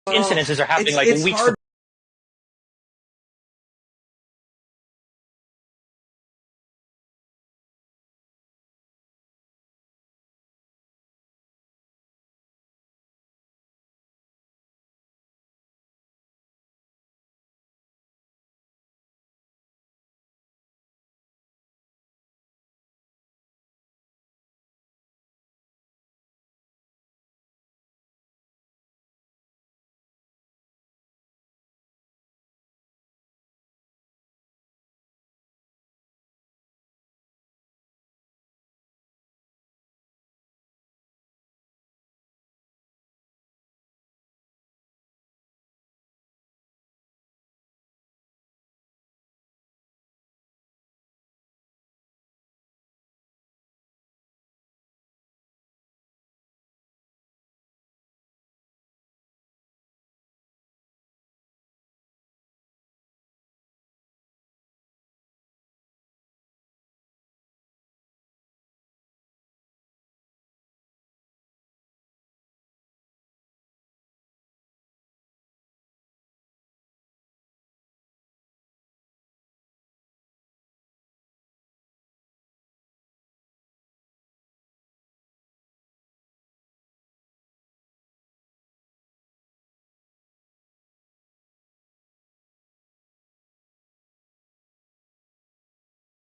incidences are happening like it's weeks. hard.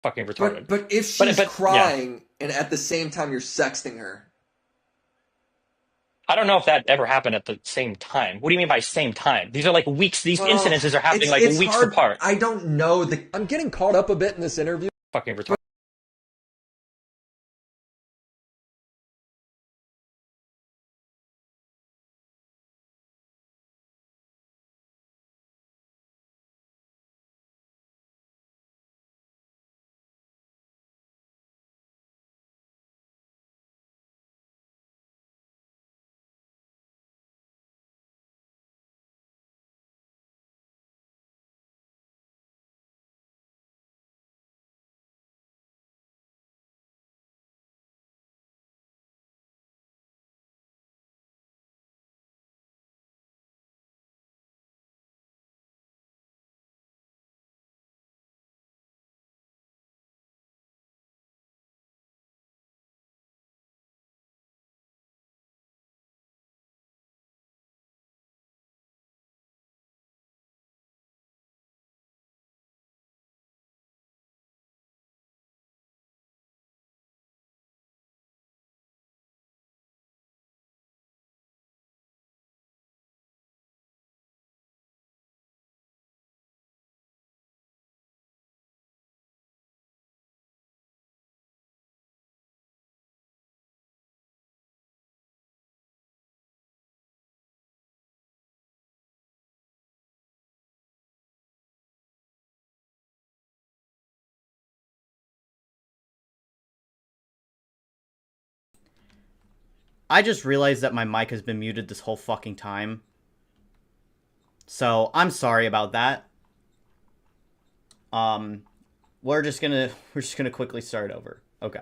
Fucking retarded. But if But she's but yeah, crying and at the same time you're sexting her, I don't know if that ever happened at the same time. What do you mean by same time? These are like weeks. These well, incidences are happening like it's weeks hard. apart. I don't know. I'm getting caught up a bit in this interview. Fucking retarded. I just realized that my mic has been muted this whole fucking time. So I'm sorry about that. Um, we're just gonna quickly start over. Okay.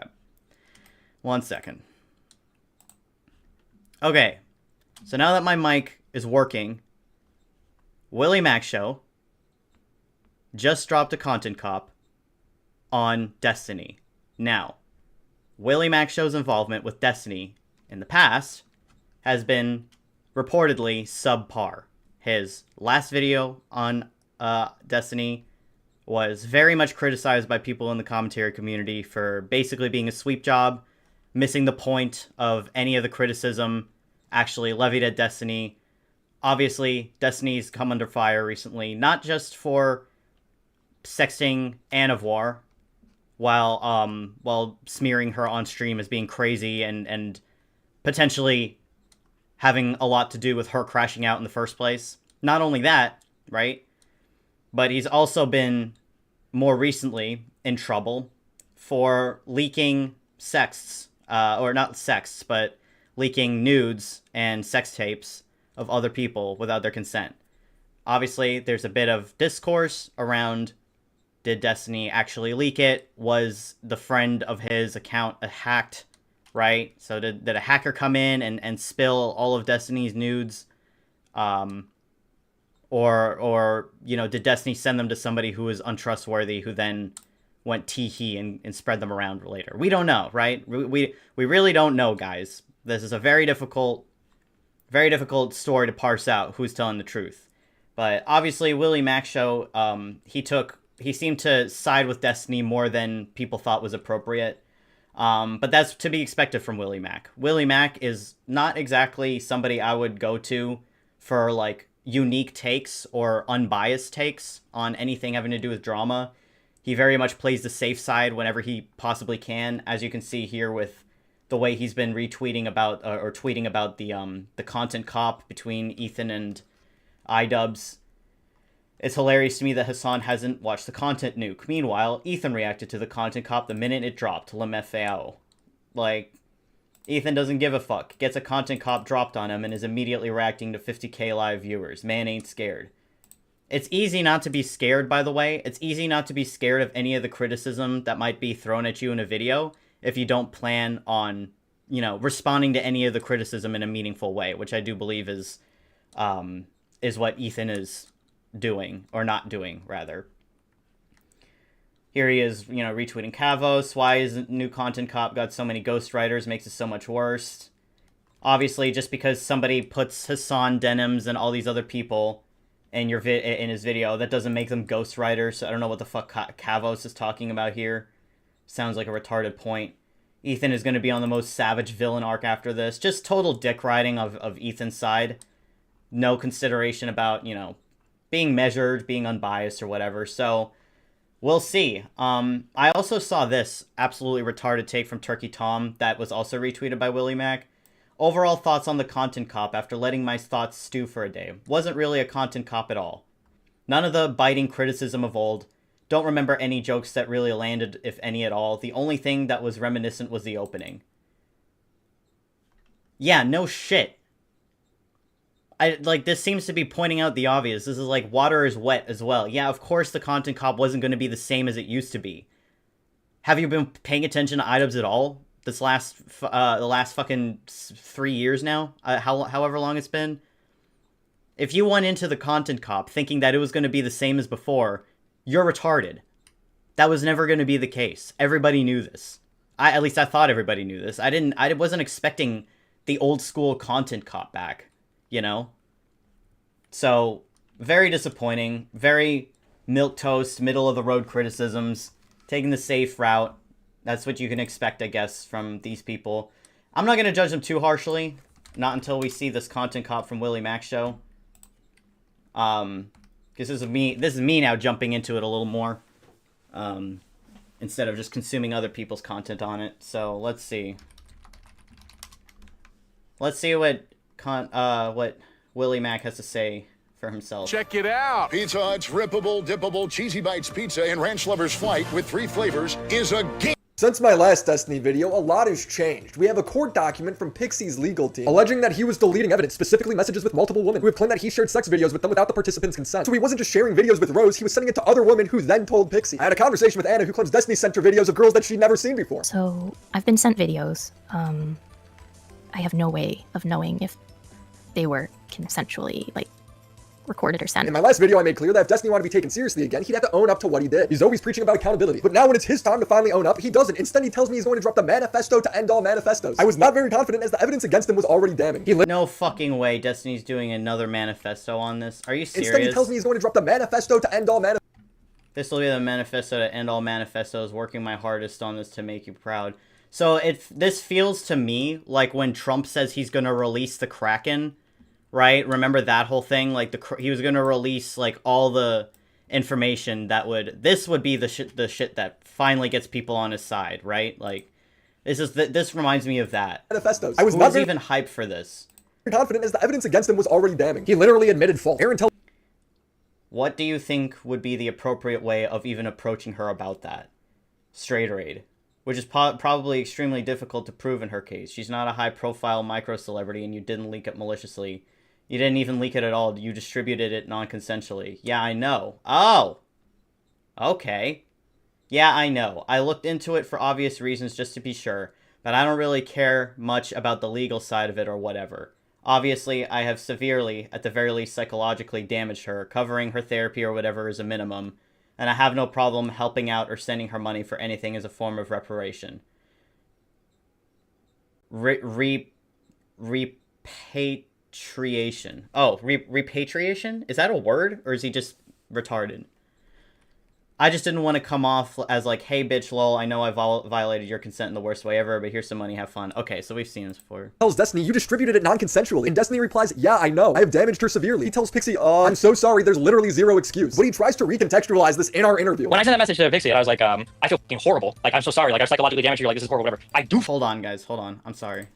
1 second. Okay. So now that my mic is working, Willymacshow just dropped a content cop on Destiny. Now, Willymackshow's involvement with Destiny in the past has been reportedly subpar. His last video on Destiny was very much criticized by people in the commentary community for basically being a sweep job, missing the point of any of the criticism actually levied at Destiny. Obviously, Destiny's come under fire recently, not just for sexting Anne of War while smearing her on stream as being crazy and potentially having a lot to do with her crashing out in the first place. Not only that, right? But he's also been more recently in trouble for leaking sexts, or not sexts, but leaking nudes and sex tapes of other people without their consent. Obviously, there's a bit of discourse around, did Destiny actually leak it? Was the friend of his account hacked, right? So did a hacker come in and spill all of Destiny's nudes Or you know, did Destiny send them to somebody who was untrustworthy, who then went tee-hee and spread them around later? We don't know, right? We really don't know, guys. This is a very difficult story to parse out who's telling the truth. But obviously, Willymacshow, he seemed to side with Destiny more than people thought was appropriate. But that's to be expected from Willy Mac. Willy Mac is not exactly somebody I would go to for, like, unique takes or unbiased takes on anything having to do with drama. He very much plays the safe side whenever he possibly can, as you can see here with the way he's been retweeting about or tweeting about the content cop between Ethan and iDubbbz. It's hilarious to me that Hassan hasn't watched the content nuke. Meanwhile, Ethan reacted to the content cop the minute it dropped. LMFAO. Like, Ethan doesn't give a fuck. Gets a content cop dropped on him and is immediately reacting to 50k live viewers. Man ain't scared. It's easy not to be scared, by the way. It's easy not to be scared of any of the criticism that might be thrown at you in a video if you don't plan on, you know, responding to any of the criticism in a meaningful way, which I do believe is what Ethan is doing, or not doing, rather. Here he is, you know, retweeting Kavos. Why is new content cop got so many ghostwriters? Makes it so much worse. Obviously, just because somebody puts Hassan Denims and all these other people in in his video, that doesn't make them ghostwriters. So I don't know what the fuck Kavos is talking about here. Sounds like a retarded point. Ethan is going to be on the most savage villain arc after this. Just total dick riding of Ethan's side. No consideration about, you know, being measured, being unbiased, or whatever. So, we'll see. I also saw this absolutely retarded take from Turkey Tom that was also retweeted by Willy Mac. Overall thoughts on the content cop after letting my thoughts stew for a day. Wasn't really a content cop at all. None of the biting criticism of old. Don't remember any jokes that really landed, if any at all. The only thing that was reminiscent was the opening. Yeah, no shit. Like, this seems to be pointing out the obvious. This is like, water is wet as well. Yeah, of course the content cop wasn't going to be the same as it used to be. Have you been paying attention to iDubbbz at all? The last fucking 3 years now? However long it's been? If you went into the content cop thinking that it was going to be the same as before, you're retarded. That was never going to be the case. Everybody knew this. At least I thought everybody knew this. I wasn't expecting the old school content cop back. You know? So, very disappointing. Very milquetoast, middle-of-the-road criticisms. Taking the safe route. That's what you can expect, I guess, from these people. I'm not going to judge them too harshly. Not until we see this content cop from Willymacshow. Because this is me now jumping into it a little more. Instead of just consuming other people's content on it. So, let's see. Let's see what Willy Mac has to say for himself. Check it out. Pizza Hut's rippable, dippable, cheesy bites pizza in Ranch Lover's Flight with 3 flavors is a game. Since my last Destiny video, a lot has changed. We have a court document from Pixie's legal team alleging that he was deleting evidence, specifically messages with multiple women, who have claimed that he shared sex videos with them without the participants' consent. So he wasn't just sharing videos with Rose, he was sending it to other women who then told Pixie. I had a conversation with Anna, who claims Destiny sent her videos of girls that she'd never seen before. So, I've been sent videos. I have no way of knowing if they were consensually, like, recorded or sent. In my last video, I made clear that if Destiny wanted to be taken seriously again, he'd have to own up to what he did. He's always preaching about accountability. But now when it's his time to finally own up, he doesn't. Instead, he tells me he's going to drop the manifesto to end all manifestos. I was not very confident as the evidence against him was already damning. No fucking way Destiny's doing another manifesto on this. Are you serious? Instead, he tells me he's going to drop the manifesto to end all manifestos. This will be the manifesto to end all manifestos, working my hardest on this to make you proud. So this feels to me like when Trump says he's going to release the Kraken, right? Remember that whole thing? Like he was going to release like all the information that this would be the shit that finally gets people on his side, right? Like this reminds me of that. Manifestos. I was not even hyped for this. Confident as the evidence against him was already damning. He literally admitted fault. What do you think would be the appropriate way of even approaching her about that? Straight raid. Which is probably extremely difficult to prove in her case. She's not a high-profile micro-celebrity, and you didn't leak it maliciously. You didn't even leak it at all. You distributed it non-consensually. Yeah, I know. Oh! Okay. Yeah, I know. I looked into it for obvious reasons just to be sure, but I don't really care much about the legal side of it or whatever. Obviously, I have severely, at the very least psychologically, damaged her. Covering her therapy or whatever is a minimum. And I have no problem helping out or sending her money for anything as a form of reparation. Repatriation. Oh, repatriation? Is that a word? Or is he just retarded? I just didn't want to come off as like, hey, bitch, lol, I know I violated your consent in the worst way ever, but here's some money, have fun. Okay, so we've seen this before. Tells Destiny, you distributed it non-consensually. And Destiny replies, yeah, I know. I have damaged her severely. He tells Pixie, I'm so sorry, there's literally zero excuse. But he tries to recontextualize this in our interview. When I sent that message to Pixie, I was like, I feel fucking horrible. Like, I'm so sorry. Like, I psychologically damaged you. Like, this is horrible, whatever. I do. Hold on, guys. Hold on. I'm sorry.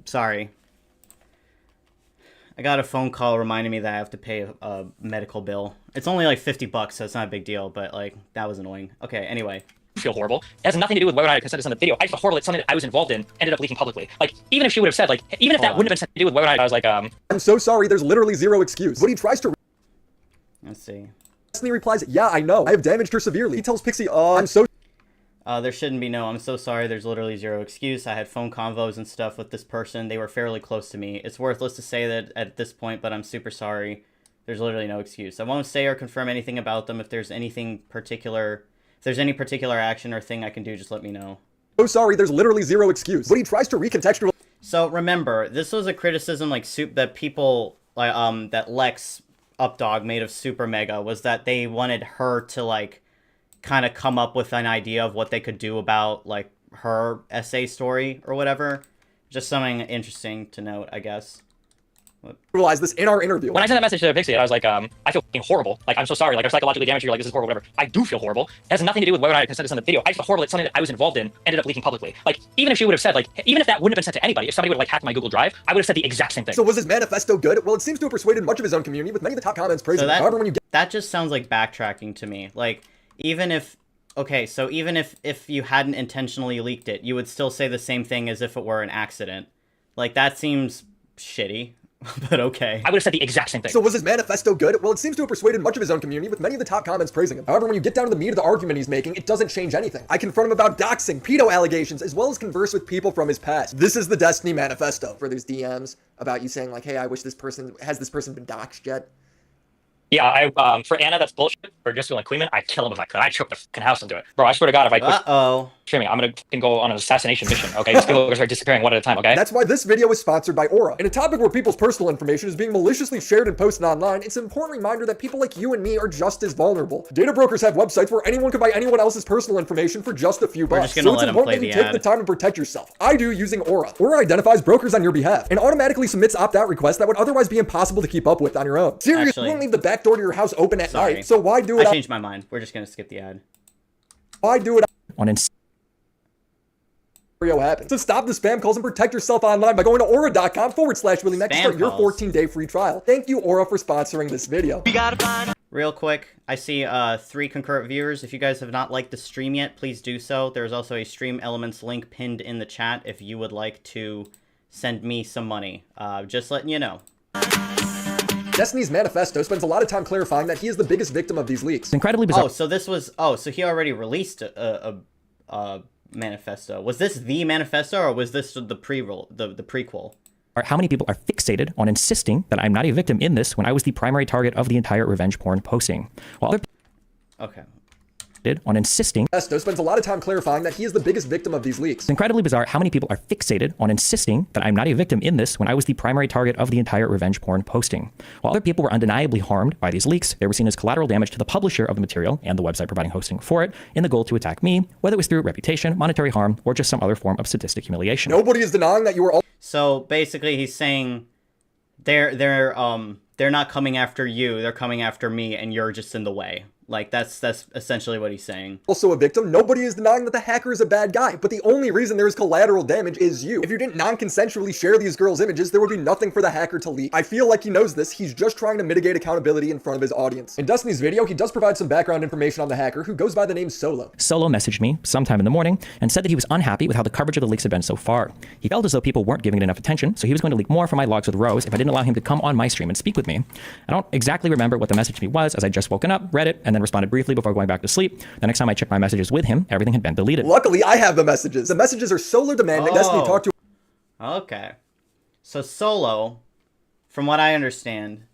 Sorry. I got a phone call reminding me that I have to pay a medical bill. It's only like 50 bucks, so it's not a big deal, but like, that was annoying. Okay, anyway. Feel horrible. It has nothing to do with whether or not I consented to the video. I feel horrible. It's something that I was involved in, ended up leaking publicly. Like, even if she would have said, like, even if that wouldn't have been something to do with whether or not I was like, I'm so sorry, there's literally zero excuse. But he tries to... Let's see. Destiny replies, yeah, I know. I have damaged her severely. He tells Pixie, I'm so... There shouldn't be no, I'm so sorry, there's literally zero excuse. I had phone convos and stuff with this person. They were fairly close to me. It's worthless to say that at this point, but I'm super sorry. There's literally no excuse. I won't say or confirm anything about them. If there's anything particular, if there's any particular action or thing I can do, just let me know. So sorry, there's literally zero excuse. But he tries to recontextualize... So remember, this was a criticism like that people, like, that Lex Updog made of Super Mega, was that they wanted her to, like, kind of come up with an idea of what they could do about, like, her essay story or whatever. Just something interesting to note, I guess. Realize this in our interview. when I sent that message to Pixie, I was like, I feel fucking horrible. Like, I'm so sorry. Like, I psychologically damaged you. Like, this is horrible, whatever. I do feel horrible. It has nothing to do with whether or not I consented to the video. I feel horrible. It's something that I was involved in, ended up leaking publicly. Like, even if she would have said, like, even if that wouldn't have been sent to anybody, if somebody would have, like, hacked my Google Drive, I would have said the exact same thing. So was his manifesto good? Well, it seems to have persuaded much of his own community, with many of the top comments praising So him. However, when you get... that just sounds like backtracking to me. Like, even if... Okay, so even if you hadn't intentionally leaked it, you would still say the same thing as if it were an accident. Like, that seems shitty, but okay. I would have said the exact same thing. So was his manifesto good? Well, it seems to have persuaded much of his own community, with many of the top comments praising him. However, when you get down to the meat of the argument he's making, it doesn't change anything. I confront him about doxing, pedo allegations, as well as converse with people from his past. This is the Destiny manifesto. For those DMs about you saying, like, hey, I wish this person, has this person been doxed yet? Yeah, for Anna, that's bullshit. For just like Queenman, I'd kill him if I could. I'd choke the fucking house into it. Bro, I swear to God, if I quit streaming, I'm gonna fucking go on an assassination mission, okay? These people are gonna start disappearing one at a time, okay? That's why this video is sponsored by Aura. In a topic where people's personal information is being maliciously shared and posted online, it's an important reminder that people like you and me are just as vulnerable. Data brokers have websites where anyone can buy anyone else's personal information for just a few bucks. Just gonna So it's important that you take the time to protect yourself. I do using Aura. Aura identifies brokers on your behalf and automatically submits opt-out requests that would otherwise be impossible to keep up with on your own. Seriously, you wouldn't leave the back door to your house open at night, so why do it? I changed my mind. We're just gonna skip the ad. Why do it on happens? So stop the spam calls and protect yourself online by going to aura.com/Willymac to start your 14-day free trial. Thank you, Aura, for sponsoring this video. Real quick, I see 3 concurrent viewers. If you guys have not liked the stream yet, please do so. There's also a Stream Elements link pinned in the chat if you would like to send me some money. Just letting you know. Destiny's manifesto spends a lot of time clarifying that he is the biggest victim of these leaks. incredibly bizarre. Oh, so this was... Oh, so he already released a manifesto. Was this the manifesto, or was this the pre-roll, the prequel? How many people are fixated on insisting that I'm not a victim in this when I was the primary target of the entire revenge porn posting? While other Okay. on insisting. Esto spends a lot of time clarifying that he is the biggest victim of these leaks. It's incredibly bizarre how many people are fixated on insisting that I'm not a victim in this when I was the primary target of the entire revenge porn posting. While other people were undeniably harmed by these leaks, they were seen as collateral damage to the publisher of the material and the website providing hosting for it in the goal to attack me, whether it was through reputation, monetary harm, or just some other form of sadistic humiliation. Nobody is denying that you were all. So basically, he's saying they're not coming after you, they're coming after me, and you're just in the way. Like, that's essentially what he's saying. Also a victim. Nobody is denying that the hacker is a bad guy, but the only reason there is collateral damage is you. If you didn't non-consensually share these girls' images, there would be nothing for the hacker to leak. I feel like he knows this. He's just trying to mitigate accountability in front of his audience. In Destiny's video, he does provide some background information on the hacker, who goes by the name Solo. Solo messaged me sometime in the morning and said that he was unhappy with how the coverage of the leaks had been so far. He felt as though people weren't giving it enough attention, so he was going to leak more from my logs with Rose if I didn't allow him to come on my stream and speak with me. I don't exactly remember what the message to me was, as I just woken up, read it, and then responded briefly before going back to sleep. The next time I checked my messages with him, everything had been deleted. Luckily, I have the messages. The messages are Solo demanding Destiny talk to. Okay. So Solo, from what I understand,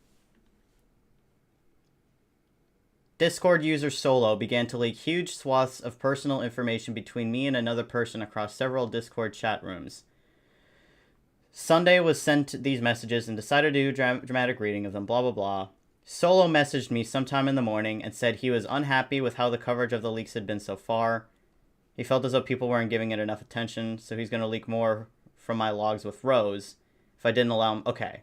Discord user Solo began to leak huge swaths of personal information between me and another person across several Discord chat rooms. Sunday was sent these messages and decided to do a dramatic reading of them, blah, blah, blah. Solo messaged me sometime in the morning and said he was unhappy with how the coverage of the leaks had been so far. He felt as though people weren't giving it enough attention, so he's going to leak more from my logs with Rose if I didn't allow him. Okay.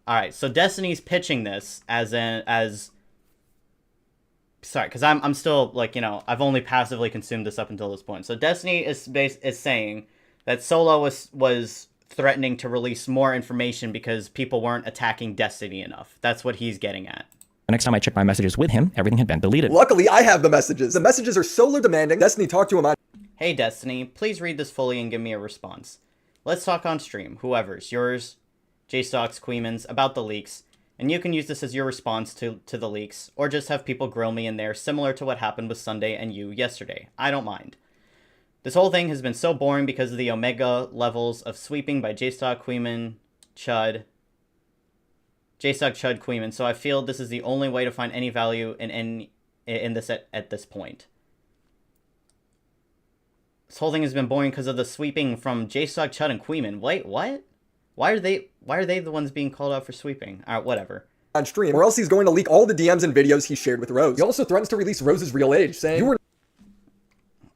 Alright, so Destiny's pitching this sorry, because I'm still, like, you know, I've only passively consumed this up until this point. So Destiny is saying that Solo was threatening to release more information because people weren't attacking Destiny enough. That's what he's getting at. The next time I checked my messages with him, everything had been deleted. Luckily, I have the messages. The messages are Solo demanding Destiny talk to him on. Hey Destiny, please read this fully and give me a response. Let's talk on stream, whoever's, yours, JStock's, Queeman's, about the leaks, and you can use this as your response to the leaks, or just have people grill me in there similar to what happened with Sunday and you yesterday. I don't mind. This whole thing has been so boring because of the Omega levels of sweeping by JStock, Queeman, JStock, Chud, Queeman, so I feel this is the only way to find any value in this at this point. This whole thing has been boring because of the sweeping from JStock, Chud, and Queeman. Wait, what? Why are they the ones being called out for sweeping? Alright, whatever. On stream, or else he's going to leak all the DMs and videos he shared with Rose. He also threatens to release Rose's real age, saying, "You were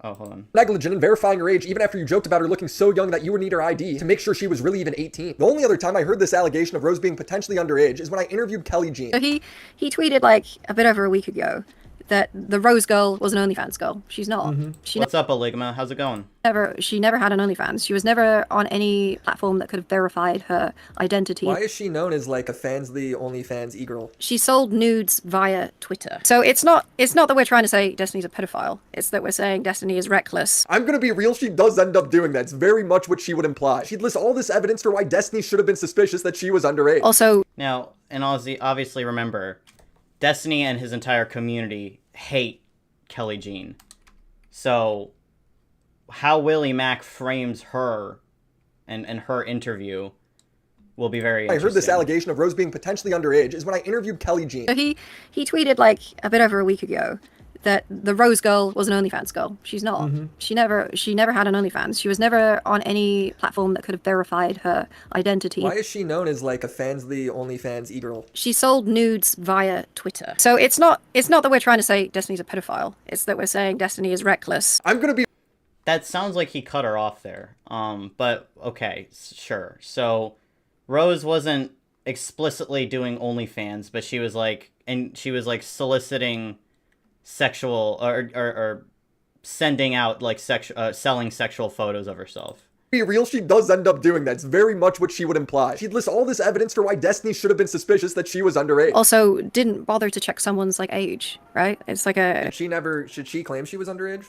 Oh, hold on. negligent in verifying her age even after you joked about her looking so young that you would need her ID to make sure she was really even 18. The only other time I heard this allegation of Rose being potentially underage is when I interviewed Kelly Jean. So he tweeted like a bit over a week ago that the Rose girl was an OnlyFans girl. She's not. What's up, Willymacshow? How's it going? She never had an OnlyFans. She was never on any platform that could have verified her identity. Why is she known as like a fansly OnlyFans e-girl? She sold nudes via Twitter. So it's not that we're trying to say Destiny's a pedophile. It's that we're saying Destiny is reckless. I'm gonna be real, she does end up doing that. It's very much what she would imply. She'd list all this evidence for why Destiny should have been suspicious that she was underage. Also, Now, and obviously remember, Destiny and his entire community hate Kelly Jean. So how Willymac frames her and her interview will be very interesting. I heard this allegation of Rose being potentially underage is when I interviewed Kelly Jean. so he tweeted like a bit over a week ago that the Rose girl was an OnlyFans girl. She's not. She never had an OnlyFans. She was never on any platform that could have verified her identity. Why is she known as like a fansly OnlyFans e-girl? She sold nudes via Twitter. So it's not that we're trying to say Destiny's a pedophile. It's that we're saying Destiny is reckless. I'm gonna be That sounds like he cut her off there. But okay, sure. So Rose wasn't explicitly doing OnlyFans, but she was like soliciting sexual or sending out like selling sexual photos of herself. be real, she does end up doing that. It's very much what she would imply. She'd list all this evidence for why Destiny should have been suspicious that she was underage. Also, didn't bother to check someone's like age, right? It's like a Should she claim she was underage?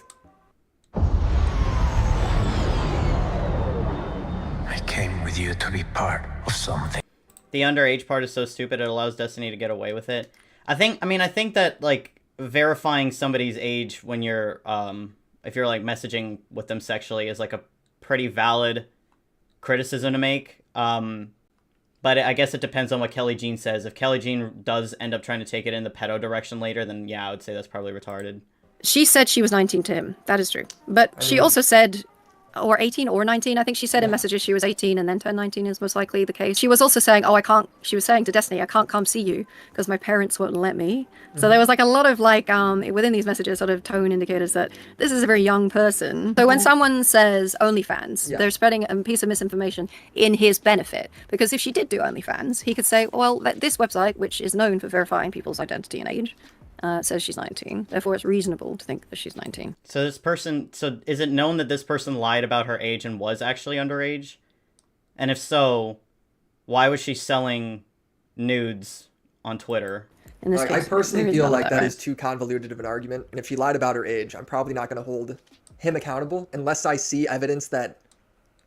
I came with you to be part of something. The underage part is so stupid it allows Destiny to get away with it. I think that like verifying somebody's age when you're if you're like messaging with them sexually is like a pretty valid criticism to make. But I guess it depends on what Kelly Jean says. If Kelly Jean does end up trying to take it in the pedo direction later, then yeah, I would say that's probably retarded. She said she was 19 to him. That is true. But she also said, or 18 or 19, I think she said in messages she was 18 and then turned 19 is most likely the case. She was also saying, oh, I can't, she was saying to Destiny, I can't come see you because my parents won't let me. So there was like a lot of like, within these messages, sort of tone indicators that this is a very young person. So when someone says OnlyFans, they're spreading a piece of misinformation in his benefit. Because if she did do OnlyFans, he could say, well, this website, which is known for verifying people's identity and age, says she's 19. Therefore, it's reasonable to think that she's 19. So this person, so is it known that this person lied about her age and was actually underage? And if so, why was she selling nudes on Twitter? In this case, I personally there is feel none of like that, that right? is too convoluted of an argument. And if she lied about her age, I'm probably not going to hold him accountable unless I see evidence that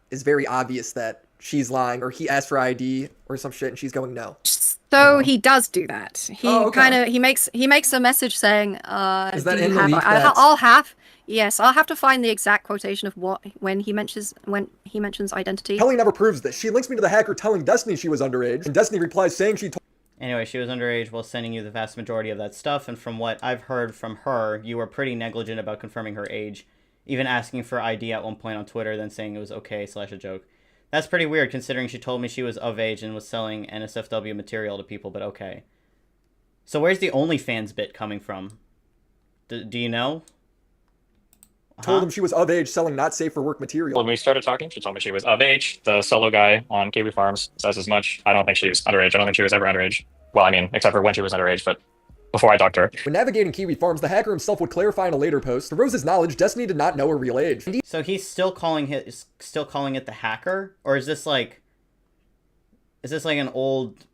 is very obvious that she's lying, or he asked for ID or some shit and she's going no. So he does do that. He okay. kind of he makes a message saying, Is that do you in the have, leak that- I'll have to find the exact quotation of what when he mentions identity. Kelly never proves this. She links me to the hacker telling Destiny she was underage, and Destiny replies saying she told Anyway, she was underage while sending you the vast majority of that stuff, and from what I've heard from her, you were pretty negligent about confirming her age, even asking for ID at one point on Twitter, then saying it was okay / a joke. That's pretty weird, considering she told me she was of age and was selling NSFW material to people, but okay. So where's the OnlyFans bit coming from? Do you know? told him she was of age selling not safe for work material. When we started talking, she told me she was of age. The solo guy on Kiwi Farms says as much. I don't think she's underage. I don't think she was ever underage. Well, I mean, except for when she was underage, but before I talked to her. When navigating Kiwi Farms, the hacker himself would clarify in a later post, to Rose's knowledge, Destiny did not know her real age. So he's still calling it the hacker? Or is this like an old,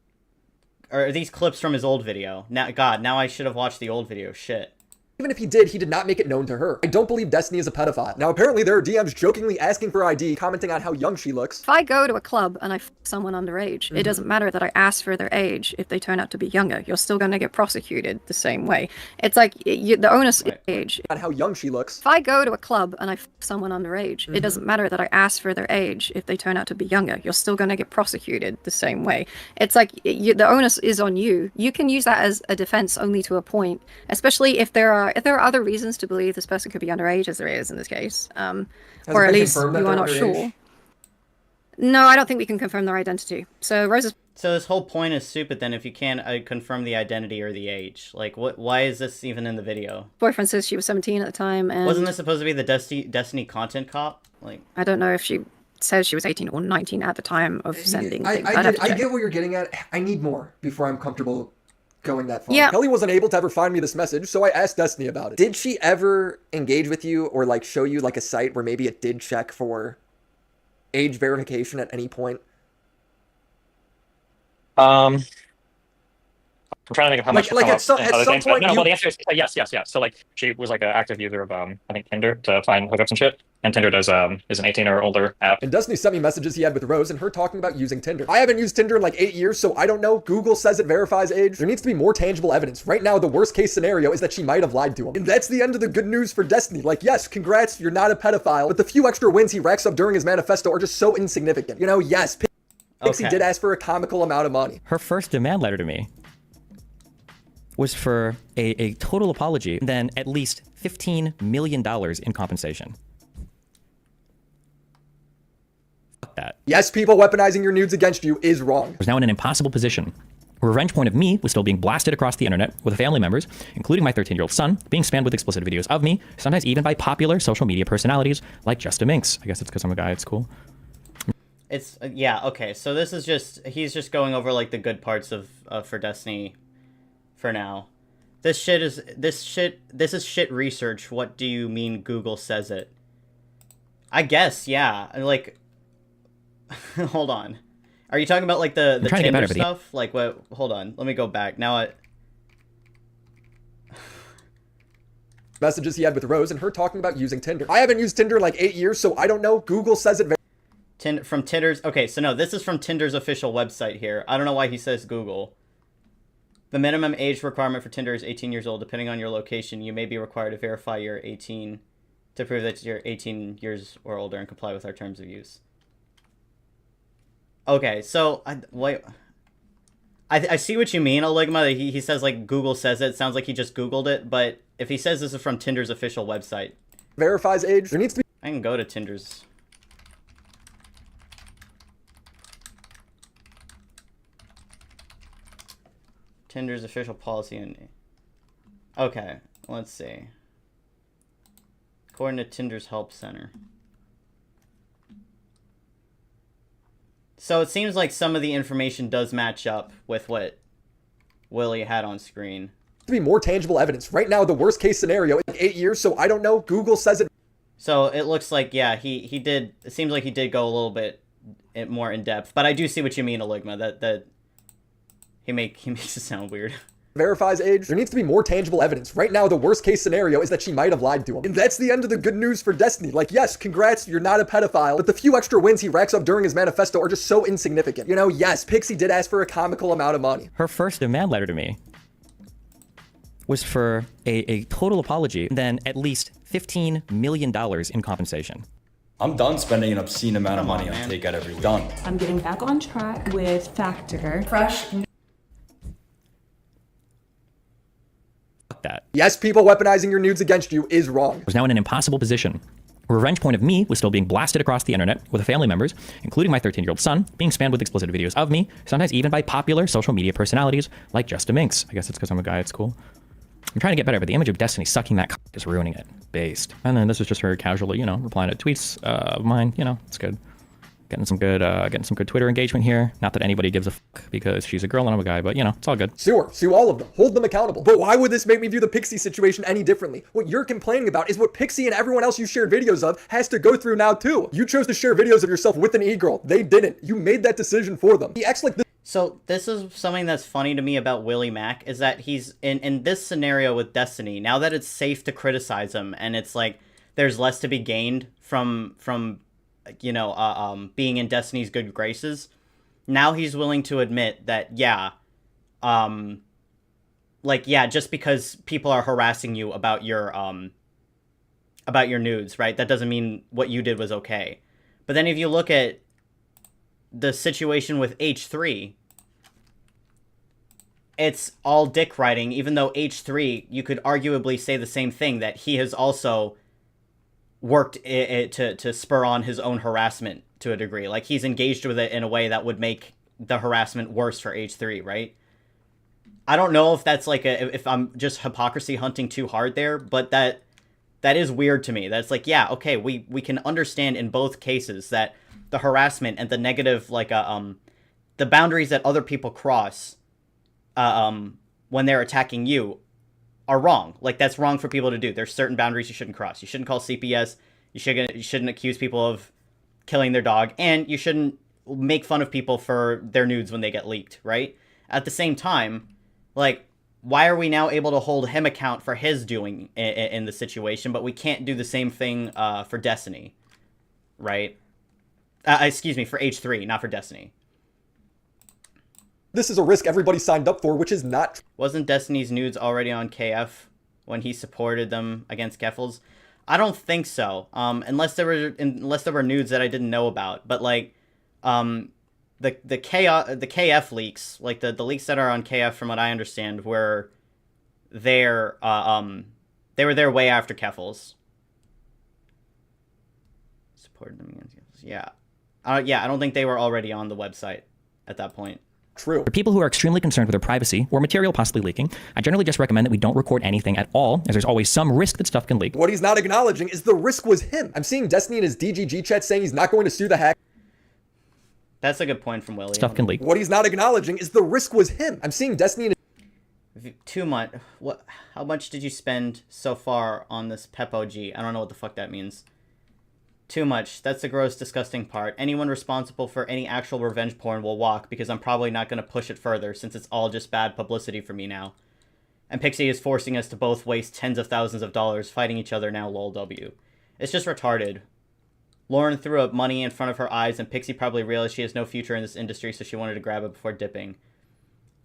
or are these clips from his old video? Now I should have watched the old video. Shit. Even if he did not make it known to her. I don't believe Destiny is a pedophile. Now, apparently there are DMs jokingly asking for ID, commenting on how young she looks. If I go to a club and I f someone underage, it doesn't matter that I ask for their age if they turn out to be younger. You're still going to get prosecuted the same way. It's like the onus is age. On how young she looks. If I go to a club and I f someone underage, it doesn't matter that I ask for their age if they turn out to be younger. You're still going to get prosecuted the same way. It's like the onus is on you. You can use that as a defense only to a point, especially if there are other reasons to believe this person could be underage, as there is in this case, or at least you are not sure. No, I don't think we can confirm their identity. So Rose's. So this whole point is stupid then if you can't confirm the identity or the age. Like, why is this even in the video? Boyfriend says she was 17 at the time, and wasn't this supposed to be the Destiny content cop? Like, I don't know if she says she was 18 or 19 at the time of sending things. I get what you're getting at. I need more before I'm comfortable going that far. Yeah. Kelly wasn't able to ever find me this message, so I asked Destiny about it. Did she ever engage with you or like show you like a site where maybe it did check for age verification at any point? I'm trying to think of how much. Like at some point. No, well, the answer is yes. So like she was like an active user of I think Tinder to find hookups and shit. And Tinder is an 18 or older app. And Destiny sent me messages he had with Rose and her talking about using Tinder. I haven't used Tinder in like 8 years, so I don't know. Google says it verifies age. There needs to be more tangible evidence. Right now, the worst case scenario is that she might have lied to him. And that's the end of the good news for Destiny. Like, yes, congrats, you're not a pedophile, but the few extra wins he racks up during his manifesto are just so insignificant. You know, yes, Pixie did ask for a comical amount of money. Her first demand letter to me was for a total apology, then at least $15 million in compensation. That. Yes, people weaponizing your nudes against you is wrong. Was now in an impossible position. A revenge point of me was still being blasted across the internet with family members, including my 13-year-old son, being spammed with explicit videos of me, sometimes even by popular social media personalities like Just a Minx. I guess it's because I'm a guy at school. It's yeah, okay. So this is he's just going over like the good parts of for Destiny for now. This is shit research. What do you mean Google says it? I guess, yeah. Like hold on. Are you talking about like the Tinder stuff? Like what? Hold on. Let me go back. Now Messages he had with Rose and her talking about using Tinder. I haven't used Tinder in like 8 years, so I don't know. Google says it. From Tinder's. Okay, so no, this is from Tinder's official website here. I don't know why he says Google. The minimum age requirement for Tinder is 18 years old. Depending on your location, you may be required to verify you're 18 to prove that you're 18 years or older and comply with our terms of use. Okay, so I see what you mean, Oligma. He says, like, Google says it. It sounds like he just Googled it, but if he says this is from Tinder's official website... Verifies age. There needs to be... I can go to Tinder's... Tinder's official policy and... Okay, let's see. According to Tinder's help center. So it seems like some of the information does match up with what Willie had on screen. To be more tangible evidence. Right now, the worst case scenario is 8 years, so I don't know. Google says it. So it looks like, yeah, he did. It seems like he did go a little bit more in depth, but I do see what you mean, Oligma. That he makes it sound weird. Verifies age. There needs to be more tangible evidence. Right now, the worst case scenario is that she might have lied to him. And that's the end of the good news for Destiny. Like, yes, congrats, you're not a pedophile, but the few extra wins he racks up during his manifesto are just so insignificant. You know, yes, Pixie did ask for a comical amount of money. Her first demand letter to me was for a total apology, then at least $15 million in compensation. I'm done spending an obscene amount of money on takeout every week. Done. I'm getting back on track with Factor. Fresh. That. Yes, people weaponizing your nudes against you is wrong. Was now in an impossible position. A revenge point of me was still being blasted across the internet with family members, including my 13-year-old son, being spammed with explicit videos of me, sometimes even by popular social media personalities like Just a Minx. I guess it's because I'm a guy at school. I'm trying to get better, but the image of Destiny sucking that is ruining it. Based. And then this was just her casually, you know, replying to tweets of mine. You know, it's good. Getting some good Twitter engagement here. Not that anybody gives a fuck because she's a girl and I'm a guy, but you know, it's all good. Sue her. Sue all of them. Hold them accountable. But why would this make me view the Pixie situation any differently? What you're complaining about is what Pixie and everyone else you shared videos of has to go through now too. You chose to share videos of yourself with an e-girl. They didn't. You made that decision for them. He acts like this. So this is something that's funny to me about Willie Mac, is that he's in this scenario with Destiny, now that it's safe to criticize him and it's like there's less to be gained from you know, being in Destiny's good graces, now he's willing to admit that, just because people are harassing you about your nudes, right, that doesn't mean what you did was okay. But then if you look at the situation with H3, it's all dick riding, even though H3, you could arguably say the same thing, that he has also worked to spur on his own harassment to a degree. Like, he's engaged with it in a way that would make the harassment worse for H3, right? I don't know if that's like if I'm just hypocrisy hunting too hard there, but that is weird to me. That's like, yeah, okay, we can understand in both cases that the harassment and the negative, like, the boundaries that other people cross when they're attacking you are wrong. Like, that's wrong for people to do. There's certain boundaries you shouldn't cross. You shouldn't call CPS. You shouldn't accuse people of killing their dog, and you shouldn't make fun of people for their nudes when they get leaked, right? At the same time, like, why are we now able to hold him account for his doing in the situation, but we can't do the same thing for Destiny, right? Excuse me, for H3, not for Destiny. This is a risk everybody signed up for, which is not true. Wasn't Destiny's nudes already on KF when he supported them against Keffels? I don't think so. Unless there were nudes that I didn't know about. But like, the KF leaks, like the leaks that are on KF, from what I understand, were there. They were there way after Keffels. Supported them against Keffels. Yeah. I don't think they were already on the website at that point. True. For people who are extremely concerned with their privacy or material possibly leaking, I generally just recommend that we don't record anything at all, as there's always some risk that stuff can leak. What he's not acknowledging is the risk was him. I'm seeing Destiny in his DGG chat saying he's not going to sue the hack. That's a good point from Willie. Stuff can leak. What he's not acknowledging is the risk was him. I'm seeing Destiny in too much. What? How much did you spend so far on this Pep OG? I don't know what the fuck that means. Too much. That's the gross, disgusting part. Anyone responsible for any actual revenge porn will walk, because I'm probably not going to push it further, since it's all just bad publicity for me now. And Pixie is forcing us to both waste tens of thousands of dollars fighting each other now, lol W. It's just retarded. Lauren threw up money in front of her eyes, and Pixie probably realized she has no future in this industry, so she wanted to grab it before dipping.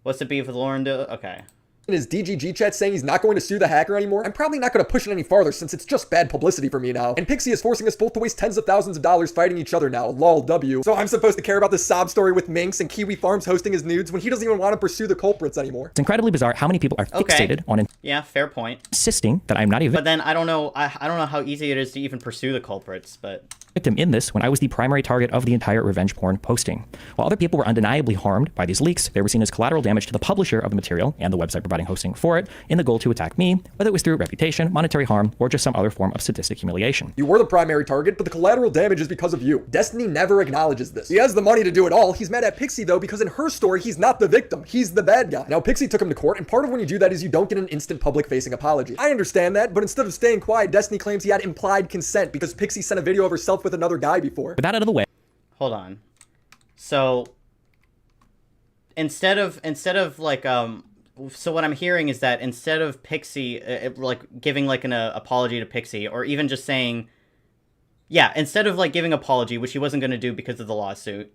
What's the beef with Lauren do? Okay. in his DGG chat saying he's not going to sue the hacker anymore, I'm probably not going to push it any farther since it's just bad publicity for me now. And Pixie is forcing us both to waste tens of thousands of dollars fighting each other now. Lol W. So I'm supposed to care about this sob story with Minx and Kiwi Farms hosting his nudes when he doesn't even want to pursue the culprits anymore. It's incredibly bizarre how many people are fixated on Yeah, fair point. insisting that I'm not even But then I don't know how easy it is to even pursue the culprits, but victim in this when I was the primary target of the entire revenge porn posting. While other people were undeniably harmed by these leaks, they were seen as collateral damage to the publisher of the material and the website providing hosting for it in the goal to attack me, whether it was through reputation, monetary harm, or just some other form of sadistic humiliation. You were the primary target, but the collateral damage is because of you. Destiny never acknowledges this. He has the money to do it all. He's mad at Pixie though because in her story, he's not the victim. He's the bad guy. Now Pixie took him to court, and part of when you do that is you don't get an instant public-facing apology. I understand that, but instead of staying quiet, Destiny claims he had implied consent because Pixie sent a video of herself with another guy before. With that out of the way. Hold on. So instead of like so what I'm hearing is that instead of Pixie like giving like an apology to Pixie, or even just saying, yeah, instead of like giving apology, which he wasn't going to do because of the lawsuit,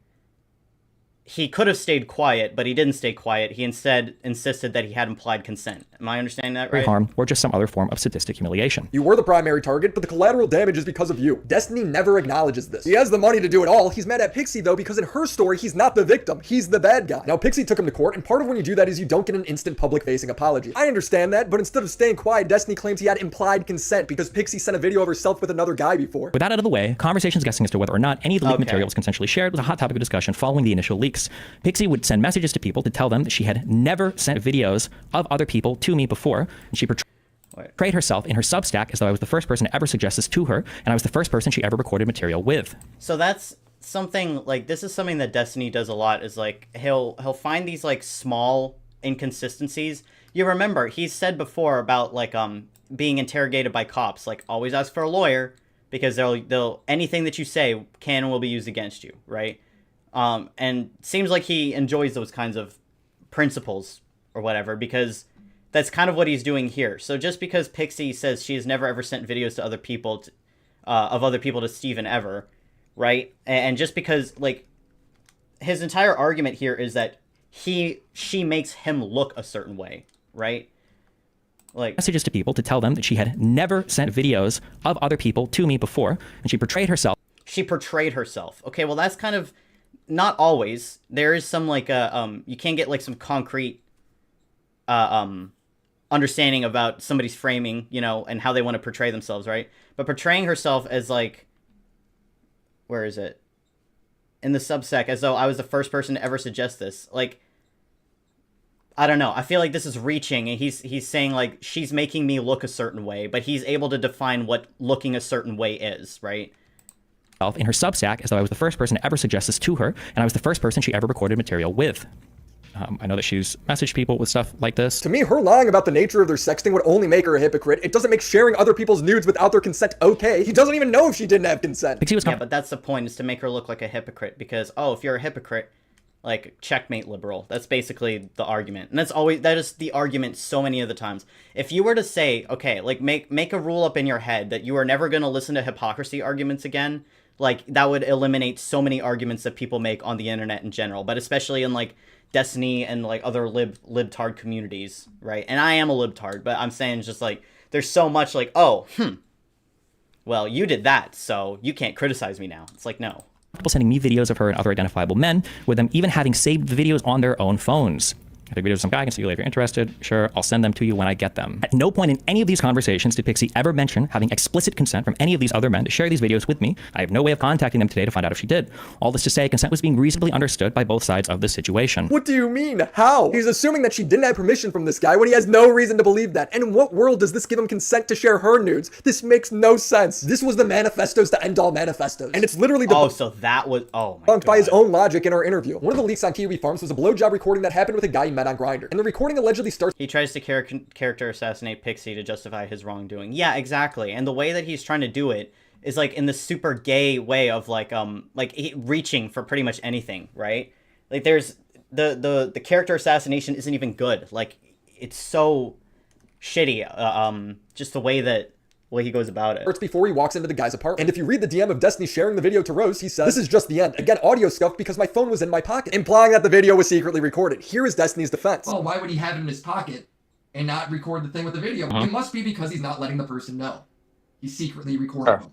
he could have stayed quiet, but he didn't stay quiet. He instead insisted that he had implied consent. Am I understanding that right? Harm, or just some other form of sadistic humiliation. You were the primary target, but the collateral damage is because of you. Destiny never acknowledges this. He has the money to do it all. He's mad at Pixie though because in her story, he's not the victim. He's the bad guy. Now Pixie took him to court, and part of when you do that is you don't get an instant public-facing apology. I understand that, but instead of staying quiet, Destiny claims he had implied consent because Pixie sent a video of herself with another guy before. With that out of the way, conversations guessing as to whether or not any of the leaked material was consensually shared was a hot topic of discussion following the initial leaks. Pixie would send messages to people to tell them that she had never sent videos of other people to me before, and she portrayed herself in her Substack as though I was the first person to ever suggest this to her, and I was the first person she ever recorded material with. So that's something, like, this is something that Destiny does a lot, is like he'll find these like small inconsistencies. You remember he's said before about like being interrogated by cops, like always ask for a lawyer because they'll anything that you say can and will be used against you, right? And seems like he enjoys those kinds of principles or whatever, because that's kind of what he's doing here. So just because Pixie says she has never ever sent videos to other people, of other people to Steven ever, right? And just because, like, his entire argument here is that she makes him look a certain way, right? Like messages to people to tell them that she had never sent videos of other people to me before, and she portrayed herself. She portrayed herself. Okay, well that's kind of not always. There is some like you can get like some concrete understanding about somebody's framing, you know, and how they want to portray themselves, right? But portraying herself as like, where is it? In the Substack, as though I was the first person to ever suggest this. Like, I don't know. I feel like this is reaching, and he's saying like she's making me look a certain way, but he's able to define what looking a certain way is, right? In her Substack as though I was the first person to ever suggest this to her, and I was the first person she ever recorded material with. I know that she's messaged people with stuff like this. To me, her lying about the nature of their sexting would only make her a hypocrite. It doesn't make sharing other people's nudes without their consent okay. He doesn't even know if she didn't have consent. Yeah, but that's the point, is to make her look like a hypocrite, because, oh, if you're a hypocrite, like, checkmate liberal. That's basically the argument. And that is the argument so many of the times. If you were to say, okay, like, make a rule up in your head that you are never going to listen to hypocrisy arguments again, like, that would eliminate so many arguments that people make on the internet in general, but especially in, like, Destiny and like other libtard communities, right? And I am a libtard, but I'm saying just like there's so much like, oh, well, you did that, so you can't criticize me now. It's like, no. People sending me videos of her and other identifiable men, with them even having saved the videos on their own phones. I take videos of some guy, I can see you later if you're interested. Sure, I'll send them to you when I get them. At no point in any of these conversations did Pixie ever mention having explicit consent from any of these other men to share these videos with me. I have no way of contacting them today to find out if she did. All this to say, consent was being reasonably understood by both sides of the situation. What do you mean? How? He's assuming that she didn't have permission from this guy when he has no reason to believe that. And in what world does this give him consent to share her nudes? This makes no sense. This was the manifestos to end all manifestos. And it's literally the so that was, oh my God. By his own logic in our interview. One of the leaks on Kiwi Farms was a blowjob recording that happened with a guy he met on Grindr. And the recording allegedly starts. He tries to character assassinate Pixie to justify his wrongdoing. Yeah, exactly. And the way that he's trying to do it is like in the super gay way of like reaching for pretty much anything, right? Like there's the character assassination isn't even good. Like it's so shitty. Just the way he goes about it. It's before he walks into the guy's apartment. And if you read the DM of Destiny sharing the video to Rose, he says, "This is just the end. Again, audio scuffed because my phone was in my pocket," implying that the video was secretly recorded. Here is Destiny's defense. Well, why would he have it in his pocket and not record the thing with the video. Mhm. It must be because he's not letting the person know. He's secretly recording them.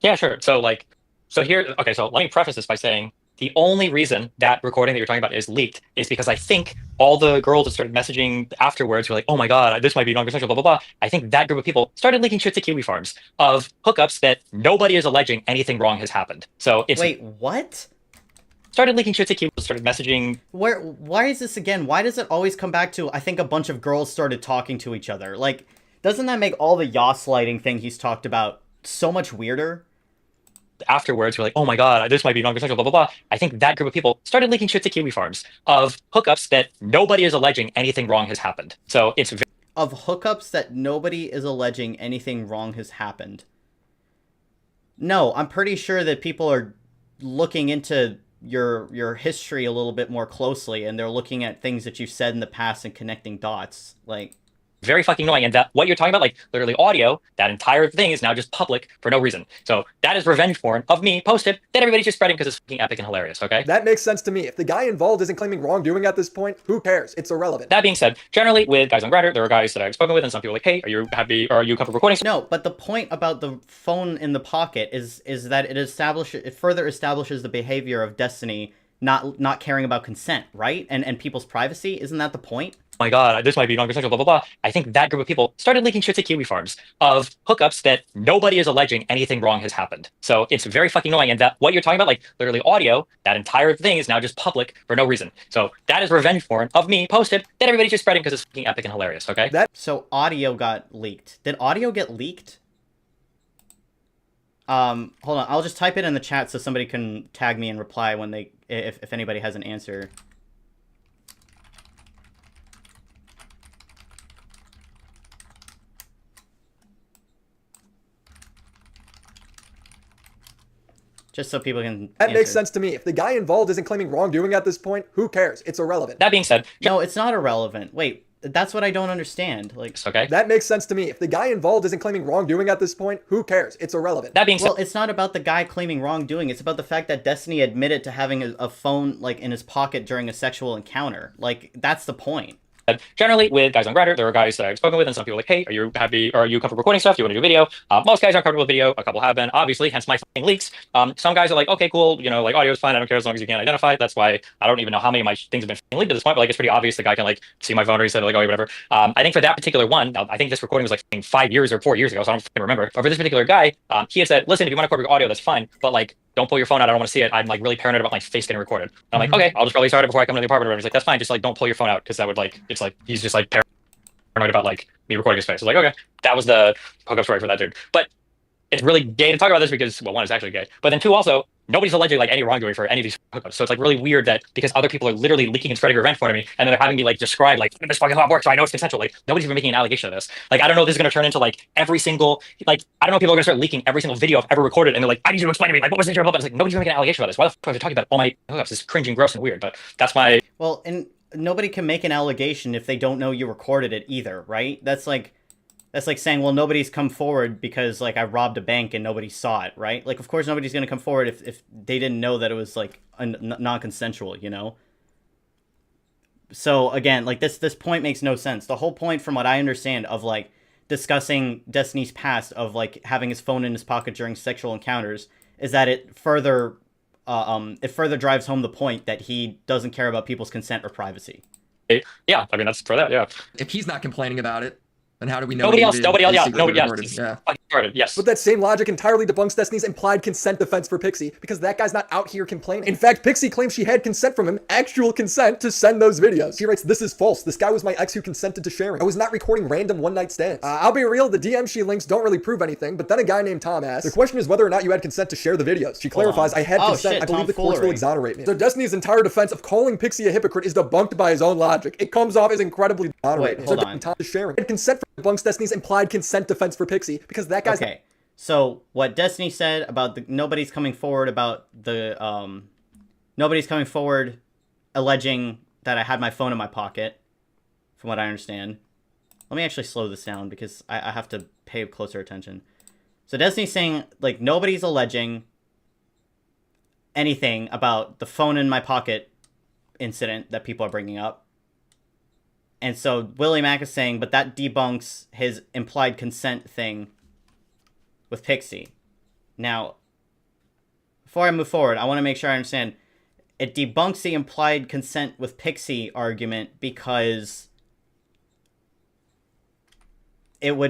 Yeah, sure. So like, so here, okay, so let me preface this by saying the only reason that recording that you're talking about is leaked is because I think all the girls that started messaging afterwards were like, oh my God, this might be non-consensual, blah, blah, blah. I think that group of people started leaking shit to Kiwi Farms of hookups that nobody is alleging anything wrong has happened. So it's Wait, what? started leaking shit to Kiwi, started messaging. Why is this again? Why does it always come back to, I think a bunch of girls started talking to each other? Like, doesn't that make all the gaslighting thing he's talked about so much weirder? Afterwards, we're like, oh my God, this might be non-consensual, blah, blah, blah. I think that group of people started leaking shit to Kiwi Farms of hookups that nobody is alleging anything wrong has happened. So it's of hookups that nobody is alleging anything wrong has happened. No, I'm pretty sure that people are looking into your history a little bit more closely, and they're looking at things that you've said in the past and connecting dots. Like, very fucking annoying. And that what you're talking about, like literally audio, that entire thing is now just public for no reason. So that is revenge porn of me posted that everybody's just spreading because it's fucking epic and hilarious, okay? That makes sense to me. If the guy involved isn't claiming wrongdoing at this point, who cares? It's irrelevant. That being said, generally with guys on Grindr, there are guys that I've spoken with and some people are like, hey, are you happy or are you comfortable recording? no, but the point about the phone in the pocket is that it further establishes the behavior of Destiny not caring about consent, right? And people's privacy. Isn't that the point? Oh my God, this might be non-consensual, blah, blah, blah. I think that group of people started leaking shit to Kiwi Farms of hookups that nobody is alleging anything wrong has happened. So it's very fucking annoying. And that what you're talking about, like literally audio, that entire thing is now just public for no reason. So that is revenge porn of me posted that everybody's just spreading because it's fucking epic and hilarious, okay? So audio got leaked. Did audio get leaked? Hold on. I'll just type it in the chat so somebody can tag me and reply when if anybody has an answer. Just so people can That answer. makes sense to me. If the guy involved isn't claiming wrongdoing at this point, who cares? It's irrelevant. That being said, No, it's not irrelevant. Wait, that's what I don't understand. Like, it's okay. That makes sense to me. If the guy involved isn't claiming wrongdoing at this point, who cares? It's irrelevant. That being said, well, it's not about the guy claiming wrongdoing. It's about the fact that Destiny admitted to having a phone like in his pocket during a sexual encounter. Like, that's the point. generally with guys on Grindr, there are guys that I've spoken with and some people are like, hey, are you happy or are you comfortable recording stuff? Do you want to do video? Most guys aren't comfortable with video. A couple have been, obviously, hence my fucking leaks. Some guys are like, okay, cool, you know, like audio is fine. I don't care as long as you can identify. That's why I don't even know how many of my things have been fucking leaked at this point, but like it's pretty obvious the guy can like see my phone or he said like, oh, whatever. I think for that particular one, I think this recording was like 5 years or 4 years ago, so I don't fucking remember. But for this particular guy, he had said, listen, if you want to record your audio, that's fine, but like don't pull your phone out. I don't want to see it. I'm like really paranoid about my face getting recorded. And I'm like, okay, I'll just probably start it before I come to the apartment or whatever. He's like, that's fine. Just like don't pull your phone out because that would like it's like he's just like paranoid about like me recording his face. I was like, okay, that was the hookup story for that dude. But it's really gay to talk about this because well, one is actually gay, but then two also nobody's alleging like any wrongdoing for any of these hookups. So it's like really weird that because other people are literally leaking and spreading revenge for me, and then they're having me like describe like this fucking hot work, so I know it's consensual. Like nobody's even making an allegation of this. Like I don't know if this is gonna turn into like every single like I don't know if people are gonna start leaking every single video I've ever recorded, and they're like, I need you to explain to me like what was the nature of it. It's like nobody's making an allegation about this. Why the fuck are they talking about all my hookups? It's cringe and gross and weird. But that's my well, and nobody can make an allegation if they don't know you recorded it either, right? That's like saying, well, nobody's come forward because, like, I robbed a bank and nobody saw it, right? Like, of course nobody's going to come forward if they didn't know that it was, like, non-consensual, you know? So, again, like, this point makes no sense. The whole point, from what I understand, of, like, discussing Destiny's past of, like, having his phone in his pocket during sexual encounters is that it further drives home the point that he doesn't care about people's consent or privacy. yeah, I mean, that's for that, yeah. If he's not complaining about it, then how do we know? Nobody else, yeah, nobody else. Yeah. Yes. But that same logic entirely debunks Destiny's implied consent defense for Pixie, because that guy's not out here complaining. In fact, Pixie claims she had consent from him, actual consent, to send those videos. She writes, this is false. This guy was my ex who consented to sharing. I was not recording random one-night stands. I'll be real, the DM she links don't really prove anything, but then a guy named Tom asks, the question is whether or not you had consent to share the videos. She clarifies, I had consent. Shit, I believe the courts will Foolery. exonerate me. So Destiny's entire defense of calling Pixie a hypocrite is debunked by his own logic. It comes off as incredibly exonerating. Wait, hold so on. Tom is sharing. Had consent for debunks Destiny's implied consent defense for Pixie, because that guy's okay. So what Destiny said about the nobody's coming forward alleging that I had my phone in my pocket, from what I understand. Let me actually slow this down because I have to pay closer attention. So Destiny's saying like nobody's alleging anything about the phone in my pocket incident that people are bringing up. And so Willie Mack is saying, but that debunks his implied consent thing with Pixie. Now, before I move forward, I want to make sure I understand. It debunks the implied consent with Pixie argument because I'm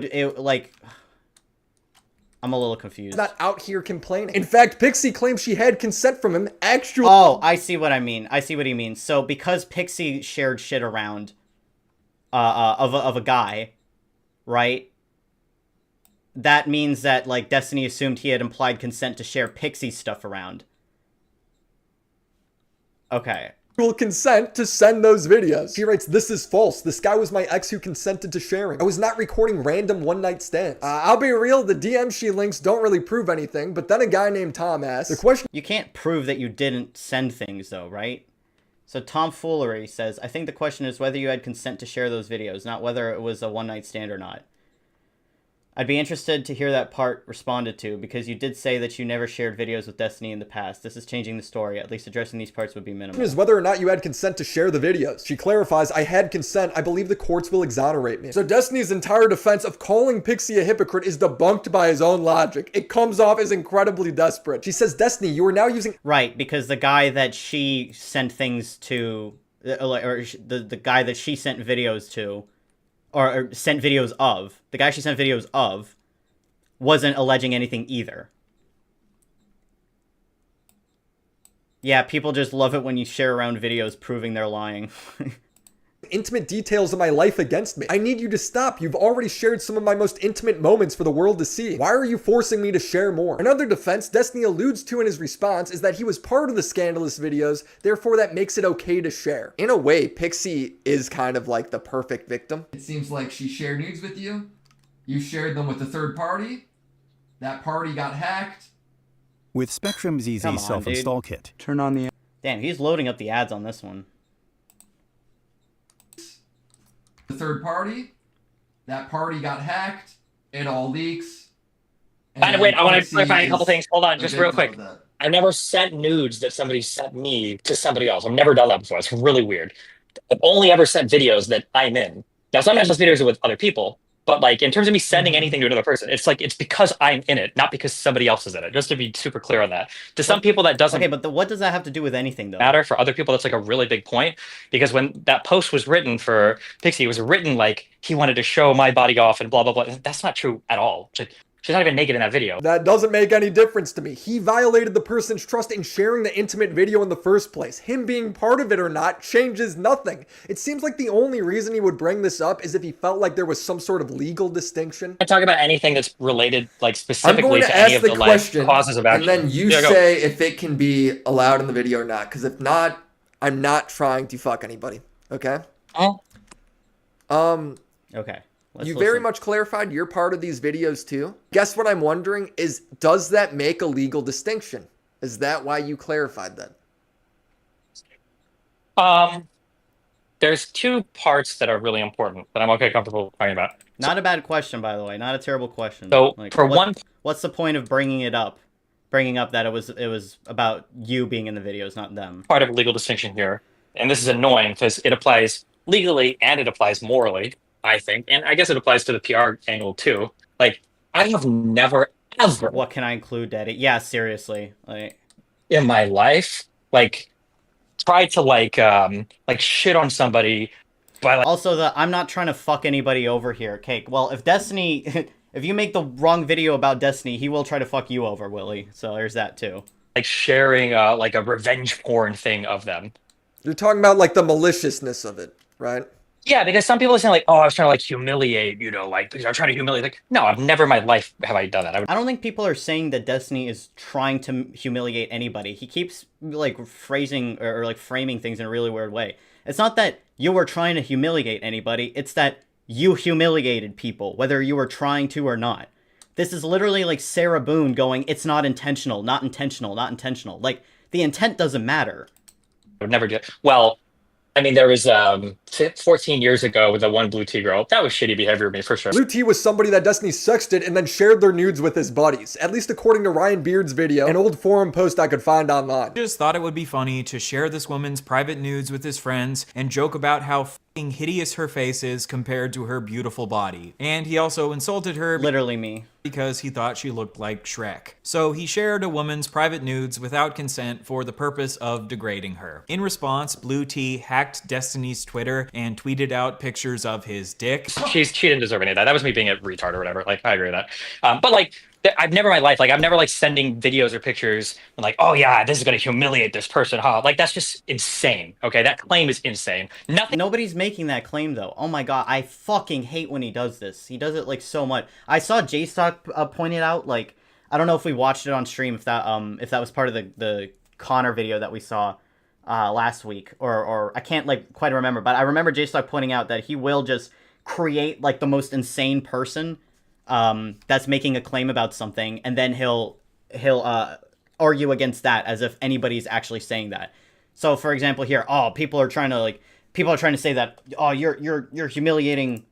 a little confused. Not out here complaining. In fact, Pixie claims she had consent from him, actually. Oh, I see what I mean. I see what he means. So because Pixie shared shit around of a guy, right? That means that, like, Destiny assumed he had implied consent to share Pixie's stuff around. Okay. Consent to send those videos. He writes, "This is false. This guy was my ex who consented to sharing. I was not recording random one-night stands." I'll be real, the DMs she links don't really prove anything, but then a guy named Tom asks, the question— You can't prove that you didn't send things, though, right? So Tomfoolery says, I think the question is whether you had consent to share those videos, not whether it was a one-night stand or not. I'd be interested to hear that part responded to, because you did say that you never shared videos with Destiny in the past. This is changing the story. At least addressing these parts would be minimal. Is whether or not you had consent to share the videos. She clarifies, "I had consent. I believe the courts will exonerate me." So Destiny's entire defense of calling Pixie a hypocrite is debunked by his own logic. It comes off as incredibly desperate. She says, "Destiny, you are now using—" Right, because the guy that she sent things to, or the guy that she sent videos to, or sent videos of, the guy she sent videos of, wasn't alleging anything either. Yeah, people just love it when you share around videos proving they're lying. intimate details of my life against me. I need you to stop. You've already shared some of my most intimate moments for the world to see. Why are you forcing me to share more? Another defense Destiny alludes to in his response is that he was part of the scandalous videos, therefore that makes it okay to share. In a way, Pixie is kind of like the perfect victim. It seems like she shared nudes with you. You shared them with a third party. That party got hacked. With Spectrum's easy self-install kit, turn on the... Damn, he's loading up the ads on this one. The third party. That party got hacked. It all leaks. Wait, I want to clarify a couple things. Hold on, just real quick. I never sent nudes that somebody sent me to somebody else. I've never done that before. It's really weird. I've only ever sent videos that I'm in. Now, sometimes those videos are with other people, but like in terms of me sending anything to another person, it's like it's because I'm in it, not because somebody else is in it. Just to be super clear on that. To some people, that doesn't. Okay, but what does that have to do with anything, though? Matter. For other people, that's like a really big point, because when that post was written for Pixie, it was written like he wanted to show my body off and blah blah blah. That's not true at all. She's not even naked in that video. That doesn't make any difference to me. He violated the person's trust in sharing the intimate video in the first place. Him being part of it or not changes nothing. It seems like the only reason he would bring this up is if he felt like there was some sort of legal distinction. I talk about anything that's related, like specifically to any of the question, causes of action. And then you say if it can be allowed in the video or not. Because if not, I'm not trying to fuck anybody. Okay? Oh. Okay. You very much clarified you're part of these videos too. Guess what I'm wondering is, does that make a legal distinction? Is that why you clarified that? There's two parts that are really important that I'm comfortable talking about. Not a bad question, by the way. Not a terrible question. So what's the point of bringing it up? Bringing up that it was about you being in the videos, not them. Part of a legal distinction here, and this is annoying because it applies legally and it applies morally, I think, and I guess it applies to the PR angle too. Like, I have never ever. What can I include, Daddy? Yeah, seriously, like in my life, like try to like shit on somebody. But also, I'm not trying to fuck anybody over here. Okay, well, if Destiny, if you make the wrong video about Destiny, he will try to fuck you over, Willie. So there's that too. Like sharing like a revenge porn thing of them. You're talking about like the maliciousness of it, right? Yeah, because some people are saying like, oh, I was trying to like humiliate, like I'm trying to humiliate. Like, no, I've never in my life have I done that. I don't think people are saying that Destiny is trying to humiliate anybody. He keeps like phrasing or like framing things in a really weird way. It's not that you were trying to humiliate anybody. It's that you humiliated people, whether you were trying to or not. This is literally like Sarah Boone going, it's not intentional, not intentional, not intentional. Like, the intent doesn't matter. I would never do it. Well, I mean, there was 14 years ago with the one Blue Tea girl. That was shitty behavior of me, for sure. Blue Tea was somebody that Destiny sexted and then shared their nudes with his buddies, at least according to Ryan Beard's video, an old forum post I could find online. Just thought it would be funny to share this woman's private nudes with his friends and joke about how hideous her face is compared to her beautiful body. And he also insulted her, literally me, because he thought she looked like Shrek. So he shared a woman's private nudes without consent for the purpose of degrading her. In response, Blue T hacked Destiny's Twitter and tweeted out pictures of his dick. She didn't deserve any of that. That was me being a retard or whatever. Like, I agree with that. But like, I've never in my life, like, I've never like sending videos or pictures and like, oh yeah, this is gonna humiliate this person, huh? Like, that's just insane. Okay, that claim is insane. Nobody's making that claim though. Oh my god, I fucking hate when he does this. He does it like so much. I saw JStock pointed out, like, I don't know if we watched it on stream, if that was part of the Connor video that we saw last week, or I can't like quite remember, but I remember JStock pointing out that he will just create like the most insane person that's making a claim about something, and then he'll argue against that as if anybody's actually saying that. So for example here, people are trying to say that, oh, you're humiliating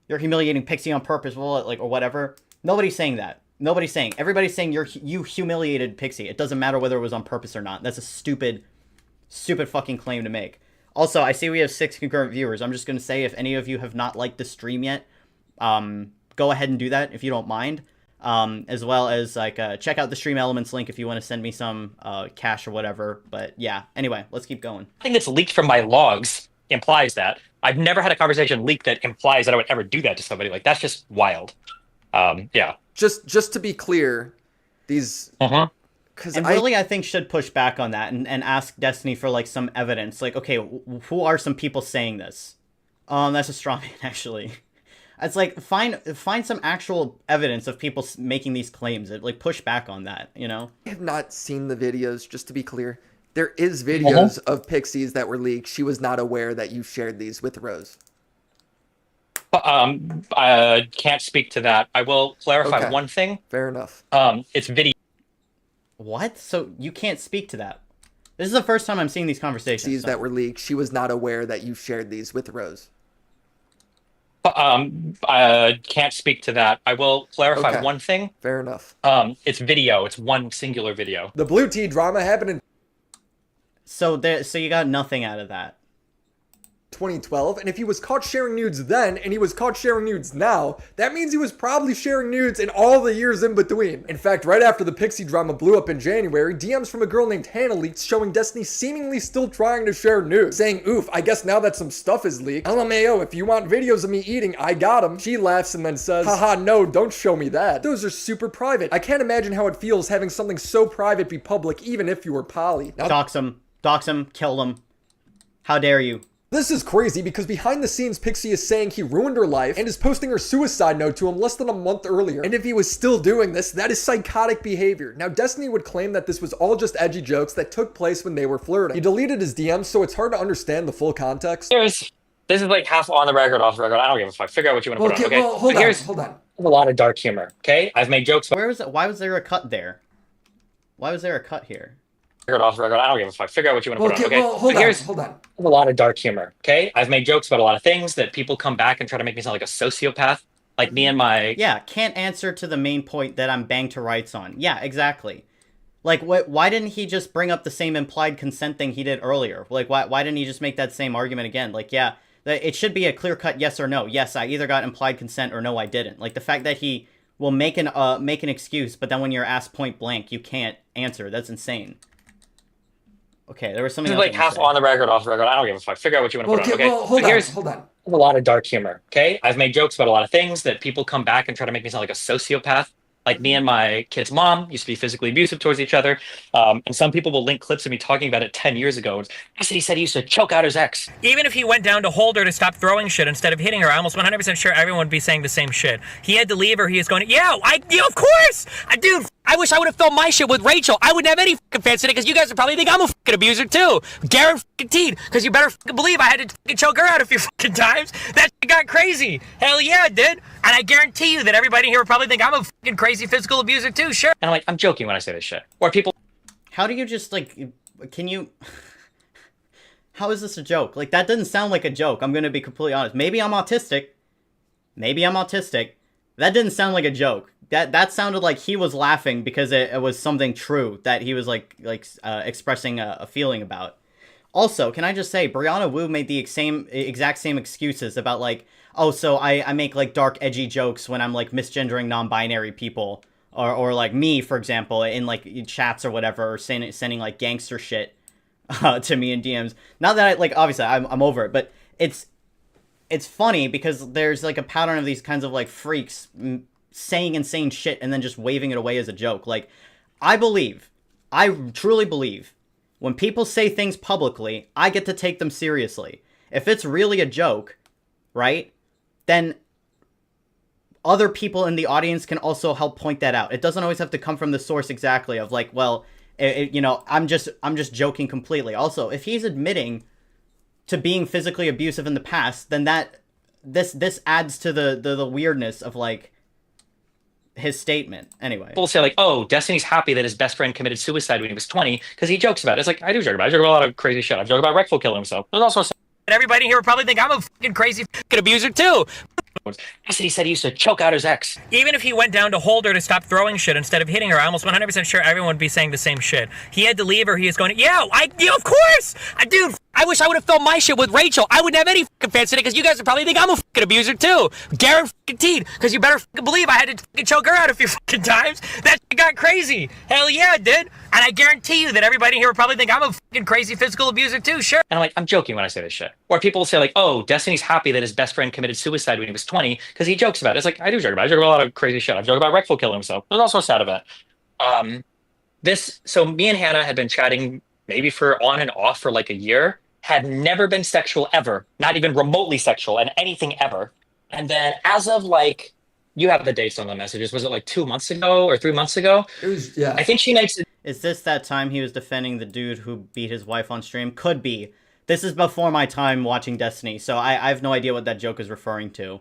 Pixie on purpose, well, like, or whatever. Nobody's saying that. Everybody's saying you humiliated Pixie. It doesn't matter whether it was on purpose or not. That's a stupid fucking claim to make. Also, I see we have 6 concurrent viewers. I'm just gonna say, if any of you have not liked the stream yet, go ahead and do that if you don't mind. As well as like check out the Stream Elements link if you want to send me some cash or whatever. But yeah, anyway, let's keep going. Nothing that's leaked from my logs implies that. I've never had a conversation leaked that implies that I would ever do that to somebody. Like, that's just wild. Yeah. Just to be clear, these. And really, I think should push back on that and ask Destiny for like some evidence. Like, okay, who are some people saying this? That's a straw man, actually. It's like, find some actual evidence of people making these claims. Like, push back on that, you know? I have not seen the videos, just to be clear. There is videos of Pixies that were leaked. She was not aware that you shared these with Rose. I can't speak to that. I will clarify one thing. Fair enough. It's video. What? So you can't speak to that? This is the first time I'm seeing these conversations. Pixies that were leaked. She was not aware that you shared these with Rose. I can't speak to that. I will clarify one thing. Fair enough. It's video. It's one singular video. The Blue Tea drama happened in So you got nothing out of that. 2012, and if he was caught sharing nudes then and he was caught sharing nudes now, that means he was probably sharing nudes in all the years in between. In fact, right after the Pixie drama blew up in January, DMs from a girl named Hannah leaked showing Destiny seemingly still trying to share nudes, saying, oof, I guess now that some stuff is leaked, LMAO, if you want videos of me eating, I got them. She laughs and then says, haha, no, don't show me that. Those are super private. I can't imagine how it feels having something so private be public, even if you were poly. Now, dox him, kill him. How dare you? This is crazy because behind the scenes, Pixie is saying he ruined her life and is posting her suicide note to him less than a month earlier. And if he was still doing this, that is psychotic behavior. Now, Destiny would claim that this was all just edgy jokes that took place when they were flirting. He deleted his DMs, so it's hard to understand the full context. This is like half on the record, off the record. I don't give a fuck. Figure out what you want to put on, okay? Well, hold on. A lot of dark humor, okay? I've made jokes. Why was there a cut there? Why was there a cut here? Off the record. I don't give a fuck. Figure out what you want to put on, okay? Well, hold on. A lot of dark humor, okay? I've made jokes about a lot of things that people come back and try to make me sound like a sociopath. Like me and my... Yeah, can't answer to the main point that I'm banged to rights on. Yeah, exactly. Like, why didn't he just bring up the same implied consent thing he did earlier? Like, why didn't he just make that same argument again? Like, yeah, it should be a clear-cut yes or no. Yes, I either got implied consent or no, I didn't. Like, the fact that he will make an excuse, but then when you're asked point blank, you can't answer. That's insane. Okay, there was something else. Like half on the record, off the record. I don't give a fuck. Figure out what you want to put on, okay? Well, hold on. A lot of dark humor, okay? I've made jokes about a lot of things that people come back and try to make me sound like a sociopath. Like me and my kid's mom used to be physically abusive towards each other. And some people will link clips of me talking about it 10 years ago. He said he used to choke out his ex. Even if he went down to hold her to stop throwing shit instead of hitting her, I'm almost 100% sure everyone would be saying the same shit. He had to leave her. He is going, yeah, of course. Dude, I wish I would have filmed my shit with Rachel. I wouldn't have any fucking fans today because you guys would probably think I'm a fucking abuser too. Guaranteed. Because you better fucking believe I had to fucking choke her out a few fucking times. That shit got crazy. Hell yeah, it did. And I guarantee you that everybody here would probably think I'm a fucking crazy physical abuser too, sure. And I'm like, I'm joking when I say this shit. Or people... How do you just, like, can you... How is this a joke? Like, that doesn't sound like a joke. I'm gonna be completely honest. Maybe I'm autistic. That didn't sound like a joke. That sounded like he was laughing because it was something true that he was, like expressing a feeling about. Also, can I just say, Brianna Wu made the exact same excuses about, like, oh, so I make, like, dark, edgy jokes when I'm, like, misgendering non-binary people. Or like, me, for example, in, like, chats or whatever, or sending like, gangster shit to me in DMs. Not that I, like, obviously, I'm over it, but it's funny because there's, like, a pattern of these kinds of, like, freaks saying insane shit and then just waving it away as a joke. Like, I truly believe, when people say things publicly, I get to take them seriously. If it's really a joke, right, then other people in the audience can also help point that out. It doesn't always have to come from the source exactly of, like, well, you know, I'm just joking completely. Also, if he's admitting to being physically abusive in the past, then this adds to the weirdness of, like, his statement. Anyway, people say, like, oh, Destiny's happy that his best friend committed suicide when he was 20 because he jokes about it. It's like, I do joke about it. I joke about a lot of crazy shit. I joke about Reckful killing himself. There's also everybody here would probably think I'm a fucking crazy fucking abuser too. He said he used to choke out his ex. Even if he went down to hold her to stop throwing shit instead of hitting her, I'm almost 100% sure everyone would be saying the same shit. He had to leave her. He is going, yeah, of course. Dude, I wish I would have filmed my shit with Rachel. I wouldn't have any fucking fans today because you guys would probably think I'm a fucking abuser too. Guaranteed. Because you better fucking believe I had to fucking choke her out a few fucking times. That shit got crazy. Hell yeah, it did. And I guarantee you that everybody here would probably think I'm a fucking crazy physical abuser too, sure. And I'm like, I'm joking when I say this shit. Or people say, like, oh, Destiny's happy that his best friend committed suicide when he was 20 because he jokes about it. It's like, I do joke about it. I joke about a lot of crazy shit. I joke about Reckful killing himself. There's also a sad event. So me and Hannah had been chatting maybe for on and off for like a year, had never been sexual ever, not even remotely sexual and anything ever. And then as of like, you have the dates on the messages. Was it like 2 months ago or 3 months ago? It was, yeah. I think she makes it. Is this that time he was defending the dude who beat his wife on stream? Could be. This is before my time watching Destiny, so I have no idea what that joke is referring to.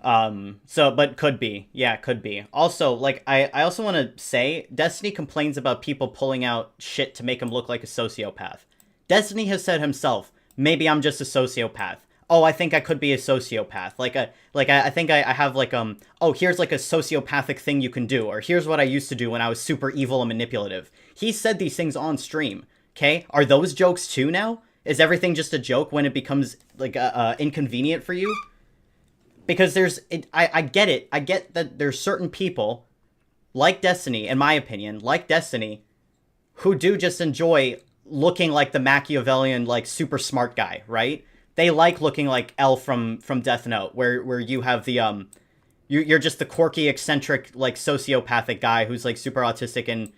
But could be. Yeah, could be. Also, like, I also want to say, Destiny complains about people pulling out shit to make him look like a sociopath. Destiny has said himself, maybe I'm just a sociopath. Oh, I think I could be a sociopath. I think I have, like, oh, here's, like, a sociopathic thing you can do, or here's what I used to do when I was super evil and manipulative. He said these things on stream, okay? Are those jokes too now? Is everything just a joke when it becomes, like, inconvenient for you? Because I get it. I get that there's certain people, like Destiny, in my opinion, like Destiny, who do just enjoy looking like the Machiavellian, like, super smart guy, right? They like looking like L from Death Note, where you have the, you're just the quirky, eccentric, like, sociopathic guy who's, like, super autistic and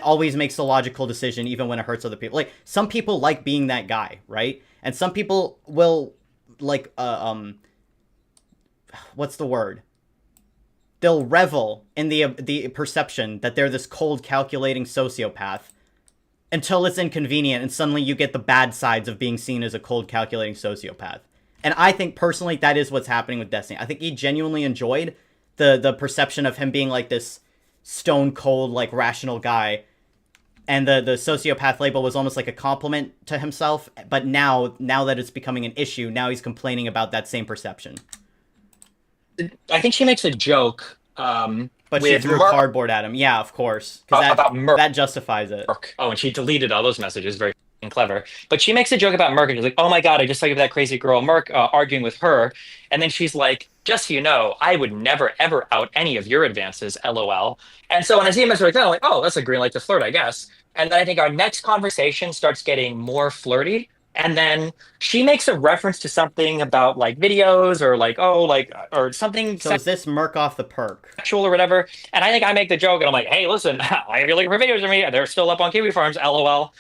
always makes a logical decision even when it hurts other people. Like, some people like being that guy, right? And some people will, like, what's the word? They'll revel in the perception that they're this cold, calculating sociopath until it's inconvenient, and suddenly you get the bad sides of being seen as a cold, calculating sociopath. And I think, personally, that is what's happening with Destiny. I think he genuinely enjoyed the perception of him being, like, this stone-cold, like, rational guy, and the sociopath label was almost like a compliment to himself, but now that it's becoming an issue, now he's complaining about that same perception. I think she makes a joke. But she threw cardboard at him. Yeah, of course. Because that justifies it. Oh, and she deleted all those messages. Very clever. But she makes a joke about Merc, and she's like, oh my god, I just saw you with that crazy girl Merc arguing with her. And then she's like, just so you know, I would never, ever out any of your advances, LOL. And so when I see a message like that, I'm like, oh, that's a green light to flirt, I guess. And then I think our next conversation starts getting more flirty. And then she makes a reference to something about, like, videos or, like, oh, like, or something. So is this Merc off the perk? Sexual or whatever. And I think I make the joke, and I'm like, hey, listen, if you're looking for videos of me, they're still up on Kiwi Farms, LOL,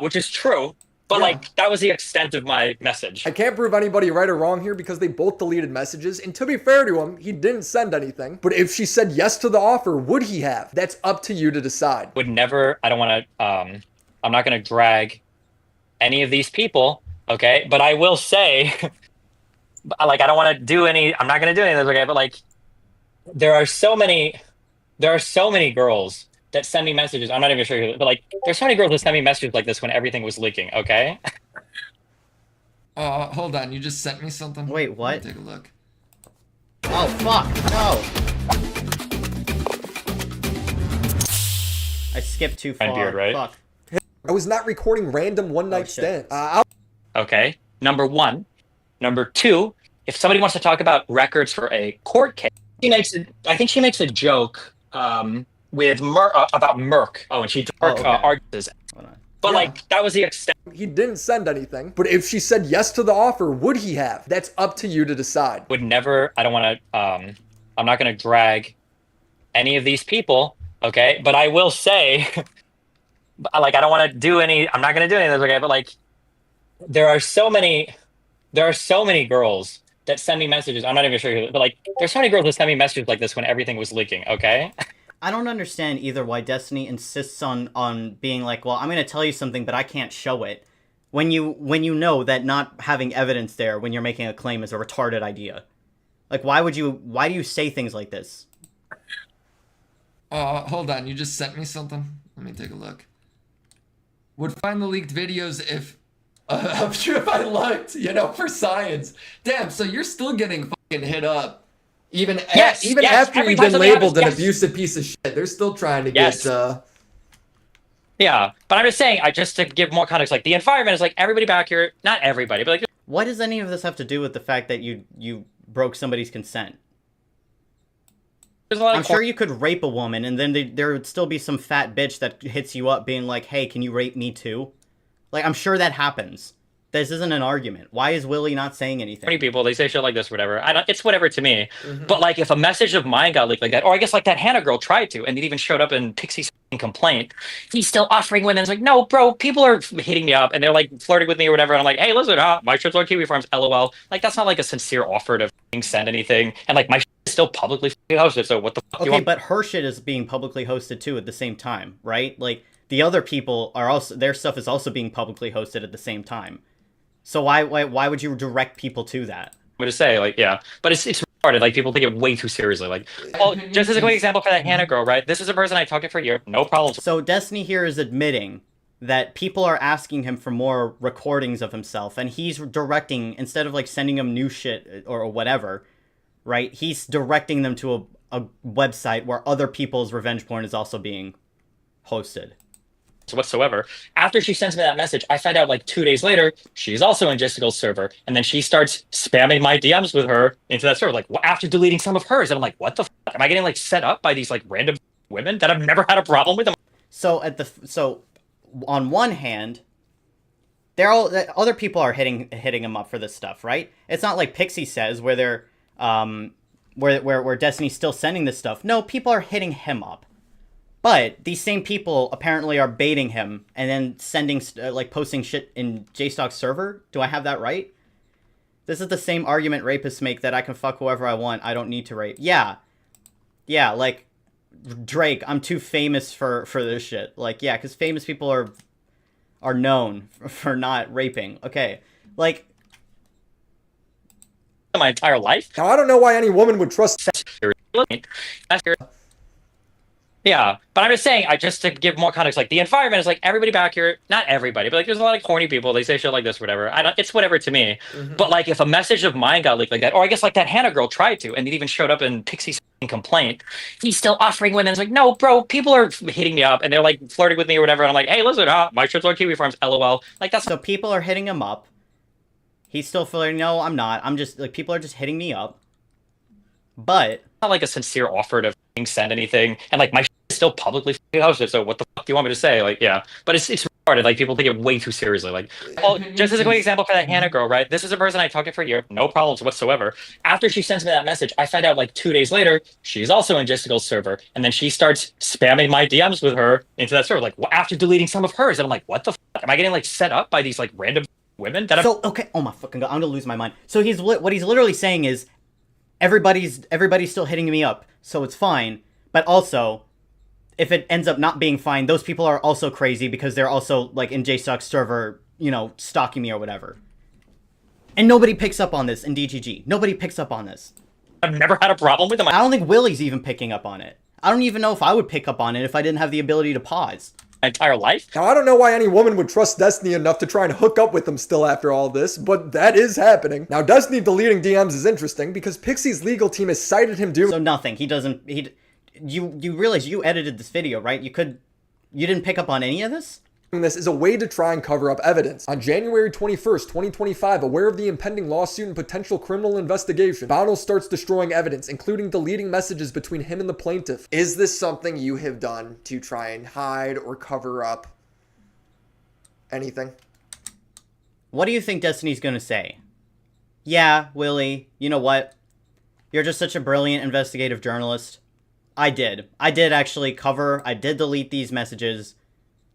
which is true. But, like, that was the extent of my message. I can't prove anybody right or wrong here because they both deleted messages. And to be fair to him, he didn't send anything. But if she said yes to the offer, would he have? That's up to you to decide. Would never, I don't want to, I'm not going to drag any of these people, okay? But I will say, like, I don't want to do any, I'm not going to do any of this, okay? But, like, there are so many girls that send me messages. I'm not even sure, but, like, there's so many girls that send me messages like this when everything was leaking, okay? Hold on, you just sent me something? Wait, what? Take a look. Oh, fuck, no! I skipped too far. Beard, right? Fuck. I was not recording random one-night stands. Okay. Number one. Number two, if somebody wants to talk about records for a court case, I think she makes a joke with about Merck. Oh, and she argues. But like that was the extent. He didn't send anything. But if she said yes to the offer, would he have? That's up to you to decide. Would never. I don't want to. I'm not going to drag any of these people. Okay, but I will say, like, I don't want to do any. I'm not going to do any of this. Okay, but like, there are so many girls that send me messages. I'm not even sure, but like, there's so many girls that send me messages like this when everything was leaking. Okay. I don't understand either why Destiny insists on being like, well, I'm going to tell you something, but I can't show it. When you know that not having evidence there when you're making a claim is a retarded idea. Like, why do you say things like this? Hold on, you just sent me something? Let me take a look. Would find the leaked videos if... I'm sure if I looked, for science. Damn, so you're still getting fucking hit up. Even after you've been labeled an abusive piece of shit, they're still trying to get... Yeah, but I'm just saying, just to give more context, like, the environment is like, everybody back here, not everybody, but like... What does any of this have to do with the fact that you broke somebody's consent? I'm sure you could rape a woman, and then there would still be some fat bitch that hits you up being like, hey, can you rape me too? Like, I'm sure that happens. This isn't an argument. Why is Willy not saying anything? Many people, they say shit like this or whatever. It's whatever to me. But like, if a message of mine got leaked like that, or I guess like that Hannah girl tried to, and it even showed up in Pixie's complaint, he's still offering women. It's like, no, bro, people are hitting me up, and they're like flirting with me or whatever, and I'm like, hey, listen, my shit's on Kiwi Farms, LOL. Like, that's not like a sincere offer to send anything, and like, my shit is still publicly hosted, so what the fuck do you want? But her shit is being publicly hosted too at the same time, right? Like, the other people are also, their stuff is also being publicly hosted at the same time. So why would you direct people to that? I'm gonna say, like, yeah, but it's retarded. Like, people take it way too seriously. Like, well, just as a quick example for that Hannah girl, right? This is a person I talked to for a year, no problem. So Destiny here is admitting that people are asking him for more recordings of himself, and he's directing, instead of like sending them new shit or whatever, right? He's directing them to a website where other people's revenge porn is also being hosted. Whatsoever. After she sends me that message, I find out like 2 days later she's also in Jessica's server, and then she starts spamming my DMs with her into that server, like after deleting some of hers, and I'm like, what the fuck? Am I getting like set up by these like random women that I've never had a problem with? So on one hand, other people are hitting him up for this stuff, right? It's not like Pixie says where they're where Destiny's still sending this stuff. No, people are hitting him up. But these same people apparently are baiting him and then sending, posting shit in JStock's server. Do I have that right? This is the same argument rapists make, that I can fuck whoever I want. I don't need to rape. Yeah, like, Drake, I'm too famous for this shit. Like, yeah, because famous people are known for not raping. Okay, like... My entire life? Now, I don't know why any woman would trust... Yeah, but I'm just saying, just to give more context, like, the environment is like, everybody back here, not everybody, but like, there's a lot of horny people, they say shit like this or whatever. It's whatever to me. But like, if a message of mine got leaked like that, or I guess like that Hannah girl tried to, and it even showed up in Pixie's complaint, he's still offering women. It's like, no, bro, people are hitting me up, and they're like flirting with me or whatever, and I'm like, hey, listen, my shit's on Kiwi Farms, LOL. Like, that's... So people are hitting him up. He's still flirting. No, I'm not. I'm just, like, people are just hitting me up. But... not like a sincere offer to send anything, and like, my still publicly hosted, so what the fuck do you want me to say? Like, yeah, but it's retarded. Like, people take it way too seriously. Like, well, just as a quick example for that Hannah girl, right? This is a person I talked to for a year, no problems whatsoever. After she sends me that message, I find out like 2 days later she's also in Jessica's server, and then she starts spamming my DMs with her into that server, like after deleting some of hers, and I'm like, what the fuck? Am I getting like set up by these like random women that okay, oh my fucking god, I'm gonna lose my mind. So what he's literally saying is, everybody's still hitting me up, so it's fine. But also, if it ends up not being fine, those people are also crazy because they're also, like, in JStock's server, stalking me or whatever. And nobody picks up on this in DGG. Nobody picks up on this. I've never had a problem with them. I don't think Willy's even picking up on it. I don't even know if I would pick up on it if I didn't have the ability to pause. My entire life? Now, I don't know why any woman would trust Destiny enough to try and hook up with him still after all this, but that is happening. Now, Destiny deleting DMs is interesting because Pixie's legal team has cited him doing... So nothing. You realize you edited this video, right? You didn't pick up on any of this? This is a way to try and cover up evidence. On January 21st, 2025, aware of the impending lawsuit and potential criminal investigation, Bonnell starts destroying evidence, including deleting messages between him and the plaintiff. Is this something you have done to try and hide or cover up anything? What do you think Destiny's gonna say? Yeah, Willie, you know what? You're just such a brilliant investigative journalist. I did actually I did delete these messages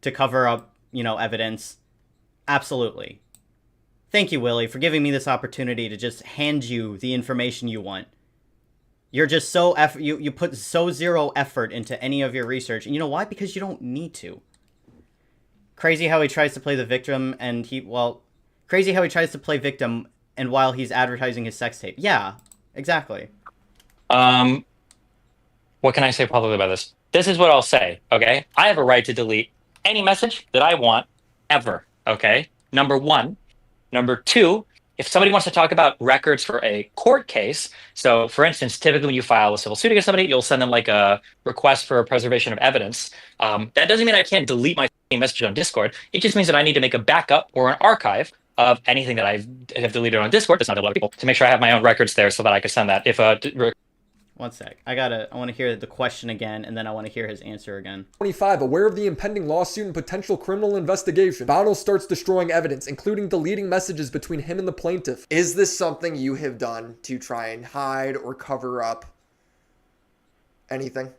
to cover up, evidence. Absolutely. Thank you, Willie, for giving me this opportunity to just hand you the information you want. You're just so you put so zero effort into any of your research. And you know why? Because you don't need to. Crazy how he tries to play the victim and crazy how he tries to play victim and while he's advertising his sex tape. Yeah, exactly. What can I say publicly about this? This is what I'll say, okay? I have a right to delete any message that I want ever, okay? Number one. Number two, if somebody wants to talk about records for a court case, so for instance, typically when you file a civil suit against somebody, you'll send them like a request for preservation of evidence. That doesn't mean I can't delete my message on Discord. It just means that I need to make a backup or an archive of anything that I have deleted on Discord that's not available to people to make sure I have my own records there so that I can send that. If One sec. I want to hear the question again, and then I want to hear his answer again. 25. Aware of the impending lawsuit and potential criminal investigation, Bonnell starts destroying evidence, including deleting messages between him and the plaintiff. Is this something you have done to try and hide or cover up anything?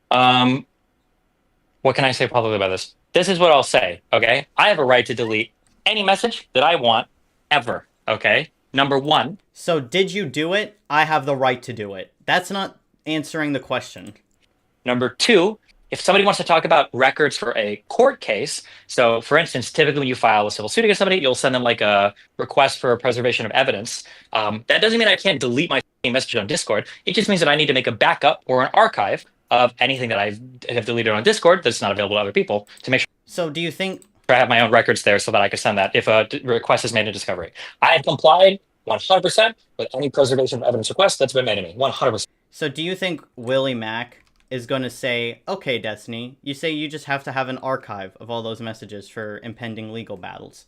What can I say publicly about this? This is what I'll say, okay? I have a right to delete any message that I want ever, okay? Number one. So did you do it? I have the right to do it. That's not answering the question. Number two, if somebody wants to talk about records for a court case, so for instance, typically when you file a civil suit against somebody, you'll send them like a request for preservation of evidence. That doesn't mean I can't delete my message on Discord. It just means that I need to make a backup or an archive of anything that I have deleted on Discord that's not available to other people to make sure. So do you think I have my own records there so that I can send that if a request is made in discovery? I have complied 100% with any preservation of evidence request that's been made to me. 100%. So do you think Willie Mac is going to say, okay, Destiny, you say you just have to have an archive of all those messages for impending legal battles.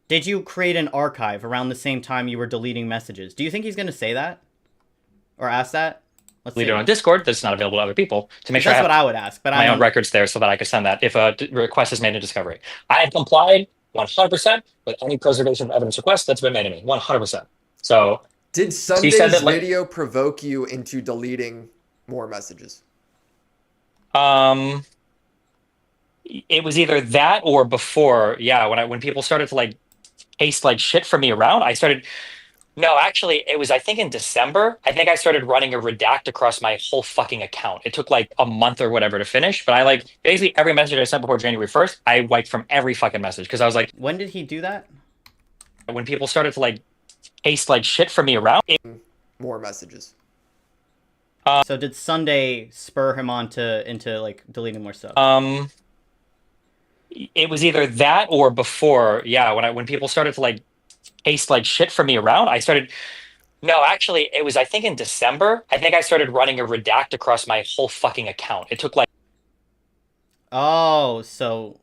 Did you create an archive around the same time you were deleting messages? Do you think he's going to say that? Or ask that? Let's Leave it on Discord that's not available to other people to make sure that's what I would ask, but my own records there so that I can send that if a request is made in discovery. I have complied 100% with any preservation of evidence request that's been made to me. 100%. So did Sunday's video provoke you into deleting more messages? It was either that or before. Yeah, when people started to like paste like shit for me around, I started. No, actually, it was, I think, in December. I think I started running a redact across my whole fucking account. It took like a month or whatever to finish, but I basically every message I sent before January 1st, I wiped from every fucking message because I was like, when did he do that? When people started to like paste like shit for me around. More messages. So did Sunday spur him on into like deleting more stuff? It was either that or before. Yeah, when people started to like paste like shit for me around, I started. No, actually, it was, I think, in December. I think I started running a redact across my whole fucking account. It took like. Oh, so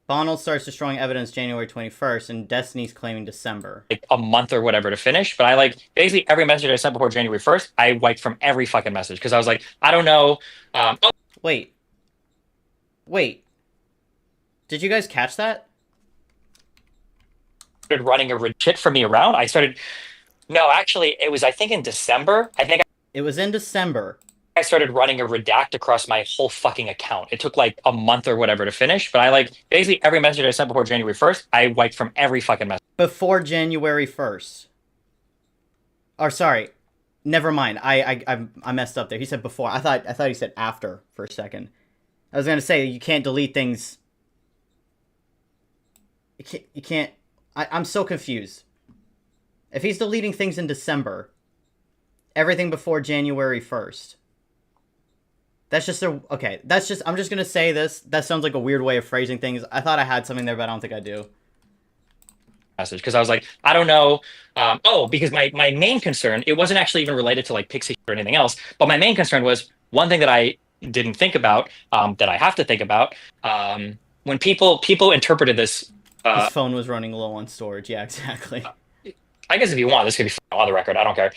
Bonnell starts destroying evidence January 21st, and Destiny's claiming December. Like a month or whatever to finish, but I basically every message I sent before January 1st, I wiped from every fucking message because I was like, I don't know. Wait. Did you guys catch that? Started running a shit for me around. I started. No, actually, it was, I think, in December. It was in December. I started running a redact across my whole fucking account. It took like a month or whatever to finish, but I basically every message I sent before January 1st, I wiped from every fucking message. Before January 1st. Or sorry, never mind. I messed up there. He said before. I thought he said after for a second. I was gonna say you can't delete things. You can't. I'm so confused. If he's deleting things in December, everything before January 1st. That's just okay. I'm just gonna say this. That sounds like a weird way of phrasing things. I thought I had something there, but I don't think I do. Message because I was like, I don't know. Because my main concern, it wasn't actually even related to like Pixie or anything else, but my main concern was one thing that I didn't think about, that I have to think about. When people interpreted this, his phone was running low on storage. Yeah, exactly. I guess if you want, this could be on the record. I don't care.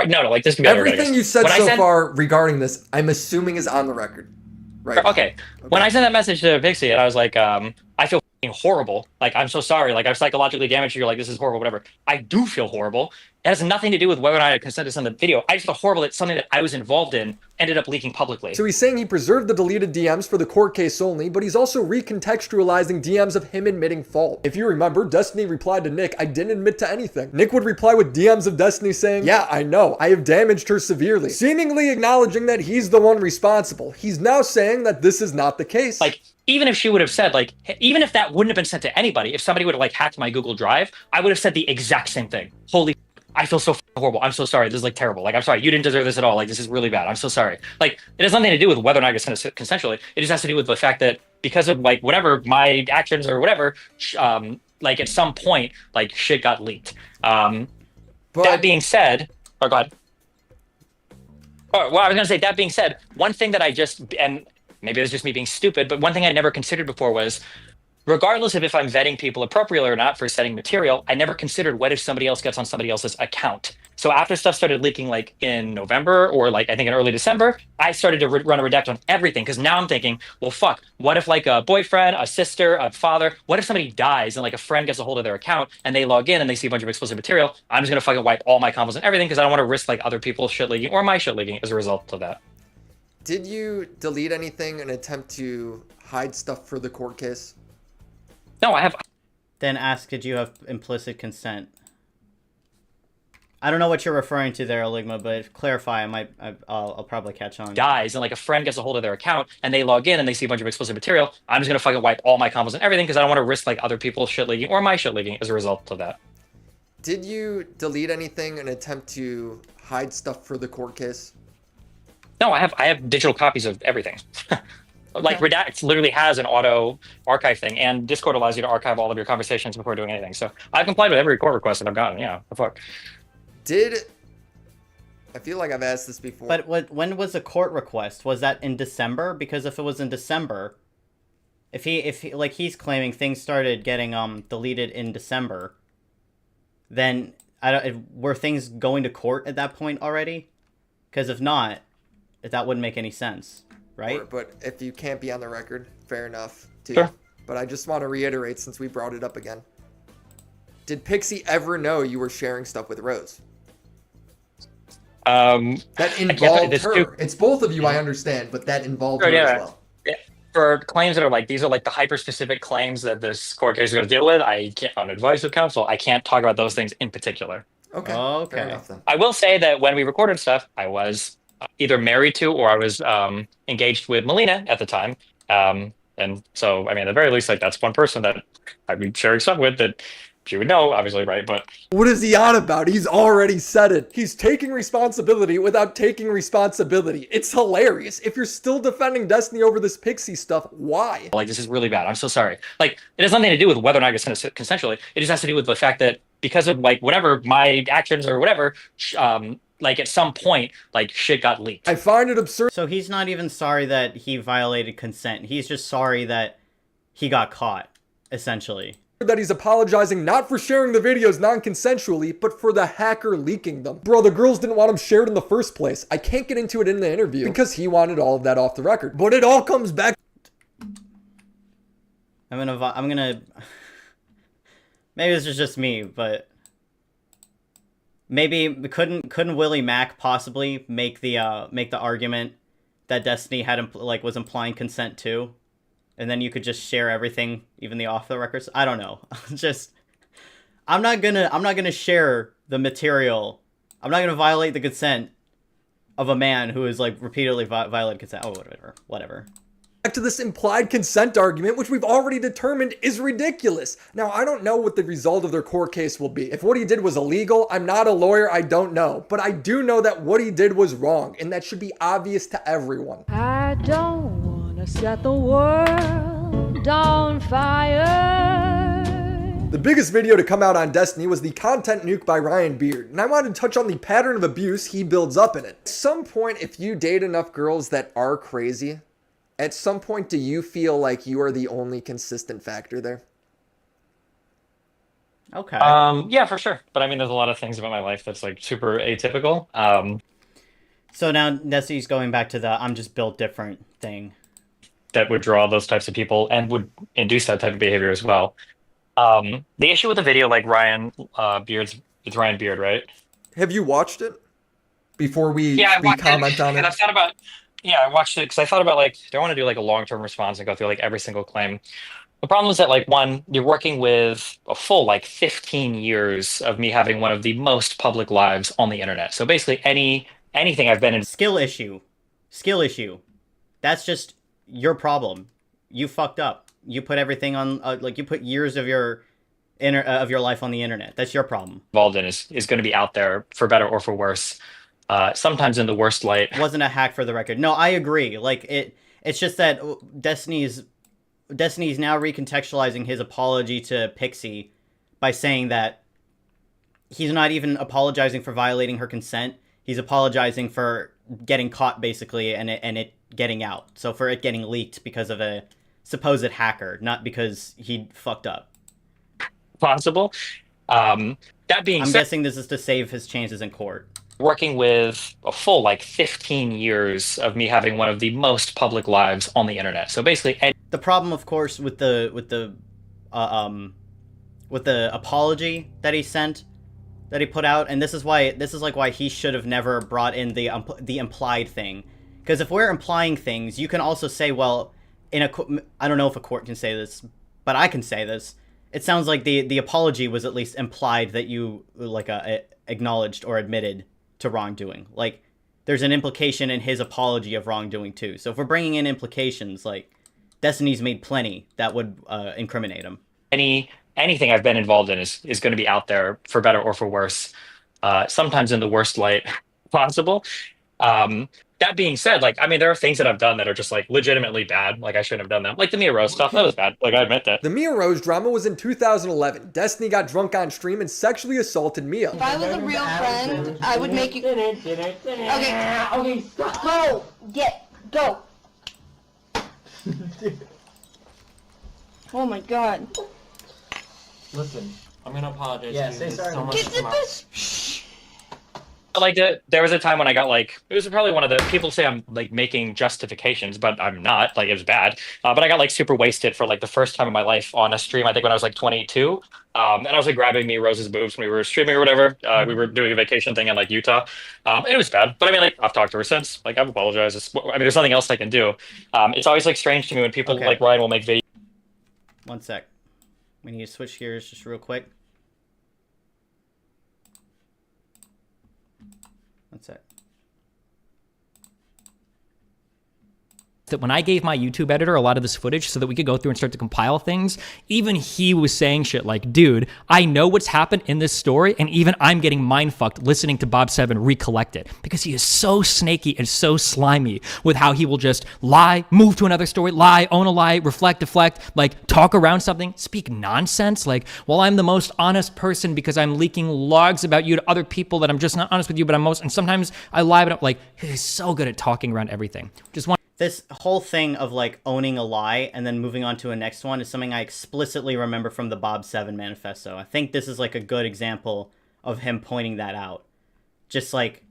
No, like this could be on the record. Everything you said so far regarding this, I'm assuming is on the record. Right. Okay. When I sent that message to Pixie, and I was like, I feel horrible. Like, I'm so sorry. Like, I've psychologically damaged you. Like, this is horrible, whatever. I do feel horrible. It has nothing to do with whether or not I consented to send the video. I just feel horrible that something that I was involved in ended up leaking publicly. So he's saying he preserved the deleted DMs for the court case only, but he's also recontextualizing DMs of him admitting fault. If you remember, Destiny replied to Nick, I didn't admit to anything. Nick would reply with DMs of Destiny saying, yeah, I know, I have damaged her severely, seemingly acknowledging that he's the one responsible. He's now saying that this is not the case. Like, even if she would have said, like, even if that wouldn't have been sent to anybody, if somebody would have, like, hacked my Google Drive, I would have said the exact same thing. Holy, I feel so horrible. I'm so sorry. This is, like, terrible. Like, I'm sorry. You didn't deserve this at all. Like, this is really bad. I'm so sorry. Like, it has nothing to do with whether or not I consented consensually. It just has to do with the fact that because of, like, whatever, my actions or whatever, like, at some point, like, shit got leaked. That being said, oh, go ahead. Oh, well, I was going to say, that being said, one thing that I just, and maybe it was just me being stupid, but one thing I never considered before was, regardless of if I'm vetting people appropriately or not for setting material, I never considered what if somebody else gets on somebody else's account. So after stuff started leaking, like in November or like I think in early December, I started to run a redact on everything, because now I'm thinking, well, fuck, what if like a boyfriend, a sister, a father, what if somebody dies and like a friend gets a hold of their account and they log in and they see a bunch of explicit material? I'm just gonna fucking wipe all my convos and everything, because I don't want to risk like other people's shit leaking or my shit leaking as a result of that. Did you delete anything in an attempt to hide stuff for the court case? No, I have. Then ask, did you have implicit consent? I don't know what you're referring to there, Oligma, but clarify. I'll probably catch on. Dies and like a friend gets a hold of their account and they log in and they see a bunch of explicit material. I'm just gonna fucking wipe all my convos and everything, because I don't want to risk like other people's shit leaking or my shit leaking as a result of that. Did you delete anything in an attempt to hide stuff for the court case? No, I have digital copies of everything. Like Redact literally has an auto archive thing, and Discord allows you to archive all of your conversations before doing anything. So I've complied with every court request that I've gotten. Yeah, the fuck. I feel like I've asked this before. But when was the court request? Was that in December? Because if it was in December, if he like he's claiming things started getting deleted in December, then were things going to court at that point already? Because if not, that wouldn't make any sense. Right? But if you can't be on the record, fair enough, too. Sure. But I just want to reiterate, since we brought it up again. Did Pixie ever know you were sharing stuff with Rose? That involved her. It's both of you, I understand, but that involved her as well. Yeah. For claims that are like, these are like the hyper-specific claims that this court case is going to deal with, I can't, on advice of counsel, I can't talk about those things in particular. Okay. Okay. Fair enough, then. I will say that when we recorded stuff, I was either married to or I was engaged with Melina at the time. And so, I mean, at the very least, like that's one person that I'd be sharing stuff with that she would know, obviously, right? But what is he on about? He's already said it. He's taking responsibility without taking responsibility. It's hilarious. If you're still defending Destiny over this Pixie stuff, why? Like, this is really bad. I'm so sorry. Like, it has nothing to do with whether or not I consented consensually. It just has to do with the fact that because of like whatever my actions or whatever, like at some point, like shit got leaked. I find it absurd. So he's not even sorry that he violated consent. He's just sorry that he got caught, essentially. That he's apologizing not for sharing the videos non-consensually, but for the hacker leaking them. Bro, the girls didn't want him shared in the first place. I can't get into it in the interview because he wanted all of that off the record. But it all comes back. I'm gonna. Maybe this is just me, but maybe couldn't Willie Mac possibly make the argument that Destiny had was implying consent too? And then you could just share everything, even the off the records. I don't know. I'm not gonna share the material. I'm not gonna violate the consent of a man who has like repeatedly violated consent. Oh, whatever. Back to this implied consent argument, which we've already determined is ridiculous. Now, I don't know what the result of their court case will be. If what he did was illegal, I'm not a lawyer, I don't know. But I do know that what he did was wrong, and that should be obvious to everyone. I don't wanna set the world on fire. The biggest video to come out on Destiny was the content nuke by Ryan Beard, and I wanted to touch on the pattern of abuse he builds up in it. At some point, if you date enough girls that are crazy, at some point do you feel like you are the only consistent factor there? Okay. Yeah, for sure. But I mean, there's a lot of things about my life that's like super atypical. So now Destiny's going back to the I'm just built different thing. That would draw those types of people and would induce that type of behavior as well. The issue with the video, like Ryan Beard's, it's Ryan Beard, right? Have you watched it before we comment on it? And I thought about, I watched it because I thought about like, do I want to do like a long-term response and go through like every single claim? The problem is that like one, you're working with a full like 15 years of me having one of the most public lives on the internet. So basically anything I've been in. Skill issue. That's just your problem. You fucked up. You put everything on, like you put years of your life on the internet. That's your problem. Involved in is going to be out there for better or for worse. Sometimes in the worst light. It wasn't a hack for the record. No, I agree. Like it's just that Destiny's now recontextualizing his apology to Pixie by saying that he's not even apologizing for violating her consent. He's apologizing for getting caught basically and it getting out. So for it getting leaked because of a supposed hacker, not because he fucked up. Possible. That being I'm said, guessing this is to save his chances in court. Working with a full like 15 years of me having one of the most public lives on the internet. So basically, the problem, of course, with the apology that he sent, that he put out, and this is why he should have never brought in the implied thing, because if we're implying things, you can also say, well, I don't know if a court can say this, but I can say this. It sounds like the apology was at least implied that you like acknowledged or admitted to wrongdoing. Like there's an implication in his apology of wrongdoing too. So if we're bringing in implications, like Destiny's made plenty that would incriminate him. Anything I've been involved in is going to be out there for better or for worse. Sometimes in the worst light possible. That being said, like, I mean, there are things that I've done that are just like legitimately bad. Like I shouldn't have done them. Like the Mia Rose stuff, that was bad. Like I admit that. The Mia Rose drama was in 2011. Destiny got drunk on stream and sexually assaulted Mia. If I was a real friend, I would make you. Okay, stop. Go. Oh my god. Listen, I'm gonna apologize. Yeah, to you. say There's sorry. So much Get to come this. Like there was a time when I got like, it was probably one of the people say I'm like making justifications, but I'm not. Like it was bad. But I got like super wasted for like the first time in my life on a stream. I think when I was like 22. And I was like grabbing Mia Rose's boobs when we were streaming or whatever. We were doing a vacation thing in like Utah. And it was bad. But I mean, like I've talked to her since. Like I've apologized. I mean, there's nothing else I can do. It's always like strange to me when people like Ryan will make videos. One sec. We need to switch gears just real quick. That's it. That when I gave my YouTube editor a lot of this footage so that we could go through and start to compile things, even he was saying shit like, dude, I know what's happened in this story, and even I'm getting mind-fucked listening to Bob 7 recollect it, because he is so snaky and so slimy with how he will just lie, move to another story, lie, own a lie, reflect, deflect, like talk around something, speak nonsense, like, well, I'm the most honest person because I'm leaking logs about you to other people that I'm just not honest with you, but I'm most, and sometimes I lie, but I'm like, he's so good at talking around everything. Just one. This whole thing of like owning a lie and then moving on to a next one is something I explicitly remember from the Bob 7 manifesto. I think this is like a good example of him pointing that out. Just like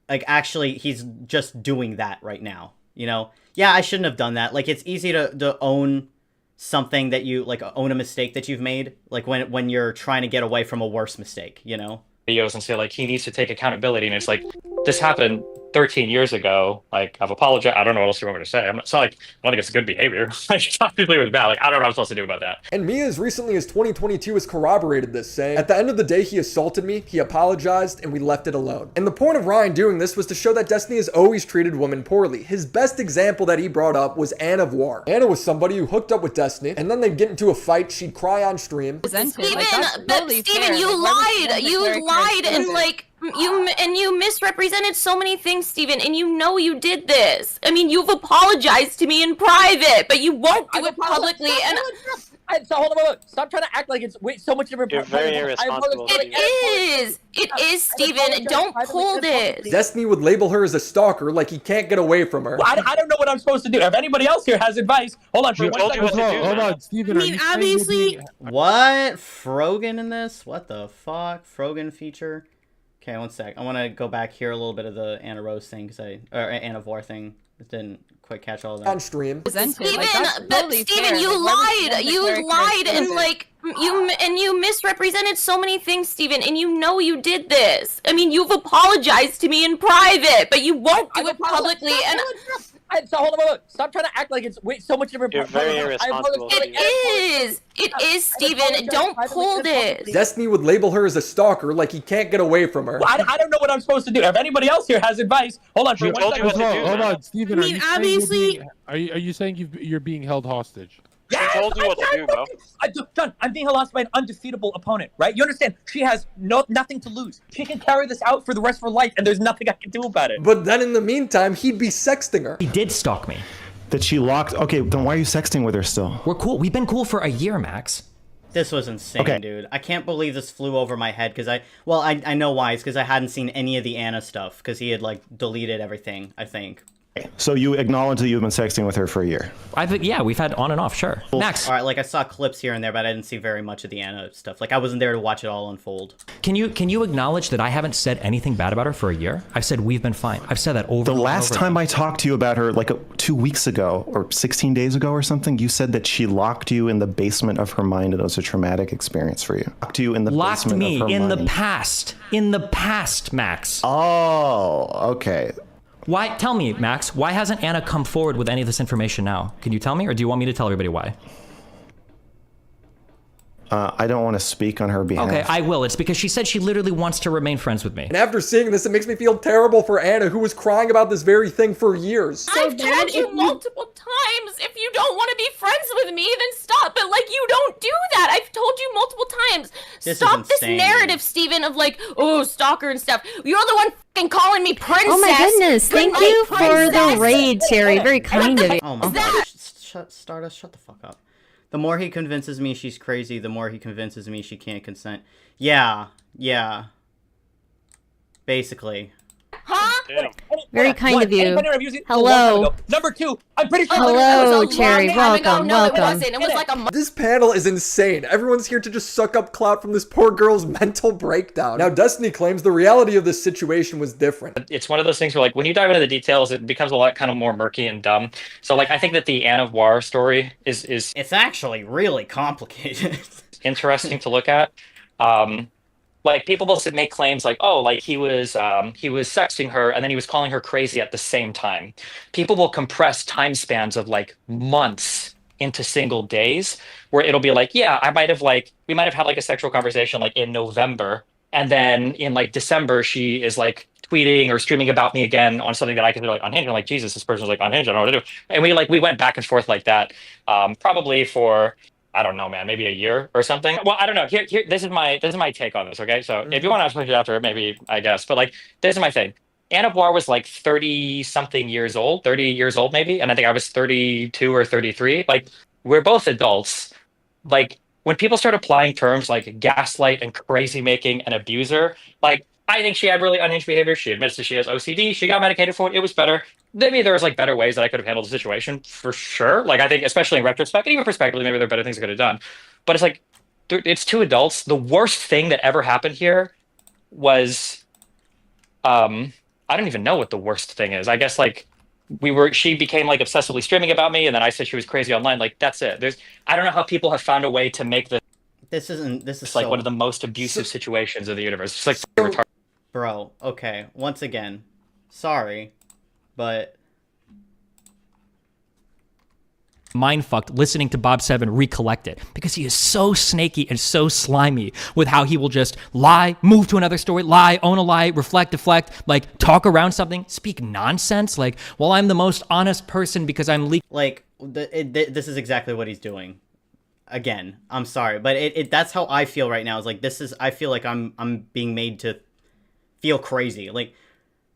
actually he's just doing that right now, you know? Yeah, I shouldn't have done that. Like it's easy to own something that you like, own a mistake that you've made, like when you're trying to get away from a worse mistake, you know? Videos and say like he needs to take accountability, and it's like this happened 13 years ago. Like I've apologized. I don't know what else you want me to say. It's not like I don't think it's good behavior. Like obviously it was bad. Like I don't know what I'm supposed to do about that. And Mia as recently as 2022 has corroborated this, saying, at the end of the day he assaulted me, he apologized, and we left it alone. And the point of Ryan doing this was to show that Destiny has always treated women poorly. His best example that he brought up was Anna of War. Anna was somebody who hooked up with Destiny, and then they'd get into a fight, she'd cry on stream. Steven, you lied. You lied and like you misrepresented so many things, Steven, and you know you did this. I mean, you've apologized to me in private, but you won't do it publicly. And So hold on. Stop trying to act like it's so much different. You're very irresponsible. It is, Steven. Don't pull this. Destiny would label her as a stalker, like he can't get away from her. Well, I don't know what I'm supposed to do. If anybody else here has advice, hold on. Hold on, Steven. I mean, obviously. What? Frogan in this? What the fuck? Frogan feature? Okay, one sec. I want to go back here a little bit of the Anna Rose thing, or Anna Vor thing. It didn't quite catch all of that. On stream. Steven, you lied. You lied and you misrepresented so many things, Steven, and you know you did this. I mean, you've apologized to me in private, but you won't do it publicly. So hold on. Stop trying to act like it's so much different. You're very irresponsible. It is, Steven. Don't pull this. Destiny would label her as a stalker, like he can't get away from her. Well, I don't know what I'm supposed to do. If anybody else here has advice, hold on. Hold on, Steven. I mean, obviously. Are you saying you're being held hostage? She told you what to do, bro. John, I'm being harassed by an undefeatable opponent, right? You understand? She has nothing to lose. She can carry this out for the rest of her life, and there's nothing I can do about it. But then in the meantime, he'd be sexting her. He did stalk me. That she locked. Okay, then why are you sexting with her still? We're cool. We've been cool for a year, Max. This was insane, dude. I can't believe this flew over my head because I know why. It's because I hadn't seen any of the Anna stuff because he had like deleted everything, I think. So you acknowledge that you've been sexting with her for a year? Yeah, we've had on and off, sure. Max. All right, like I saw clips here and there, but I didn't see very much of the Anna stuff. Like I wasn't there to watch it all unfold. Can you acknowledge that I haven't said anything bad about her for a year? I've said we've been fine. I've said that over and over. The last time I talked to you about her, like 2 weeks ago or 16 days ago or something, you said that she locked you in the basement of her mind and it was a traumatic experience for you. Locked you in the basement of her mind. The past. In the past, Max. Oh, okay. Why? Tell me, Max, why hasn't Anna come forward with any of this information now? Can you tell me, or do you want me to tell everybody why? I don't want to speak on her behalf. Okay, I will. It's because she said she literally wants to remain friends with me. And after seeing this, it makes me feel terrible for Anna, who was crying about this very thing for years. I've told you multiple times, if you don't want to be friends with me, then stop. But, like, you don't do that. I've told you multiple times. Stop this narrative, Steven, of, like, oh, stalker and stuff. You're the one f***ing calling me princess. Oh, my goodness. Thank you for the raid, Terry. Very kind of you. Oh, my God. Stardust, shut the fuck up. The more he convinces me she's crazy, the more he convinces me she can't consent. Yeah. Basically. Huh? Very kind of you. Hello. Number two, I'm pretty sure. Hello, Cherry. Welcome. This panel is insane. Everyone's here to just suck up clout from this poor girl's mental breakdown. Now, Destiny claims the reality of this situation was different. It's one of those things where, like, when you dive into the details, it becomes a lot kind of more murky and dumb. So, like, I think that the Anne of War story is it's actually really complicated. Interesting to look at. Like, people will make claims like, oh, like he was sexting her and then he was calling her crazy at the same time. People will compress time spans of like months into single days where it'll be like, yeah, we might have had like a sexual conversation like in November, and then in like December she is like tweeting or streaming about me again on something that I consider like unhinged. I'm like, Jesus, this person's like unhinged. I don't know what to do. And we went back and forth like that, probably for, I don't know, man, maybe a year or something. Well, I don't know. Here, this is my take on this. Okay, so if you want to push it after, maybe, I guess. But like, this is my thing. Anne of War was like 30 years old maybe, and I think I was 32 or 33. Like, we're both adults. Like, when people start applying terms like gaslight and crazy making and abuser, like, I think she had really unhinged behavior. She admits that she has OCD. She got medicated for it. It was better. Maybe there was like better ways that I could have handled the situation for sure. Like, I think especially in retrospect, and even prospectively, maybe there are better things I could have done. But it's like, it's two adults. The worst thing that ever happened here was, I don't even know what the worst thing is. I guess like she became like obsessively streaming about me, and then I said she was crazy online. Like, that's it. I don't know how people have found a way to make this. This is like one of the most abusive situations of the universe. It's like retarded. Bro, okay. Once again, sorry, but mindfucked listening to Bob Seven recollect it because he is so snaky and so slimy with how he will just lie, move to another story, lie, own a lie, reflect, deflect, like talk around something, speak nonsense. Like, well, I'm the most honest person because I'm like this is exactly what he's doing. Again, I'm sorry, but that's how I feel right now. Is like I feel like I'm being made to feel crazy. Like,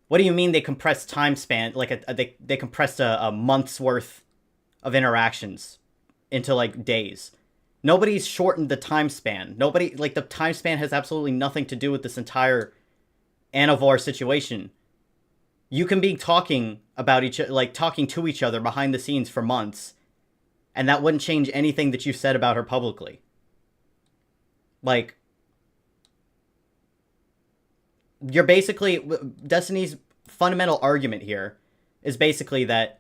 what do you mean they compressed time span? Like they compressed a month's worth of interactions into like days. Nobody's shortened the time span. Nobody, like, the time span has absolutely nothing to do with this entire Anavor situation. You can be talking about talking to each other behind the scenes for months, and that wouldn't change anything that you said about her publicly. Like, you're basically, Destiny's fundamental argument here is basically that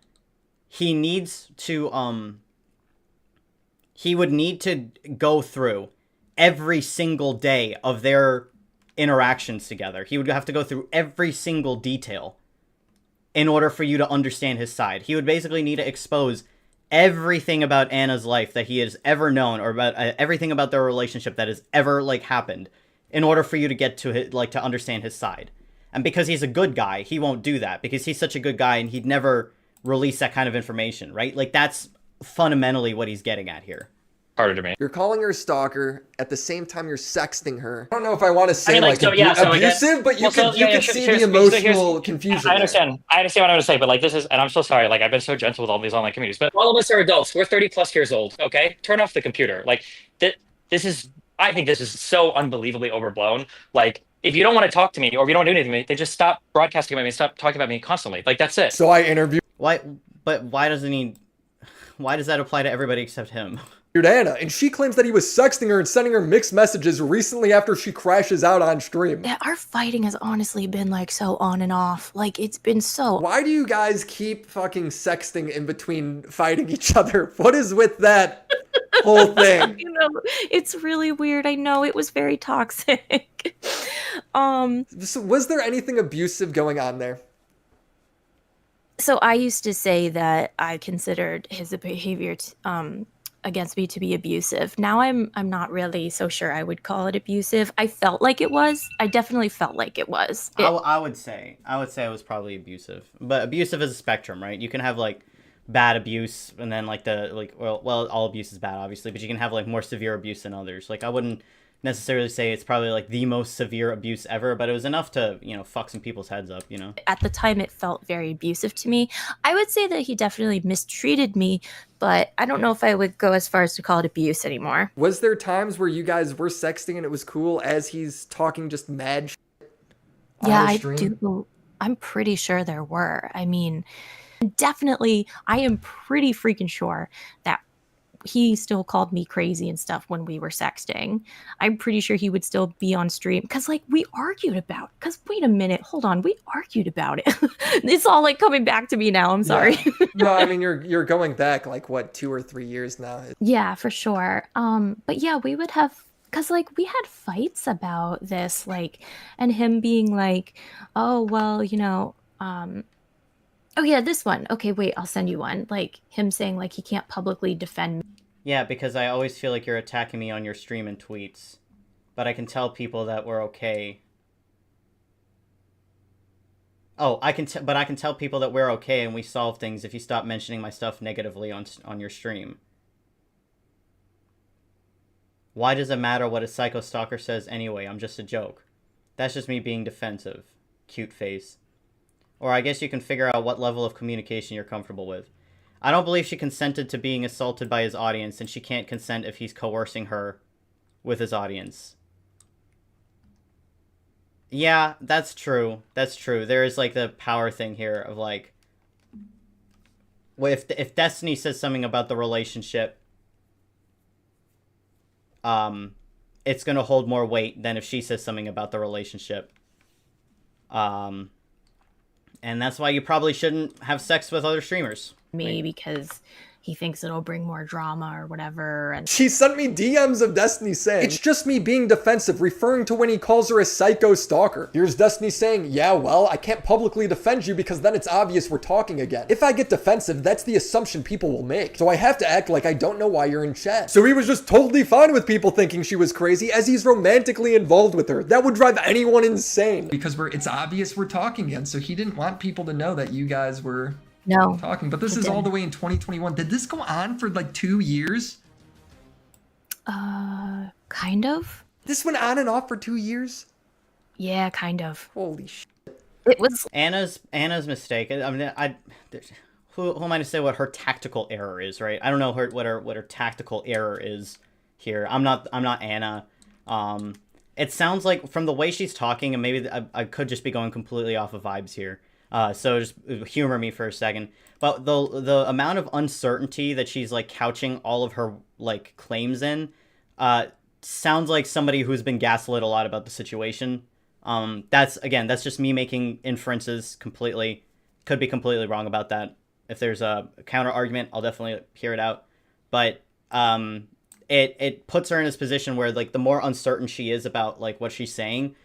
he needs to, he would need to go through every single day of their interactions together. He would have to go through every single detail in order for you to understand his side. He would basically need to expose everything about Anna's life that he has ever known, or about everything about their relationship that has ever, like, happened, in order for you to get to his, like, to understand his side. And because he's a good guy, he won't do that, because he's such a good guy and he'd never release that kind of information, right? Like, that's fundamentally what he's getting at here. Harder to me. You're calling her a stalker, at the same time you're sexting her. I don't know if I want to say abusive, but you can see the emotional confusion. I understand what I'm going to say, but like this is, and I'm so sorry, like I've been so gentle with all these online communities, but all of us are adults. We're 30 plus years old, okay? Turn off the computer. Like, this is, I think this is so unbelievably overblown. Like, if you don't want to talk to me, or if you don't want to do anything to me, then just stop broadcasting about me and stop talking about me constantly. Like, that's it. So I interviewed... Why does that apply to everybody except him? Anna, and she claims that he was sexting her and sending her mixed messages recently after she crashes out on stream. Yeah, our fighting has honestly been like so on and off. Like, it's been so... Why do you guys keep fucking sexting in between fighting each other? What is with that whole thing? You know, it's really weird. I know, it was very toxic. So was there anything abusive going on there? So I used to say that I considered his behavior against me to be abusive. Now I'm not really so sure I would call it abusive. I felt like it was. I definitely felt like it was. I would say it was probably abusive. But abusive is a spectrum, right? You can have like bad abuse, and then like all abuse is bad, obviously, but you can have like more severe abuse than others. Like, I wouldn't necessarily say it's probably like the most severe abuse ever, but it was enough to, you know, fuck some people's heads up, you know? At the time, it felt very abusive to me. I would say that he definitely mistreated me, but I don't know if I would go as far as to call it abuse anymore. Was there times where you guys were sexting and it was cool as he's talking just mad shit Yeah, I do. I'm pretty sure there were. I mean, definitely, I am pretty freaking sure that he still called me crazy and stuff when we were sexting. I'm pretty sure he would still be on stream because, like, we argued about. Because wait a minute, hold on, we argued about it. It's all like coming back to me now. I'm sorry. Yeah. No, I mean you're going back like what 2 or 3 years now. Yeah, for sure. But yeah, we would have. Because, like, we had fights about this, like, and him being like, oh, well, you know, oh, yeah, this one. Okay, wait, I'll send you one. Like, him saying, like, he can't publicly defend me. Yeah, because I always feel like you're attacking me on your stream and tweets. But I can tell people that we're okay. Oh, I can tell people that we're okay and we solve things if you stop mentioning my stuff negatively on your stream. Why does it matter what a psycho stalker says anyway? I'm just a joke. That's just me being defensive. Cute face. Or I guess you can figure out what level of communication you're comfortable with. I don't believe she consented to being assaulted by his audience, and she can't consent if he's coercing her with his audience. Yeah, that's true. That's true. There is, like, the power thing here of, like... Well, if Destiny says something about the relationship... it's gonna hold more weight than if she says something about the relationship. And that's why you probably shouldn't have sex with other streamers. Me, because he thinks it'll bring more drama or whatever. And she sent me DMs of Destiny saying, it's just me being defensive, referring to when he calls her a psycho stalker. Here's Destiny saying, yeah, well, I can't publicly defend you because then it's obvious we're talking again. If I get defensive, that's the assumption people will make. So I have to act like I don't know why you're in chat. So he was just totally fine with people thinking she was crazy as he's romantically involved with her. That would drive anyone insane. Because it's obvious we're talking again. So he didn't want people to know that you guys were... No. Talking, but this is all the way in 2021. Did this go on for like 2 years? Kind of. This went on and off for 2 years? Yeah, kind of. Holy shit. It was Anna's mistake. I mean, who am I to say what her tactical error is, right? I don't know what her tactical error is here. I'm not Anna. It sounds like from the way she's talking, and maybe I could just be going completely off of vibes here. So just humor me for a second. But the amount of uncertainty that she's like couching all of her like claims in, sounds like somebody who's been gaslit a lot about the situation. That's just me making inferences completely. Could be completely wrong about that. If there's a counter argument, I'll definitely hear it out. But it puts her in this position where like the more uncertain she is about like what she's saying,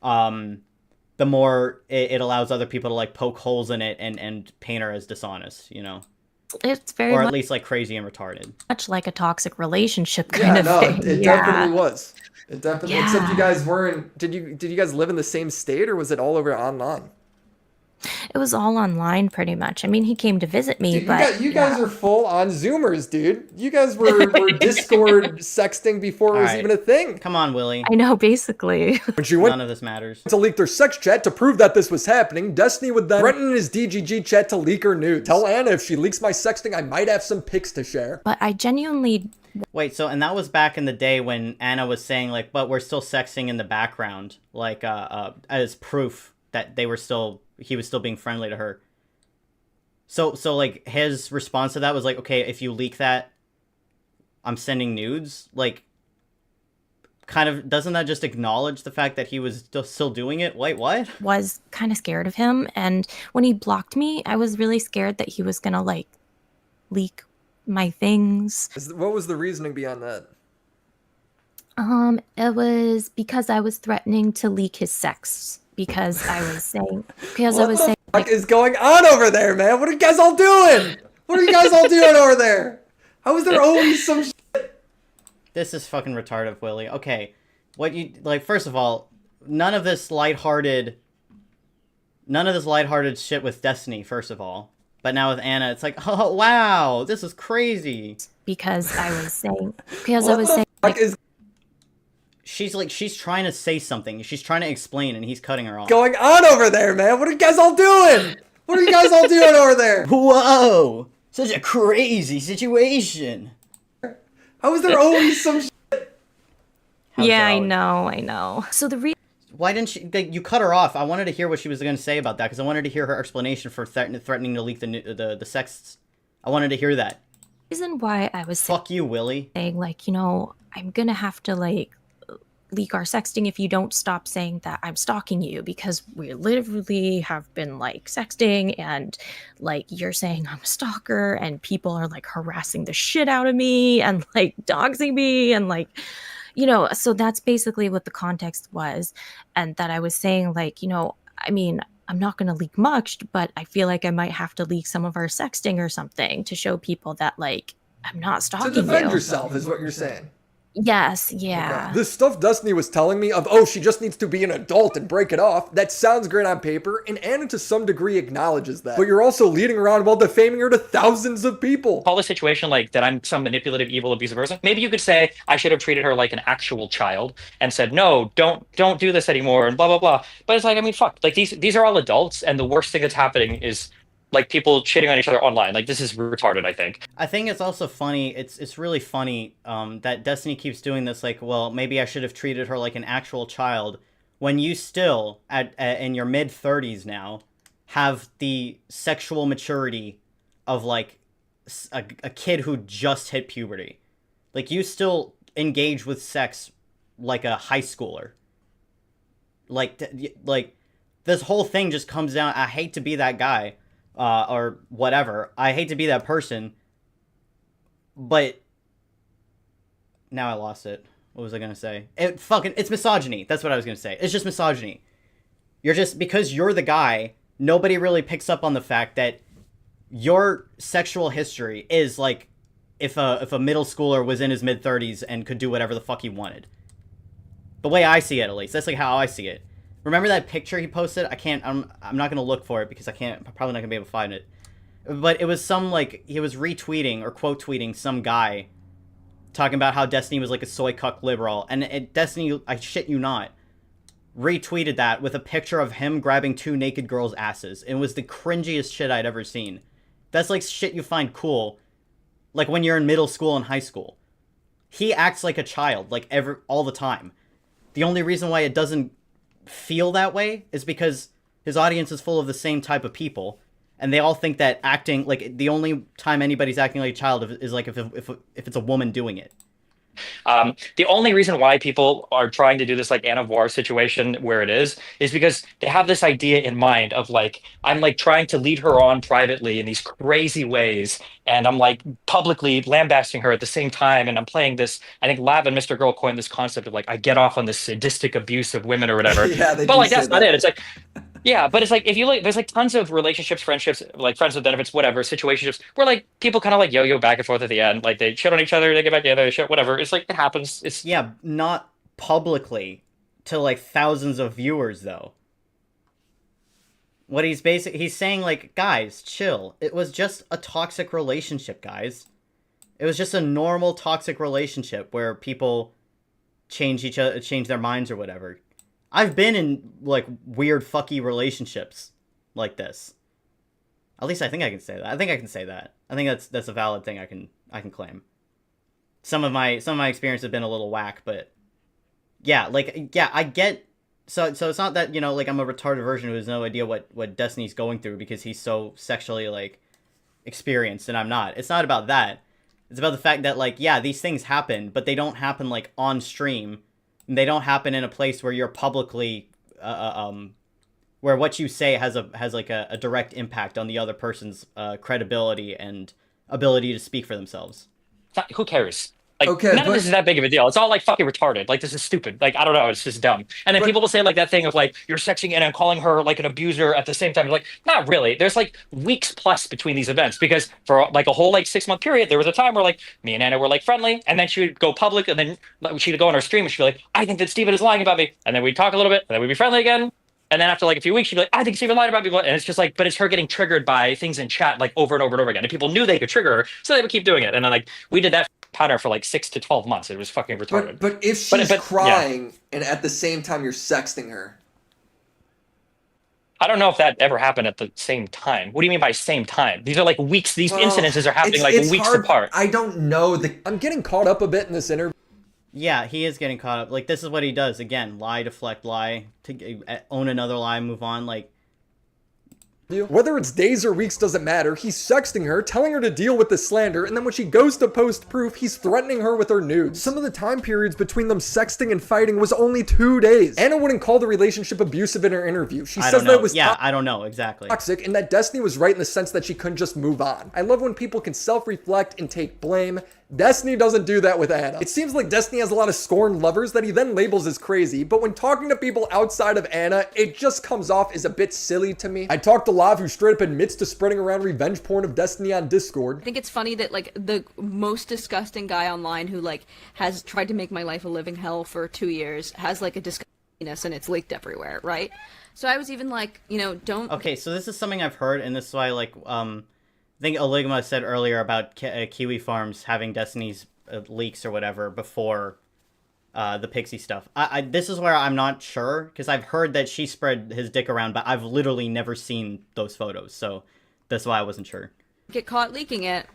the more it allows other people to like poke holes in it and paint her as dishonest, you know. It's very or at least like crazy and retarded. much like a toxic relationship kind of thing. It definitely was. It definitely. Except you guys weren't. Did you guys live in the same state, or was it all over online? It was all online pretty much. I mean, he came to visit me, Dude, but you guys are full on Zoomers, dude. You guys were Discord sexting before it was even a thing. Come on, Willie. I know, basically. When she went None of this matters. to leak their sex chat to prove that this was happening, Destiny would then threaten his DGG chat to leak her nudes. Tell Anna if she leaks my sexting, I might have some pics to share. But I genuinely... Wait, so, and that was back in the day when Anna was saying, like, but we're still sexting in the background, like, as proof that he was still being friendly to her. So, like, his response to that was like, okay, if you leak that, I'm sending nudes? Like, kind of, doesn't that just acknowledge the fact that he was still doing it? Wait, what? Was kind of scared of him, and when he blocked me, I was really scared that he was gonna, like, leak my things. What was the reasoning behind that? It was because I was threatening to leak his sex. Because I was saying... Because I was saying... What is going on over there, man? What are you guys all doing? What are you guys all doing over there? How is there always some shit? This is fucking retarded, Willie. Okay, what you... Like, first of all, none of this lighthearted shit with Destiny, first of all. But now with Anna, it's like, oh, wow, this is crazy. Because I was saying... Because I was saying... She's trying to say something. She's trying to explain, and he's cutting her off. Going on over there, man? What are you guys all doing? What are you guys all doing over there? Whoa! Such a crazy situation. How is there always some shit? Yeah, I know. So the reason... Why didn't she... You cut her off. I wanted to hear what she was going to say about that, because I wanted to hear her explanation for threatening to leak the sex. I wanted to hear that. Reason why I was... Fuck you, Willie. Saying, like, you know, I'm gonna have to, like... leak our sexting if you don't stop saying that I'm stalking you, because we literally have been like sexting and like you're saying I'm a stalker and people are like harassing the shit out of me and like doxing me and like, you know, so that's basically what the context was. And that I was saying like, you know, I mean, I'm not going to leak much, but I feel like I might have to leak some of our sexting or something to show people that like I'm not stalking you. To defend yourself is what you're saying. Yes, yeah. Okay. This stuff Destiny was telling me of, oh, she just needs to be an adult and break it off, that sounds great on paper, and Anna to some degree acknowledges that. But you're also leading around while defaming her to thousands of people. Call the situation like that I'm some manipulative, evil, abusive person. Maybe you could say I should have treated her like an actual child and said, no, don't do this anymore and blah, blah, blah. But it's like, I mean, fuck. Like these are all adults, and the worst thing that's happening is like people shitting on each other online. Like this is retarded, I think. I think it's also funny. It's really funny that Destiny keeps doing this. Like, well, maybe I should have treated her like an actual child, when you still in your mid-30s now have the sexual maturity of like a kid who just hit puberty. Like you still engage with sex like a high schooler. Like this whole thing just comes down. I hate to be that guy. Or whatever. I hate to be that person, but now I lost it. What was I gonna say? It's misogyny. That's what I was gonna say. It's just misogyny. You're just, because you're the guy, nobody really picks up on the fact that your sexual history is like if a middle schooler was in his mid-30s and could do whatever the fuck he wanted. The way I see it, at least. That's like how I see it. Remember that picture he posted? I'm not going to look for it because I'm probably not going to be able to find it. But it was some, like, he was retweeting or quote tweeting some guy talking about how Destiny was like a soy cuck liberal. And Destiny, I shit you not, retweeted that with a picture of him grabbing two naked girls' asses. It was the cringiest shit I'd ever seen. That's like shit you find cool, like when you're in middle school and high school. he acts like a child, like all the time. The only reason why it doesn't feel that way is because his audience is full of the same type of people, and they all think that acting, like, the only time anybody's acting like a child is like if it's a woman doing it. The only reason why people are trying to do this like Anna Voir situation where it is because they have this idea in mind of like, I'm like trying to lead her on privately in these crazy ways, and I'm like publicly lambasting her at the same time, and I'm playing this, I think Lav and Mr. Girl coined this concept of like, I get off on this sadistic abuse of women or whatever. Yeah, but like that's not it. It's like, yeah, but it's like, if you look, there's like tons of relationships, friendships, like friends with benefits, whatever, situationships, where like people kind of like yo-yo back and forth at the end. Like they shit on each other, they get back together, they shit, whatever. It's like, it happens. It's Yeah, not publicly to like thousands of viewers though. What he's saying like, guys, chill. It was just a toxic relationship, guys. It was just a normal toxic relationship where people change their minds or whatever. I've been in, like, weird fucky relationships like this. At least I think I can say that. I think that's a valid thing I can claim. Some of my experience have been a little whack, but yeah, I get. So it's not that, like, I'm a retarded version who has no idea what Destiny's going through because he's so sexually, like, experienced and I'm not. It's not about that. It's about the fact that, like, yeah, these things happen, but they don't happen, like, on stream. They don't happen in a place where you're publicly, where what you say has a direct impact on the other person's credibility and ability to speak for themselves. Who cares? Like, none of this is that big of a deal. It's all like fucking retarded. Like, this is stupid. Like, I don't know. It's just dumb. And then people will say like that thing of like, you're sexing Anna and calling her like an abuser at the same time. Like, not really. There's like weeks plus between these events because for like a whole like 6-month period, there was a time where like me and Anna were like friendly, and then she would go public, and then she'd go on her stream and she'd be like, I think that Steven is lying about me. And then we'd talk a little bit, and then we'd be friendly again. And then after like a few weeks, she'd be like, I think Steven lied about me. And it's just like, but it's her getting triggered by things in chat like over and over and over again. And people knew they could trigger her, so they would keep doing it. And then like we did that pattern for like 6 to 12 months. It was fucking retarded. But if she's crying and at the same time you're sexting her. I don't know if that ever happened at the same time. What do you mean by same time? These are like weeks. These incidences are happening like weeks apart. I don't know. I'm getting caught up a bit in this interview. Yeah, he is getting caught up. Like, this is what he does. Again, lie, deflect, lie, to own another lie, move on. Like, whether it's days or weeks doesn't matter. He's sexting her, telling her to deal with the slander, and then when she goes to post proof, he's threatening her with her nudes. Some of the time periods between them sexting and fighting was only 2 days. Anna wouldn't call the relationship abusive in her interview. She says that it was I don't know exactly. Toxic, and that Destiny was right in the sense that she couldn't just move on. I love when people can self-reflect and take blame. Destiny doesn't do that with Anna. It seems like Destiny has a lot of scorned lovers that he then labels as crazy, but when talking to people outside of Anna, it just comes off as a bit silly to me. I talked to Lav, who straight up admits to spreading around revenge porn of Destiny on Discord. I think it's funny that like the most disgusting guy online who like has tried to make my life a living hell for 2 years has like a disgustingness and it's leaked everywhere, right? So I was even like, don't... Okay, so this is something I've heard, and this is why, like, I think Oligma said earlier about Kiwi Farms having Destiny's leaks or whatever before the Pixie stuff. This is where I'm not sure, because I've heard that she spread his dick around, but I've literally never seen those photos, so that's why I wasn't sure. Get caught leaking it,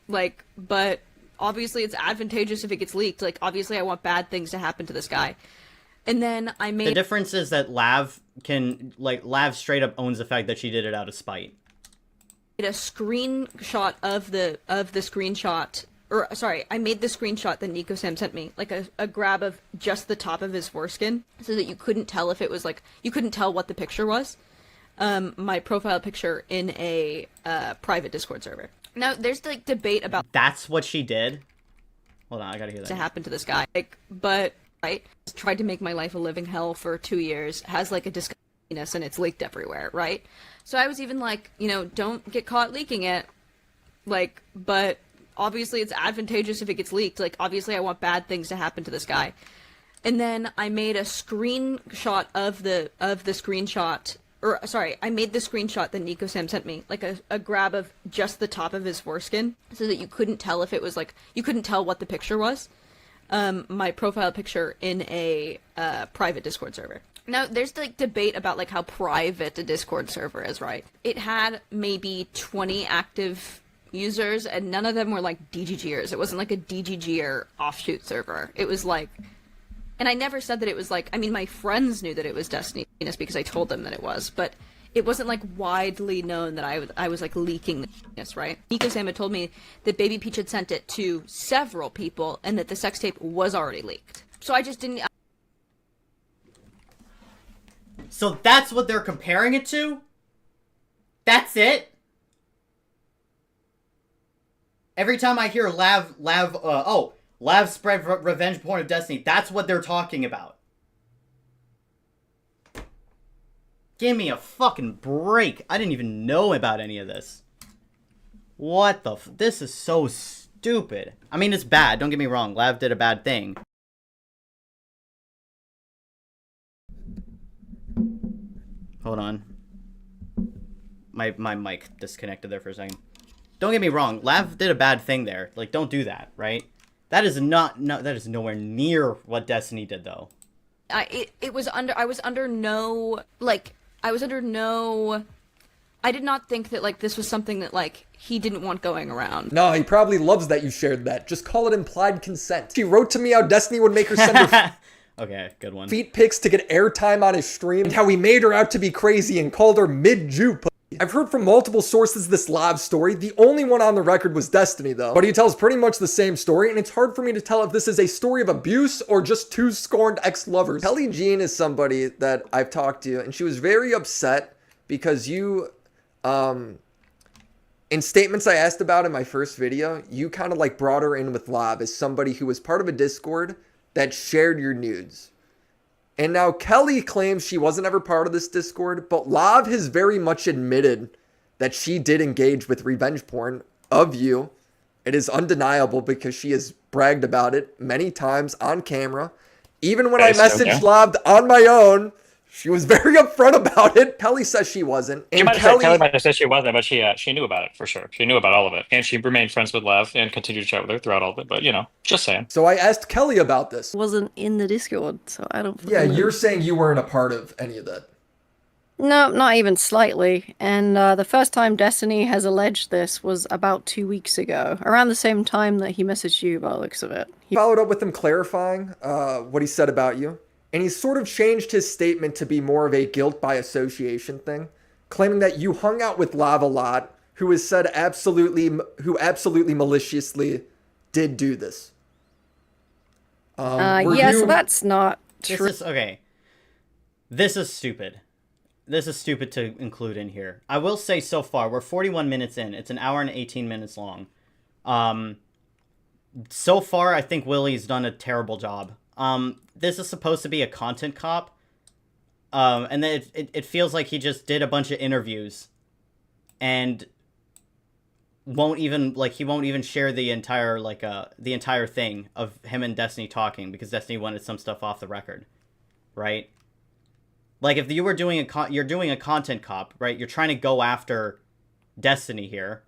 like, but obviously it's advantageous if it gets leaked. Like, obviously I want bad things to happen to this guy. And then I made... The difference is that Lav straight up owns the fact that she did it out of spite. A screenshot of the screenshot, or sorry, I made the screenshot that Nico Sam sent me, like a grab of just the top of his foreskin, so that you couldn't tell if it was like, you couldn't tell what the picture was. My profile picture in a private Discord server. Now there's like debate about that's what she did. Hold on, I gotta hear that. To happen to this guy, like, but right, tried to make my life a living hell for 2 years, has like a disgustingness and it's leaked everywhere, right? So I was even like, don't get caught leaking it, like, but obviously it's advantageous if it gets leaked. Like, obviously I want bad things to happen to this guy. And then I made a screenshot of the screenshot, or sorry, I made the screenshot that Nico Sam sent me, like a grab of just the top of his foreskin, so that you couldn't tell if it was like, you couldn't tell what the picture was. My profile picture in a private Discord server. Now, there's like debate about like how private a Discord server is, right? It had maybe 20 active users, and none of them were like DGGers. It wasn't like a DGGer offshoot server. It was like, and I never said that it was like, I mean, my friends knew that it was Destiny because I told them that it was, but it wasn't like widely known that I was like leaking this, right? Nico Sam had told me that Baby Peach had sent it to several people and that the sex tape was already leaked. So I just didn't. So that's what they're comparing it to? That's it? Every time I hear Lav spread revenge porn of Destiny, that's what they're talking about. Give me a fucking break. I didn't even know about any of this. What the this is so stupid. I mean, it's bad, don't get me wrong. Lav did a bad thing. Hold on. My mic disconnected there for a second. Don't get me wrong, Lav did a bad thing there. Like, don't do that, right? That is that is nowhere near what Destiny did, though. I did not think that, like, this was something that, like, he didn't want going around. No, he probably loves that you shared that. Just call it implied consent. He wrote to me how Destiny would make her send her okay, good one. feet pics to get airtime on his stream, and how he made her out to be crazy and called her mid-Jew. I've heard from multiple sources this Lav story. The only one on the record was Destiny, though. But he tells pretty much the same story, and it's hard for me to tell if this is a story of abuse or just two scorned ex-lovers. Kelly Jean is somebody that I've talked to, and she was very upset because you, in statements I asked about in my first video, you kind of like brought her in with Lav as somebody who was part of a Discord that shared your nudes. And now Kelly claims she wasn't ever part of this Discord, but Lav has very much admitted that she did engage with revenge porn of you. It is undeniable because she has bragged about it many times on camera. Even when I messaged Lav on my own, she was very upfront about it. Kelly says she wasn't. And Kelly might have said she wasn't, but she knew about it for sure. She knew about all of it. And she remained friends with Lav and continued to chat with her throughout all of it. But, you know, just saying. So I asked Kelly about this. Wasn't in the Discord, so I don't... Yeah, you're saying you weren't a part of any of that. No, not even slightly. And the first time Destiny has alleged this was about 2 weeks ago, around the same time that he messaged you by the looks of it. He followed up with him clarifying what he said about you. And he sort of changed his statement to be more of a guilt by association thing, claiming that you hung out with Lav a lot, who absolutely maliciously did do this. So that's not true. Okay. This is stupid. This is stupid to include in here. I will say so far, we're 41 minutes in. It's an hour and 18 minutes long. So far, I think Willy's done a terrible job. This is supposed to be a content cop, and then it feels like he just did a bunch of interviews, and won't even share the entire thing of him and Destiny talking because Destiny wanted some stuff off the record, right? Like if you were doing you're doing a content cop, right? You're trying to go after Destiny here,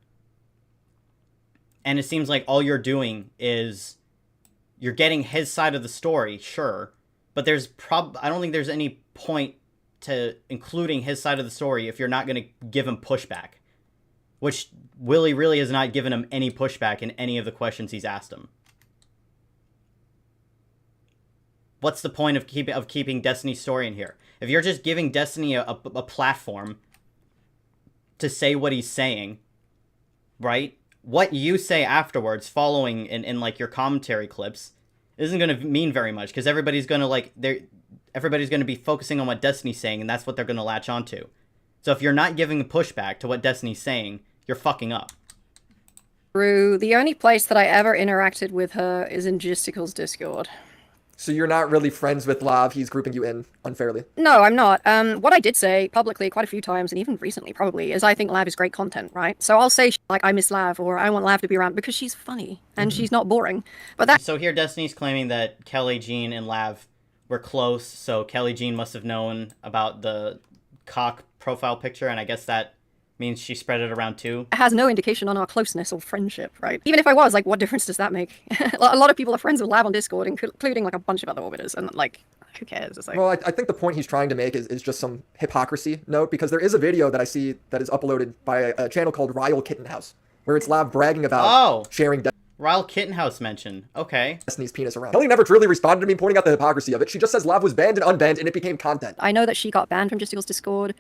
and it seems like all you're doing is you're getting his side of the story, sure, but I don't think there's any point to including his side of the story if you're not going to give him pushback, which Willy really has not given him any pushback in any of the questions he's asked him. What's the point of keeping Destiny's story in here? If you're just giving Destiny a platform to say what he's saying, right? What you say afterwards, following in like your commentary clips, isn't going to mean very much because everybody's going to be focusing on what Destiny's saying, and that's what they're going to latch onto. So if you're not giving a pushback to what Destiny's saying, you're fucking up. The only place that I ever interacted with her is in Gisticle's Discord. So you're not really friends with Lav, he's grouping you in unfairly. No, I'm not. What I did say publicly quite a few times, and even recently probably, is I think Lav is great content, right? So I'll say like, I miss Lav, or I want Lav to be around, because she's funny, and she's not boring. But that... So here Destiny's claiming that Kelly, Jean, and Lav were close, so Kelly Jean must have known about the cock profile picture, and I guess that means she spread it around too. It has no indication on our closeness or friendship, right? Even if I was, like, what difference does that make? A lot of people are friends with Lav on Discord, including, like, a bunch of other orbiters, and, like, who cares? It's like... Well, I think the point he's trying to make is just some hypocrisy note, because there is a video that I see that is uploaded by a channel called Ryle Kittenhouse. where it's Lav bragging about sharing Ryle Kittenhouse mentioned. Okay. Destiny's penis around. Kelly never truly responded to me pointing out the hypocrisy of it. She just says Lav was banned and unbanned and it became content. I know that she got banned from Justicle's Discord,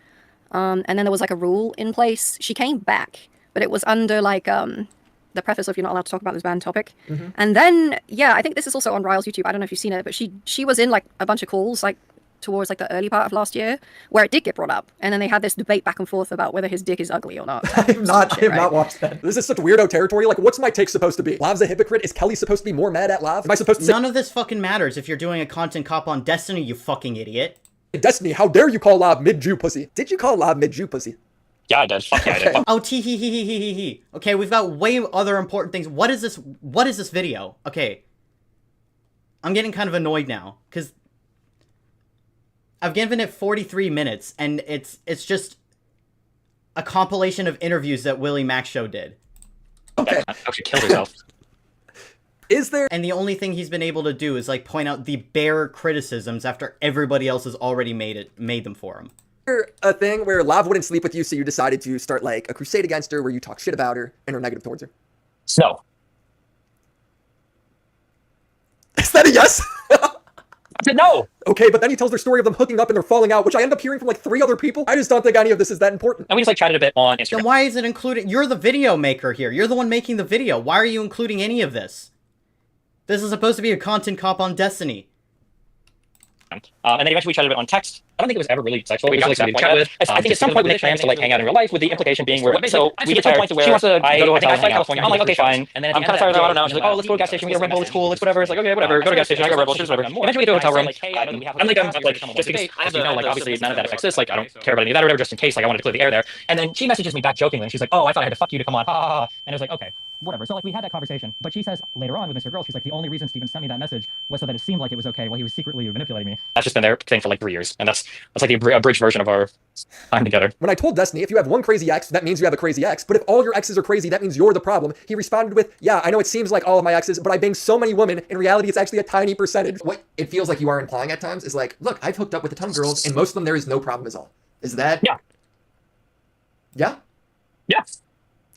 and then there was like a rule in place. She came back, but it was under like the preface of you're not allowed to talk about this banned topic. And then, yeah, I think this is also on Ryle's YouTube. I don't know if you've seen it, but she was in like a bunch of calls like towards like the early part of last year where it did get brought up, and then they had this debate back and forth about whether his dick is ugly or not. I have not watched that. This is such weirdo territory. Like, what's my take supposed to be? Lav's a hypocrite? Is Kelly supposed to be more mad at Lav? Am I supposed to say none of this fucking matters if you're doing a content cop on Destiny, you fucking idiot? Destiny, how dare you call Lav mid-Jew pussy? Did you call Lav mid-Jew pussy? Yeah, I did. Fuck yeah, I did. Oh, tee. Okay, we've got way other important things. What is this? What is this video? Okay. I'm getting kind of annoyed now, because I've given it 43 minutes, and it's just a compilation of interviews that Willymacshow did. Okay. Actually killed herself. Is there? And the only thing he's been able to do is like point out the bare criticisms after everybody else has already made them for him. A thing where Lav wouldn't sleep with you, so you decided to start like a crusade against her where you talk shit about her and are negative towards her? No. Is that a yes? I said no. Okay, but then he tells their story of them hooking up and they're falling out, which I end up hearing from like 3 other people. I just don't think any of this is that important. And we just like chatted a bit on Instagram. Then why is it included? You're the video maker here. You're the one making the video. Why are you including any of this? This is supposed to be a content cop on Destiny. And then eventually we chatted a bit on text. I don't think it was ever really sexual. We just like chat with. I think at some point we make plans to like hang out in real life, with the implication being where so we get to a point where she wants to go to a hotel in California. I'm like, okay, fine. And then I'm kind of tired. I don't know. She's like, oh, let's go to a gas station. We get a Red Bull. It's cool. It's whatever. It's like, okay, whatever. Go to a gas station. I got Red Bull. Whatever. Eventually we get to a hotel room. I'm like just because you know, like obviously none of that affects this. Like I don't care about any of that or whatever. Just in case, like I wanted to clear the air there. And then she messages me back jokingly, and she's like, oh, I thought I had to fuck you to come on. Ha ha ha. And I was like, okay, whatever. So like we had that conversation, but she says later on with Mr. Girl, she's like, the only reason Steven sent me that message was so that it seemed like it was okay while he was secretly manipulating me. That's just been their thing for like 3 years, and that's like the abridged version of our time together. When I told Destiny, if you have one crazy ex, that means you have a crazy ex, but if all your exes are crazy, that means you're the problem, he responded with, yeah, I know it seems like all of my exes, but I bang so many women, in reality it's actually a tiny percentage. What it feels like you are implying at times is like, look, I've hooked up with a ton of girls, and most of them there is no problem at all. Is that? Yeah. Yeah? Yeah.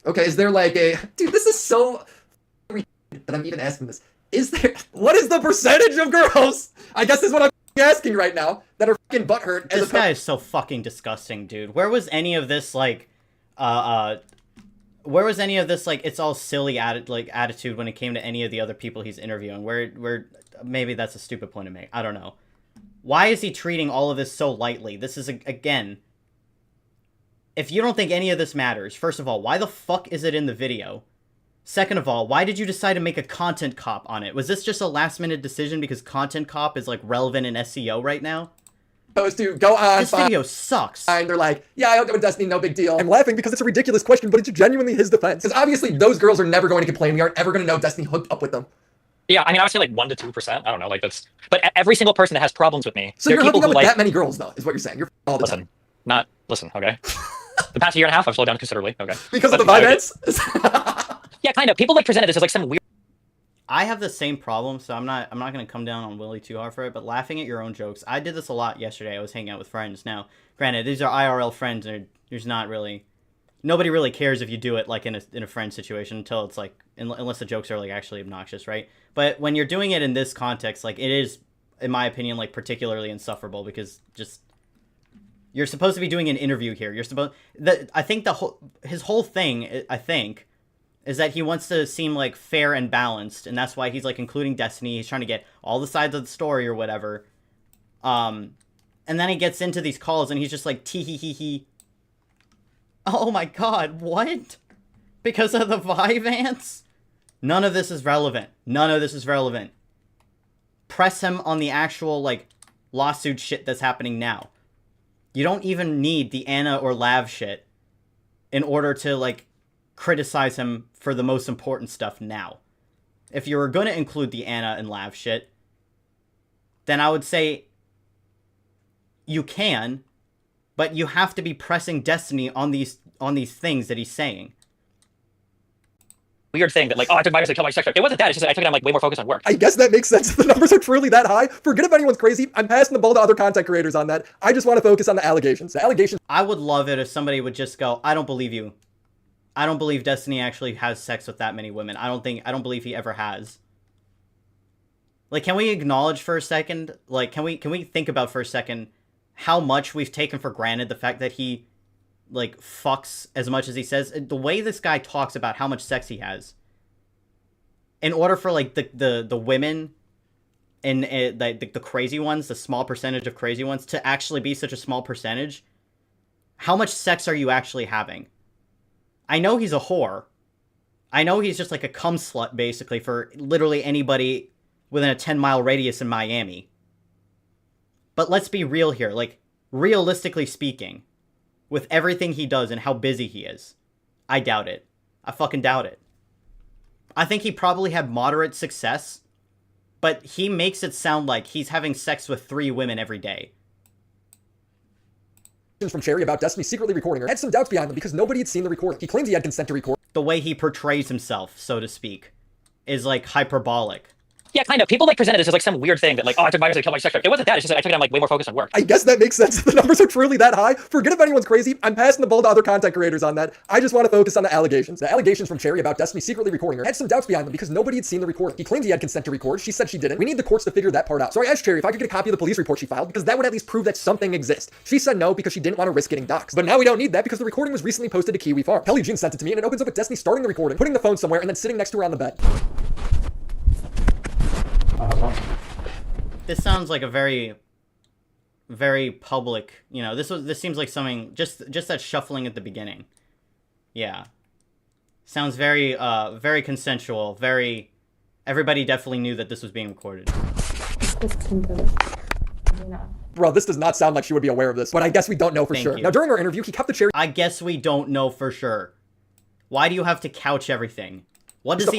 Okay, is there like a... Dude, this is so... that I'm even asking this. Is there... What is the percentage of girls? I guess is what I'm asking right now, that are fucking butthurt. This guy is so fucking disgusting, dude. Where was any of this, like, where was any of this, like, it's all silly attitude when it came to any of the other people he's interviewing? Where, maybe that's a stupid point to make. I don't know. Why is he treating all of this so lightly? This is, again, if you don't think any of this matters, first of all, why the fuck is it in the video? Second of all, why did you decide to make a content cop on it? Was this just a last-minute decision because content cop is, like, relevant in SEO right now? Supposed to go on. This video sucks. And they're like, yeah, I hooked up with Destiny, no big deal. I'm laughing because it's a ridiculous question, but it's genuinely his defense. Because obviously those girls are never going to complain. We aren't ever going to know Destiny hooked up with them. Yeah, I mean, I would say like 1 to 2%. I don't know, like that's. But every single person that has problems with me. So you're hooking up with that many girls, though, is what you're saying. You're all the time. Listen, okay. The past year and a half, I've slowed down considerably. Okay. Because of the Vivance? Yeah, kind of. People like presented this as like some weird. I have the same problem, so I'm not gonna come down on Willy too hard for it. But laughing at your own jokes, I did this a lot yesterday. I was hanging out with friends. Now, granted, these are IRL friends, and there's not really nobody really cares if you do it like in a friend situation until it's like unless the jokes are like actually obnoxious, right? But when you're doing it in this context, like it is, in my opinion, like particularly insufferable because just. You're supposed to be doing an interview here. You're supposed. I think his whole thing, I think, is that he wants to seem like fair and balanced, and that's why he's like including Destiny. He's trying to get all the sides of the story or whatever. And then he gets into these calls and he's just like tee hee hee hee. Oh my god, what? Because of the Vivance? None of this is relevant. None of this is relevant. Press him on the actual like lawsuit shit that's happening now. You don't even need the Anna or Lav shit in order to, like, criticize him for the most important stuff now. If you were going to include the Anna and Lav shit, then I would say you can, but you have to be pressing Destiny on these things that he's saying. Weird thing that like, oh, I took Vivance to kill my sex drive. It wasn't that. It's just that I took it on like way more focused on work. I guess that makes sense. If the numbers are truly that high, forget if anyone's crazy. I'm passing the ball to other content creators on that. I just want to focus on the allegations. The allegations. I would love it if somebody would just go, I don't believe you. I don't believe Destiny actually has sex with that many women. I don't believe he ever has. Like, can we acknowledge for a second, like, can we think about for a second how much we've taken for granted the fact that he, like, fucks as much as he says? The way this guy talks about how much sex he has, in order for, like, the women and the crazy ones, the small percentage of crazy ones, to actually be such a small percentage, how much sex are you actually having? I know he's a whore. I know he's just like a cum slut, basically, for literally anybody within a 10-mile radius in Miami. But let's be real here. Like, realistically speaking, with everything he does and how busy he is, I doubt it. I fucking doubt it. I think he probably had moderate success, but he makes it sound like he's having sex with 3 women every day. From Cherry about Destiny secretly recording her had some doubts behind them because nobody had seen the recording. He claims he had consent to record. The way he portrays himself, so to speak, is like hyperbolic. Yeah, kind of. People like presented this as like some weird thing that like, oh, I took vitamins to kill my sex drive. It wasn't that. It's just that I took it on like way more focused on work. I guess that makes sense. If the numbers are truly that high, forget if anyone's crazy. I'm passing the ball to other content creators on that. I just want to focus on the allegations. The allegations from Cherry about Destiny secretly recording her had some doubts behind them because nobody had seen the recording. He claims he had consent to record. She said she didn't. We need the courts to figure that part out. So I asked Cherry if I could get a copy of the police report she filed because that would at least prove that something exists. She said no because she didn't want to risk getting doxxed. But now we don't need that because the recording was recently posted to Kiwi Farm. Kelly Jean sent it to me and it opens up with Destiny starting the recording, putting the phone somewhere, and then sitting next to her on the bed. This sounds like a very, very public, you know, this seems like something, just that shuffling at the beginning. Yeah. Sounds very, very consensual, very, everybody definitely knew that this was being recorded. Bro, this does not sound like she would be aware of this, but I guess we don't know for Thank sure. you. Now, during our interview, he kept the Cherry. I guess we don't know for sure. Why do you have to couch everything? What does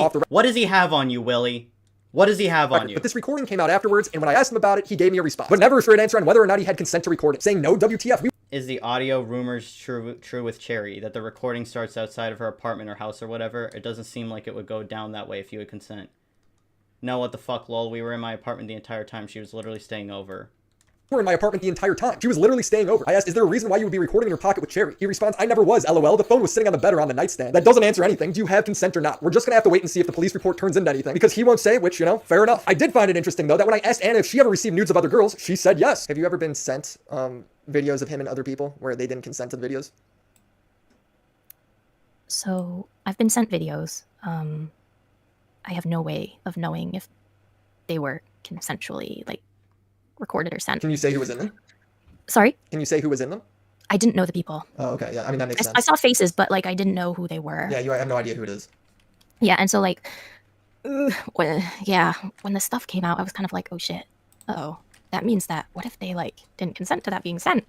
he have on you, Willie? What does he have on you? But this recording came out afterwards, and when I asked him about it, he gave me a response. But never a straight answer on whether or not he had consent to record it, saying no, WTF. Is the audio rumors true with Cherry, that the recording starts outside of her apartment or house or whatever? It doesn't seem like it would go down that way if you had consent. No, what the fuck, lol, we were in my apartment the entire time. She was literally staying over. Were in my apartment the entire time. She was literally staying over. I asked, is there a reason why you would be recording in your pocket with Cherry? He responds, I never was, LOL. The phone was sitting on the bed or on the nightstand. That doesn't answer anything. Do you have consent or not? We're just gonna have to wait and see if the police report turns into anything, because he won't say, which, you know, fair enough. I did find it interesting, though, that when I asked Anna if she ever received nudes of other girls, she said yes. Have you ever been sent videos of him and other people where they didn't consent to the videos? So, I've been sent videos. I have no way of knowing if they were consensually, like, recorded or sent. Can you say who was in them? Sorry? Can you say who was in them? I didn't know the people. Oh, okay. Yeah, I mean, that makes sense. I saw faces, but, like, I didn't know who they were. Yeah, I have no idea who it is. Yeah, and so, like, when the stuff came out, I was kind of like, oh, shit. Uh-oh. That means that, what if they, like, didn't consent to that being sent?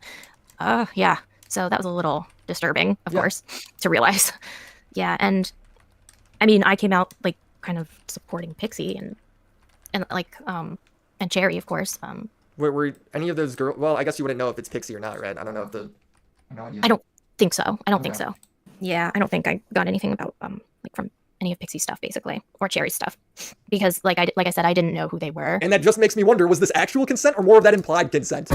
Yeah. So that was a little disturbing, of course, to realize. Yeah, and, I mean, I came out, like, kind of supporting Pixie and like, and Cherry, of course. Were any of those girls? Well, I guess you wouldn't know if it's Pixie or not, right? I don't know if the. I don't think so. I don't think so. Yeah, I don't think I got anything about like from any of Pixie's stuff, basically, or Cherry's stuff, because like I said, I didn't know who they were. And that just makes me wonder: was this actual consent or more of that implied consent?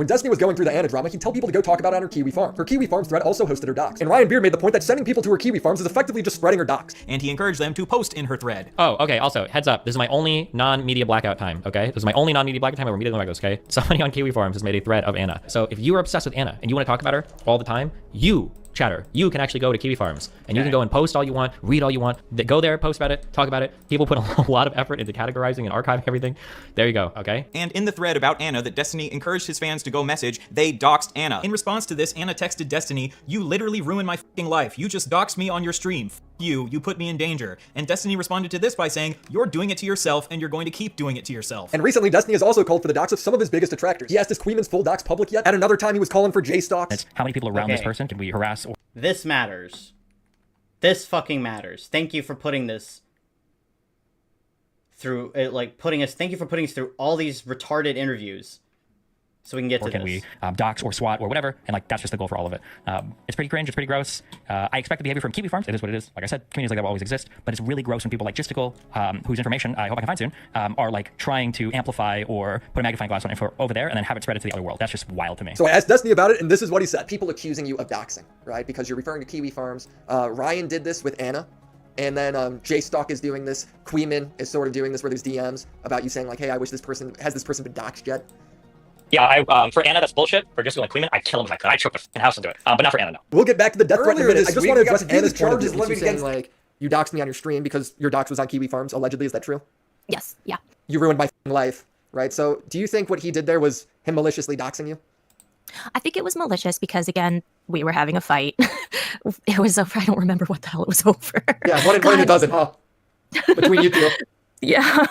When Destiny was going through the Anna drama, he'd tell people to go talk about it on her Kiwi Farm. Her Kiwi Farms thread also hosted her docs. And Ryan Beard made the point that sending people to her Kiwi Farms is effectively just spreading her docs. And he encouraged them to post in her thread. Oh, okay. Also, heads up. This is my only non-media blackout time, okay? This is my only non-media blackout time where media blackouts, okay? Somebody on Kiwi Farms has made a thread of Anna. So if you are obsessed with Anna and you want to talk about her all the time, you, chatter, you can actually go to Kiwi Farms and you can go and post all you want, read all you want, go there, post about it, talk about it. People put a lot of effort into categorizing and archiving everything. There you go, okay? And in the thread about Anna that Destiny encouraged his fans to go message, they doxed Anna. In response to this, Anna texted Destiny, "You literally ruined my fucking life. You just doxed me on your stream. F you put me in danger." And Destiny responded to this by saying, "You're doing it to yourself and you're going to keep doing it to yourself." And recently, Destiny has also called for the docs of some of his biggest detractors. He asked, is Queenman's full docs public yet? At another time, he was calling for J-stalks. How many people around this person can we harass? This matters. This fucking matters. Thank you for putting this through, thank you for putting us through all these retarded interviews So we can get to or can this. we dox or swat or whatever, and like that's just the goal for all of it. It's pretty cringe, it's pretty gross. I expect the behavior from Kiwi Farms. It is what it is. Like I said, communities like that will always exist, but it's really gross when people like Gisticle, whose information I hope I can find soon, are like trying to amplify or put a magnifying glass on info over there and then have it spread it to the other world. That's just wild to me. So I asked Destiny about it, and this is what he said. People accusing you of doxing, right? Because you're referring to Kiwi Farms. Ryan did this with Anna. And then J-Stock is doing this. Queeman is sort of doing this where there's DMs about you saying like, hey, I wish this person, has this person been doxed yet? Yeah, for Anna, that's bullshit. For just like Queeman, I'd kill him if I could. I'd choke the fucking house into it. But not for Anna, no. We'll get back to the death threat in a minute. I just want to address Anna's charges levied against like, you doxed me on your stream because your dox was on Kiwi Farms, allegedly. Is that true? Yes, yeah. You ruined my life, right? So do you think what he did there was him maliciously doxing you? I think it was malicious because, again, we were having a fight. It was over. I don't remember what the hell it was over. Yeah, one in a dozen, huh? Between you two. Yeah.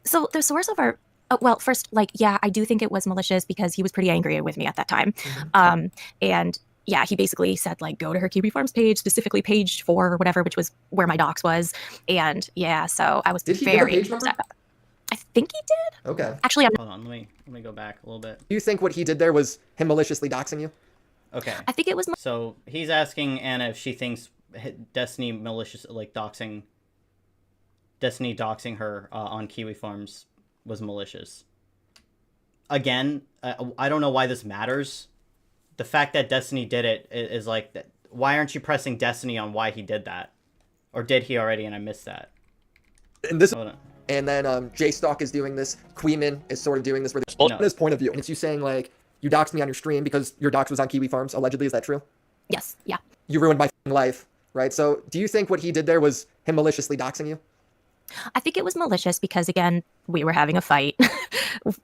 So the source of our... well, first, like, yeah, I do think it was malicious because he was pretty angry with me at that time. And yeah, he basically said, like, go to her Kiwi Farms page, specifically page 4 or whatever, which was where my docs was. And yeah, so I was very upset. I think he did. Okay. Actually, Hold on, let me go back a little bit. Do you think what he did there was him maliciously doxing you? Okay. I think it was... So he's asking Anna if she thinks Destiny malicious, like doxing her on Kiwi Farms was malicious. Again, I don't know why this matters. The fact that Destiny did it is like, why aren't you pressing Destiny on why he did that? Or did he already and I missed that? And this... And then J-Stock is doing this. Queeman is sort of doing this where there's his point of view. And it's you saying like, you doxed me on your stream because your dox was on Kiwi Farms, allegedly. Is that true? Yes, yeah. You ruined my life, right? So do you think what he did there was him maliciously doxing you? I think it was malicious because, again, we were having a fight.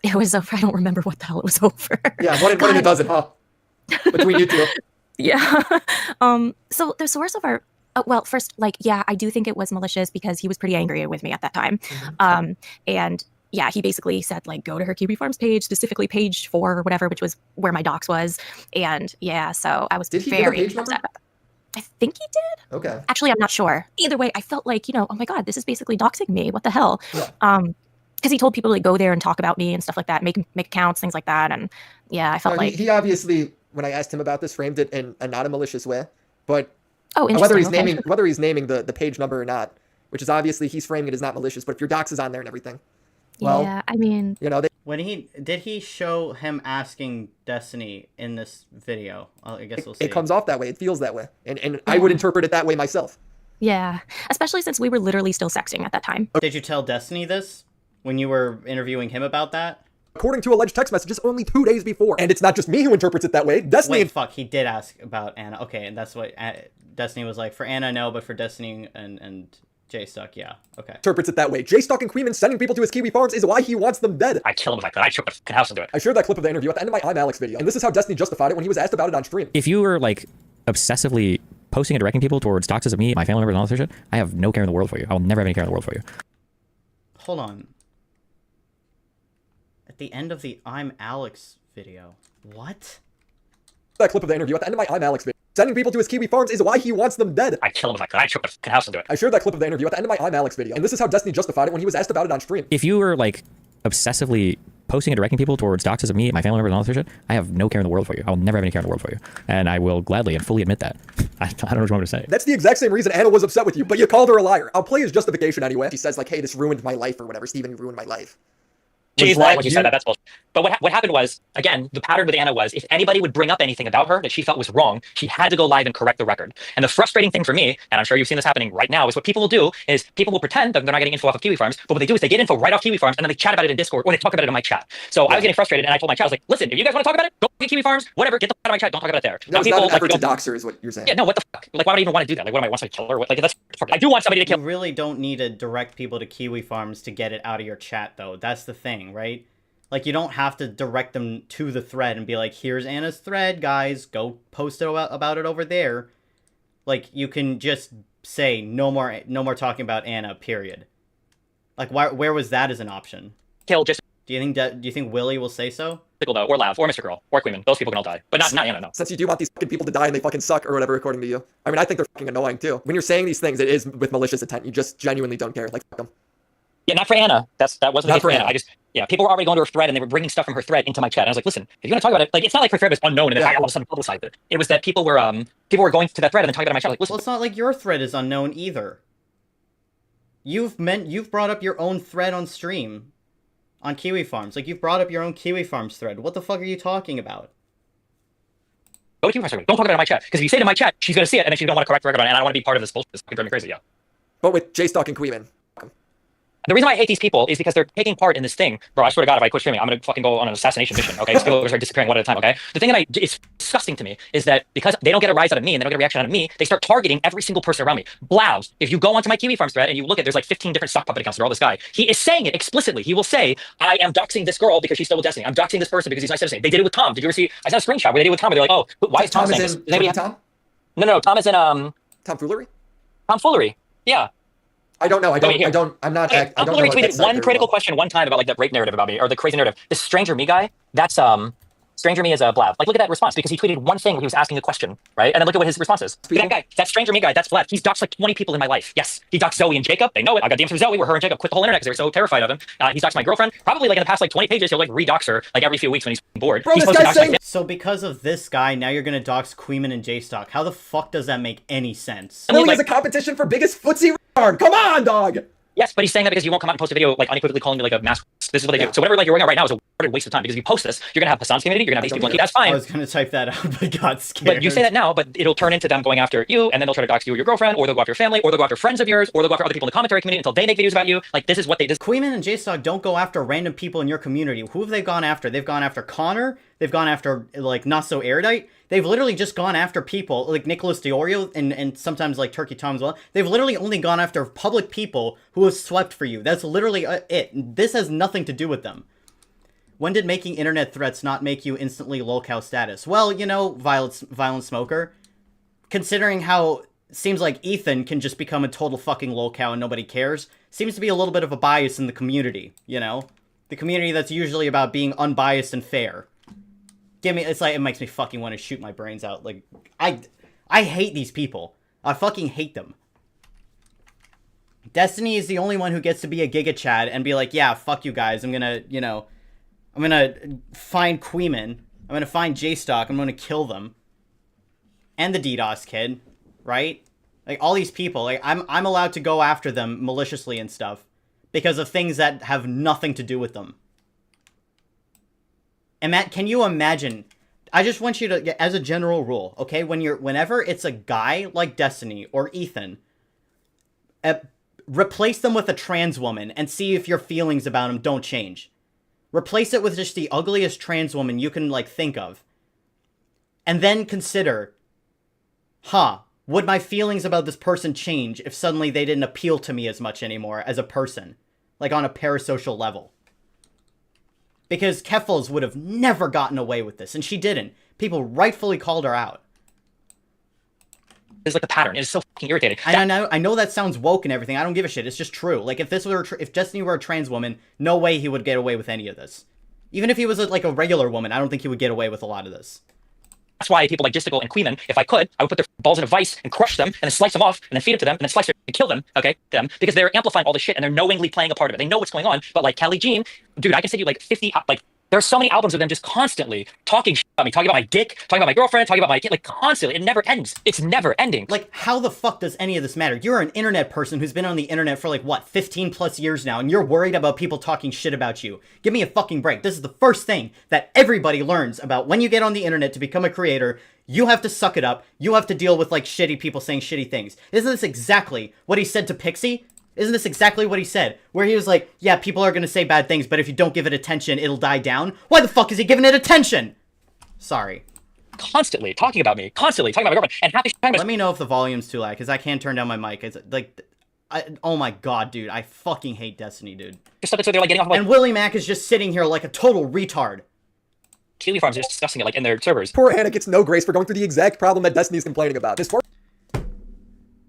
It was over. I don't remember what the hell it was over. Yeah, one in a dozen, huh? Between you two. Yeah. So the source of our... well, first, like, yeah, I do think it was malicious because he was pretty angry with me at that time. And yeah, he basically said, like, go to her Kiwi Farms page, specifically page 4 or whatever, which was where my docs was. And yeah, so I was very upset. I think he did. Okay. Actually, I'm not sure. Either way, I felt like, oh my God, this is basically doxing me. What the hell? Yeah. Because he told people to like, go there and talk about me and stuff like that, make accounts, things like that. And yeah, I felt like... He obviously, when I asked him about this, framed it in a not a malicious way. But whether he's naming the page number or not, which is obviously he's framing it as not malicious, but if your dox is on there and everything, well, yeah, I mean, when did he show him asking Destiny in this video? I guess we'll see. It comes off that way. It feels that way, and I would interpret it that way myself. Yeah, especially since we were literally still sexting at that time. Did you tell Destiny this when you were interviewing him about that? According to alleged text messages, only 2 days before, and it's not just me who interprets it that way. Destiny. Wait, fuck, he did ask about Anna. Okay, and that's what Destiny was like. For Anna, no, but for Destiny and J-Stock, yeah. Okay. Interprets it that way. J-Stock and Queeman sending people to his Kiwi Farms is why he wants them dead. I'd kill him if I could. I'd choke the fucking house into it. I shared that clip of the interview at the end of my I'm Alex video, and this is how Destiny justified it when he was asked about it on stream. If you were like obsessively posting and directing people towards doxes of me, my family members, and all this shit, I have no care in the world for you. I will never have any care in the world for you. Hold on. At the end of the I'm Alex video. What? That clip of the interview at the end of my I'm Alex video. Sending people to his Kiwi Farms is why he wants them dead. I'd kill him if I could. I'd choke the fucking house into it. I shared that clip of the interview at the end of my I'm Alex video, and this is how Destiny justified it when he was asked about it on stream. If you were like obsessively posting and directing people towards doxes of me, my family members, and all this shit, I have no care in the world for you. I will never have any care in the world for you. And I will gladly and fully admit that. I don't know what you want me to say. That's the exact same reason Anna was upset with you, but you called her a liar. I'll play his justification anyway. She says like, hey, this ruined my life or whatever. Steven, you ruined my life. She's lying when she said that. That's bullshit. But what happened was, again, the pattern with Anna was if anybody would bring up anything about her that she felt was wrong, she had to go live and correct the record. And the frustrating thing for me, and I'm sure you've seen this happening right now, is what people will do is people will pretend that they're not getting info off of Kiwi Farms, but what they do is they get info right off Kiwi Farms and then they chat about it in Discord or they talk about it in my chat. So I was getting frustrated and I told my chat, I was like, listen, if you guys want to talk about it, go get Kiwi Farms, whatever, get the fuck out of my chat, don't talk about it there. That was not an effort to dox her is what you're saying. Yeah, no, what the fuck? Like, why would I even want to do that? Like, what am I, want somebody to kill her? Like, that's I do want somebody to kill. You really don't need to direct people to Kiwi Farms to get it out of your chat, though. That's the thing, right? Like, you don't have to direct them to the thread and be like, here's Anna's thread, guys. Go post it about it over there. Like, you can just say, no more talking about Anna, period. Like, where was that as an option? Kill just... Do you think Willy will say so? Though, or Lav, or Mr. Girl, or Queeman. Those people can all die. But not Anna, no. Since you do want these fucking people to die and they fucking suck or whatever, according to you. I mean, I think they're fucking annoying, too. When you're saying these things, it is with malicious intent. You just genuinely don't care. Like, fuck them. Yeah, not for Anna. That wasn't the Not case for for Anna. Anna. People were already going to her thread and they were bringing stuff from her thread into my chat. And I was like, listen, if you want to talk about it, like, it's not like her thread was unknown and then I all of a sudden publicized it. It was that people were going to that thread and then talking about it in my chat. Like, listen. Well, it's not like your thread is unknown either. You've brought up your own thread on stream on Kiwi Farms. Like, you've brought up your own Kiwi Farms thread. What the fuck are you talking about? Go to Kiwi Farms. Don't talk about it in my chat. Because if you say it in my chat, she's going to see it and then she's going to want to correct the record on it. And I don't want to be part of this bullshit. It's driving me crazy, yeah. But with J-Stock and Queeman. The reason why I hate these people is because they're taking part in this thing. Bro, I swear to God, if I quit streaming, I'm going to fucking go on an assassination mission, okay? People are disappearing one at a time, okay? The thing that is disgusting to me is that because they don't get a rise out of me and they don't get a reaction out of me, they start targeting every single person around me. Blouse, if you go onto my Kiwi Farms thread and you look at, there's like 15 different sock puppet accounts for all this guy. He is saying it explicitly. He will say, I am doxing this girl because she's still with Destiny. I'm doxing this person because he's nice citizen. They did it with Tom. Did you ever see? I saw a screenshot where they did it with Tom. They're like, oh, why is Tom saying this? Does anybody have Tom? No, Tom is in Tomfoolery? Tomfoolery. Yeah. I don't know. I'm not. I don't know. He tweeted one critical question one time about like that rape narrative about me or the crazy narrative. This Stranger Me guy, that's Stranger Me is a Blav. Like, look at that response because he tweeted one thing where he was asking a question, right? And then look at what his response is. That guy, that Stranger Me guy, that's Blav. He's doxed like 20 people in my life. Yes, he doxed Zoe and Jacob. They know it. I got DMs from Zoe where her and Jacob quit the whole internet because they were so terrified of him. He's doxed my girlfriend. Probably like in the past like 20 pages, he'll like redox her like every few weeks when he's bored. Bro, this guy's saying. So because of this guy, now you're gonna dox Queeman and J-Stock. How the fuck does that make any sense? I mean, like, a competition for biggest footsie retard. Come on, dog. Yes, but he's saying that because you won't come out and post a video like unequivocally calling me like a mass. This is what they do. So whatever like you're working on right now is a waste of time because if you post this, you're gonna have Hassan's community, you're gonna have these people. That's fine. I was gonna type that out, but got scared. But you say that now, but it'll turn into them going after you, and then they'll try to dox you or your girlfriend, or they'll go after your family, or they'll go after friends of yours, or they'll go after other people in the commentary community until they make videos about you. Like this is what they do. Queeman and J-Stock don't go after random people in your community. Who have they gone after? They've gone after Connor. They've gone after like Not So Erudite. They've literally just gone after people like Nicholas Diorio and sometimes like Turkey Tom as well. They've literally only gone after public people who have swept for you. That's literally it. This has nothing to do with them. When did making internet threats not make you instantly lolcow status? Well, you know, violent smoker. Considering how it seems like Ethan can just become a total fucking lolcow and nobody cares, seems to be a little bit of a bias in the community, you know? The community that's usually about being unbiased and fair. It's like, it makes me fucking want to shoot my brains out. Like, I hate these people. I fucking hate them. Destiny is the only one who gets to be a Giga Chad and be like, yeah, fuck you guys. I'm gonna, you know, I'm gonna find Queeman. I'm gonna find J-Stock. I'm gonna kill them. And the DDoS kid, right? Like, all these people, like, I'm allowed to go after them maliciously and stuff because of things that have nothing to do with them. And Matt, can you imagine? I just want you to, as a general rule, okay, whenever it's a guy like Destiny or Ethan, replace them with a trans woman and see if your feelings about them don't change. Replace it with just the ugliest trans woman you can like think of, and then consider, would my feelings about this person change if suddenly they didn't appeal to me as much anymore as a person, like on a parasocial level? Because Keffels would have never gotten away with this, and she didn't. People rightfully called her out. It's like the pattern. It's so fucking irritating. I know that sounds woke and everything. I don't give a shit. It's just true. Like, if Destiny were a trans woman, no way he would get away with any of this. Even if he was like a regular woman, I don't think he would get away with a lot of this. That's why people like Gisticle and Queeman, if I could, I would put their balls in a vice and crush them and then slice them off and then feed it to them and then slice them and kill them, okay, because they're amplifying all this shit and they're knowingly playing a part of it. They know what's going on, but like Kelly Jean, dude, I can send you like 50, like, there's so many albums of them just constantly talking shit about me, talking about my dick, talking about my girlfriend, talking about my kid, like constantly. It never ends. It's never ending. Like, how the fuck does any of this matter? You're an internet person who's been on the internet for like, what, 15 plus years now, and you're worried about people talking shit about you. Give me a fucking break. This is the first thing that everybody learns about when you get on the internet to become a creator. You have to suck it up. You have to deal with like shitty people saying shitty things. Isn't this exactly what he said to Pixie? Isn't this exactly what he said? Where he was like, yeah, people are going to say bad things, but if you don't give it attention, it'll die down. Why the fuck is he giving it attention? Sorry. Constantly talking about me. Constantly talking about my girlfriend. And happy talking about. Let me know if the volume's too loud, because I can't turn down my mic. It's like, oh my god, dude. I fucking hate Destiny, dude. So they're like getting off. Like, and Willy Mac is just sitting here like a total retard. Kiwi Farms are just discussing it like in their servers. Poor Hannah gets no grace for going through the exact problem that Destiny's complaining about.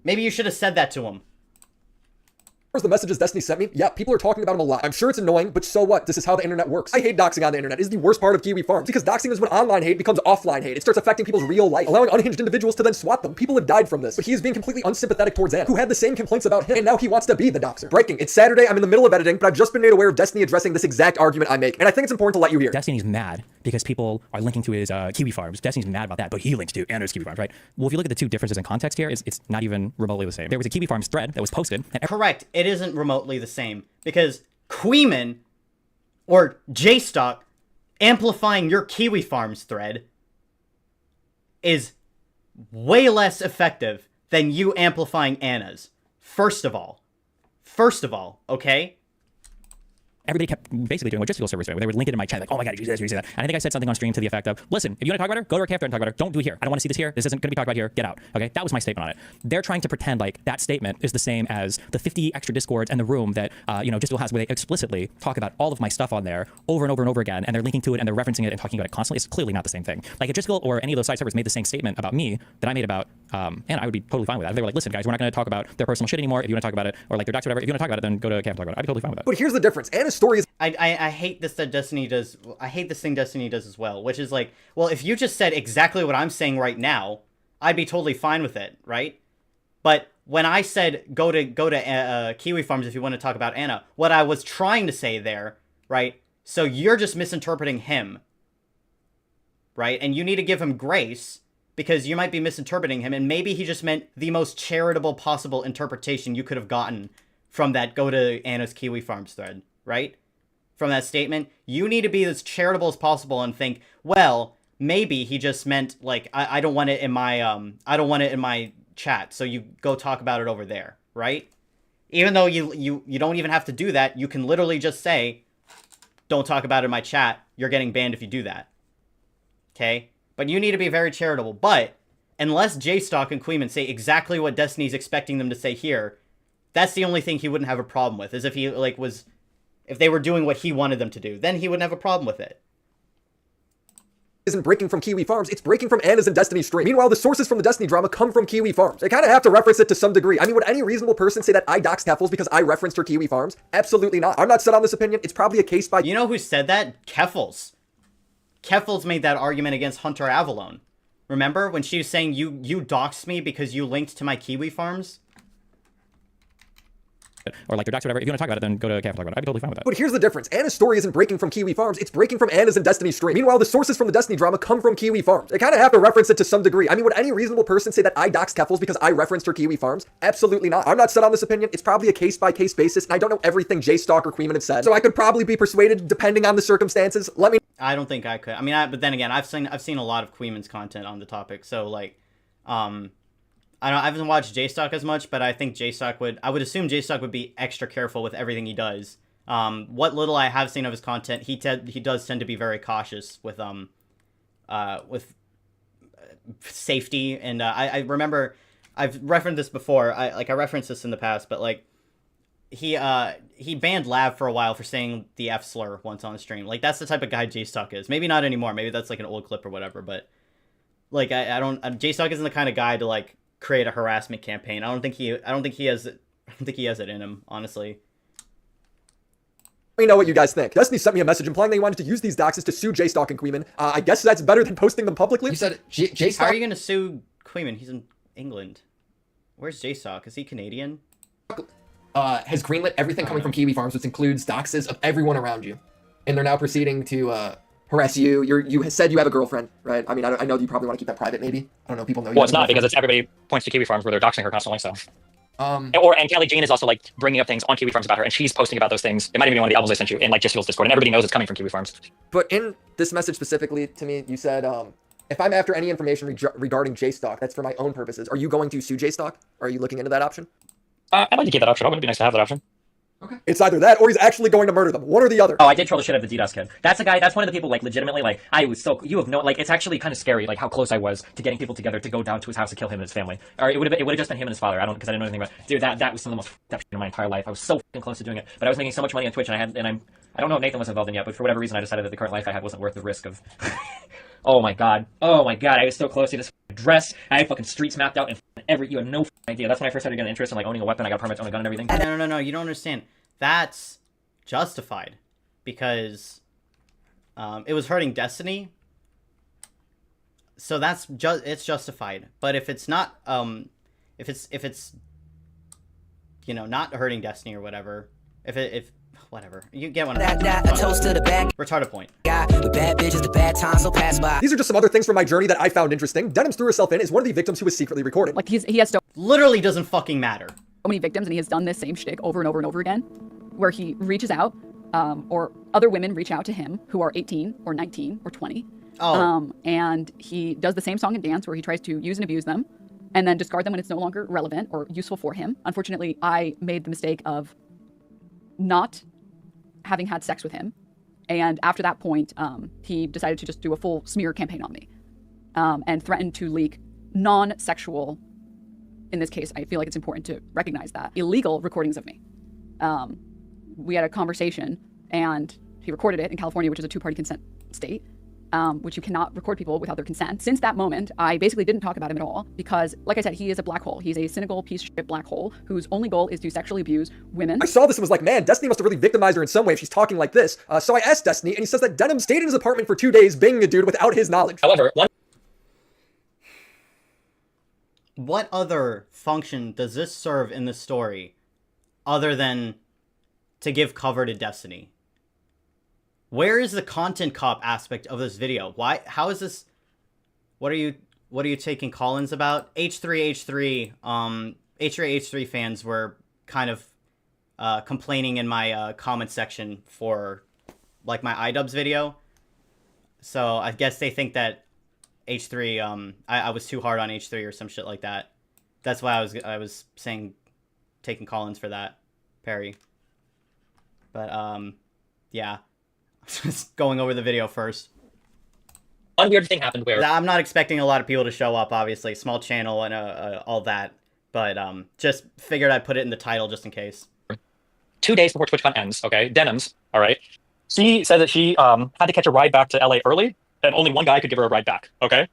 Maybe you should have said that to him. The messages Destiny sent me, yeah, people are talking about him a lot. I'm sure it's annoying, but so what? This is how the internet works. I hate doxing on the internet. It's the worst part of Kiwi Farms because doxing is when online hate becomes offline hate. It starts affecting people's real life, allowing unhinged individuals to then swat them. People have died from this, but he is being completely unsympathetic towards Anna, who had the same complaints about him, and now he wants to be the doxer. Breaking. It's Saturday. I'm in the middle of editing, but I've just been made aware of Destiny addressing this exact argument I make, and I think it's important to let you hear. Destiny's mad because people are linking to his Kiwi Farms. Destiny's mad about that, but he links to Anna's Kiwi Farms, right? Well, if you look at the two differences in context here, it's not even remotely the same. There was a Kiwi Farms thread that was posted. And correct. It isn't remotely the same because Queeman or JStock amplifying your Kiwi Farms thread is way less effective than you amplifying Anna's. First of all, okay? Everybody kept basically doing what just servers do. They would link it in my chat like, oh my god, did you say that? And I think I said something on stream to the effect of, listen, if you want to talk about her, go to our camp there and talk about her. Don't do it here. I don't want to see this here. This isn't going to be talked about here. Get out. Okay? That was my statement on it. They're trying to pretend like that statement is the same as the 50 extra Discords and the room that, Jistival has, where they explicitly talk about all of my stuff on there over and over and over again, and they're linking to it and they're referencing it and talking about it constantly. It's clearly not the same thing. Like if Jistival or any of those side servers made the same statement about me that I made about and I would be totally fine with that. If they were like, listen guys, we're not going to talk about their personal shit anymore. If you want to talk about it, or like their docs or whatever, if you want to talk about it, then go to camp talk about it. I'd be totally fine with that. But here's the difference. Anna's story is I hate this that Destiny does. I hate this thing Destiny does as well, which is like, well, if you just said exactly what I'm saying right now, I'd be totally fine with it, right? But when I said go to Kiwi Farms if you want to talk about Anna, what I was trying to say there, right? So you're just misinterpreting him, right? And you need to give him grace because you might be misinterpreting him, and maybe he just meant the most charitable possible interpretation you could have gotten from that go to Anna's Kiwi Farms thread, right? From that statement, you need to be as charitable as possible and think, well, maybe he just meant like I don't want it in my chat, so you go talk about it over there, right? Even though you don't even have to do that, you can literally just say, don't talk about it in my chat. You're getting banned if you do that. Okay? But you need to be very charitable. But unless JStock and Queeman say exactly what Destiny's expecting them to say here, that's the only thing he wouldn't have a problem with, is if he if they were doing what he wanted them to do, then he wouldn't have a problem with it. Isn't breaking from Kiwi Farms, it's breaking from Anna's and Destiny stream. Meanwhile, the sources from the Destiny drama come from Kiwi Farms. They kind of have to reference it to some degree. I mean, would any reasonable person say that I doxed Keffels because I referenced her Kiwi Farms? Absolutely not. I'm not set on this opinion. It's probably a case by... You know who said that? Keffels. Keffels made that argument against Hunter Avalon. Remember when she was saying you doxed me because you linked to my Kiwi Farms? Or like your docs or whatever. If you want to talk about it, then go to camp talk about it. I'd be totally fine with that. But here's the difference. Anna's story isn't breaking from Kiwi Farms, it's breaking from Anna's and Destiny stream. Meanwhile, the sources from the Destiny drama come from Kiwi Farms. They kind of have to reference it to some degree. I mean, would any reasonable person say that I doxed Keffels because I referenced her Kiwi Farms? Absolutely not. I'm not set on this opinion. It's probably a case-by-case basis, and I don't know everything JStock or Queeman have said, so I could probably be persuaded depending on the circumstances. Let me... I don't think I could. I mean, but then again, I've seen a lot of Queeman's content on the topic, so like, I haven't watched JStock as much, but I think I would assume JStock would be extra careful with everything he does. What little I have seen of his content, he does tend to be very cautious with safety, and I remember I've referenced this before. I referenced this in the past, but like he banned Lav for a while for saying the F slur once on the stream. Like that's the type of guy JStock is. Maybe not anymore. Maybe that's like an old clip or whatever. But like JStock isn't the kind of guy to like create a harassment campaign. I don't think he has it in him, honestly. Let me know what you guys think. Destiny sent me a message implying they wanted to use these doxes to sue JStock and Queeman. I guess that's better than posting them publicly. You said JStock? How are you going to sue Queeman? He's in England. Where's JStock? Is he Canadian? Has greenlit everything coming from Kiwi Farms, which includes doxes of everyone around you. And they're now proceeding to harass you. You said you have a girlfriend, right? I mean, I know you probably want to keep that private, maybe. I don't know. People know you. Well, it's not because it's everybody points to Kiwi Farms where they're doxing her constantly. So. And Kelly Jane is also like bringing up things on Kiwi Farms about her, and she's posting about those things. It might even be one of the albums I sent you in like Jistival's Discord, and everybody knows it's coming from Kiwi Farms. But in this message specifically to me, you said, if I'm after any information regarding JStock, that's for my own purposes. Are you going to sue JStock? Or are you looking into that option? I'd like to get that option. It would be nice to have that option. Okay. It's either that or he's actually going to murder them. One or the other. Oh, I did troll the shit out of the DDoS kid. That's a guy, that's one of the people, like, legitimately, like, you have no, like, it's actually kind of scary, like, how close I was to getting people together to go down to his house to kill him and his family. Or it would have just been him and his father. Because I didn't know anything about it. Dude, that was some of the most f***ed up shit in my entire life. I was so fucking close to doing it. But I was making so much money on Twitch, and I don't know if Nathan was involved in yet, but for whatever reason, I decided that the current life I had wasn't worth the risk of... Oh my god, I was so close to just dress. I had fucking streets mapped out, and you had no idea. That's when I first started getting interest in like owning a weapon. I got a permit to own a gun and everything. No, you don't understand. That's justified because it was hurting Destiny. So it's justified. But if it's not, if it's you know, not hurting Destiny or whatever, if whatever, you get one. Retarded point. The bad bitches, the bad times will pass by. These are just some other things from my journey that I found interesting. Denims threw herself in as one of the victims who was secretly recorded. Like he has so literally doesn't fucking matter. many victims, and he has done this same shtick over and over and over again, where he reaches out, or other women reach out to him who are 18 or 19 or 20. And he does the same song and dance where he tries to use and abuse them and then discard them when it's no longer relevant or useful for him. Unfortunately, I made the mistake of not having had sex with him. And after that point, he decided to just do a full smear campaign on me and threatened to leak non-sexual, in this case, I feel like it's important to recognize that, illegal recordings of me. We had a conversation and he recorded it in California, which is a two-party consent state, which you cannot record people without their consent. Since that moment, I basically didn't talk about him at all because, like I said, he is a black hole. He's a cynical piece of shit black hole whose only goal is to sexually abuse women. I saw this and was like, man, Destiny must have really victimized her in some way if she's talking like this. So I asked Destiny, and he says that Denim stayed in his apartment for 2 days banging a dude without his knowledge. However, what other function does this serve in the story other than to give cover to Destiny? Where is the content cop aspect of this video? Why? How is this? What are you taking call-ins about? H3 fans were kind of complaining in my comment section for like my iDubbbz video. So I guess they think that H3 I was too hard on H3 or some shit like that. That's why I was saying taking call-ins for that, Perry. But yeah. Just going over the video first. One weird thing happened where I'm not expecting a lot of people to show up, obviously. Small channel and all that. But just figured I'd put it in the title just in case. 2 days before TwitchCon ends, okay, Denims, all right, she said that she had to catch a ride back to LA early, and only one guy could give her a ride back, okay? Are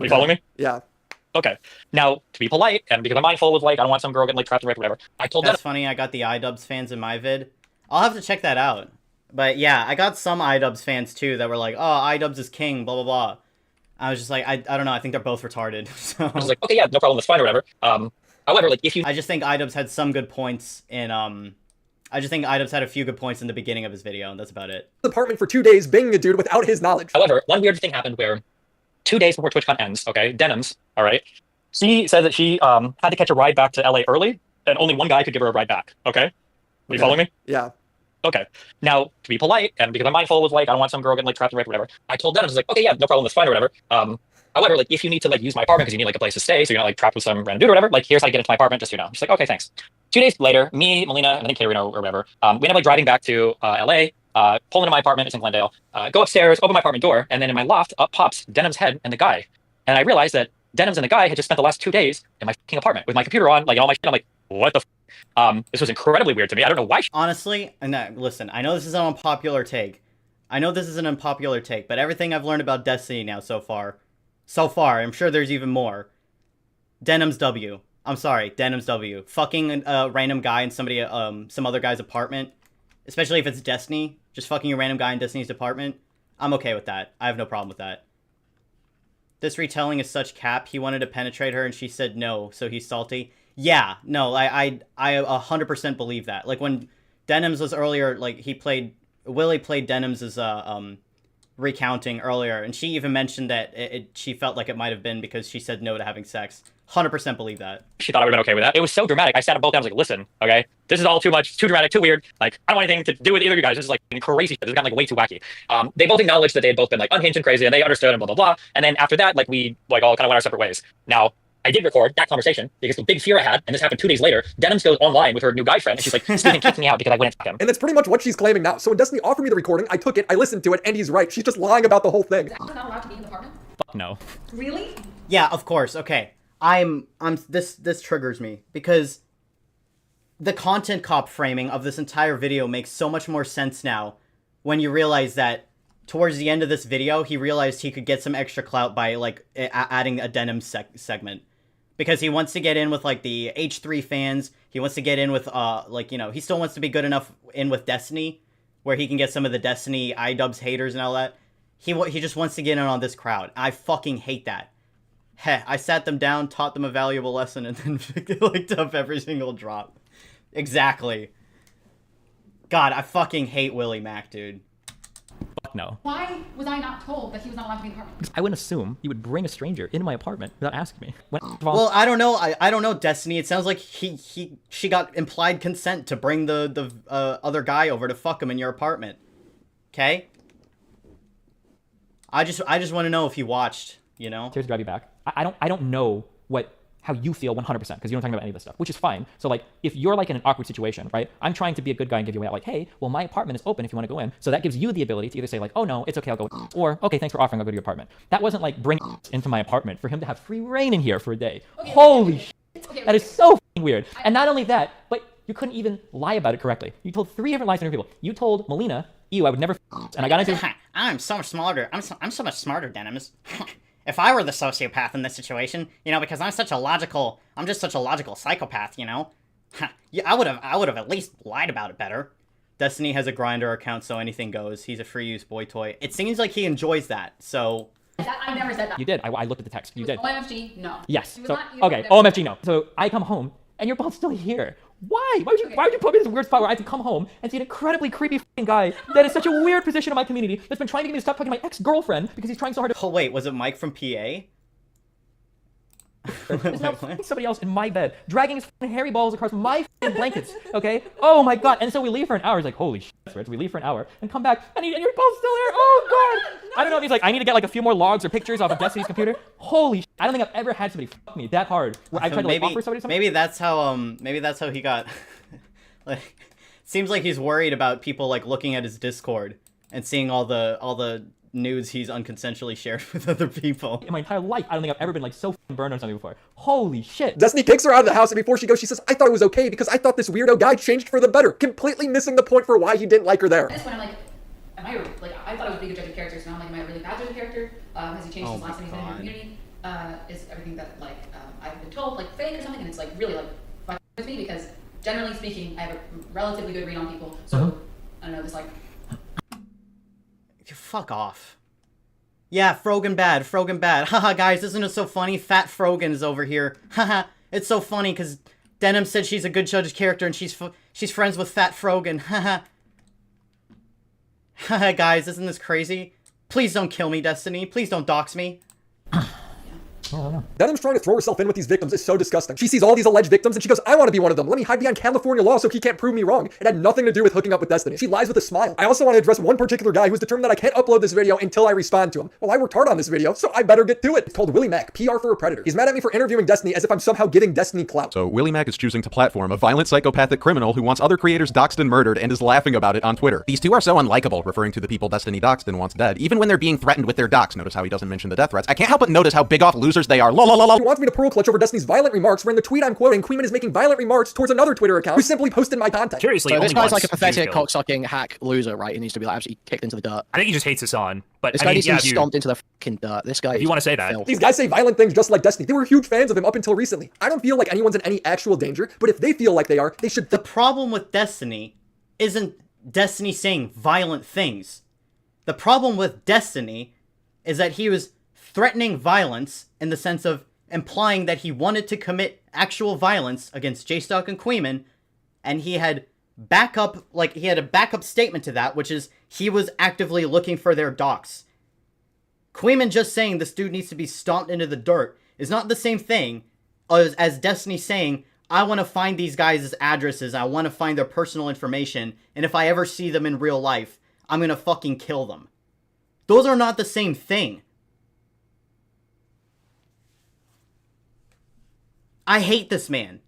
you following me? Yeah. Okay. Now, to be polite, and because I'm mindful of, like, I don't want some girl getting, like, trapped or whatever, I told That's funny, I got the iDubbbz fans in my vid. I'll have to check that out. But yeah, I got some iDubbbz fans too that were like, oh, iDubbbz is king, blah, blah, blah. I was just like, I don't know, I think they're both retarded. So. I was like, okay, yeah, no problem, that's fine or whatever. However, like, if you... I just think iDubbbz had some good points in, I just think iDubbbz had a few good points in the beginning of his video, and that's about it. Apartment for 2 days banging a dude without his knowledge. However, one weird thing happened where 2 days before TwitchCon ends, okay, Denims, all right, she said that she had to catch a ride back to LA early, and only one guy could give her a ride back, okay? Are you following me? Yeah. Okay. Now, to be polite, and because I'm mindful of, like, I don't want some girl getting, like, trapped or whatever, I told Denims, like, okay, yeah, no problem, that's fine or whatever. However, like, if you need to, like, use my apartment because you need, like, a place to stay, so you're not, like, trapped with some random dude or whatever, like, here's how you get into my apartment, just so you know. She's like, okay, thanks. 2 days later, me, Melina, and I think Katerino or whatever, we end up, like, driving back to LA, pull into my apartment, it's in Glendale, go upstairs, open my apartment door, and then in my loft, up pops Denim's head and the guy. And I realized that Denims and the guy had just spent the last 2 days in my fucking apartment with my computer on, like, all my shit. I'm like, what the this was incredibly weird to me. I don't know why. Honestly, and listen, I know this is an unpopular take. But everything I've learned about Destiny now so far, I'm sure there's even more. Denims W. I'm sorry, Denims W. Fucking a random guy in some other guy's apartment, especially if it's Destiny, just fucking a random guy in Destiny's apartment. I'm okay with that. I have no problem with that. This retelling is such cap. He wanted to penetrate her and she said no, so he's salty. Yeah, no, I 100% believe that. Like when Denims was earlier, like Willy played Denims as recounting earlier, and she even mentioned that she felt like it might have been because she said no to having sex. 100% believe that. She thought I would have been okay with that. It was so dramatic. I sat up both times like, listen, okay, this is all too much, too dramatic, too weird. Like, I don't want anything to do with either of you guys. This is like crazy shit. This has gotten like way too wacky. They both acknowledged that they had both been like unhinged and crazy, and they understood and blah, blah, blah. And then after that, like we like all kind of went our separate ways. Now, I did record that conversation because the big fear I had, and this happened 2 days later, Denims goes online with her new guy friend, and she's like, Steven kicked me out because I went and fucked him. And that's pretty much what she's claiming now. So when Destiny offered me the recording, I took it, I listened to it, and he's right. She's just lying about the whole thing. Is Alden not allowed to be in the apartment? Fuck no. Really? Yeah, of course. Okay. This triggers me because the content cop framing of this entire video makes so much more sense now when you realize that towards the end of this video, he realized he could get some extra clout by, like, adding a denim segment. Because he wants to get in with, like, the H3 fans. He wants to get in with, like, you know, he still wants to be good enough in with Destiny, where he can get some of the Destiny iDubbbz haters and all that. He just wants to get in on this crowd. I fucking hate that. Heh, I sat them down, taught them a valuable lesson, and then licked up every single drop. Exactly. God, I fucking hate Willy Mac, dude. Fuck no. Why was I not told that he was not allowed to be in the apartment? I wouldn't assume you would bring a stranger into my apartment without asking me. Well, I don't know. I don't know, Destiny. It sounds like she got implied consent to bring the other guy over to fuck him in your apartment. Okay? I just want to know if he watched, you know? Tears grab you back. I don't know how you feel 100% because you don't talk about any of this stuff, which is fine. So like, if you're like in an awkward situation, right? I'm trying to be a good guy and give you away out like, hey, well, my apartment is open if you want to go in. So that gives you the ability to either say like, oh no, it's okay, I'll go, or okay, thanks for offering, I'll go to your apartment. That wasn't like bring into my apartment for him to have free reign in here for a day. Okay, holy shit, that is so fucking weird. And not only that, but you couldn't even lie about it correctly. You told 3 different lies to different people. You told Melina, ew, I would never and I got into I'm so much smarter. I'm so much smarter, Denims. If I were the sociopath in this situation, you know, because I'm just such a logical psychopath, you know, I would have at least lied about it better. Destiny has a Grindr account, so anything goes. He's a free use boy toy. It seems like he enjoys that, so. I never said that. You did. I looked at the text. You did. OMFG, no. Yes. So okay, OMFG, no. So I come home and you're both still here. Why? Why would you put me in this weird spot where I have to come home and see an incredibly creepy fucking guy that is such a weird position in my community that's been trying to get me to stop talking to my ex-girlfriend because he's trying so hard to— Oh wait, was it Mike from PA? There's now somebody else in my bed, dragging his hairy balls across my blankets, okay? Oh my god. And so we leave for an hour. He's like, holy shit, Rich. We leave for an hour and come back, and you're both still there. Oh god. I don't know if he's like, I need to get like a few more logs or pictures off of Destiny's computer. Holy shit. I don't think I've ever had somebody fuck me that hard where I tried to like offer somebody something. Maybe that's how he got, like, seems like he's worried about people like looking at his Discord and seeing all the nudes he's unconsensually shared with other people. In my entire life, I don't think I've ever been like so burned on something before. Holy shit. Destiny kicks her out of the house, and before she goes, she says, I thought it was okay because I thought this weirdo guy changed for the better, completely missing the point for why he didn't like her there. At this point, I'm like, I thought I was being a good judge of characters, now I'm like, am I a really bad judge of character? Has he changed since last time he's been in your community? Is everything that like I've been told like fake or something? And it's like really like fucking with me because generally speaking, I have a relatively good read on people. So I don't know, this like. Fuck off. Yeah, Frogan bad. Haha, guys, isn't it so funny? Fat Frogan is over here. Haha, it's so funny because Denim said she's a good judge of character and she's friends with Fat Frogan. Haha. Haha, guys, isn't this crazy? Please don't kill me, Destiny. Please don't dox me. Denim's trying to throw herself in with these victims is so disgusting. She sees all these alleged victims and she goes, I want to be one of them. Let me hide behind California law so he can't prove me wrong. It had nothing to do with hooking up with Destiny. She lies with a smile. I also want to address one particular guy who's determined that I can't upload this video until I respond to him. Well, I worked hard on this video, so I better get to it. It's called Willy Mac, PR for a predator. He's mad at me for interviewing Destiny as if I'm somehow giving Destiny clout. So Willy Mac is choosing to platform a violent psychopathic criminal who wants other creators doxed and murdered and is laughing about it on Twitter. These two are so unlikable, referring to the people Destiny doxed and wants dead, even when they're being threatened with their dox. Notice how he doesn't mention the death threats. I can't help but notice how big off losers they are. He wants me to pearl clutch over Destiny's violent remarks, where in the tweet I'm quoting, Queenman is making violent remarks towards another Twitter account who simply posted my content. Seriously, so this guy's like a pathetic, cocksucking hack loser, right? He needs to be like absolutely kicked into the dirt. I think he just hates Hassan. But this guy needs to be stomped into the fucking dirt. This guy. If you want to say that, filth. These guys say violent things just like Destiny. They were huge fans of him up until recently. I don't feel like anyone's in any actual danger, but if they feel like they are, they should. The problem with Destiny isn't Destiny saying violent things. The problem with Destiny is that he was threatening violence in the sense of implying that he wanted to commit actual violence against J-Stock and Queeman, and he had a backup statement to that, which is he was actively looking for their docs. Queeman just saying this dude needs to be stomped into the dirt is not the same thing as Destiny saying, I want to find these guys' addresses, I want to find their personal information, and if I ever see them in real life, I'm gonna fucking kill them. Those are not the same thing. I hate this man.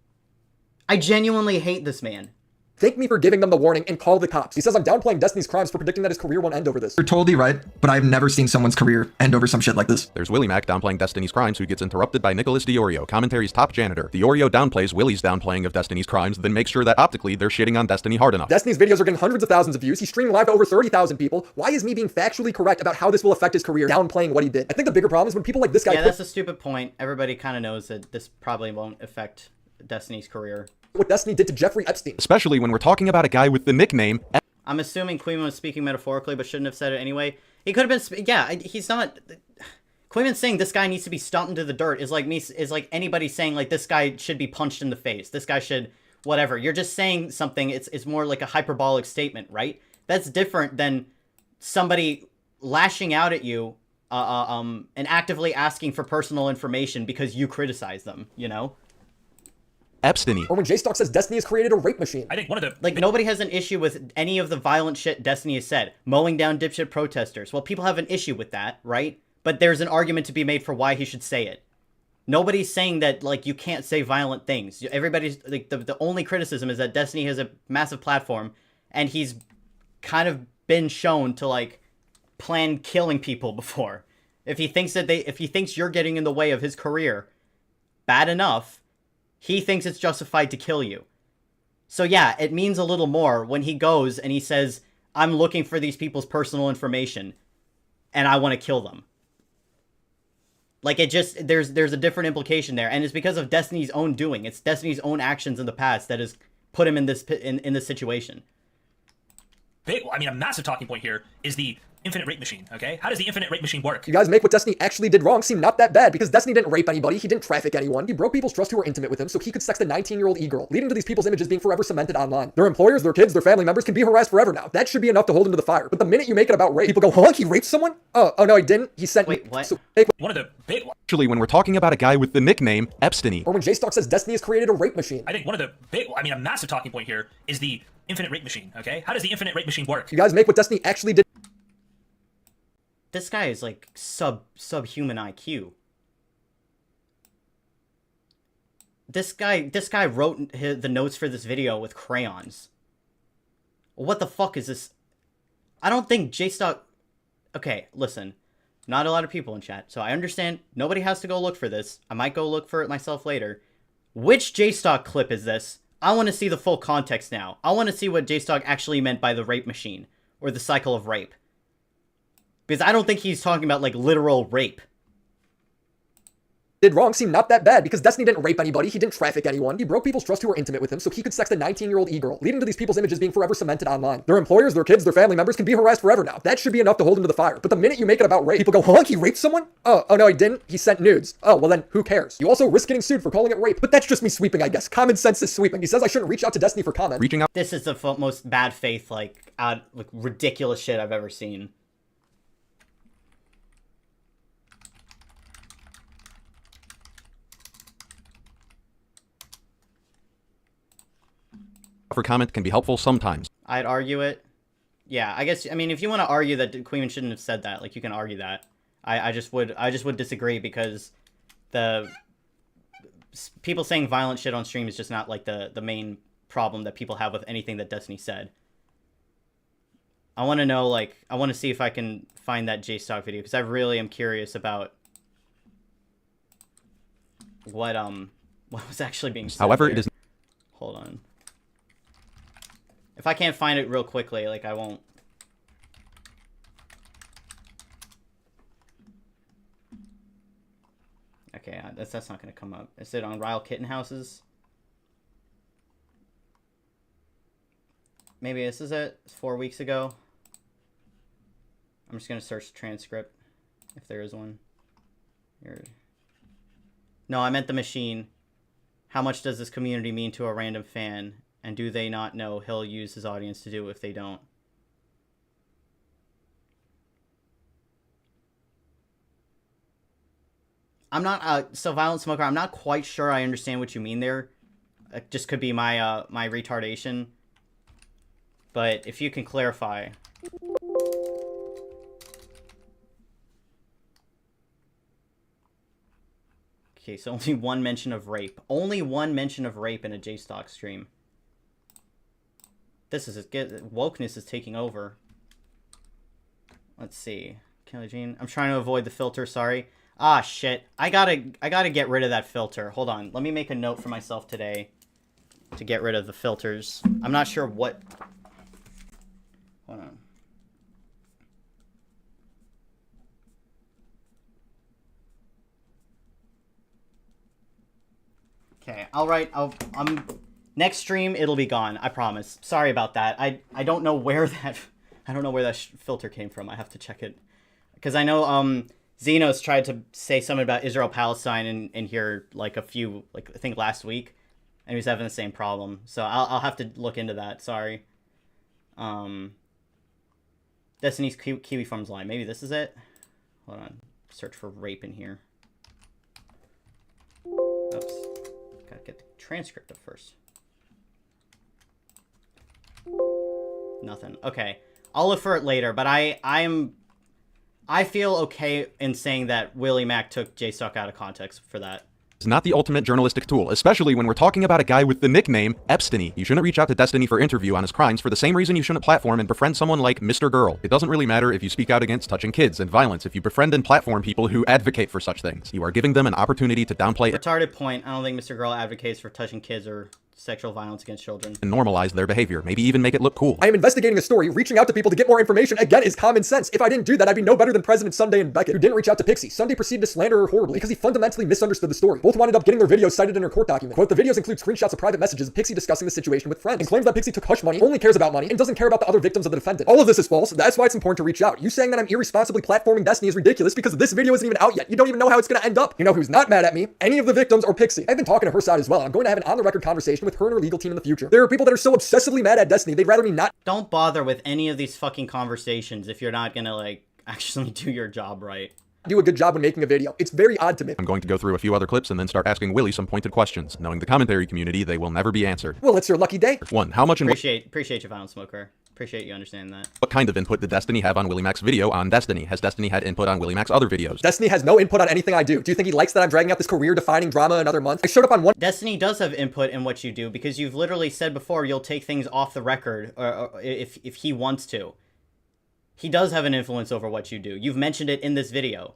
I genuinely hate this man. thank me for giving them the warning and call the cops. He says I'm downplaying Destiny's crimes for predicting that his career won't end over this. You're totally right, but I've never seen someone's career end over some shit like this. There's Willy Mac downplaying Destiny's crimes, who gets interrupted by Nicholas Diorio, commentary's top janitor. Diorio downplays Willy's downplaying of Destiny's crimes, then makes sure that optically they're shitting on Destiny hard enough. Destiny's videos are getting hundreds of thousands of views. He's streaming live to over 30,000 people. Why is me being factually correct about how this will affect his career, downplaying what he did? I think the bigger problem is when people like this guy... Yeah, that's a stupid point. Everybody kind of knows that this probably won't affect Destiny's career. What Destiny did to Jeffrey Epstein. Especially when we're talking about a guy with the nickname... I'm assuming Queen was speaking metaphorically, but shouldn't have said it anyway. He could have been... Yeah, he's not... Queen's saying this guy needs to be stomped into the dirt is like me... Is like anybody saying, like, this guy should be punched in the face. This guy should... Whatever. You're just saying something. It's more like a hyperbolic statement, right? That's different than somebody lashing out at you and actively asking for personal information because you criticize them, you know? Epstein. Or when J-Stock says Destiny has created a rape machine. I think one of the... Like, nobody has an issue with any of the violent shit Destiny has said. Mowing down dipshit protesters. Well, people have an issue with that, right? But there's an argument to be made for why he should say it. Nobody's saying that, like, you can't say violent things. Everybody's... Like, the only criticism is that Destiny has a massive platform, and he's kind of been shown to, like, plan killing people before. If he thinks you're getting in the way of his career bad enough, he thinks it's justified to kill you. So yeah, it means a little more when he goes and he says, I'm looking for these people's personal information and I want to kill them. Like, it just, there's a different implication there, and it's because of Destiny's own doing. It's Destiny's own actions in the past that has put him in this situation. A massive talking point here is the infinite rape machine, okay? How does the infinite rape machine work? You guys make what Destiny actually did wrong seem not that bad, because Destiny didn't rape anybody, he didn't traffic anyone, he broke people's trust who were intimate with him so he could sex a 19-year-old e-girl, leading to these people's images being forever cemented online. Their employers, their kids, their family members can be harassed forever now. That should be enough to hold him to the fire. But the minute you make it about rape, people go, huh, he raped someone? Oh no, he didn't. He sent... Wait, what? So, one of the big... Actually, when we're talking about a guy with the nickname Epstein. Or when J-Stock says Destiny has created a rape machine. I think one of the big... a massive talking point here is the infinite rape machine, okay? How does the infinite rape machine work? You guys make what Destiny actually did... This guy is like subhuman IQ. This guy wrote the notes for this video with crayons. What the fuck is this? I don't think J-Stock... Okay, listen. Not a lot of people in chat, so I understand nobody has to go look for this. I might go look for it myself later. Which J-Stock clip is this? I want to see the full context now. I want to see what J-Stock actually meant by the rape machine, or the cycle of rape. Because I don't think he's talking about, like, literal rape. Did wrong seem not that bad, because Destiny didn't rape anybody, he didn't traffic anyone, he broke people's trust who were intimate with him so he could sex a 19-year-old e-girl, leading to these people's images being forever cemented online. Their employers, their kids, their family members can be harassed forever now. That should be enough to hold him to the fire. But the minute you make it about rape, people go, huh, he raped someone? Oh no, he didn't. He sent nudes. Oh, well then, who cares? You also risk getting sued for calling it rape. But that's just me sweeping, I guess. Common sense is sweeping. He says I shouldn't reach out to Destiny for comment. Reaching out. This is the most bad faith, like ridiculous shit I've ever seen. For comment can be helpful sometimes. I'd argue it. Yeah, I guess, if you want to argue that Queen shouldn't have said that, like, you can argue that. I just would disagree, because the people saying violent shit on stream is just not, like, the main problem that people have with anything that Destiny said. I want to know, like, I want to see if I can find that J-Stock video, because I really am curious about what was actually being said. However, here. it is... Hold on. If I can't find it real quickly, like, I won't. Okay, that's not going to come up. Is it on Ryle Kitten Houses? Maybe this is it. It's 4 weeks ago. I'm just going to search the transcript, if there is one. Here. No, I meant the machine. How much does this community mean to a random fan? And do they not know he'll use his audience to do if they don't? I'm not, so Violent Smoker, I'm not quite sure I understand what you mean there. It just could be my, my retardation. But if you can clarify. Okay, so only one mention of rape. Only one mention of rape in a J-Stock stream. This is wokeness is taking over. Let's see. Kelly Jean. I'm trying to avoid the filter, sorry. Ah, shit. I gotta get rid of that filter. Hold on. Let me make a note for myself today to get rid of the filters. I'm not sure what... Hold on. Okay, alright, next stream, it'll be gone, I promise. Sorry about that. I don't know where that... I don't know where that filter came from. I have to check it. Because I know, Xenos tried to say something about Israel-Palestine in here, like, I think last week. And he was having the same problem. So I'll have to look into that, sorry. Destiny's Kiwi Farms line. Maybe this is it? Hold on. Search for rape in here. Oops. Gotta get the transcript up first. Nothing. Okay. I'll look for it later, but I feel okay in saying that Willie Mac took J-Stock out of context for that. It's not the ultimate journalistic tool, especially when we're talking about a guy with the nickname Epsteiny. You shouldn't reach out to Destiny for interview on his crimes for the same reason you shouldn't platform and befriend someone like Mr. Girl. It doesn't really matter if you speak out against touching kids and violence if you befriend and platform people who advocate for such things. You are giving them an opportunity to downplay it. Retarded point. I don't think Mr. Girl advocates for touching kids or sexual violence against children. And normalize their behavior, maybe even make it look cool. I am investigating a story. Reaching out to people to get more information, again, is common sense. If I didn't do that, I'd be no better than President Sunday and Beckett, who didn't reach out to Pixie. Sunday proceeded to slander her horribly because he fundamentally misunderstood the story. Both wound up getting their videos cited in her court document. Quote, the videos include screenshots of private messages of Pixie discussing the situation with friends, and claims that Pixie took hush money, only cares about money, and doesn't care about the other victims of the defendant. All of this is false. That's why it's important to reach out. You saying that I'm irresponsibly platforming Destiny is ridiculous because this video isn't even out yet. You don't even know how it's gonna end up. You know who's not mad at me? Any of the victims or Pixie. I've been talking to her side as well. I'm going to have an on-the-record conversation with her and her legal team in the future. There are people that are so obsessively mad at Destiny, they'd rather me not. Don't bother with any of these fucking conversations if you're not gonna, like, actually do your job right. Do a good job when making a video. It's very odd to me. I'm going to go through a few other clips and then start asking Willie some pointed questions. Knowing the commentary community, they will never be answered. Well, it's your lucky day. 1. How much and Appreciate you, Violent Smoker. Appreciate you understanding that. what kind of input did Destiny have on Willymac's video on Destiny? Has Destiny had input on Willymac's other videos? Destiny has no input on anything I do. Do you think he likes that I'm dragging out this career-defining drama another month? I showed up on one. Destiny does have input in what you do because you've literally said before you'll take things off the record or if he wants to. He does have an influence over what you do. You've mentioned it in this video.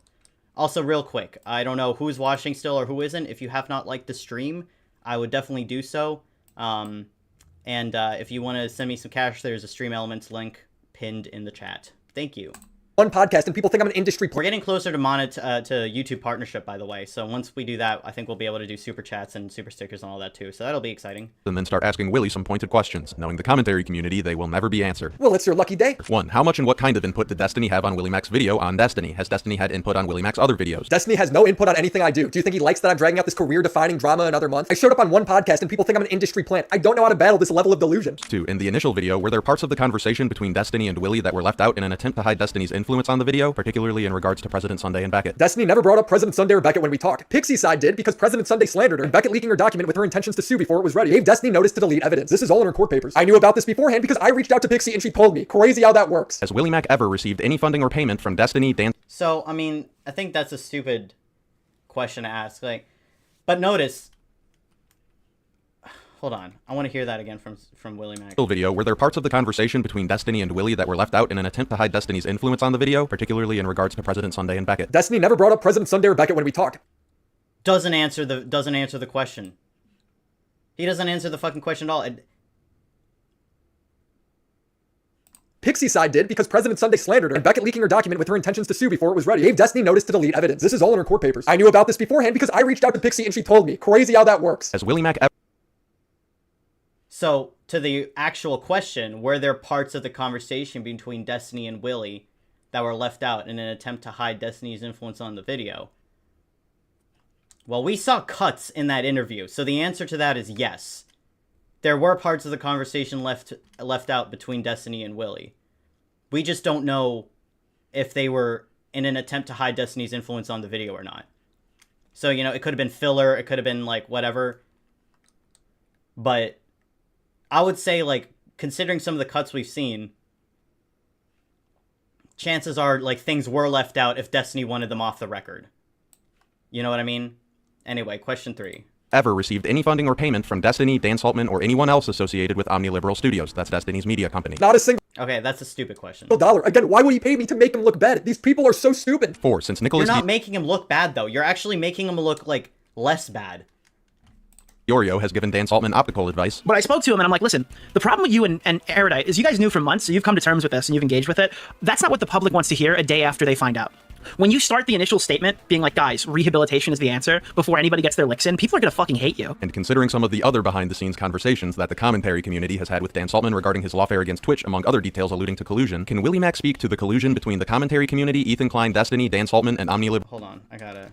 Also, real quick, I don't know who's watching still or who isn't. If you have not liked the stream, I would definitely do so. And if you want to send me some cash, there's a Stream Elements link pinned in the chat. Thank you. One podcast and people think I'm an industry. We're getting closer to to YouTube partnership, by the way. So once we do that, I think we'll be able to do super chats and super stickers and all that too. So that'll be exciting. And then start asking Willie some pointed questions. Knowing the commentary community, they will never be answered. Well, it's your lucky day. 1. How much and what kind of input did Destiny have on Willymac's video on Destiny? Has Destiny had input on Willymac's other videos? Destiny has no input on anything I do. Do you think he likes that I'm dragging out this career-defining drama another month? I showed up on one podcast and people think I'm an industry plant. I don't know how to battle this level of delusion. 2. In the initial video, were there parts of the conversation between Destiny and Willie that were left out in an attempt to hide Destiny's influence on the video, particularly in regards to President Sunday and Beckett? Destiny never brought up President Sunday or Beckett when we talked. Pixie's side did because President Sunday slandered her, and Beckett leaking her document with her intentions to sue before it was ready gave Destiny notice to delete evidence. This is all in her court papers. I knew about this beforehand because I reached out to Pixie and she told me. Crazy how that works. Has Willymac ever received any funding or payment from Destiny, Dan? So, I mean, I think that's a stupid question to ask. Like, but notice... Hold on. I want to hear that again from Willymac. Video, were there parts of the conversation between Destiny and Willie that were left out in an attempt to hide Destiny's influence on the video, particularly in regards to President Sunday and Beckett? Destiny never brought up President Sunday or Beckett when we talked. Doesn't answer the question. He doesn't answer the fucking question at all. Pixie side did because President Sunday slandered her, and Beckett leaking her document with her intentions to sue before it was ready gave Destiny notice to delete evidence. This is all in her court papers. I knew about this beforehand because I reached out to Pixie and she told me. Crazy how that works. Has Willymac ever... So, to the actual question, were there parts of the conversation between Destiny and Willie that were left out in an attempt to hide Destiny's influence on the video? Well, we saw cuts in that interview, so the answer to that is yes. There were parts of the conversation left out between Destiny and Willie. We just don't know if they were in an attempt to hide Destiny's influence on the video or not. So, you know, it could have been filler, it could have been, like, whatever. But I would say, like, considering some of the cuts we've seen, chances are, like, things were left out if Destiny wanted them off the record. You know what I mean? Anyway, question 3. ever received any funding or payment from Destiny, Dan Saltman, or anyone else associated with OmniLiberal Studios. That's Destiny's media company. Not a single Okay, that's a stupid question. dollar. Again, why would he pay me to make him look bad? These people are so stupid. 4. Since Nicholas You're not making him look bad, though. You're actually making him look, like, less bad. Diorio has given Dan Saltman optical advice. But I spoke to him and I'm like, listen, the problem with you and Erudite is you guys knew for months, so you've come to terms with this and you've engaged with it. That's not what the public wants to hear a day after they find out. When you start the initial statement being like, guys, rehabilitation is the answer before anybody gets their licks in, people are gonna fucking hate you. And considering some of the other behind-the-scenes conversations that the commentary community has had with Dan Saltman regarding his lawfare against Twitch, among other details alluding to collusion, can Willymac speak to the collusion between the commentary community, Ethan Klein, Destiny, Dan Saltman, and OmniLib? Hold on, I gotta...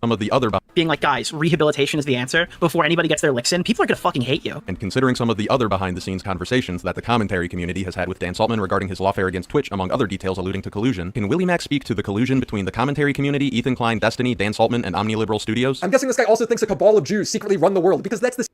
Some of the other being like, guys, rehabilitation is the answer before anybody gets their licks in, people are gonna fucking hate you. And considering some of the other behind-the-scenes conversations that the commentary community has had with Dan Saltman regarding his lawfare against Twitch, among other details alluding to collusion, can Willymac speak to the collusion between the commentary community, Ethan Klein, Destiny, Dan Saltman, and OmniLiberal Studios? I'm guessing this guy also thinks a cabal of Jews secretly run the world, because that's the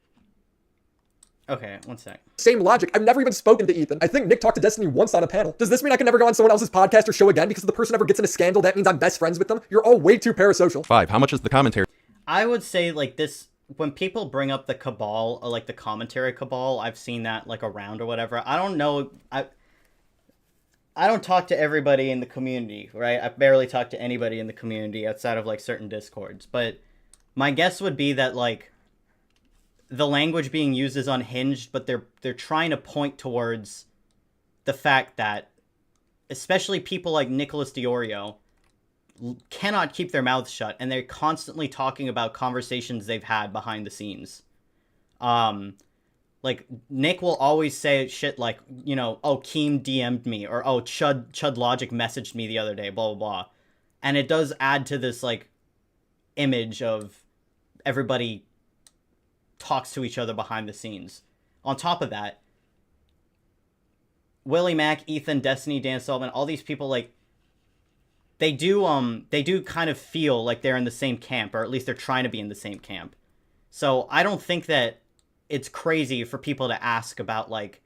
Okay, one sec. same logic. I've never even spoken to Ethan. I think Nick talked to Destiny once on a panel. Does this mean I can never go on someone else's podcast or show again because if the person ever gets in a scandal, that means I'm best friends with them? You're all way too parasocial. 5. How much is the commentary? I would say, like, this... When people bring up the cabal, or, like, the commentary cabal, I've seen that, like, around or whatever. I don't know... I don't talk to everybody in the community, right? I barely talk to anybody in the community outside of, like, certain Discords. But my guess would be that, like, the language being used is unhinged, but they're trying to point towards the fact that, especially people like Nicholas Diorio, cannot keep their mouths shut, and they're constantly talking about conversations they've had behind the scenes. Like, Nick will always say shit like, you know, oh, Keem DM'd me, or oh, Chud Logic messaged me the other day, blah, blah, blah. And it does add to this, like, image of everybody talks to each other behind the scenes. On top of that, Willymac, Ethan, Destiny, Dan Sullivan, all these people, like, they do kind of feel like they're in the same camp, or at least they're trying to be in the same camp. So I don't think that it's crazy for people to ask about, like,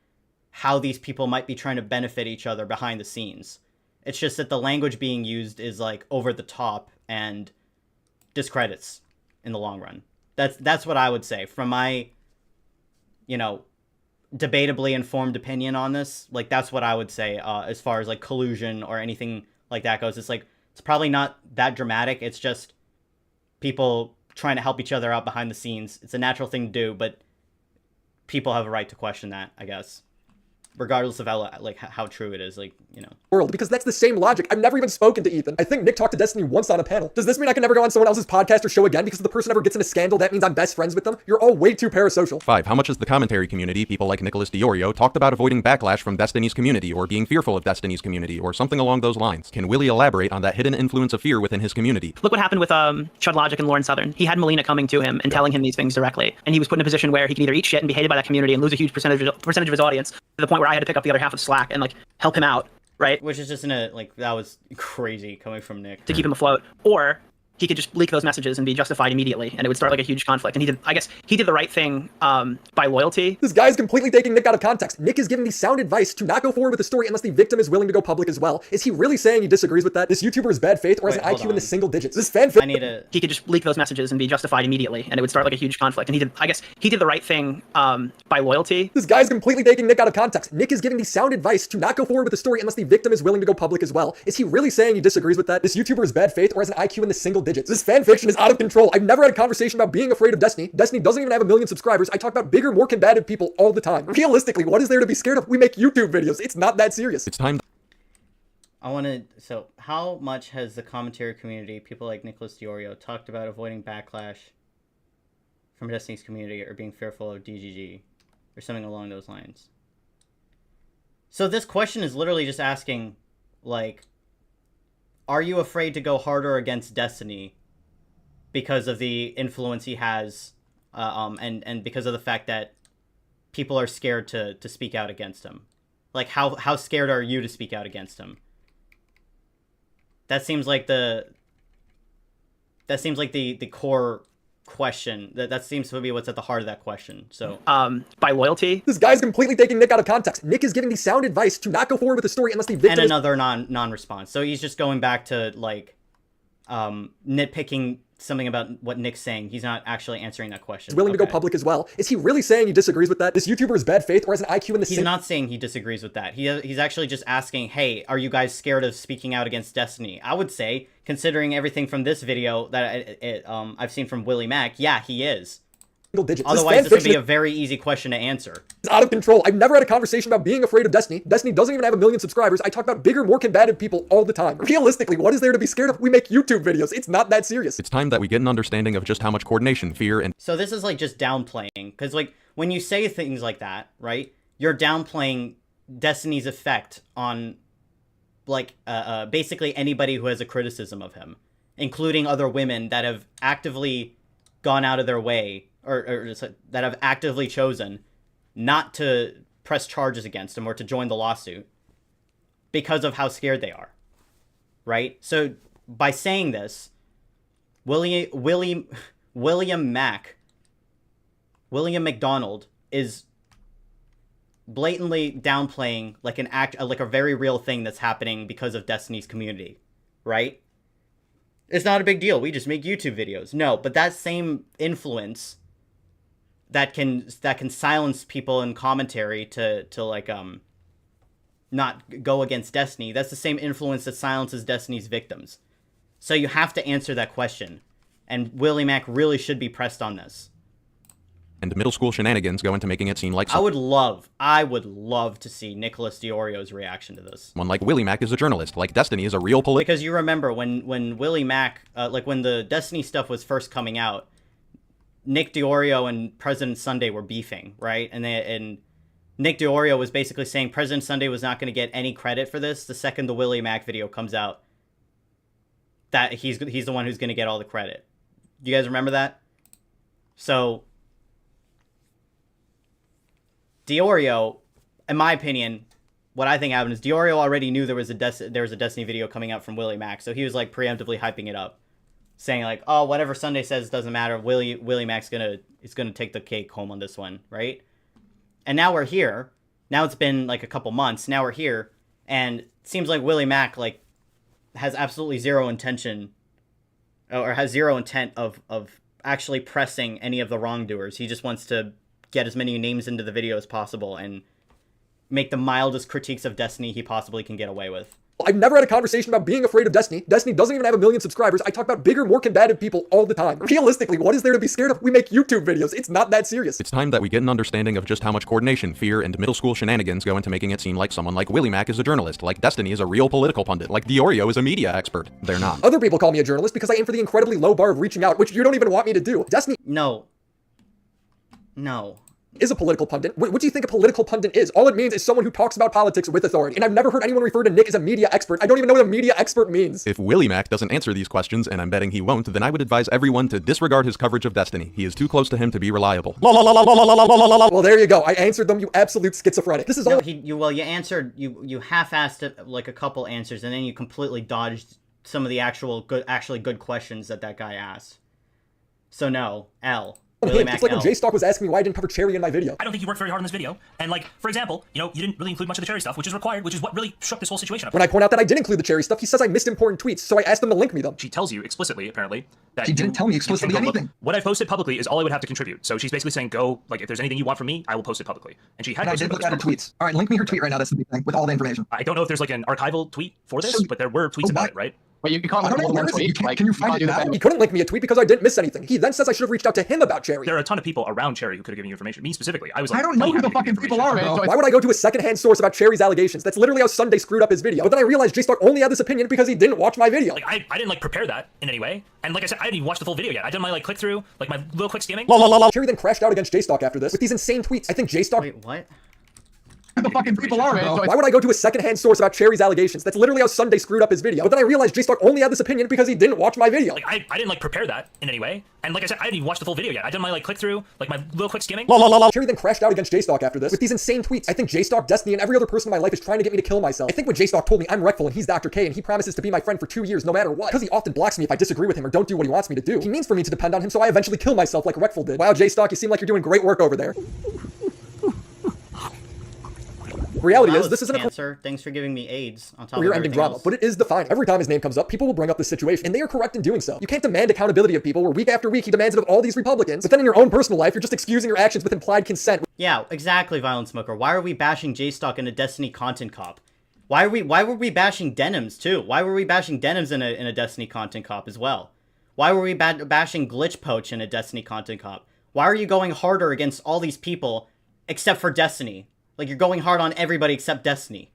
how these people might be trying to benefit each other behind the scenes. It's just that the language being used is, like, over the top and discredits in the long run. That's what I would say from my, you know, debatably informed opinion on this. Like, that's what I would say as far as, like, collusion or anything like that goes. It's like, it's probably not that dramatic. It's just people trying to help each other out behind the scenes. It's a natural thing to do, but people have a right to question that, I guess, regardless of how true it is, like, you know. World, because that's the same logic. I've never even spoken to Ethan. I think Nick talked to Destiny once on a panel. Does this mean I can never go on someone else's podcast or show again because if the person ever gets in a scandal, that means I'm best friends with them? You're all way too parasocial. 5. How much has the commentary community, people like Nicholas Diorio, talked about avoiding backlash from Destiny's community, or being fearful of Destiny's community, or something along those lines? Can Willy elaborate on that hidden influence of fear within his community? Look what happened with Chud Logic and Lauren Southern. He had Melina coming to him and telling him these things directly, and he was put in a position where he could either eat shit and be hated by that community and lose a huge percentage of his audience, to the point where I had to pick up the other half of Slack and, like, help him out, right? Which is just that was crazy coming from Nick. To keep him afloat. Or he could just leak those messages and be justified immediately, and it would start, like, a huge conflict. And I guess he did the right thing by loyalty. This guy's completely taking Nick out of context. Nick is giving me sound advice to not go forward with the story unless the victim is willing to go public as well. Is he really saying he disagrees with that? This YouTuber is bad faith or has an IQ in the single digits? This fanfic. He could just leak those messages and be justified immediately, and it would start, like, a huge conflict. And I guess he did the right thing by loyalty. This guy's completely taking Nick out of context. Nick is giving me sound advice to not go forward with the story unless the victim is willing to go public as well. Is he really saying he disagrees with that? This YouTuber is bad faith or has an IQ in the single digits? This fanfiction is out of control. I've never had a conversation about being afraid of Destiny. Destiny doesn't even have 1 million subscribers. I talk about bigger, more combative people all the time. Realistically, what is there to be scared of? We make YouTube videos. It's not that serious. It's time. So how much has the commentary community, people like Nicholas Diorio, talked about avoiding backlash from Destiny's community or being fearful of DGG or something along those lines? So this question is literally just asking, like, are you afraid to go harder against Destiny because of the influence he has, and because of the fact that people are scared to speak out against him? Like, how scared are you to speak out against him? That seems like the core question. That seems to be what's at the heart of that question. So by loyalty. This guy's completely taking Nick out of context. Nick is giving me sound advice to not go forward with the story unless the victim. And another non-response. So he's just going back to, like, nitpicking something about what Nick's saying. He's not actually answering that question. Willing to go public as well. Is he really saying he disagrees with that? This YouTuber is bad faith or has an IQ in the He's not saying he disagrees with that. He's actually just asking, hey, are you guys scared of speaking out against Destiny? I would say, considering everything from this video that I've seen from Willy Mac, yeah, he is. Otherwise, this would be a very easy question to answer. It's out of control. I've never had a conversation about being afraid of Destiny. Destiny doesn't even have 1 million subscribers. I talk about bigger, more combative people all the time. Realistically, what is there to be scared of? We make YouTube videos. It's not that serious. It's time that we get an understanding of just how much coordination, fear, and... So this is like just downplaying. Because like, when you say things like that, right, you're downplaying Destiny's effect on, like, basically anybody who has a criticism of him. Including other women that have actively gone out of their way or that have actively chosen not to press charges against him or to join the lawsuit because of how scared they are, right? So by saying this, William McDonald is blatantly downplaying like like a very real thing that's happening because of Destiny's community, right? It's not a big deal. We just make YouTube videos. No, but that same influence that can silence people in commentary to like not go against Destiny. That's the same influence that silences Destiny's victims. So you have to answer that question, and Willy Mac really should be pressed on this. And middle school shenanigans go into making it seem like I would love to see Nicholas Diorio's reaction to this. Someone like Willy Mac is a journalist, like Destiny is a real Because you remember when Willy Mac, like when the Destiny stuff was first coming out, Nick Diorio and President Sunday were beefing, right? And Nick Diorio was basically saying President Sunday was not going to get any credit for this the second the Willy Mac video comes out. That he's the one who's going to get all the credit. You guys remember that? So Diorio, in my opinion, what I think happened is Diorio already knew there was a Destiny video coming out from Willy Mac, so he was like preemptively hyping it up, saying like, "Oh, whatever Sunday says doesn't matter. Willy Mac's gonna take the cake home on this one, right?" And now we're here. Now it's been like a couple months. Now we're here, and it seems like Willy Mac like has absolutely zero intention, or has zero intent of actually pressing any of the wrongdoers. He just wants to get as many names into the video as possible and make the mildest critiques of Destiny he possibly can get away with. I've never had a conversation about being afraid of Destiny. Destiny doesn't even have 1 million subscribers. I talk about bigger, more combative people all the time. Realistically, what is there to be scared of? We make YouTube videos. It's not that serious. It's time that we get an understanding of just how much coordination, fear, and middle school shenanigans go into making it seem like someone like Willy Mac is a journalist, like Destiny is a real political pundit, like Diorio is a media expert. They're not. Other people call me a journalist because I aim for the incredibly low bar of reaching out, which you don't even want me to do. Destiny No. Is a political pundit. What do you think a political pundit is? All it means is someone who talks about politics with authority. And I've never heard anyone refer to Nick as a media expert. I don't even know what a media expert means. If Willy Mac doesn't answer these questions, and I'm betting he won't, then I would advise everyone to disregard his coverage of Destiny. He is too close to him to be reliable. Well, there you go. I answered them, you absolute schizophrenic. This is all. You answered, you half-assed it, like a couple answers, and then you completely dodged some of the actually good questions that guy asked. So no, L. It's like when J-Stock was asking me why I didn't cover Cherry in my video. I don't think you worked very hard on this video. And like, for example, you didn't really include much of the Cherry stuff, which is required, which is what really shook this whole situation up. When I point out that I did include the Cherry stuff, he says I missed important tweets, so I asked him to link me them. She tells you explicitly, apparently, that she didn't tell me explicitly anything. What I posted publicly is all I would have to contribute. So she's basically saying, go, like, if there's anything you want from me, I will post it publicly. And she had. And I did look at her tweets. All right, link me her tweet right now. That's the big thing with all the information. I don't know if there's like an archival tweet for this, but there were tweets about it, right? But you can't link one tweet. Can you find it now? He couldn't link me a tweet because I didn't miss anything. He then says I should have reached out to him about Cherry. There are a ton of people around Cherry who could have given you information. Me specifically, I was like, I don't know who the fucking people are, bro. Why would I go to a secondhand source about Cherry's allegations? That's literally how Sunday screwed up his video. But then I realized J-Stock only had this opinion because he didn't watch my video. Like, I didn't like prepare that in any way. And like I said, I didn't even watch the full video yet. I did my like click through, like my little quick skimming. Cherry then crashed out against J-Stock after this with these insane tweets. I think J-Stock. Wait, what? The fucking people are, bro. Why would I go to a secondhand source about Cherry's allegations? That's literally how Sunday screwed up his video. But then I realized J-Stock only had this opinion because he didn't watch my video. Like, I didn't like prepare that in any way. And like I said, I didn't even watch the full video yet. I did my like click through, like my little quick skimming. Cherry then crashed out against J-Stock after this with these insane tweets. I think J-Stock, Destiny, and every other person in my life is trying to get me to kill myself. I think when J-Stock told me I'm Wreckful and he's Dr. K and he promises to be my friend for 2 years no matter what, because he often blocks me if I disagree with him or don't do what he wants me to do. He means for me to depend on him, so I eventually kill myself like Wreckful did. Wow, J-Stock, you seem like you're doing great work over there. Reality Well, is, this isn't a cancer. Thanks for giving me AIDS on top of career-ending everything drama, else. but it is defined. Every time his name comes up, people will bring up this situation, and they are correct in doing so. You can't demand accountability of people where week after week he demands it of all these Republicans, but then in your own personal life, you're just excusing your actions with implied consent. Yeah, exactly, Violent Smoker. Why are we bashing J-Stock in a Destiny content cop? Why were we bashing Denims too? Why were we bashing Denims in a Destiny content cop as well? Why were we bashing Glitch Poach in a Destiny content cop? Why are you going harder against all these people except for Destiny? Like, you're going hard on everybody except Destiny.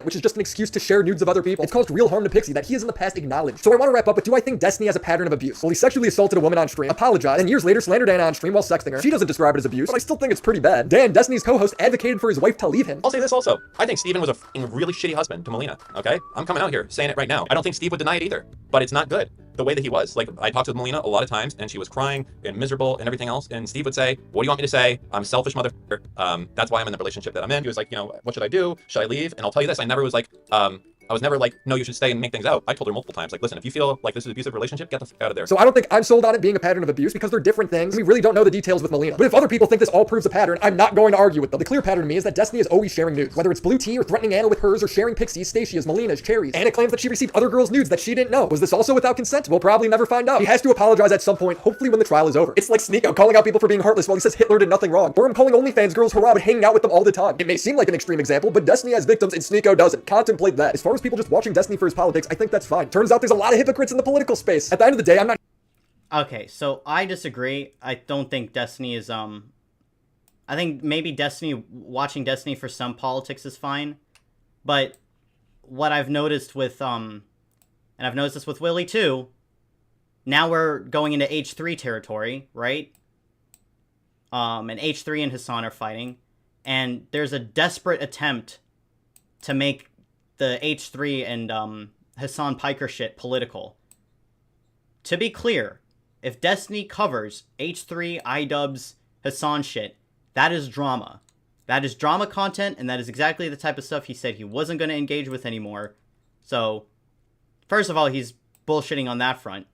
Which is just an excuse to share nudes of other people. It's caused real harm to Pixie that he has in the past acknowledged. So I want to wrap up, but do I think Destiny has a pattern of abuse? Well, he sexually assaulted a woman on stream, apologized, and years later slandered Anna on stream while sexting her. She doesn't describe it as abuse, but I still think it's pretty bad. Dan, Destiny's co-host, advocated for his wife to leave him. I'll say this also. I think Steven was a fucking really shitty husband to Melina, okay? I'm coming out here saying it right now. I don't think Steve would deny it either, but it's not good. The way that he was. Like, I talked to Melina a lot of times, and she was crying and miserable and everything else, and Steve would say, what do you want me to say? I'm selfish, motherfucker. That's why I'm in the relationship that I'm in. He was like, you know, what should I do? Should I leave? And I'll tell you this, I never was like, I was never like, no, you should stay and make things out. I told her multiple times, like, listen, if you feel like this is an abusive relationship, get the fuck out of there. So I don't think I'm sold on it being a pattern of abuse because they're different things. We really don't know the details with Melina. But if other people think this all proves a pattern, I'm not going to argue with them. The clear pattern to me is that Destiny is always sharing nudes. Whether it's Blue Tea or threatening Anna with hers or sharing Pixies, Stacia's, Melina's, Cherry's. Anna claims that she received other girls' nudes that she didn't know. Was this also without consent? We'll probably never find out. He has to apologize at some point, hopefully when the trial is over. It's like Sneeko calling out people for being heartless while he says Hitler did nothing wrong. Or him calling OnlyFans girls hurrah but hanging out with them all the time. It may seem like an extreme example, but Destiny has victims and Sneeko doesn't. Contemplate that. As far as people just watching Destiny for his politics, I think that's fine. Turns out there's a lot of hypocrites in the political space. At the end of the day, I'm not... Okay, so I disagree. I don't think Destiny is, I think maybe watching Destiny for some politics is fine. But what I've noticed with, and I've noticed this with Willy too, now we're going into H3 territory, right? And H3 and Hassan are fighting, and there's a desperate attempt to make the H3 and, Hassan Piker shit political. To be clear, if Destiny covers H3, iDubbbz, Hassan shit, that is drama. That is drama content, and that is exactly the type of stuff he said he wasn't going to engage with anymore. So, first of all, he's bullshitting on that front.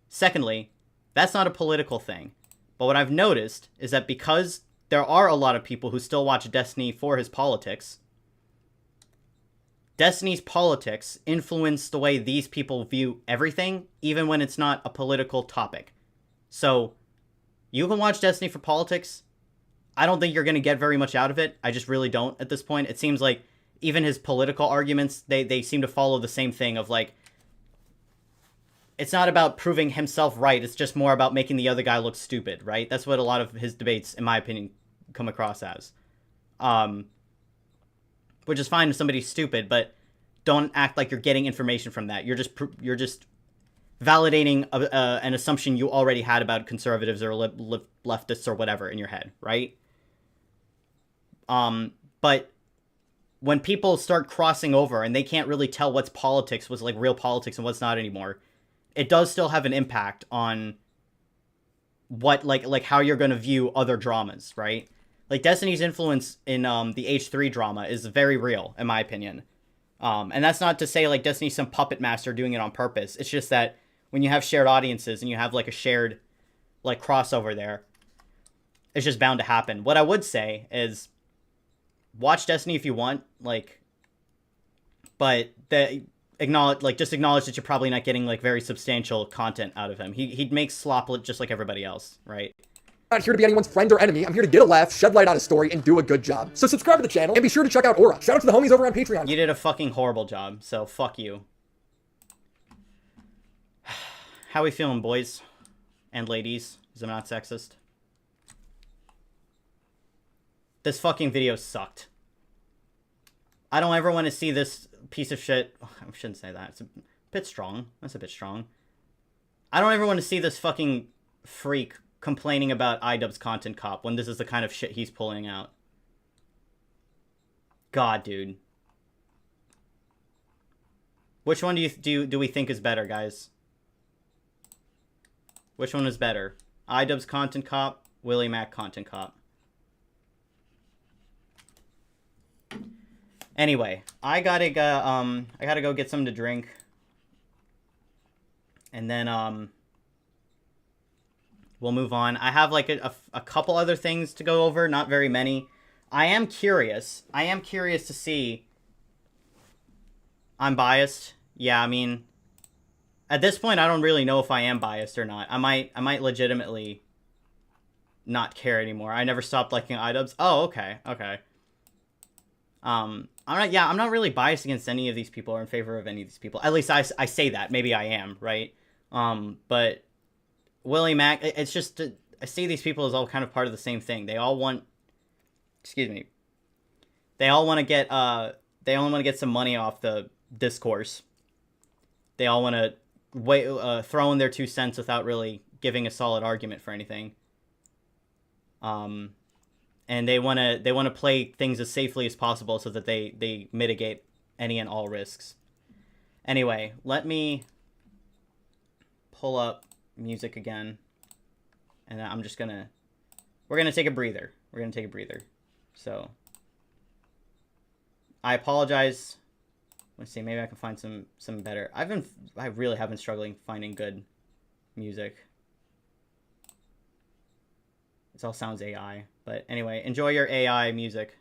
Secondly, that's not a political thing. But what I've noticed is that because there are a lot of people who still watch Destiny for his politics, Destiny's politics influence the way these people view everything, even when it's not a political topic. So, you can watch Destiny for politics. I don't think you're going to get very much out of it. I just really don't at this point. It seems like even his political arguments, they seem to follow the same thing of like, it's not about proving himself right, it's just more about making the other guy look stupid, right? That's what a lot of his debates, in my opinion, come across as. Which is fine if somebody's stupid, but don't act like you're getting information from that. You're just validating an assumption you already had about conservatives or leftists or whatever in your head, right? But when people start crossing over and they can't really tell what's politics, what's like real politics and what's not anymore, it does still have an impact on what like how you're going to view other dramas, right? Like, Destiny's influence in the H3 drama is very real, in my opinion. And that's not to say, like, Destiny's some puppet master doing it on purpose. It's just that when you have shared audiences and you have, like, a shared, like, crossover there, it's just bound to happen. What I would say is, watch Destiny if you want, like, but just acknowledge that you're probably not getting, like, very substantial content out of him. He'd make slop just like everybody else, right? I'm not here to be anyone's friend or enemy. I'm here to get a laugh, shed light on a story, and do a good job. So subscribe to the channel, and be sure to check out Aura. Shout out to the homies over on Patreon. You did a fucking horrible job, so fuck you. How we feeling, boys and ladies? Is I'm not sexist. This fucking video sucked. I don't ever want to see this piece of shit. Oh, I shouldn't say that. It's a bit strong. That's a bit strong. I don't ever want to see this fucking freak complaining about iDubbbz content cop when this is the kind of shit he's pulling out. God, dude. Which one do we think is better, guys? Which one is better? iDubbbz content cop, Willymac content cop. Anyway, I gotta go get something to drink. And then we'll move on. I have like a couple other things to go over, not very many. I am curious. I am curious to see. I'm biased. Yeah, I mean, at this point, I don't really know if I am biased or not. I might legitimately not care anymore. I never stopped liking iDubbbz. Oh, okay, okay. I'm not really biased against any of these people or in favor of any of these people. At least I say that. Maybe I am, right? But Willie Mac, it's just, I see these people as all kind of part of the same thing. They all want, excuse me, they all want to get, they all want to get some money off the discourse. They all want to throw in their 2 cents without really giving a solid argument for anything. And they want to play things as safely as possible so that they mitigate any and all risks. Anyway, let me pull up music again, and I'm just gonna, we're gonna take a breather. We're gonna take a breather. So I apologize. Let's see, maybe I can find some better. I really have been struggling finding good music. This all sounds AI, but anyway, enjoy your AI music.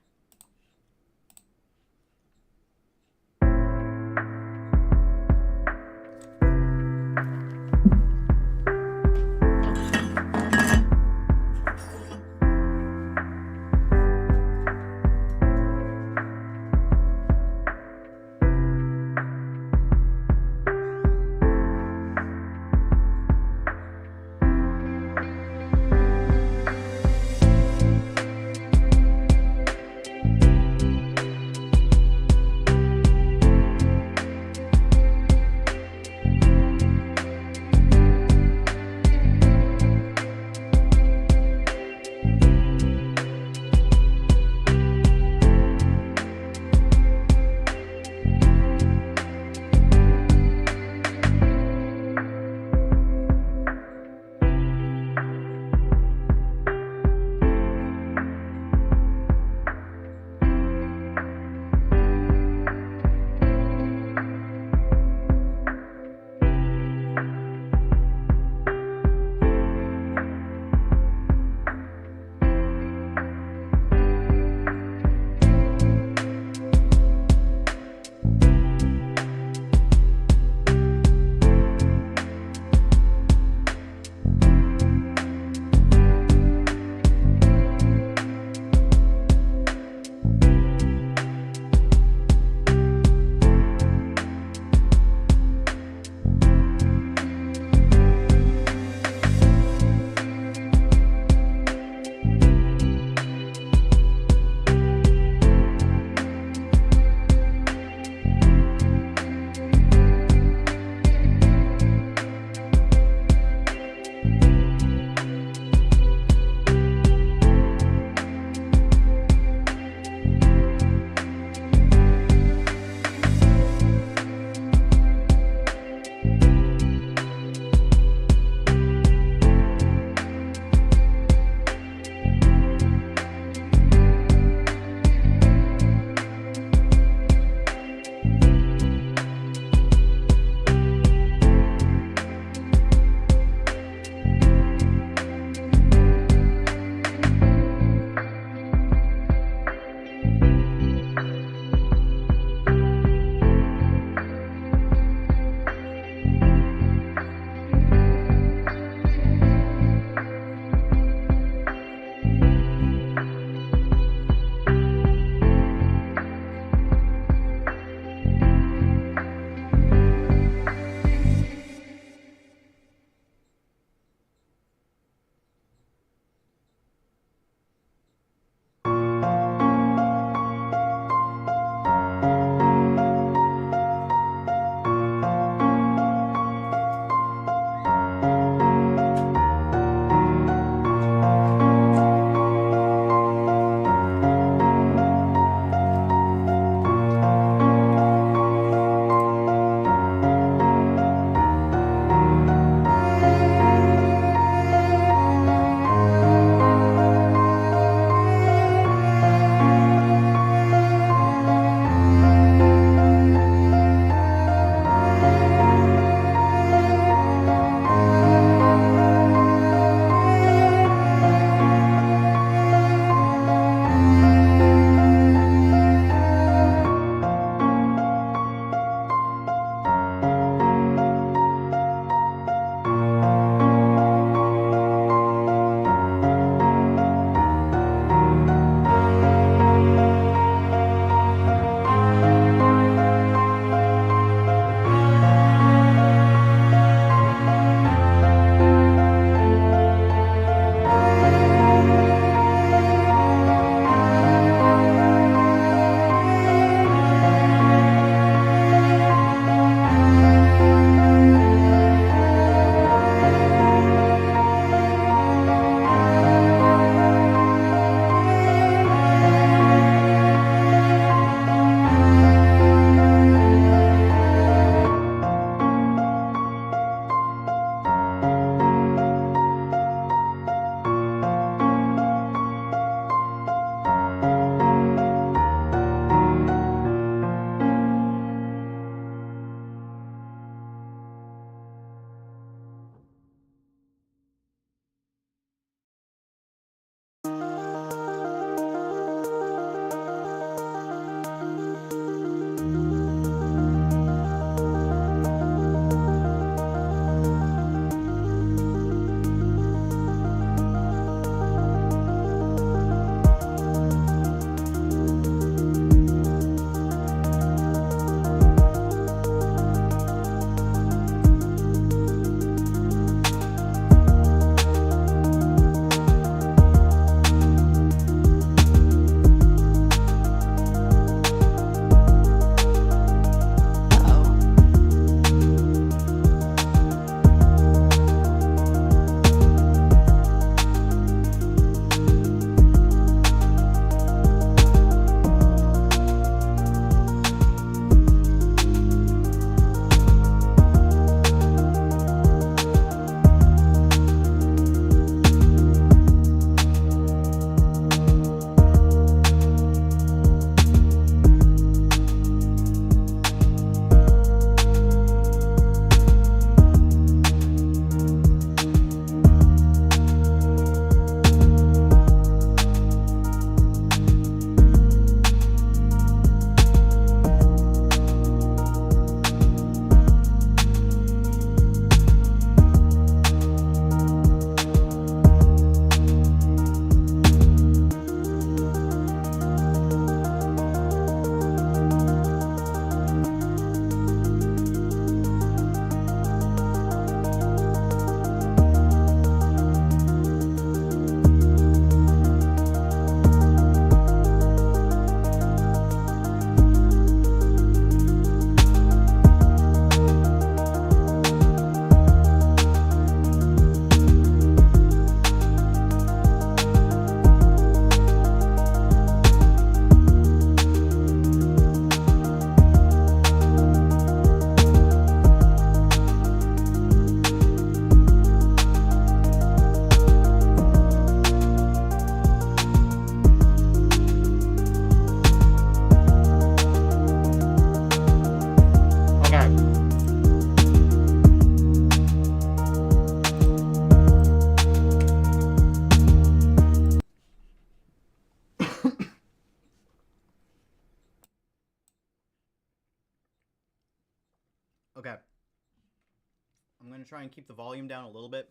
try and keep the volume down a little bit,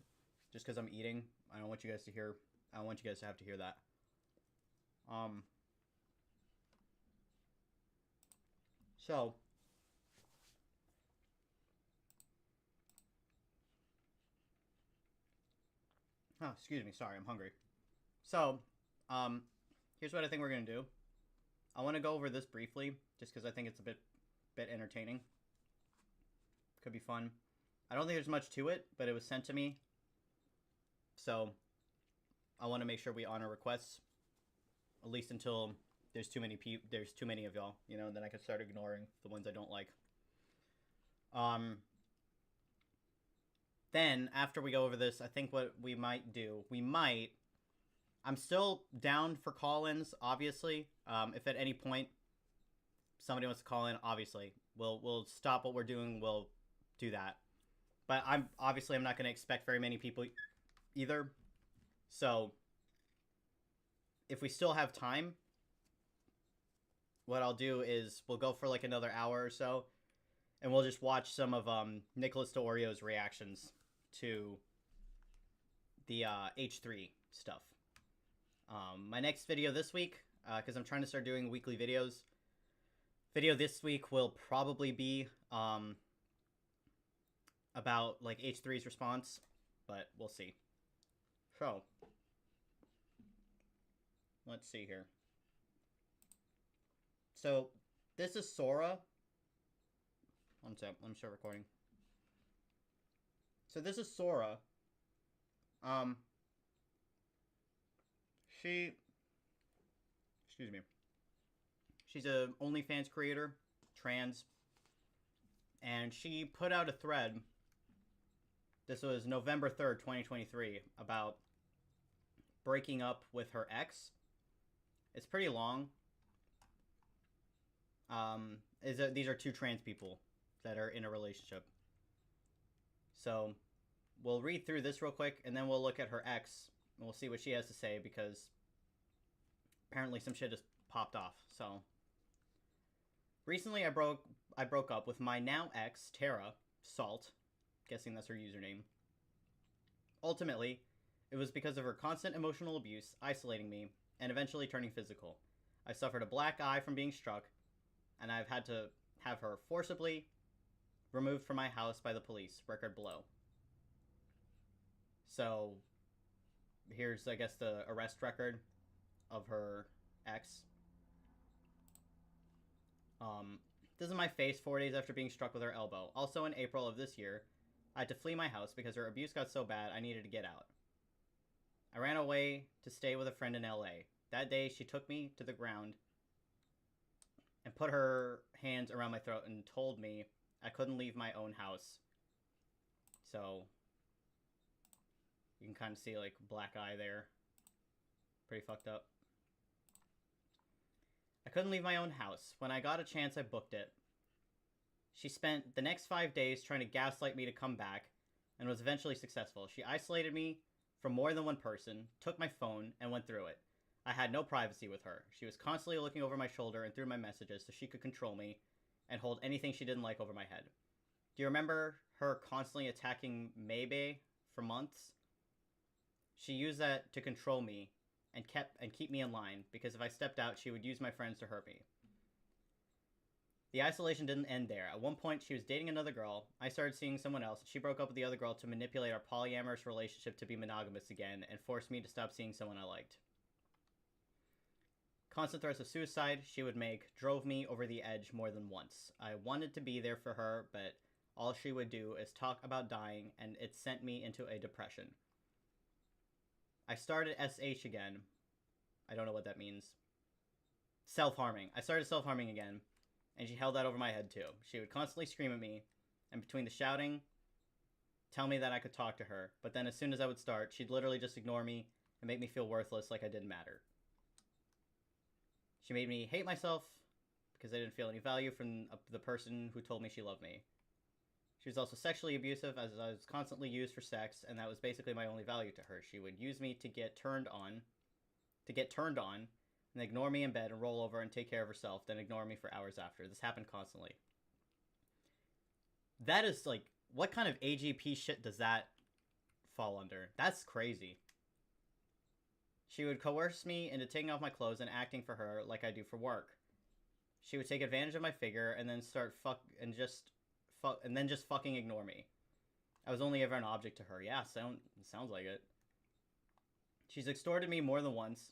just because I'm eating. I don't want you guys to hear. I don't want you guys to have to hear that. So. Oh, excuse me. Sorry, I'm hungry. So, here's what I think we're gonna do. I want to go over this briefly, just because I think it's a bit entertaining. Could be fun. I don't think there's much to it, but it was sent to me. So, I want to make sure we honor requests, at least until there's too many of y'all, you know, and then I can start ignoring the ones I don't like. Then, after we go over this, I think what we might do, I'm still down for call-ins, obviously. If at any point somebody wants to call in, obviously, we'll stop what we're doing, we'll do that. But I'm not going to expect very many people either. So, if we still have time, what I'll do is we'll go for like another hour or so, and we'll just watch some of Nicholas DeOrio's reactions to the H3 stuff. My next video this week, because I'm trying to start doing weekly videos. Video this week will probably be about like H3's response, but we'll see. So, let's see here. So, this is Sora. One sec, let me start recording. So this is Sora. Excuse me. She's a OnlyFans creator, trans, and she put out a thread. This was November 3rd, 2023, about breaking up with her ex. It's pretty long. These are two trans people that are in a relationship. So, we'll read through this real quick, and then we'll look at her ex, and we'll see what she has to say, because apparently some shit has popped off. So, recently I broke up with my now ex, Tara, Salt, guessing that's her username. Ultimately, it was because of her constant emotional abuse, isolating me, and eventually turning physical. I suffered a black eye from being struck, and I've had to have her forcibly removed from my house by the police, record below. So, here's, I guess, the arrest record of her ex. This is my face 4 days after being struck with her elbow. Also in April of this year, I had to flee my house because her abuse got so bad I needed to get out. I ran away to stay with a friend in LA. That day, she took me to the ground and put her hands around my throat and told me I couldn't leave my own house. So, you can kind of see, like, black eye there. Pretty fucked up. I couldn't leave my own house. When I got a chance, I booked it. She spent the next 5 days trying to gaslight me to come back, and was eventually successful. She isolated me from more than one person, took my phone, and went through it. I had no privacy with her. She was constantly looking over my shoulder and through my messages so she could control me and hold anything she didn't like over my head. Do you remember her constantly attacking Maybe for months? She used that to control me and keep me in line, because if I stepped out, she would use my friends to hurt me. The isolation didn't end there. At one point, she was dating another girl. I started seeing someone else. She broke up with the other girl to manipulate our polyamorous relationship to be monogamous again and forced me to stop seeing someone I liked. Constant threats of suicide she would make drove me over the edge more than once. I wanted to be there for her, but all she would do is talk about dying, and it sent me into a depression. I started SH again. I don't know what that means. Self-harming. I started self-harming again, and she held that over my head too. She would constantly scream at me, and between the shouting, tell me that I could talk to her, but then as soon as I would start, she'd literally just ignore me and make me feel worthless, like I didn't matter. She made me hate myself because I didn't feel any value from the person who told me she loved me. She was also sexually abusive, as I was constantly used for sex, and that was basically my only value to her. She would use me to get turned on, and ignore me in bed and roll over and take care of herself, then ignore me for hours after. This happened constantly. That is, like, What kind of AGP shit does that fall under? That's crazy. She would coerce me into taking off my clothes and acting for her like I do for work. She would take advantage of my figure and then just fucking ignore me. I was only ever an object to her. Yeah, sounds like it. She's extorted me more than once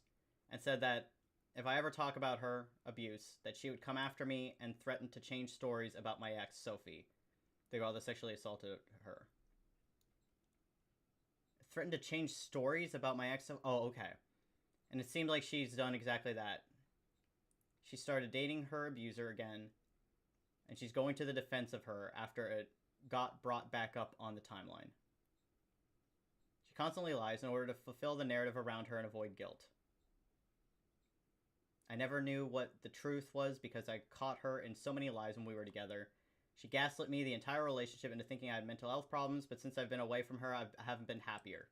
and said that if I ever talk about her abuse, that she would come after me and threaten to change stories about my ex, Sophie, the girl that sexually assaulted her. Threatened to change stories about my ex? Oh, okay. And it seemed like she's done exactly that. She started dating her abuser again, and she's going to the defense of her after it got brought back up on the timeline. She constantly lies in order to fulfill the narrative around her and avoid guilt. I never knew what the truth was because I caught her in so many lies when we were together. She gaslit me the entire relationship into thinking I had mental health problems, but since I've been away from her, I haven't been happier.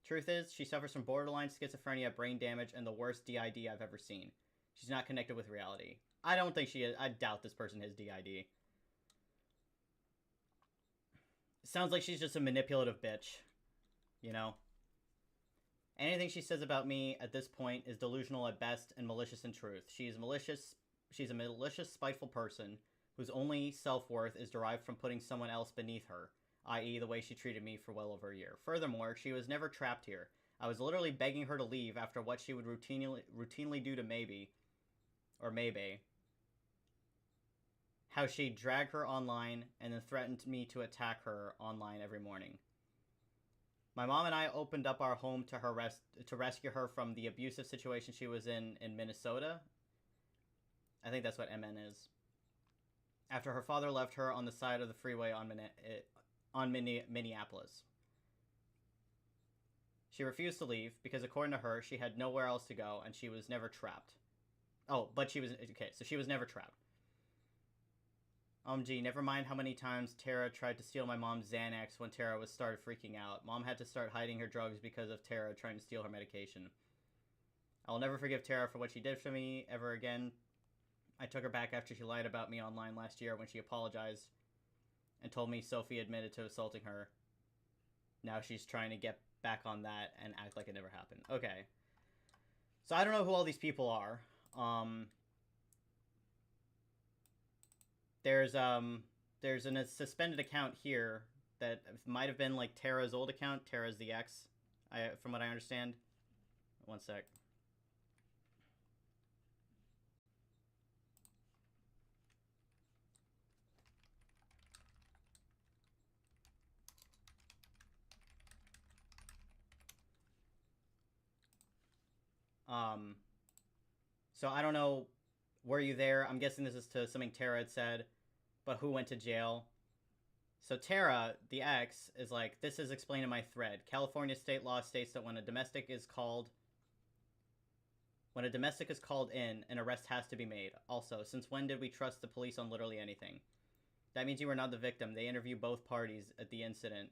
Truth is, she suffers from borderline schizophrenia, brain damage, and the worst DID I've ever seen. She's not connected with reality. I don't think she is. I doubt this person has DID. Sounds like she's just a manipulative bitch. You know? Anything she says about me at this point is delusional at best and malicious in truth. She's a malicious, spiteful person whose only self-worth is derived from putting someone else beneath her, i.e. the way she treated me for well over a year. Furthermore, she was never trapped here. I was literally begging her to leave after what she would routinely do to Maybe. How she'd drag her online and then threatened me to attack her online every morning. My mom and I opened up our home to her to rescue her from the abusive situation she was in Minnesota. I think that's what MN is. After her father left her on the side of the freeway on Minneapolis. She refused to leave because according to her, she had nowhere else to go and she was never trapped. Oh, but she was... Okay, so she was never trapped. Gee, never mind how many times Tara tried to steal my mom's Xanax when Tara started freaking out. Mom had to start hiding her drugs because of Tara trying to steal her medication. I'll never forgive Tara for what she did to me ever again. I took her back after she lied about me online last year when she apologized and told me Sophie admitted to assaulting her. Now she's trying to get back on that and act like it never happened. Okay. So I don't know who all these people are. There's a suspended account here that might have been like Tara's old account. Tara's the ex, from what I understand. One sec. So I don't know, were you there? I'm guessing this is to something Tara had said, but who went to jail? So Tara, the ex, is like, this is explained in my thread. California state law states that when a domestic is called in, an arrest has to be made. Also, since when did we trust the police on literally anything? That means you were not the victim. They interview both parties at the incident.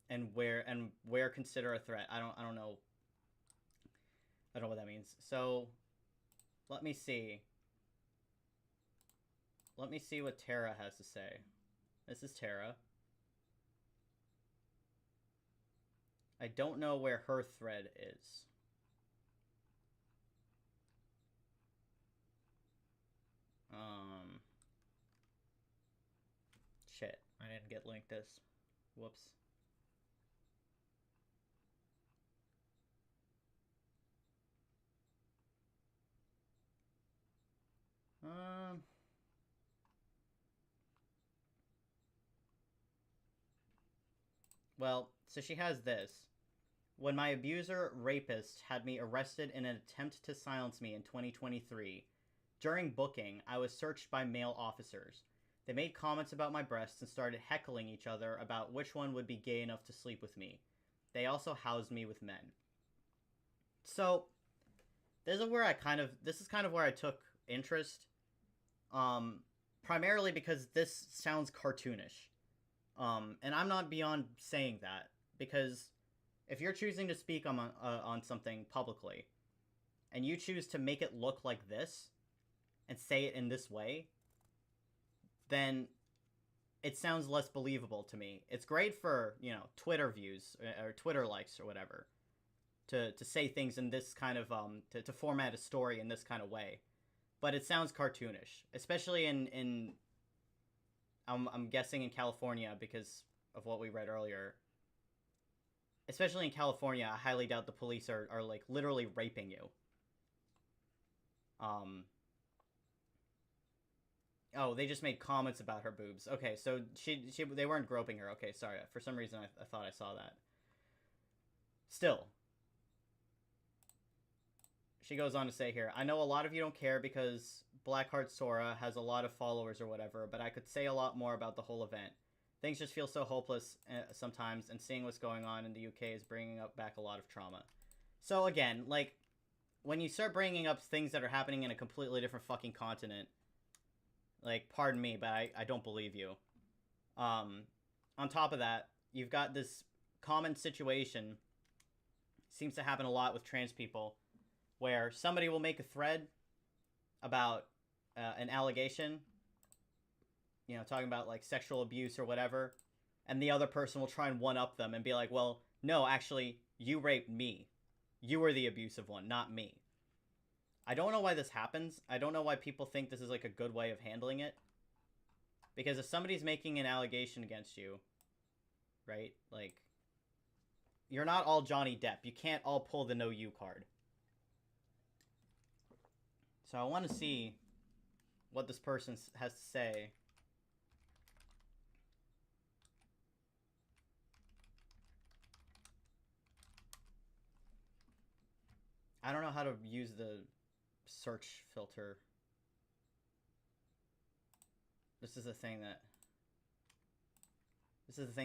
And where consider a threat. I don't know. I don't know what that means. So, let me see. Let me see what Tara has to say. This is Tara. I don't know where her thread is. Shit. I didn't get linked this. Whoops. Well, so she has this. When my abuser rapist had me arrested in an attempt to silence me in 2023, during booking, I was searched by male officers. They made comments about my breasts and started heckling each other about which one would be gay enough to sleep with me. They also housed me with men. So, this is where I where I took interest. Primarily because this sounds cartoonish. And I'm not beyond saying that, because if you're choosing to speak on something publicly, and you choose to make it look like this, and say it in this way, then it sounds less believable to me. It's great for, you know, Twitter views or Twitter likes or whatever, to say things in this kind of to format a story in this kind of way, but it sounds cartoonish, especially in I'm guessing in California because of what we read earlier. Especially in California, I highly doubt the police are like literally raping you. Oh, they just made comments about her boobs. Okay, so they weren't groping her. Okay, sorry. For some reason, I thought I saw that. Still. She goes on to say here, I know a lot of you don't care because Blackheart Sora has a lot of followers or whatever, but I could say a lot more about the whole event. Things just feel so hopeless sometimes, and seeing what's going on in the UK is bringing back a lot of trauma. So again, like, when you start bringing up things that are happening in a completely different fucking continent, like, pardon me, but I don't believe you. On top of that, you've got this common situation, seems to happen a lot with trans people, where somebody will make a thread about an allegation, you know, talking about, like, sexual abuse or whatever, and the other person will try and one-up them and be like, well, no, actually, you raped me. You were the abusive one, not me. I don't know why this happens. I don't know why people think this is, like, a good way of handling it. Because if somebody's making an allegation against you, right, like, you're not all Johnny Depp. You can't all pull the no you card. So I want to see what this person has to say. I don't know how to use the search filter. This is the thing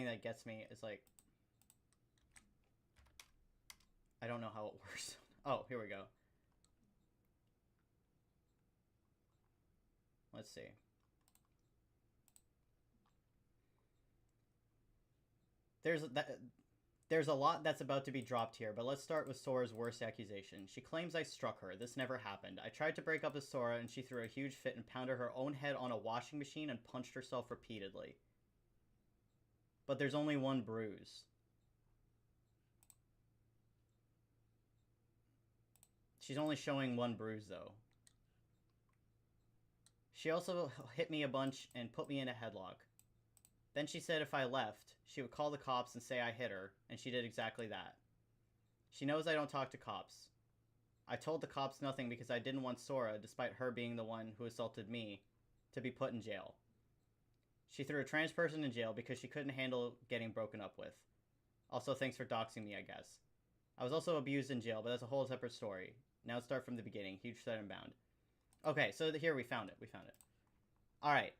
that gets me. It's like, I don't know how it works. Oh, here we go. Let's see. There's a lot that's about to be dropped here, but let's start with Sora's worst accusation. She claims I struck her. This never happened. I tried to break up with Sora, and she threw a huge fit and pounded her own head on a washing machine and punched herself repeatedly. But there's only one bruise. She's only showing one bruise, though. She also hit me a bunch and put me in a headlock. Then she said if I left, she would call the cops and say I hit her, and she did exactly that. She knows I don't talk to cops. I told the cops nothing because I didn't want Sora, despite her being the one who assaulted me, to be put in jail. She threw a trans person in jail because she couldn't handle getting broken up with. Also, thanks for doxing me, I guess. I was also abused in jail, but that's a whole separate story. Now let's start from the beginning. Huge threat and bound. Okay, so here we found it. Alright.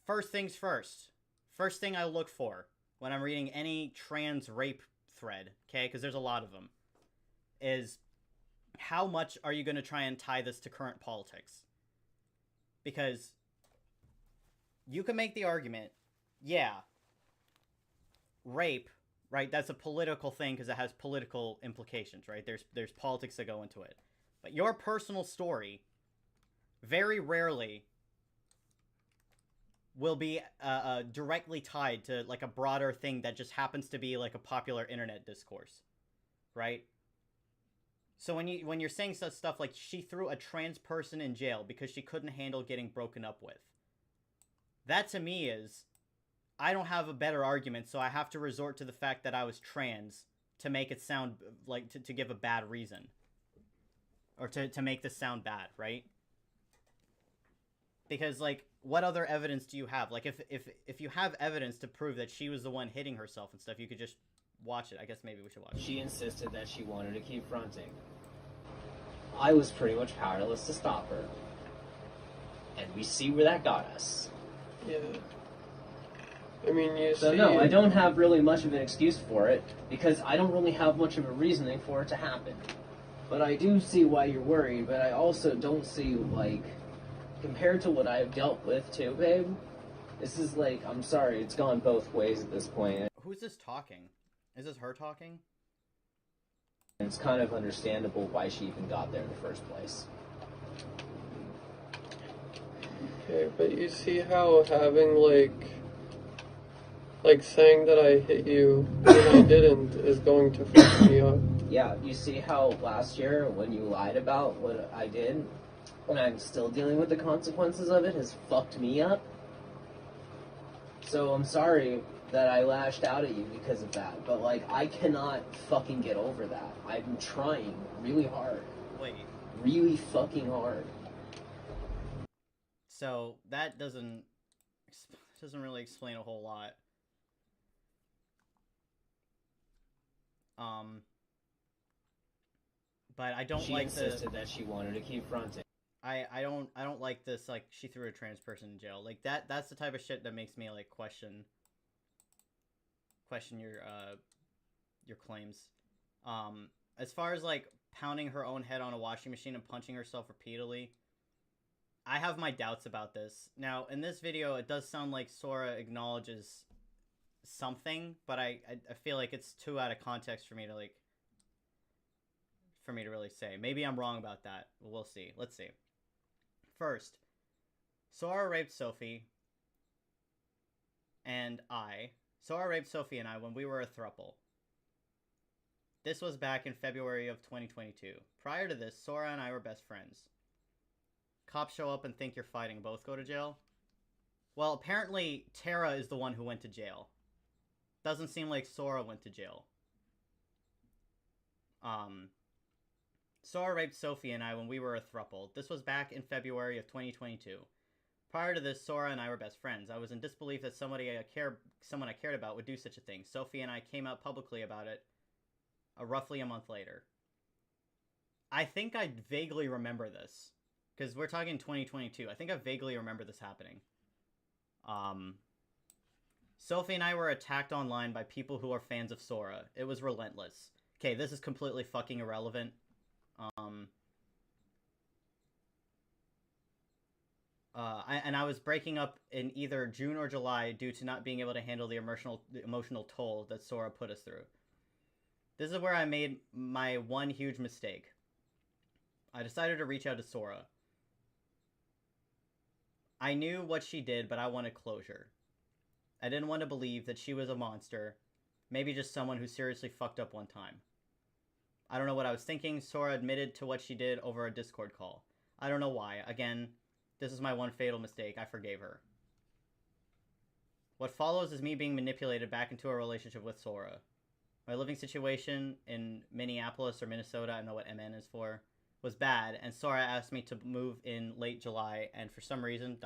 First things first. First thing I look for when I'm reading any trans rape thread, okay, because there's a lot of them, is how much are you going to try and tie this to current politics? Because you can make the argument, yeah, rape, right, that's a political thing because it has political implications, right? There's politics that go into it. But your personal story very rarely will be directly tied to, like, a broader thing that just happens to be, like, a popular internet discourse, right? So when you're saying such stuff like she threw a trans person in jail because she couldn't handle getting broken up with, that to me is, I don't have a better argument, so I have to resort to the fact that I was trans to make it sound, like, to give a bad reason. Or to make this sound bad, right? Because, like, what other evidence do you have? Like, if you have evidence to prove that she was the one hitting herself and stuff, you could just watch it. I guess maybe we should watch it. She insisted that she wanted to keep fronting. I was pretty much powerless to stop her. And we see where that got us. Yeah. I mean, you so see... no, I don't have really much of an excuse for it, because I don't really have much of a reasoning for it to happen. But I do see why you're worried, but I also don't see, like... Compared to what I've dealt with, too, babe, this is like, I'm sorry, it's gone both ways at this point. Who's this talking? Is this her talking? It's kind of understandable why she even got there in the first place. Okay, but you see how having, like, Like, saying that I hit you when I didn't is going to fuck me up. Yeah, you see how last year when you lied about what I did, and I'm still dealing with the consequences of it, has fucked me up? So I'm sorry that I lashed out at you because of that, but, like, I cannot fucking get over that. I'm trying really hard. Wait. Really fucking hard. So, that doesn't really explain a whole lot. But I don't like She insisted that she wanted to keep fronting. I don't like this, like, she threw a trans person in jail. Like, that's the type of shit that makes me, like, question your claims. As far as, like, pounding her own head on a washing machine and punching herself repeatedly, I have my doubts about this. Now, in this video, it does sound like Sora acknowledges something, but I feel like it's too out of context for me to, like, really say. Maybe I'm wrong about that. We'll see. Let's see. First, Sora raped Sophie and I. Sora raped Sophie and I when we were a throuple. This was back in February of 2022. Prior to this, Sora and I were best friends. Cops show up and think you're fighting. Both go to jail? Well, apparently Tara is the one who went to jail. Doesn't seem like Sora went to jail. Sora raped Sophie and I when we were a throuple. This was back in February of 2022. Prior to this, Sora and I were best friends. I was in disbelief that someone I cared about would do such a thing. Sophie and I came out publicly about it roughly a month later. I think I vaguely remember this. Because we're talking 2022. I think I vaguely remember this happening. Sophie and I were attacked online by people who are fans of Sora. It was relentless. Okay, this is completely fucking irrelevant. I was breaking up in either June or July due to not being able to handle the emotional toll that Sora put us through. This is where I made my one huge mistake. I decided to reach out to Sora. I knew what she did, but I wanted closure. I didn't want to believe that she was a monster, maybe just someone who seriously fucked up one time. I don't know what I was thinking. Sora admitted to what she did over a Discord call. I don't know why. Again, this is my one fatal mistake. I forgave her. What follows is me being manipulated back into a relationship with Sora. My living situation in Minneapolis or Minnesota, I don't know what MN is for, was bad, and Sora asked me to move in late July, and for some reason, ...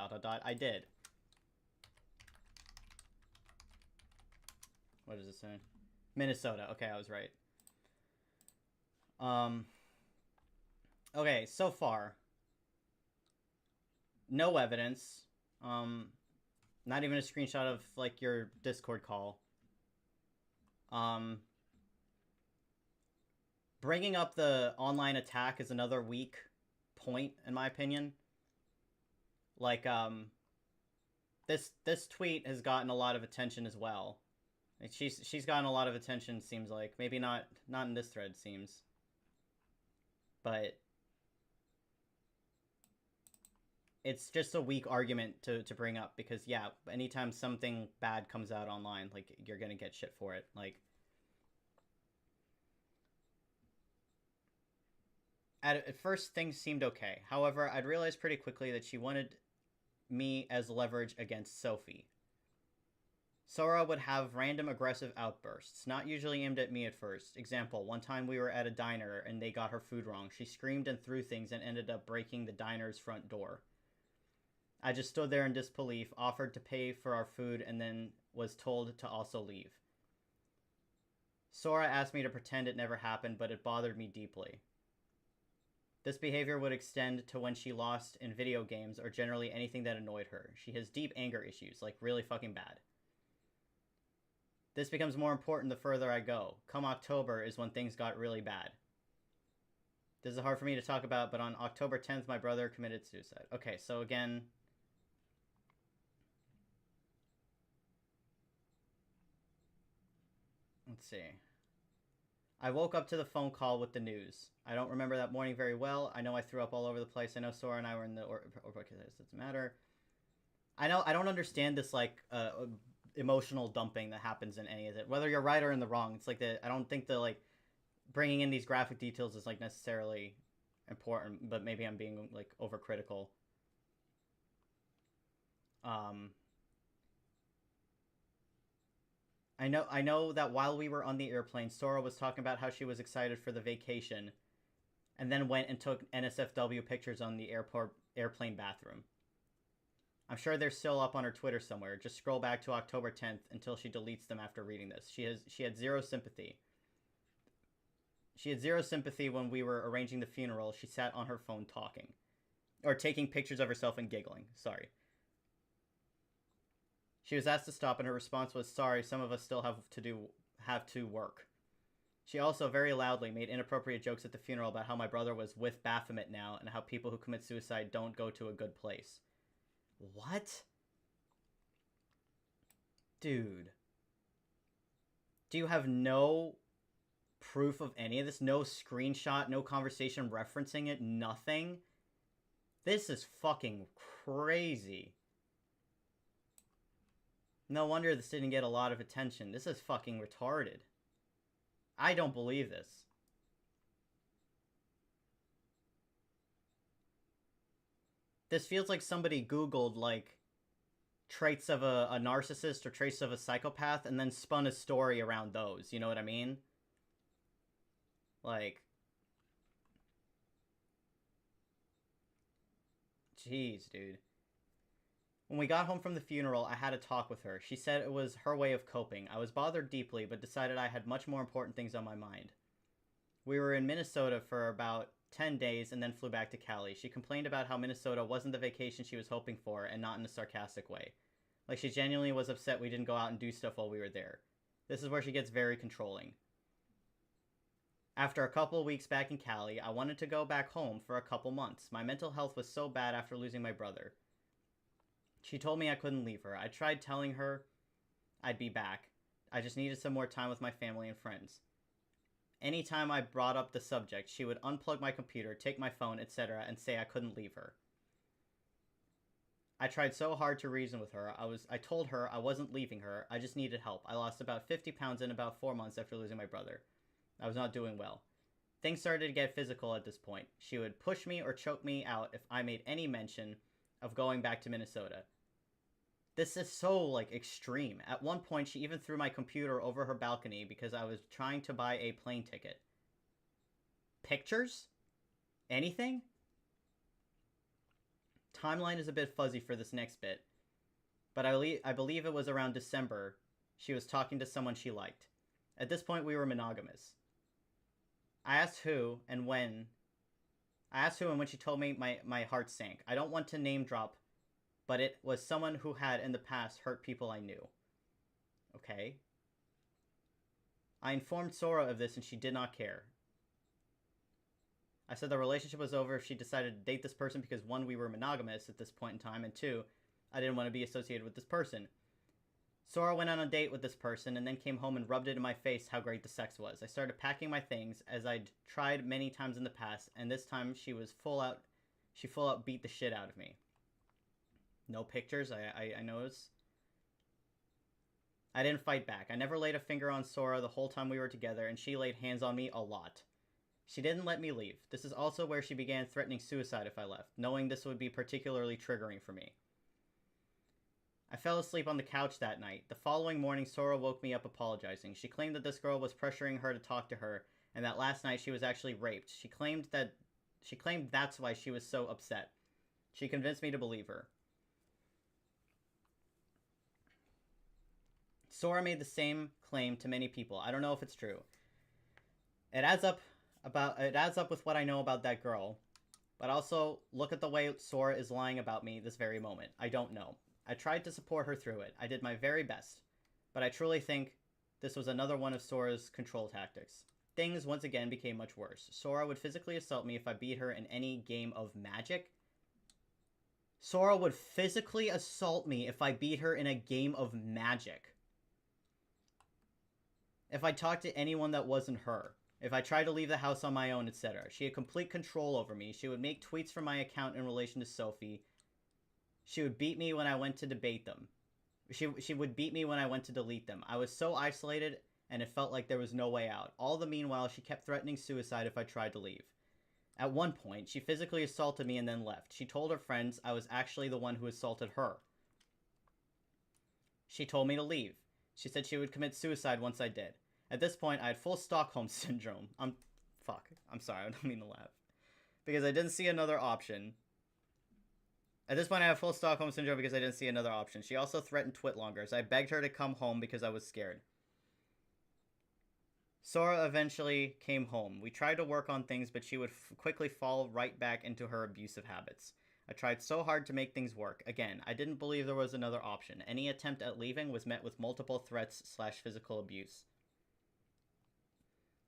I did. What does it say? Minnesota. Okay, I was right. Okay, so far. No evidence. Not even a screenshot of, like, your Discord call. Bringing up the online attack is another weak point, in my opinion. Like, this tweet has gotten a lot of attention as well. Like, she's gotten a lot of attention, seems like. Maybe not in this thread, seems. But it's just a weak argument to bring up because, yeah, anytime something bad comes out online, like, you're gonna get shit for it. Like, at first, things seemed okay. However, I'd realized pretty quickly that she wanted me as leverage against Sophie. Sora would have random aggressive outbursts, not usually aimed at me at first. Example, one time we were at a diner and they got her food wrong. She screamed and threw things and ended up breaking the diner's front door. I just stood there in disbelief, offered to pay for our food, and then was told to also leave. Sora asked me to pretend it never happened, but it bothered me deeply. This behavior would extend to when she lost in video games or generally anything that annoyed her. She has deep anger issues, like really fucking bad. This becomes more important the further I go. Come October is when things got really bad. This is hard for me to talk about, but on October 10th, my brother committed suicide. Okay, so again... Let's see. I woke up to the phone call with the news. I don't remember that morning very well. I know I threw up all over the place. I know Sora and I were in the... It doesn't matter. I don't understand this, like, emotional dumping that happens in any of it. Whether you're right or in the wrong, it's like I don't think the like bringing in these graphic details is like necessarily important, but maybe I'm being like overcritical. I know that while we were on the airplane, Sora was talking about how she was excited for the vacation, and then went and took NSFW pictures on the airplane bathroom. I'm sure they're still up on her Twitter somewhere. Just scroll back to October 10th until she deletes them after reading this. She had zero sympathy. She had zero sympathy when we were arranging the funeral. She sat on her phone talking. Or taking pictures of herself and giggling. Sorry. She was asked to stop, and her response was, "Sorry, some of us still have to work." She also very loudly made inappropriate jokes at the funeral about how my brother was with Baphomet now, and how people who commit suicide don't go to a good place. What? Dude. Do you have no proof of any of this? No screenshot, no conversation referencing it, nothing? This is fucking crazy. No wonder this didn't get a lot of attention. This is fucking retarded. I don't believe this. This feels like somebody Googled, like, traits of a narcissist or traits of a psychopath and then spun a story around those. You know what I mean? Like, jeez, dude. When we got home from the funeral, I had a talk with her. She said it was her way of coping. I was bothered deeply, but decided I had much more important things on my mind. We were in Minnesota for about 10 days and then flew back to Cali. She complained about how Minnesota wasn't the vacation she was hoping for, and not in a sarcastic way. Like, she genuinely was upset we didn't go out and do stuff while we were there. This is where she gets very controlling. After a couple of weeks back in Cali, I wanted to go back home for a couple months. My mental health was so bad after losing my brother. She told me I couldn't leave her. I tried telling her I'd be back. I just needed some more time with my family and friends. Anytime I brought up the subject, she would unplug my computer, take my phone, etc., and say I couldn't leave her. I tried so hard to reason with her. I told her I wasn't leaving her. I just needed help. I lost about 50 pounds in about 4 months after losing my brother. I was not doing well. Things started to get physical at this point. She would push me or choke me out if I made any mention of going back to Minnesota. This is so, like, extreme. At one point, she even threw my computer over her balcony because I was trying to buy a plane ticket. Pictures? Anything? Timeline is a bit fuzzy for this next bit, but I believe it was around December she was talking to someone she liked. At this point, we were monogamous. I asked who and when she told me, my heart sank. I don't want to name drop, but it was someone who had in the past hurt people I knew. Okay. I informed Sora of this and she did not care. I said the relationship was over if she decided to date this person because 1, we were monogamous at this point in time, and 2, I didn't want to be associated with this person. Sora went on a date with this person and then came home and rubbed it in my face how great the sex was. I started packing my things as I'd tried many times in the past, and this time she full out beat the shit out of me. No pictures, I noticed. I didn't fight back. I never laid a finger on Sora the whole time we were together, and she laid hands on me a lot. She didn't let me leave. This is also where she began threatening suicide if I left, knowing this would be particularly triggering for me. I fell asleep on the couch that night. The following morning, Sora woke me up apologizing. She claimed that this girl was pressuring her to talk to her, and that last night she was actually raped. She claimed that's why she was so upset. She convinced me to believe her. Sora made the same claim to many people. I don't know if it's true. It adds up with what I know about that girl, but also look at the way Sora is lying about me this very moment. I don't know. I tried to support her through it. I did my very best, but I truly think this was another one of Sora's control tactics. Things once again became much worse. Sora would physically assault me if I beat her in any game of Magic. Sora would physically assault me if I beat her in a game of Magic. If I talked to anyone that wasn't her. If I tried to leave the house on my own, etc. She had complete control over me. She would make tweets from my account in relation to Sophie. She would beat me when I went to debate them. She would beat me when I went to delete them. I was so isolated, and it felt like there was no way out. All the meanwhile, she kept threatening suicide if I tried to leave. At one point, she physically assaulted me and then left. She told her friends I was actually the one who assaulted her. She told me to leave. She said she would commit suicide once I did. At this point, I had full Stockholm Syndrome. I'm sorry, I don't mean to laugh. Because I didn't see another option. At this point, I have full Stockholm Syndrome because I didn't see another option. She also threatened Twitlongers. I begged her to come home because I was scared. Sora eventually came home. We tried to work on things, but she would quickly fall right back into her abusive habits. I tried so hard to make things work. Again, I didn't believe there was another option. Any attempt at leaving was met with multiple threats / physical abuse.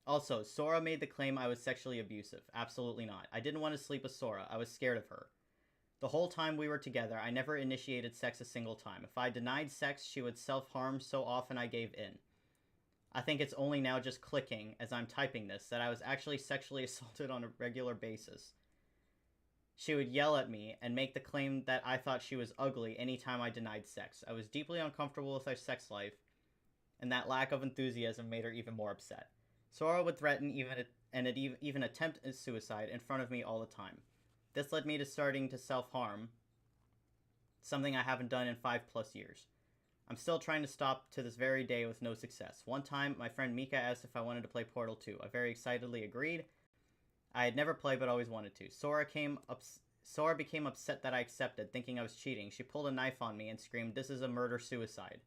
Also, Sora made the claim I was sexually abusive. Absolutely not. I didn't want to sleep with Sora. I was scared of her. The whole time we were together, I never initiated sex a single time. If I denied sex, she would self-harm, so often I gave in. I think it's only now just clicking, as I'm typing this, that I was actually sexually assaulted on a regular basis. She would yell at me and make the claim that I thought she was ugly anytime I denied sex. I was deeply uncomfortable with her sex life, and that lack of enthusiasm made her even more upset. Sora would threaten even attempt suicide in front of me all the time. This led me to starting to self-harm, something I haven't done in 5+ years. I'm still trying to stop to this very day with no success. One time, my friend Mika asked if I wanted to play Portal 2. I very excitedly agreed. I had never played but always wanted to. Sora became upset that I accepted, thinking I was cheating. She pulled a knife on me and screamed, "This is a murder-suicide."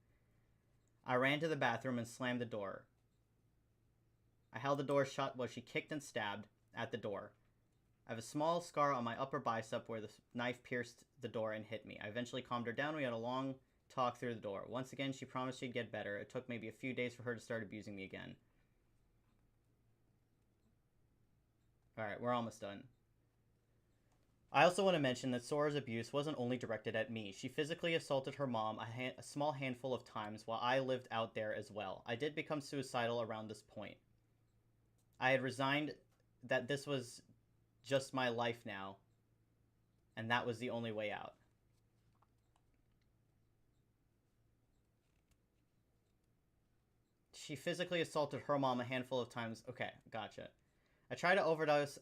I ran to the bathroom and slammed the door. I held the door shut while she kicked and stabbed at the door. I have a small scar on my upper bicep where the knife pierced the door and hit me. I eventually calmed her down. We had a long talk through the door. Once again, she promised she'd get better. It took maybe a few days for her to start abusing me again. Alright, we're almost done. I also want to mention that Sora's abuse wasn't only directed at me. She physically assaulted her mom a small handful of times while I lived out there as well. I did become suicidal around this point. I had resigned that this was just my life now, and that was the only way out. She physically assaulted her mom a handful of times. Okay, gotcha. I tried to overdose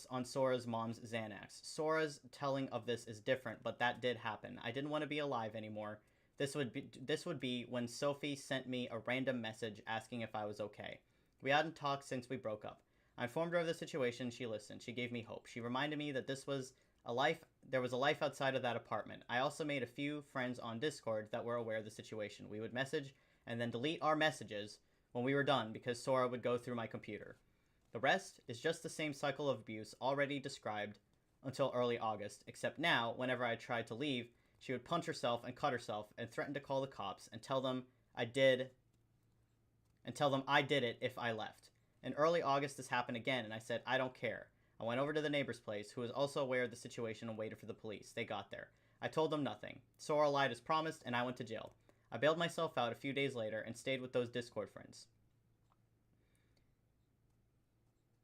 on Sora's mom's Xanax. Sora's telling of this is different, but that did happen. I didn't want to be alive anymore. This would be when Sophie sent me a random message asking if I was okay. We hadn't talked since we broke up. I informed her of the situation. She listened. She gave me hope. She reminded me that there was a life outside of that apartment. I also made a few friends on Discord that were aware of the situation. We would message and then delete our messages when we were done because Sora would go through my computer. The rest is just the same cycle of abuse already described until early August, except now, whenever I tried to leave, she would punch herself and cut herself and threaten to call the cops and tell them I did it if I left. In early August, this happened again, and I said, I don't care. I went over to the neighbor's place, who was also aware of the situation, and waited for the police. They got there. I told them nothing. Sora lied as promised, and I went to jail. I bailed myself out a few days later and stayed with those Discord friends.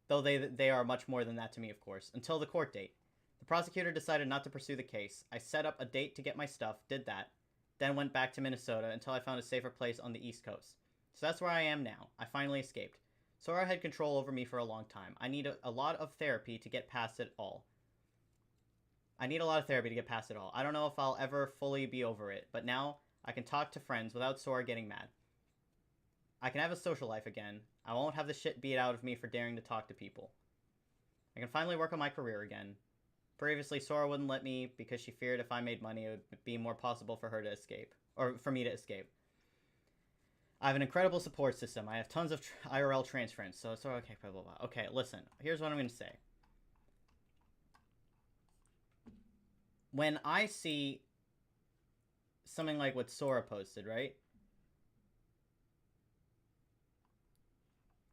Though they are much more than that to me, of course. Until the court date. The prosecutor decided not to pursue the case. I set up a date to get my stuff, did that, then went back to Minnesota until I found a safer place on the East Coast. So that's where I am now. I finally escaped. Sora had control over me for a long time. I need a lot of therapy to get past it all. I don't know if I'll ever fully be over it, but now I can talk to friends without Sora getting mad. I can have a social life again. I won't have the shit beat out of me for daring to talk to people. I can finally work on my career again. Previously, Sora wouldn't let me because she feared if I made money, it would be more possible for her to escape. Or for me to escape. I have an incredible support system. I have tons of IRL trans friends. So okay, blah, blah, blah. Okay, listen. Here's what I'm going to say. When I see something like what Sora posted, right?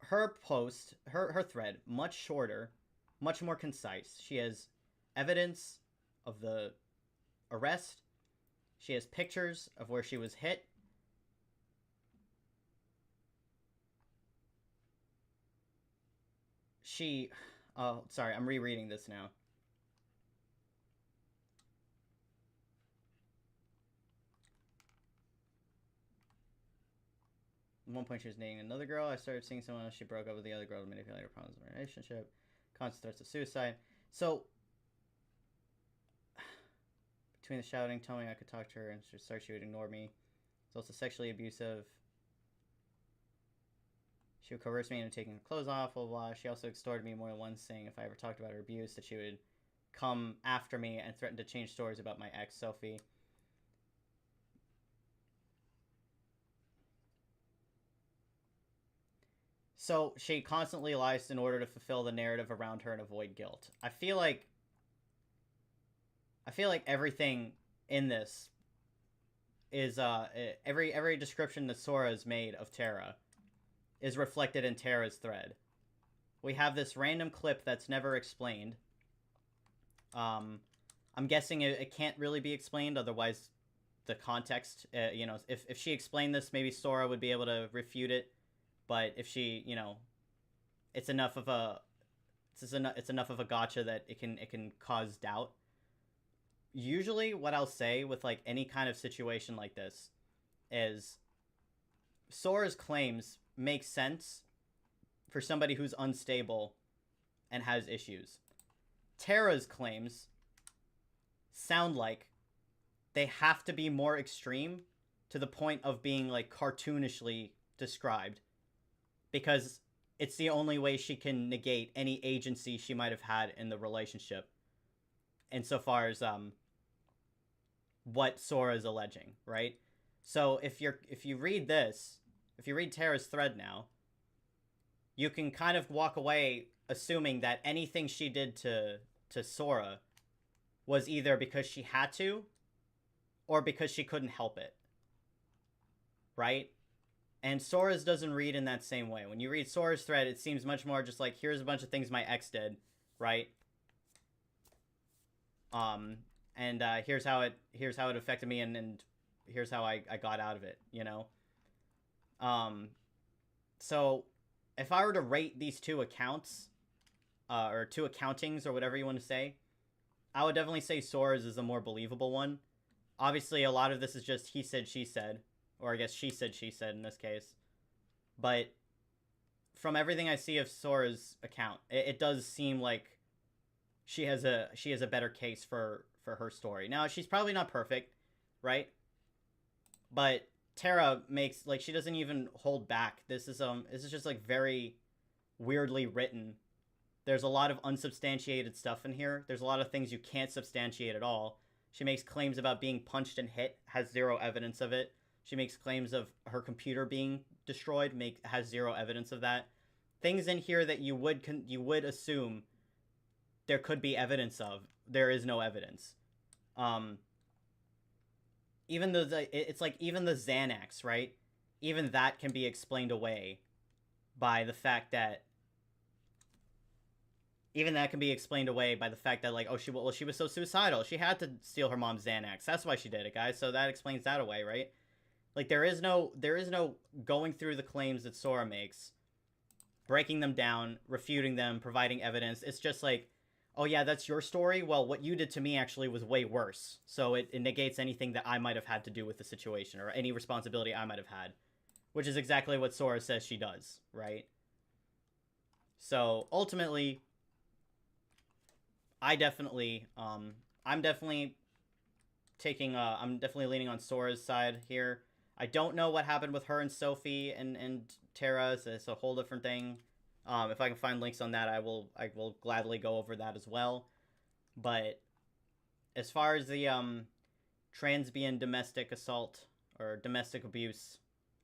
Her post, her thread, much shorter, much more concise. She has evidence of the arrest. She has pictures of where she was hit. Oh, sorry, I'm rereading this now. one point she was dating another girl. I started seeing someone else. She broke up with the other girl to manipulate her problems in the relationship. Constant threats of suicide. So, between the shouting, telling me I could talk to her, and she would ignore me. It's also sexually abusive. She would coerce me into taking her clothes off, blah, blah, blah. She also extorted me more than once, saying if I ever talked about her abuse, that she would come after me and threaten to change stories about my ex, Sophie. So she constantly lies in order to fulfill the narrative around her and avoid guilt. I feel like everything in this is every description that Sora has made of Terra is reflected in Terra's thread. We have this random clip that's never explained. I'm guessing it can't really be explained, otherwise the context, you know, if she explained this, maybe Sora would be able to refute it. But if she, you know, it's enough of a gotcha that it can cause doubt. Usually what I'll say with like any kind of situation like this is Sora's claims make sense for somebody who's unstable and has issues. Terra's claims sound like they have to be more extreme to the point of being like cartoonishly described, because it's the only way she can negate any agency she might have had in the relationship insofar as what Sora is alleging, right? So if you read Terra's thread now, you can kind of walk away assuming that anything she did to Sora was either because she had to or because she couldn't help it, right? And Sora's doesn't read in that same way. When you read Sora's thread, it seems much more just like, here's a bunch of things my ex did, right? And here's how it affected me, and here's how I got out of it, you know? So if I were to rate these two accounts, or two accountings, or whatever you want to say, I would definitely say Sora's is the more believable one. Obviously, a lot of this is just he said, she said. Or I guess she said in this case. But from everything I see of Sora's account, it does seem like she has a better case for her story. Now, she's probably not perfect, right? But Terra makes, like, she doesn't even hold back. This is just like very weirdly written. There's a lot of unsubstantiated stuff in here. There's a lot of things you can't substantiate at all. She makes claims about being punched and hit, has zero evidence of it. She makes claims of her computer being destroyed, has zero evidence of that. Things in here that you would assume there could be evidence of, there is no evidence. Even though it's like even the Xanax, right? Even that can be explained away by the fact that like, oh, she was so suicidal. She had to steal her mom's Xanax. That's why she did it, guys. So that explains that away, right? Like, there is no going through the claims that Sora makes, breaking them down, refuting them, providing evidence. It's just like, oh yeah, that's your story? Well, what you did to me actually was way worse. So it negates anything that I might have had to do with the situation, or any responsibility I might have had. Which is exactly what Sora says she does, right? So, ultimately, I'm definitely leaning on Sora's side here. I don't know what happened with her and Sophie and Terra, so it's a whole different thing. If I can find links on that, I will gladly go over that as well. But as far as the transbian domestic assault or domestic abuse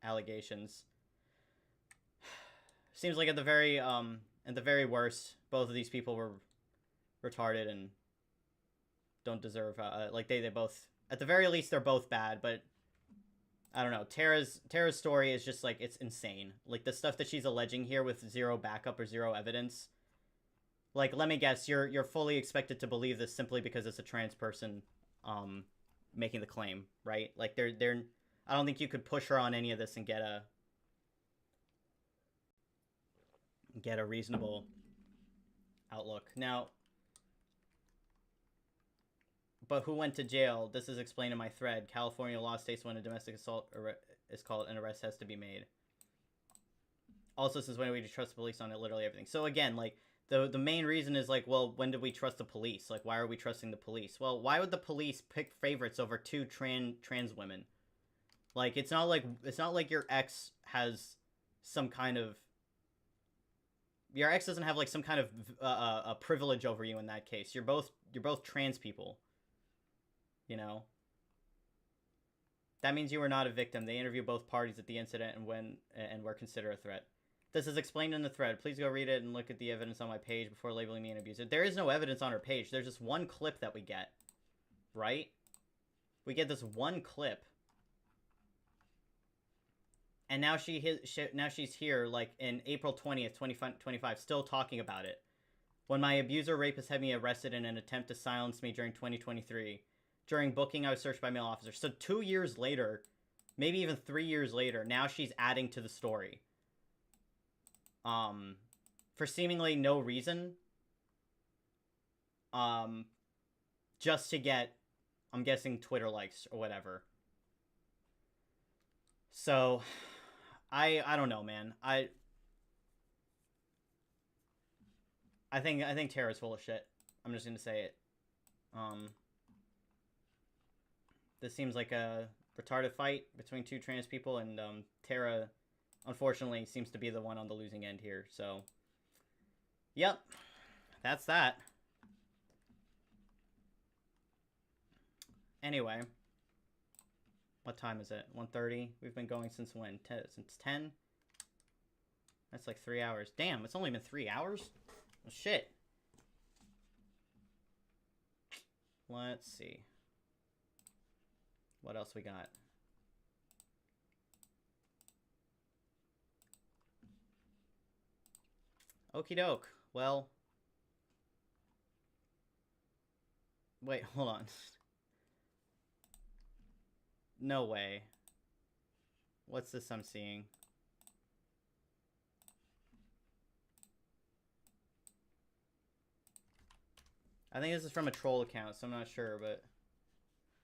allegations, seems like at the very worst, both of these people were retarded and don't deserve like they both, at the very least, they're both bad. But I don't know, Terra's story is just like, it's insane. Like, the stuff that she's alleging here with zero backup or zero evidence, like, let me guess, you're fully expected to believe this simply because it's a trans person making the claim, right? Like, I don't think you could push her on any of this and get a reasonable outlook. Now, but who went to jail? This is explained in my thread. California law states when a domestic assault is called, an arrest has to be made. Also, since when do we trust the police on it? Literally everything. So again, like, the main reason is, like, well, when did we trust the police? Like, why are we trusting the police? Well, why would the police pick favorites over two trans women? Like, it's not like your ex has some kind of... Your ex doesn't have, like, some kind of a privilege over you in that case. You're both trans people. You know? That means you were not a victim. They interview both parties at the incident and were considered a threat. This is explained in the thread. Please go read it and look at the evidence on my page before labeling me an abuser. There is no evidence on her page. There's just one clip that we get. Right? We get this one clip. And now she's here, like, in April 20th, 2025, still talking about it. When my abuser rapist had me arrested in an attempt to silence me during 2023. During booking, I was searched by male officers. So 2 years later, maybe even 3 years later, now she's adding to the story. For seemingly no reason. Just to get, I'm guessing, Twitter likes or whatever. So, I don't know, man. I think Tara's full of shit. I'm just gonna say it. This seems like a retarded fight between two trans people, and Tara, unfortunately, seems to be the one on the losing end here. So, yep, that's that. Anyway, what time is it? 1:30? We've been going since when? Since 10? That's like 3 hours. Damn, it's only been 3 hours? Well, shit. Let's see. What else we got? Okie doke. Well. Wait, hold on. No way. What's this I'm seeing? I think this is from a troll account, so I'm not sure, but...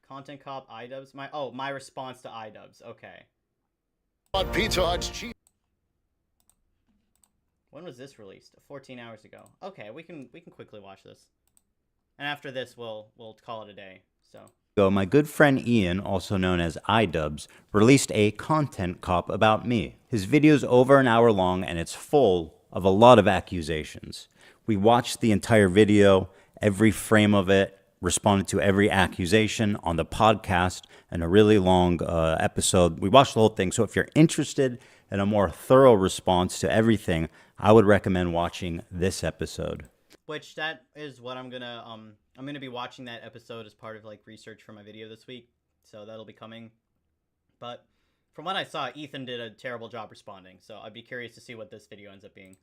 Content cop iDubbbz? My response to iDubbbz. Okay. On Pizza Hut's cheap. When was this released? 14 hours ago. Okay, we can quickly watch this. And after this, we'll call it a day. So... My good friend Ian, also known as iDubbbz, released a content cop about me. His video's over an hour long and it's full of a lot of accusations. We watched the entire video, every frame of it, responded to every accusation on the podcast in a really long episode. We watched the whole thing, so if you're interested in a more thorough response to everything, I would recommend watching this episode. Which, that is what I'm gonna be watching that episode as part of, like, research for my video this week, so that'll be coming. But from what I saw, Ethan did a terrible job responding, so I'd be curious to see what this video ends up being.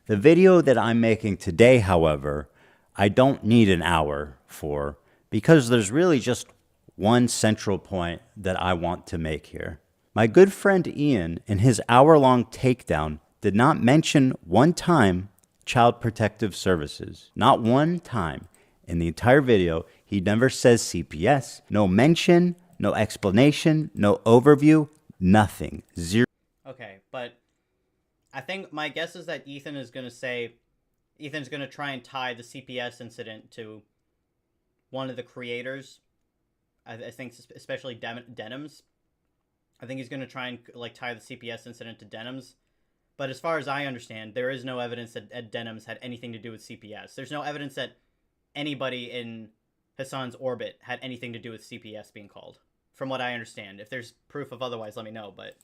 The video that I'm making today, however, I don't need an hour for, because there's really just one central point that I want to make here. My good friend Ian, in his hour-long takedown, did not mention one time Child Protective Services. Not one time. In the entire video, he never says CPS. No mention, no explanation, no overview, nothing. Zero. Okay, but I think my guess is that Ethan's going to try and tie the CPS incident to one of the creators. I think especially Denims. I think he's going to try and, like, tie the CPS incident to Denims. But as far as I understand, there is no evidence that Denims had anything to do with CPS. There's no evidence that anybody in Hassan's orbit had anything to do with CPS being called, from what I understand. If there's proof of otherwise, let me know, but...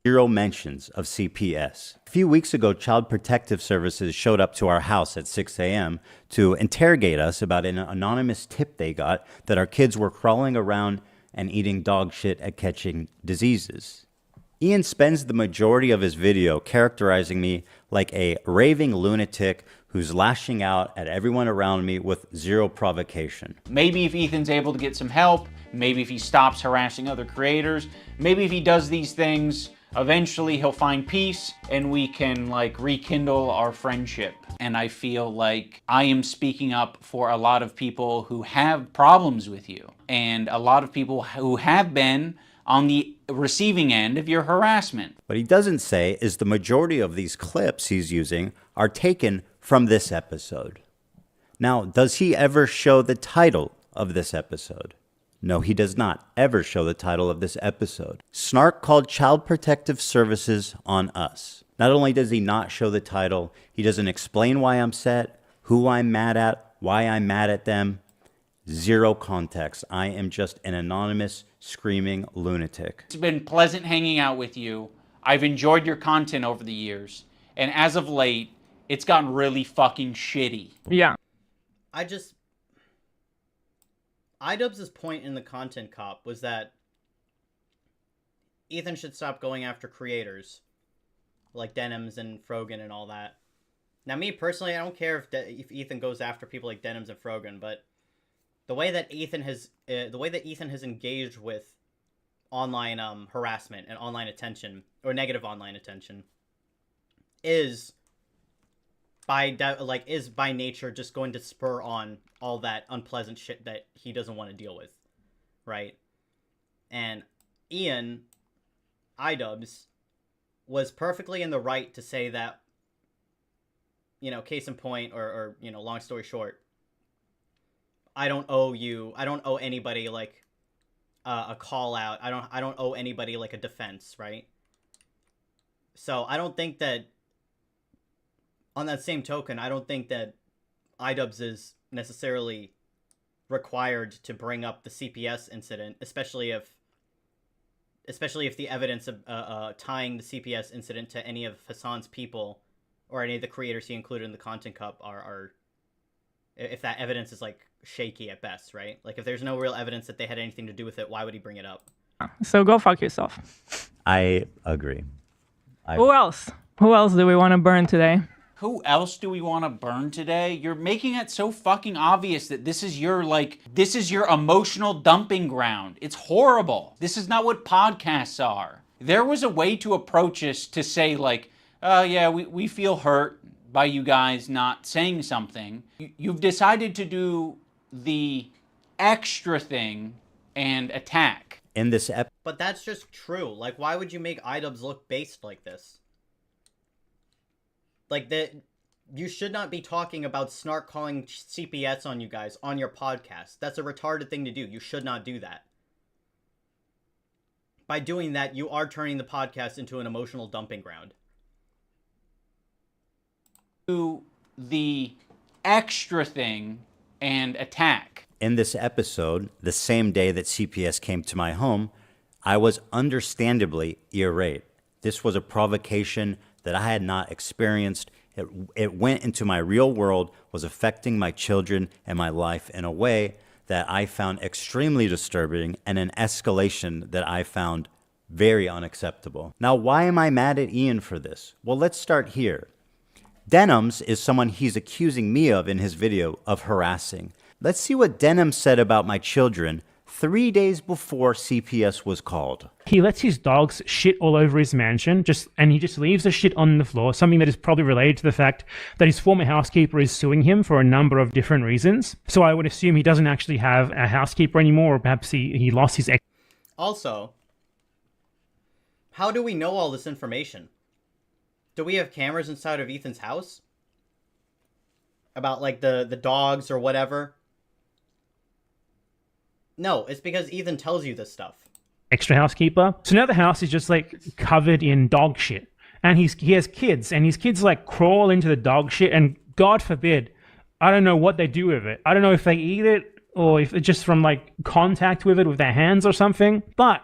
Zero mentions of CPS. A few weeks ago, Child Protective Services showed up to our house at 6 a.m. to interrogate us about an anonymous tip they got that our kids were crawling around and eating dog shit at catching diseases. Ian spends the majority of his video characterizing me like a raving lunatic who's lashing out at everyone around me with zero provocation. Maybe if Ethan's able to get some help, maybe if he stops harassing other creators, maybe if he does these things, eventually he'll find peace and we can, like, rekindle our friendship. And I feel like I am speaking up for a lot of people who have problems with you, and a lot of people who have been on the receiving end of your harassment. What he doesn't say is the majority of these clips he's using are taken from this episode. Now, does he ever show the title of this episode? No, he does not ever show the title of this episode. Snark called Child Protective Services on us. Not only does he not show the title, he doesn't explain why I'm upset, who I'm mad at, why I'm mad at them. Zero context. I am just an anonymous, screaming lunatic. It's been pleasant hanging out with you. I've enjoyed your content over the years. And as of late, it's gotten really fucking shitty. Yeah. iDubbbz's point in the Content Cop was that Ethan should stop going after creators like Denims and Frogan and all that. Now, me personally, I don't care if Ethan goes after people like Denims and Frogan, but the way that Ethan has engaged with online harassment and online attention, or negative online attention, is by nature just going to spur on all that unpleasant shit that he doesn't want to deal with, right? And Ian, iDubbbz, was perfectly in the right to say that, you know, case in point, or you know, long story short, I don't owe anybody like a call out. I don't owe anybody like a defense, right? So I don't think that, on that same token, I don't think that iDubbbz is necessarily required to bring up the CPS incident, especially if the evidence of tying the CPS incident to any of Hassan's people or any of the creators he included in the Content Cup are if that evidence is like shaky at best, right? Like if there's no real evidence that they had anything to do with it, why would he bring it up? So go fuck yourself. I agree. Who else? Who else do we want to burn today? Who else do we want to burn today? You're making it so fucking obvious that this is your emotional dumping ground. It's horrible. This is not what podcasts are. There was a way to approach this to say like, yeah, we feel hurt by you guys not saying something. You've decided to do the extra thing and attack. In this But that's just true. Like, why would you make iDubbbz look based like this? Like, you should not be talking about Snark calling CPS on you guys on your podcast. That's a retarded thing to do. You should not do that. By doing that, you are turning the podcast into an emotional dumping ground. Do the extra thing and attack. In this episode, the same day that CPS came to my home, I was understandably irate. This was a provocation that I had not experienced. It went into my real world, was affecting my children and my life in a way that I found extremely disturbing and an escalation that I found very unacceptable. Now, why am I mad at Ian for this? Well, let's start here. Denims is someone he's accusing me of in his video of harassing. Let's see what Denims said about my children 3 days before CPS was called. He lets his dogs shit all over his mansion, and he just leaves the shit on the floor, something that is probably related to the fact that his former housekeeper is suing him for a number of different reasons. So I would assume he doesn't actually have a housekeeper anymore, or perhaps he lost his ex. Also, how do we know all this information? Do we have cameras inside of Ethan's house? About, like, the dogs or whatever? No, it's because Ethan tells you this stuff. Extra housekeeper. So now the house is just, like, covered in dog shit. And he has kids, and his kids, like, crawl into the dog shit, and God forbid, I don't know what they do with it. I don't know if they eat it, or if it's just from, like, contact with it with their hands or something. But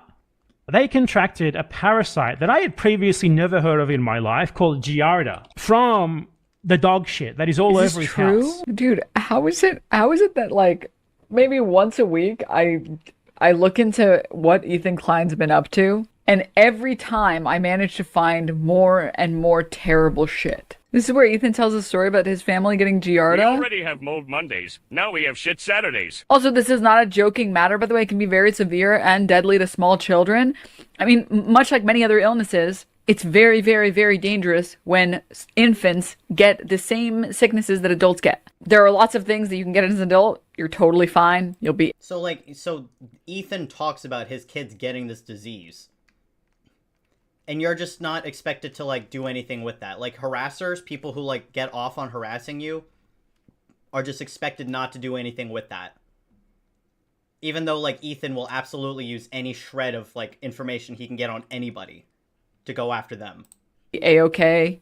they contracted a parasite that I had previously never heard of in my life called Giardia from the dog shit that is all over his house. Dude, how is it that, like, maybe once a week I look into what Ethan Klein's been up to, and every time I manage to find more and more terrible shit. This is where Ethan tells a story about his family getting Giardia. We already have Mold Mondays. Now we have Shit Saturdays. Also, this is not a joking matter, by the way. It can be very severe and deadly to small children. I mean, much like many other illnesses, It's very, very, very dangerous when infants get the same sicknesses that adults get. There are lots of things that you can get as an adult. You're totally fine. You'll be... So Ethan talks about his kids getting this disease. And you're just not expected to, like, do anything with that. Like, harassers, people who, like, get off on harassing you, are just expected not to do anything with that. Even though, like, Ethan will absolutely use any shred of, like, information he can get on anybody to go after them. A-okay.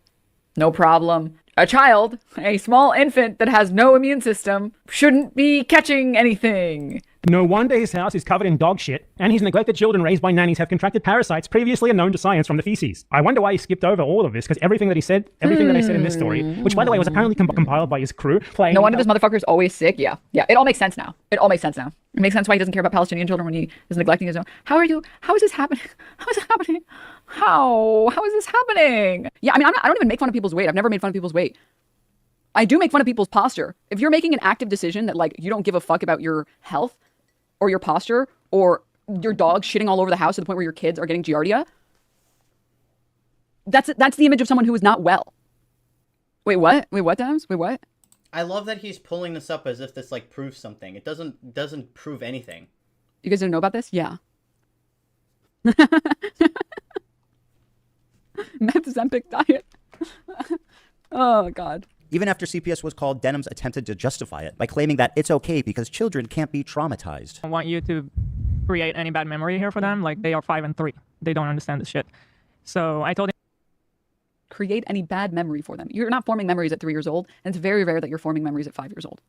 No problem. A child, a small infant that has no immune system, shouldn't be catching anything. No wonder his house is covered in dog shit, and his neglected children raised by nannies have contracted parasites previously unknown to science from the feces. I wonder why he skipped over all of this, because everything that I said in this story, which by the way was apparently compiled by his crew, playing... No wonder this motherfucker's always sick. Yeah, it all makes sense now. It makes sense why he doesn't care about Palestinian children when he is neglecting his own. How is this happening? How is it happening? How is this happening? Yeah, I mean, I don't even make fun of people's weight. I've never made fun of people's weight. I do make fun of people's posture. If you're making an active decision that, like, you don't give a fuck about your health or your posture or your dog shitting all over the house to the point where your kids are getting giardia, that's the image of someone who is not well. Wait, what? Wait, what, Dems? Wait, what? I love that he's pulling this up as if this, like, proves something. It doesn't prove anything. You guys didn't know about this? Yeah. Meth Zempic diet. Oh, God. Even after CPS was called, Denham's attempted to justify it by claiming that it's okay because children can't be traumatized. I want you to create any bad memory here for them. Like, they are 5 and 3. They don't understand this shit. So I told him... Create any bad memory for them. You're not forming memories at 3 years old, and it's very rare that you're forming memories at 5 years old.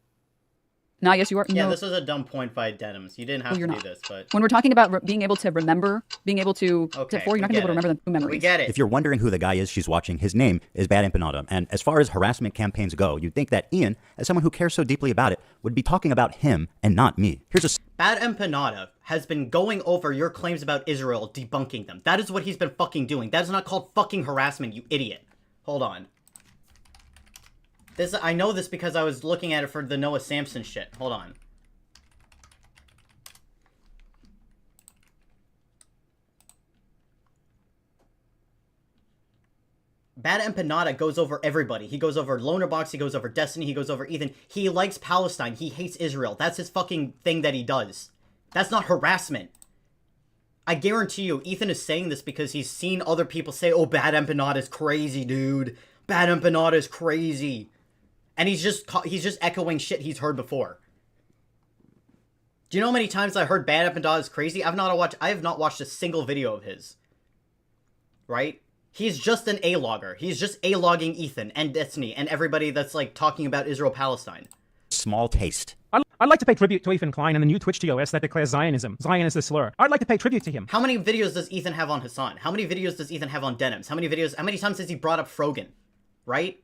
No, yes, you are. Yeah, no. this was a dumb point by Denims. You didn't have to do this, but... When we're talking about being able to remember, being able to... Okay, you're not going to be able to remember the memories. We get it. If you're wondering who the guy is she's watching, his name is Bad Empanada. And as far as harassment campaigns go, you'd think that Ian, as someone who cares so deeply about it, would be talking about him and not me. Here's a... Bad Empanada has been going over your claims about Israel, debunking them. That is what he's been fucking doing. That is not called fucking harassment, you idiot. Hold on. I know this because I was looking at it for the Noah Samson shit. Hold on. Bad Empanada goes over everybody. He goes over Lonerbox, he goes over Destiny, he goes over Ethan. He likes Palestine, he hates Israel. That's his fucking thing that he does. That's not harassment. I guarantee you, Ethan is saying this because he's seen other people say, oh, Bad Empanada is crazy, dude. Bad Empanada is crazy. And he's just echoing shit he's heard before. Do you know how many times I heard Bad Empanada is crazy? I have not watched a single video of his. Right? He's just an A-logger. He's just A-logging Ethan and Destiny and everybody that's, like, talking about Israel-Palestine. Small taste. I'd like to pay tribute to Ethan Klein and the new Twitch TOS that declares Zionism. Zion is a slur. I'd like to pay tribute to him. How many videos does Ethan have on Hassan? How many videos does Ethan have on Denims? How many times has he brought up Frogan? Right?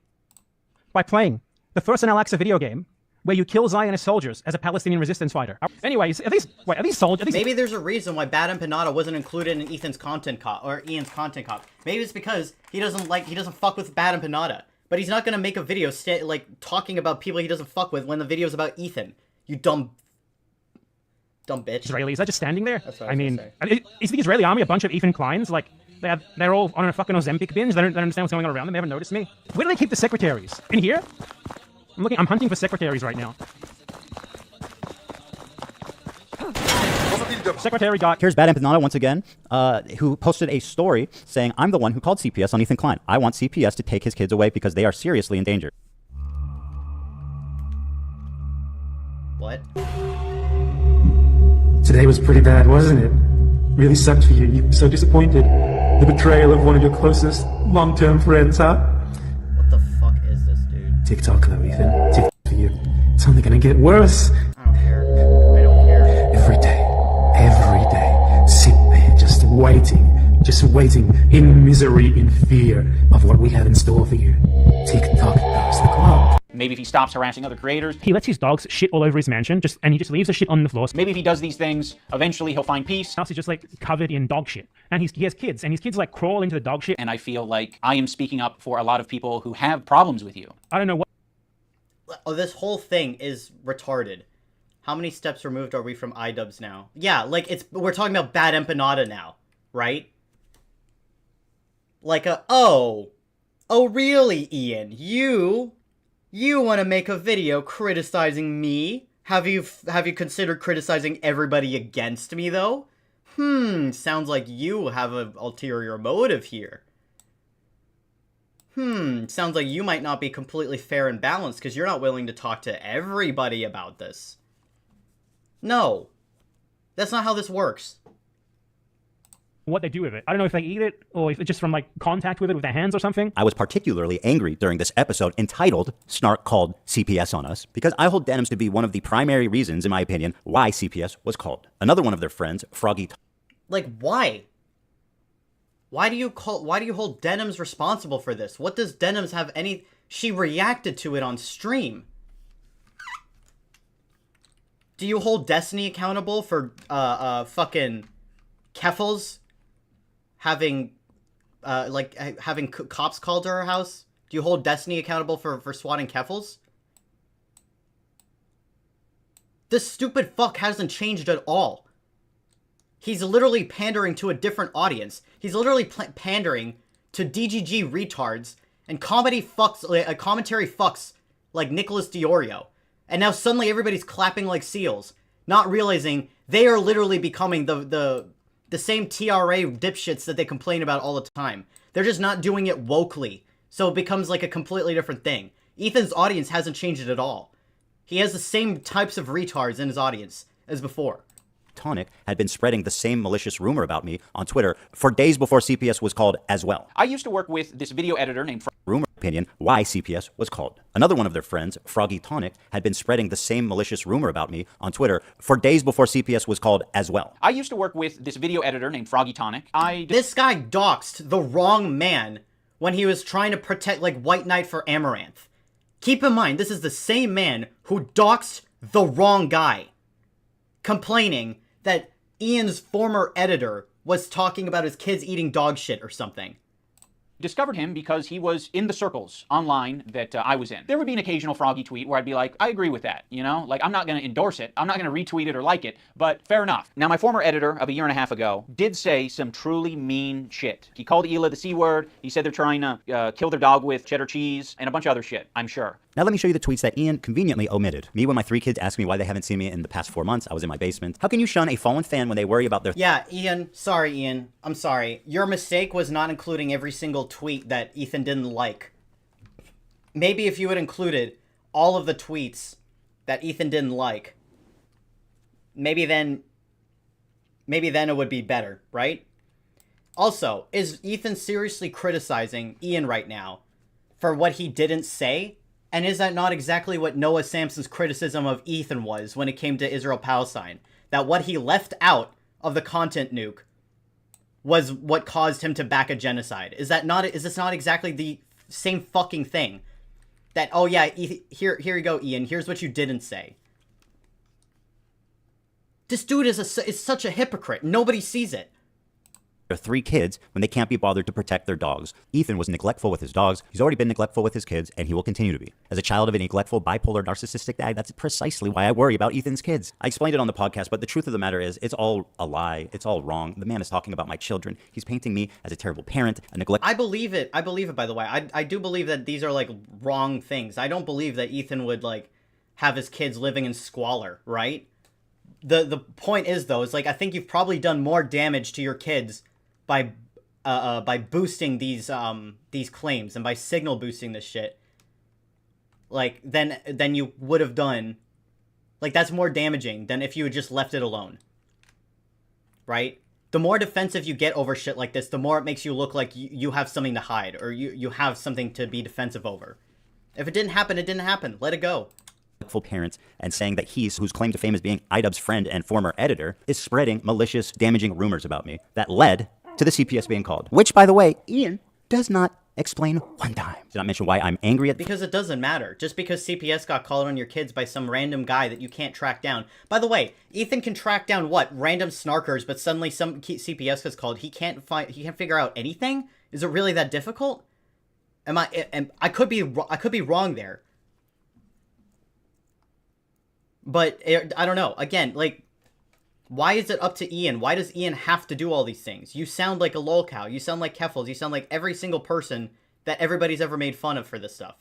By playing the first in Al-Aqsa video game where you kill Zionist soldiers as a Palestinian resistance fighter. Anyways, are these soldiers? Maybe there's a reason why Bad Empanada wasn't included in Ethan's content cop or Ian's content cop. Maybe it's because he doesn't fuck with Bad Empanada. But he's not gonna make a video talking about people he doesn't fuck with when the video's about Ethan. You dumb bitch. Israelis are just standing there. That's what I mean, is the Israeli army a bunch of Ethan Kleins? Like, they're all on a fucking Ozempic binge. They don't understand what's going on around them. They haven't noticed me. Where do they keep the secretaries? In here? I'm hunting for secretaries right now. Secretary Dot. Here's Bad Empanada once again, who posted a story saying, I'm the one who called CPS on Ethan Klein. I want CPS to take his kids away because they are seriously in danger. What? Today was pretty bad, wasn't it? Really sucked for you. You were so disappointed. The betrayal of one of your closest long-term friends, huh? What the fuck is this, dude? TikTok, though, Ethan. TikTok for you. It's only gonna get worse. I don't care. I don't care. Every day, sit there just waiting in misery, in fear of what we have in store for you. TikTok goes the clock. Maybe if he stops harassing other creators. He lets his dogs shit all over his mansion, and he just leaves the shit on the floor. Maybe if he does these things, eventually he'll find peace. House is just like covered in dog shit, and he has kids, and his kids like crawl into the dog shit. And I feel like I am speaking up for a lot of people who have problems with you. I don't know what. Oh, this whole thing is retarded. How many steps removed are we from iDubbbz now? Yeah, like we're talking about Bad Empanada now, right? Like oh really, Ian? You want to make a video criticizing me? Have you considered criticizing everybody against me though? Sounds like you have an ulterior motive here. Sounds like you might not be completely fair and balanced because you're not willing to talk to everybody about this. No. That's not how this works. What they do with it. I don't know if they eat it or if it's just from like contact with it with their hands or something. I was particularly angry during this episode entitled Snark Called CPS on Us because I hold denims to be one of the primary reasons, in my opinion, why CPS was called. Another one of their friends, Froggy... Like, why? Why do you hold Denims responsible for this? What does Denims have any... She reacted to it on stream. Do you hold Destiny accountable for, fucking Keffels having cops called to her house? Do you hold Destiny accountable for swatting Keffels? This stupid fuck hasn't changed at all. He's literally pandering to a different audience. He's literally pandering to DGG retards and commentary fucks like Nicholas Diorio. And now suddenly everybody's clapping like seals, not realizing they are literally becoming the same TRA dipshits that they complain about all the time. They're just not doing it wokely, so it becomes like a completely different thing. Ethan's audience hasn't changed at all. He has the same types of retards in his audience as before. Tonic had been spreading the same malicious rumor about me on Twitter for days before CPS was called as well. I used to work with this video editor named Rumor opinion why CPS was called. Another one of their friends, Froggy Tonic, had been spreading the same malicious rumor about me on Twitter for days before CPS was called as well. I used to work with this video editor named Froggy Tonic. This guy doxed the wrong man when he was trying to protect like White Knight for Amaranth. Keep in mind, this is the same man who doxed the wrong guy, complaining that Ian's former editor was talking about his kids eating dog shit or something. Discovered him because he was in the circles online that I was in. There would be an occasional Froggy tweet where I'd be like, I agree with that, you know? Like, I'm not going to endorse it. I'm not going to retweet it or like it, but fair enough. Now, my former editor of a year and a half ago did say some truly mean shit. He called Hila the C word. He said they're trying to kill their dog with cheddar cheese and a bunch of other shit, I'm sure. Now let me show you the tweets that Ian conveniently omitted. Me when my 3 kids ask me why they haven't seen me in the past 4 months. I was in my basement. How can you shun a fallen fan when they worry about their... Yeah, Ian. Sorry, Ian. I'm sorry. Your mistake was not including every single tweet that Ethan didn't like. Maybe if you had included all of the tweets that Ethan didn't like, maybe then it would be better, right? Also, is Ethan seriously criticizing Ian right now for what he didn't say? And is that not exactly what Noah Sampson's criticism of Ethan was when it came to Israel-Palestine? That what he left out of the content nuke was what caused him to back a genocide. Is this not exactly the same fucking thing? That, oh yeah, here you go, Ian, here's what you didn't say. This dude is such a hypocrite. Nobody sees it. Their 3 kids when they can't be bothered to protect their dogs. Ethan was neglectful with his dogs. He's already been neglectful with his kids, and he will continue to be. As a child of a neglectful, bipolar, narcissistic dad, that's precisely why I worry about Ethan's kids. I explained it on the podcast, but the truth of the matter is, it's all a lie. It's all wrong. The man is talking about my children. He's painting me as a terrible parent, a neglect... I believe it, by the way. I do believe that these are, like, wrong things. I don't believe that Ethan would, like, have his kids living in squalor, right? The point is, though, is, like, I think you've probably done more damage to your kids by boosting these claims and by signal boosting this shit, like, than you would have done. Like, that's more damaging than if you had just left it alone. Right? The more defensive you get over shit like this, the more it makes you look like you have something to hide, or you have something to be defensive over. If it didn't happen, it didn't happen. Let it go. Parents, and saying that whose claim to fame as being IDubbbz's friend and former editor, is spreading malicious, damaging rumors about me that led to the CPS being called. Which, by the way, Ian does not explain one time. Did not mention why I'm angry at... Because it doesn't matter. Just because CPS got called on your kids by some random guy that you can't track down. By the way, Ethan can track down what? Random snarkers, but suddenly some CPS gets called. He can't figure out anything? Is it really that difficult? I could be wrong there. But I don't know. Again, like, Why is it up to Ian? Why does Ian have to do all these things? You sound like a lolcow. You sound like Keffels. You sound like every single person that everybody's ever made fun of for this stuff.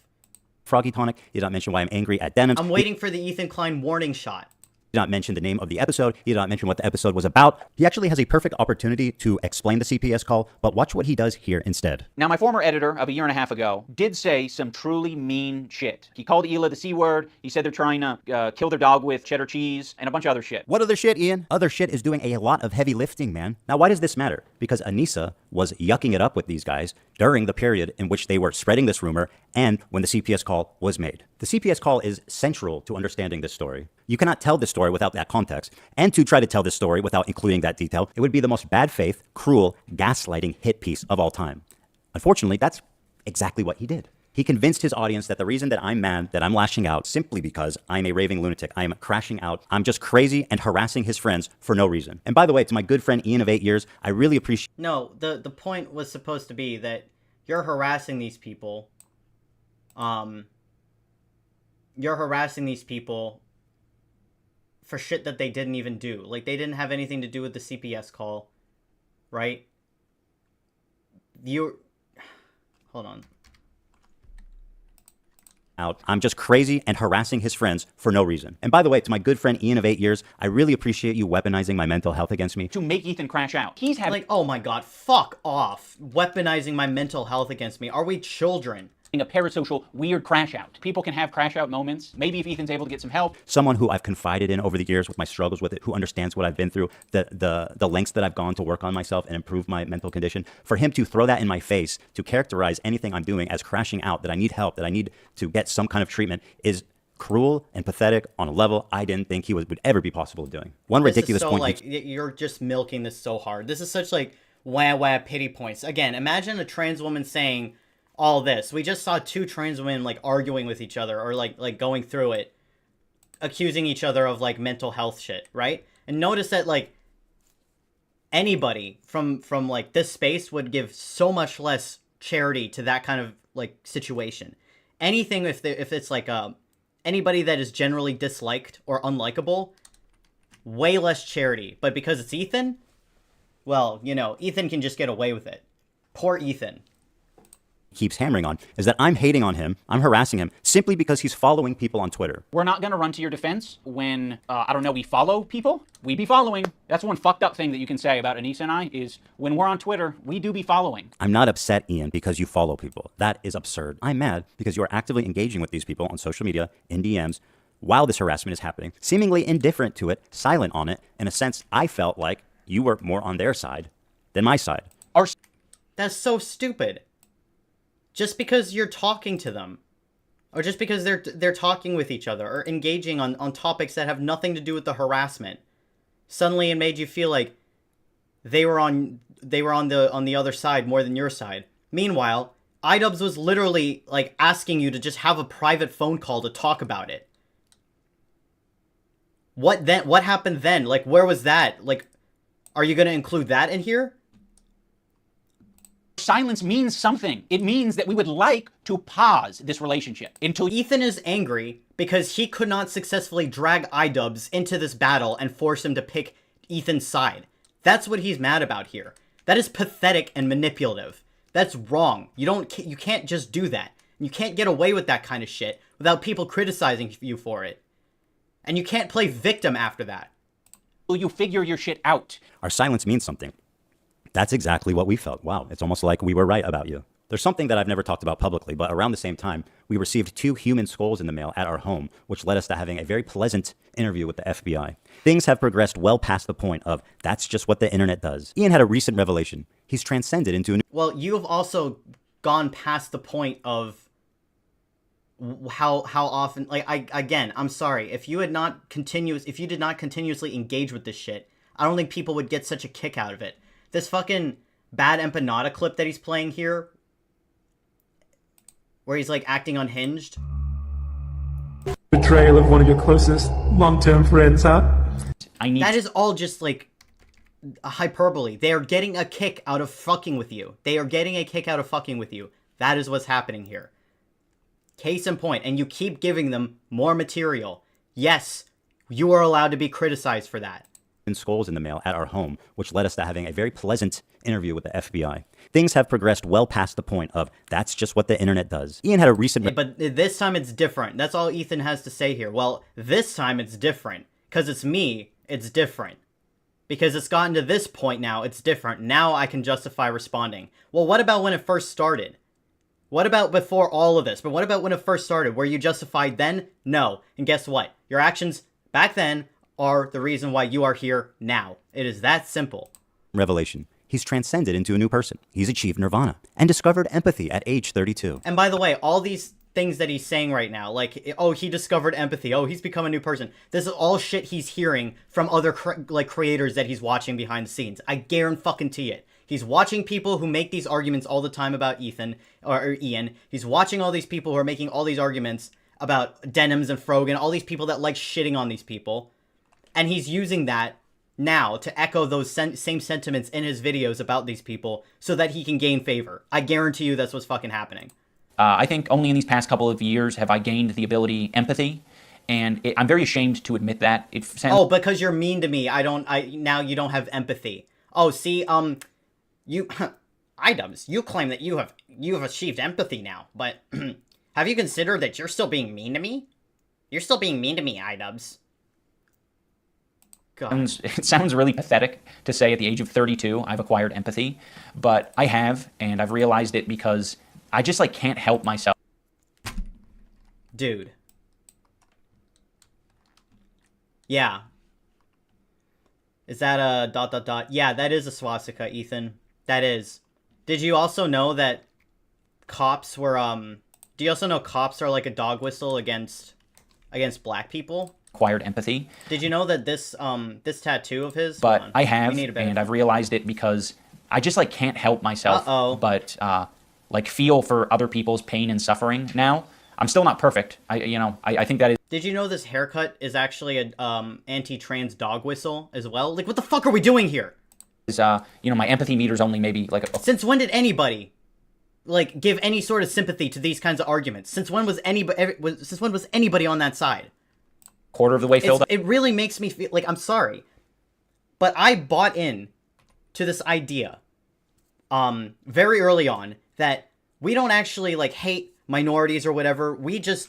Froggy Tonic. He did not mention why I'm angry at Denims. I'm waiting for the Ethan Klein warning shot. He did not mention the name of the episode. He did not mention what the episode was about. He actually has a perfect opportunity to explain the CPS call, but watch what he does here instead. Now, my former editor of a year and a half ago did say some truly mean shit. He called Hila the C word. He said they're trying to kill their dog with cheddar cheese and a bunch of other shit. What other shit, Ian? Other shit is doing a lot of heavy lifting, man. Now, why does this matter? Because Anissa was yucking it up with these guys during the period in which they were spreading this rumor and when the CPS call was made. The CPS call is central to understanding this story. You cannot tell this story without that context. And to try to tell this story without including that detail, it would be the most bad faith, cruel, gaslighting hit piece of all time. Unfortunately, that's exactly what he did. He convinced his audience that the reason that I'm mad, that I'm lashing out, simply because I'm a raving lunatic, I am crashing out, I'm just crazy and harassing his friends for no reason. And by the way, to my good friend Ian of 8 years, I really appreciate... No, the point was supposed to be that you're harassing these people. You're harassing these people for shit that they didn't even do. Like, they didn't have anything to do with the CPS call, right? Hold on. I'm just crazy and harassing his friends for no reason. And by the way, to my good friend Ian of 8 years, I really appreciate you weaponizing my mental health against me. To make Ethan crash out. He's having... Like, oh my god, fuck off. Weaponizing my mental health against me. Are we children? A parasocial weird crash out. People can have crash out moments. Maybe if Ethan's able to get some help. Someone who I've confided in over the years with my struggles with it, who understands what I've been through, the lengths that I've gone to work on myself and improve my mental condition. For him to throw that in my face, to characterize anything I'm doing as crashing out, that I need help, that I need to get some kind of treatment, is cruel and pathetic on a level I didn't think he would ever be possible of doing. One ridiculous point. Like, you're just milking this so hard. This is such like wah pity points. Again, imagine a trans woman saying all this. We just saw two trans women like arguing with each other or like going through it, accusing each other of like mental health shit, right? And notice that like anybody from like this space would give so much less charity to that kind of like situation. Anything if it's like anybody that is generally disliked or unlikable, way less charity. But because it's Ethan, well, you know, Ethan can just get away with it. Poor Ethan. Keeps hammering on is that I'm hating on him, I'm harassing him simply because he's following people on Twitter. We're not going to run to your defense when, I don't know, we follow people. We be following. That's one fucked up thing that you can say about Anissa and I is when we're on Twitter, we do be following. I'm not upset, Ian, because you follow people. That is absurd. I'm mad because you are actively engaging with these people on social media, in DMs, while this harassment is happening, seemingly indifferent to it, silent on it. In a sense, I felt like you were more on their side than my side. That's so stupid. Just because you're talking to them, or just because they're talking with each other, or engaging on topics that have nothing to do with the harassment, suddenly it made you feel like they were on the other side more than your side. Meanwhile, iDubbbz was literally like asking you to just have a private phone call to talk about it. What then? What happened then? Like, where was that? Like, are you gonna include that in here? Silence means something. It means that we would like to pause this relationship until Ethan is angry because he could not successfully drag iDubbbz into this battle and force him to pick Ethan's side. That's what he's mad about here. That is pathetic and manipulative. That's wrong. You can't just do that. You can't get away with that kind of shit without people criticizing you for it. And you can't play victim after that. Will you figure your shit out? Our silence means something. That's exactly what we felt. Wow, it's almost like we were right about you. There's something that I've never talked about publicly, but around the same time, we received 2 human skulls in the mail at our home, which led us to having a very pleasant interview with the FBI. Things have progressed well past the point of, that's just what the internet does. Ian had a recent revelation. He's transcended into a new... Well, you've also gone past the point of how often... Like, I'm sorry. If you did not continuously engage with this shit, I don't think people would get such a kick out of it. This fucking bad empanada clip that he's playing here, where he's like acting unhinged. Betrayal of one of your closest long-term friends, huh? That is all just like a hyperbole. They are getting a kick out of fucking with you. They are getting a kick out of fucking with you. That is what's happening here. Case in point, and you keep giving them more material. Yes, you are allowed to be criticized for that. skulls in the mail at our home, which led us to having a very pleasant interview with the FBI. Things have progressed well past the point of that's just what the internet does. Ian had a recent... Yeah, but this time it's different. That's all Ethan has to say here. Well, this time it's different. Because it's me, it's different. Because it's gotten to this point now, it's different. Now I can justify responding. Well, what about when it first started? What about before all of this? But what about when it first started? Were you justified then? No. And guess what? Your actions back then are the reason why you are here now. It is that simple. Revelation. He's transcended into a new person. He's achieved nirvana and discovered empathy at age 32. And by the way, all these things that he's saying right now, like, oh, he discovered empathy, oh, he's become a new person. This is all shit he's hearing from other creators that he's watching behind the scenes. I guarantee it. He's watching people who make these arguments all the time about Ethan or Ian. He's watching all these people who are making all these arguments about Denims and Frogan, all these people that like shitting on these people. And he's using that now to echo those same sentiments in his videos about these people so that he can gain favor. I guarantee you that's what's fucking happening. I think only in these past couple of years have I gained the ability empathy, and I'm very ashamed to admit that. Oh, because you're mean to me. Now you don't have empathy. Oh, see, you, Idubs, you claim that you have achieved empathy now, but have you considered that you're still being mean to me? You're still being mean to me, Idubs. It sounds really pathetic to say at the age of 32 I've acquired empathy, but I have, and I've realized it because I just can't help myself. Dude. Yeah. Is that a ... Yeah, that is a swastika, Ethan. That is. Did you also know that cops were do you also know cops are like a dog whistle against black people? Acquired empathy. Did you know that this tattoo of his? But I have, and I've realized it because I just can't help myself. But feel for other people's pain and suffering now. I'm still not perfect. I think that is. Did you know this haircut is actually a anti-trans dog whistle as well? Like, what the fuck are we doing here? Is my empathy meter's only maybe Since when did anybody give any sort of sympathy to these kinds of arguments? Since when was anybody on that side? Quarter of the way filled up. It really makes me feel like, I'm sorry, but I bought in to this idea very early on that we don't actually hate minorities or whatever. We just,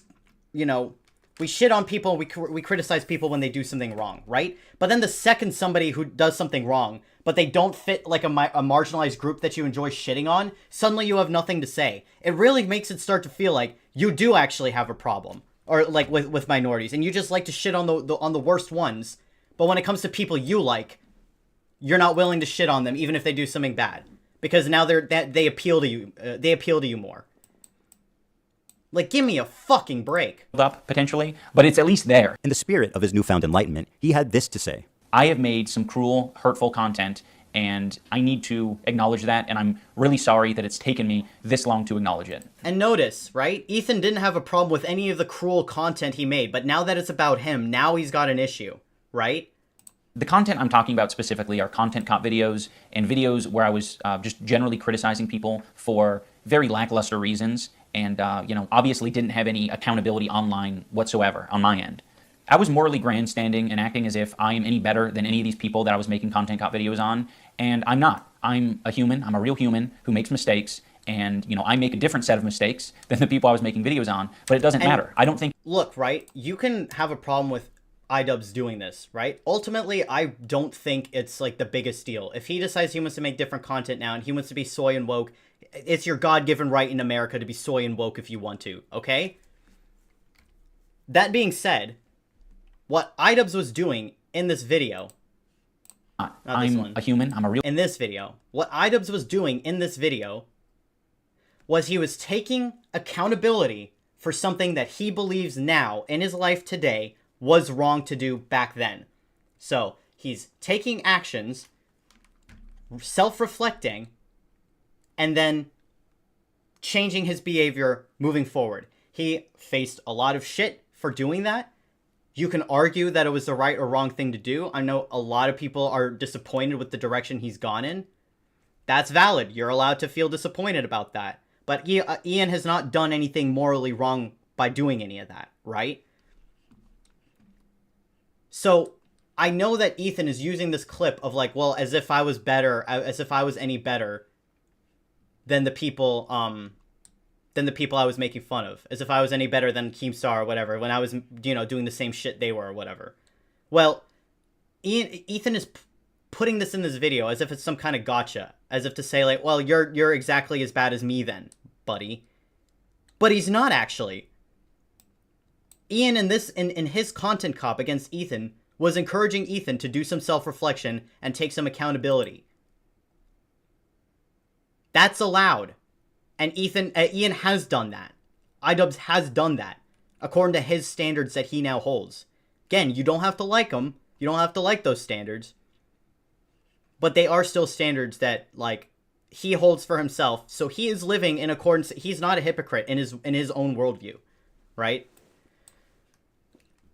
we shit on people, we criticize people when they do something wrong, right? But then the second somebody who does something wrong, but they don't fit a marginalized group that you enjoy shitting on, suddenly you have nothing to say. It really makes it start to feel like you do actually have a problem. Or with minorities, and you just like to shit on the worst ones, but when it comes to people you like, you're not willing to shit on them even if they do something bad, because now they appeal to you. They appeal to you more. Give me a fucking break. Up potentially, but it's at least there. In the spirit of his newfound enlightenment, he had this to say: I have made some cruel, hurtful content, and I need to acknowledge that, and I'm really sorry that it's taken me this long to acknowledge it. And notice, right? Ethan didn't have a problem with any of the cruel content he made, but now that it's about him, now he's got an issue, right? The content I'm talking about specifically are content cop videos and videos where I was just generally criticizing people for very lackluster reasons and, obviously didn't have any accountability online whatsoever on my end. I was morally grandstanding and acting as if I am any better than any of these people that I was making content cop videos on, and I'm not. I'm a human. I'm a real human who makes mistakes, and, I make a different set of mistakes than the people I was making videos on, but it doesn't matter. I don't think... Look, right? You can have a problem with iDubbbz doing this, right? Ultimately, I don't think it's, the biggest deal. If he decides he wants to make different content now, and he wants to be soy and woke, it's your God-given right in America to be soy and woke if you want to, okay? That being said... What iDubbbz was doing in this video... I'm a human. I'm a real... In this video. What iDubbbz was doing in this video was he was taking accountability for something that he believes now, in his life today, was wrong to do back then. So, he's taking actions, self-reflecting, and then changing his behavior moving forward. He faced a lot of shit for doing that. You can argue that it was the right or wrong thing to do. I know a lot of people are disappointed with the direction he's gone in. That's valid. You're allowed to feel disappointed about that. But Ian has not done anything morally wrong by doing any of that, right? So, I know that Ethan is using this clip of like, well, as if I was better, as if I was any better than the people I was making fun of, as if I was any better than Keemstar or whatever, when I was, you know, doing the same shit they were or whatever. Well, Ethan is putting this in this video as if it's some kind of gotcha, as if to say like, well, you're exactly as bad as me then, buddy. But he's not actually. Ian in his content cop against Ethan was encouraging Ethan to do some self-reflection and take some accountability. That's allowed. And Ian has done that. iDubbbz has done that, according to his standards that he now holds. Again, you don't have to like them. You don't have to like those standards. But they are still standards that, like, he holds for himself. So he is living in accordance. He's not a hypocrite in his own worldview, right?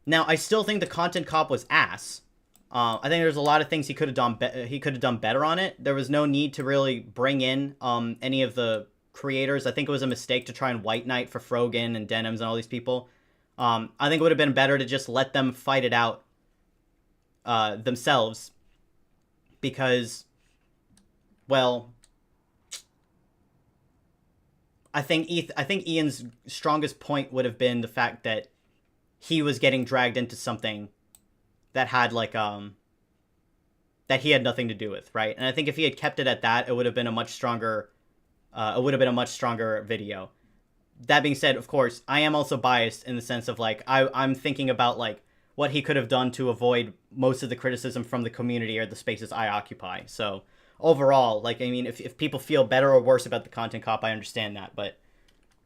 Now, I still think the content cop was ass. I think there's a lot of things he could have done. He could have done better on it. There was no need to really bring in any of the creators. I think it was a mistake to try and white knight for Frogan and Denims and all these people. I think it would have been better to just let them fight it out themselves, because, well, I think Ian's strongest point would have been the fact that he was getting dragged into something that had like that he had nothing to do with, right? And I think if he had kept it at that, it would have been a much stronger video. That being said, of course, I am also biased in the sense of like I'm thinking about like what he could have done to avoid most of the criticism from the community or the spaces I occupy. So overall, like, I mean, if people feel better or worse about the content cop, I understand that, but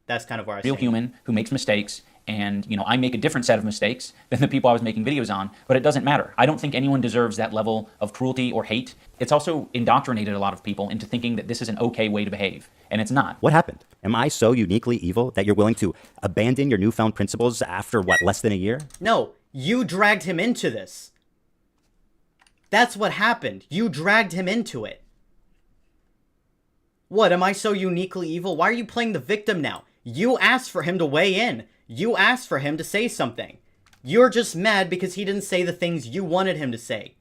that's kind of where I stand. Real human who makes mistakes, and, you know, I make a different set of mistakes than the people I was making videos on, but it doesn't matter. I don't think anyone deserves that level of cruelty or hate. It's also indoctrinated a lot of people into thinking that this is an okay way to behave, and it's not. What happened? Am I so uniquely evil that you're willing to abandon your newfound principles after, what, less than a year? No, you dragged him into this. That's what happened. You dragged him into it. What, am I so uniquely evil? Why are you playing the victim now? You asked for him to weigh in. You asked for him to say something. You're just mad because he didn't say the things you wanted him to say.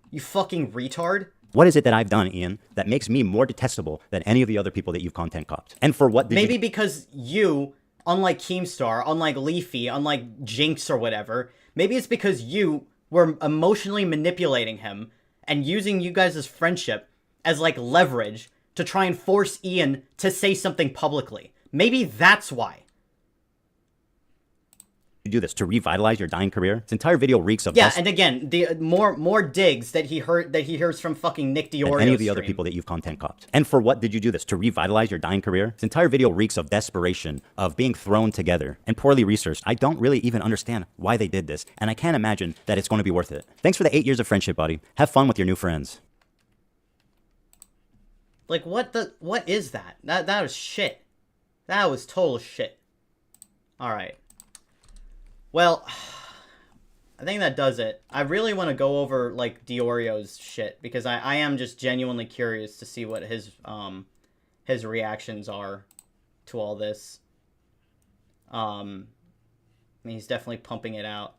You fucking retard. What is it that I've done, Ian, that makes me more detestable than any of the other people that you've content copped? And for what did Maybe because you, unlike Keemstar, unlike Leafy, unlike Jinx or whatever, maybe it's because you were emotionally manipulating him and using you guys' friendship as like leverage to try and force Ian to say something publicly. Maybe that's why. you do this? To revitalize your dying career? This entire video reeks of and again, the more digs that he hears from fucking Nick Diorio and any of the other people that you've content copped. And for what did you do this? To revitalize your dying career? This entire video reeks of desperation, of being thrown together, and poorly researched. I don't really even understand why they did this, and I can't imagine that it's going to be worth it. Thanks for the 8 years of friendship, buddy. Have fun with your new friends. Like, what is that? That was shit. That was total shit. Alright. Well, I think that does it. I really want to go over, like, Diorio's shit, because I am just genuinely curious to see what his reactions are to all this. I mean, he's definitely pumping it out.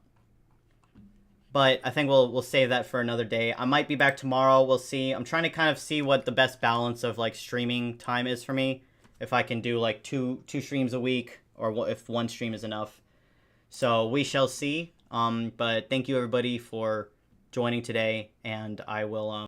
But I think we'll save that for another day. I might be back tomorrow. We'll see. I'm trying to kind of see what the best balance of, like, streaming time is for me. If I can do, like, two streams a week, or if one stream is enough. So we shall see. But thank you, everybody, for joining today. And I will...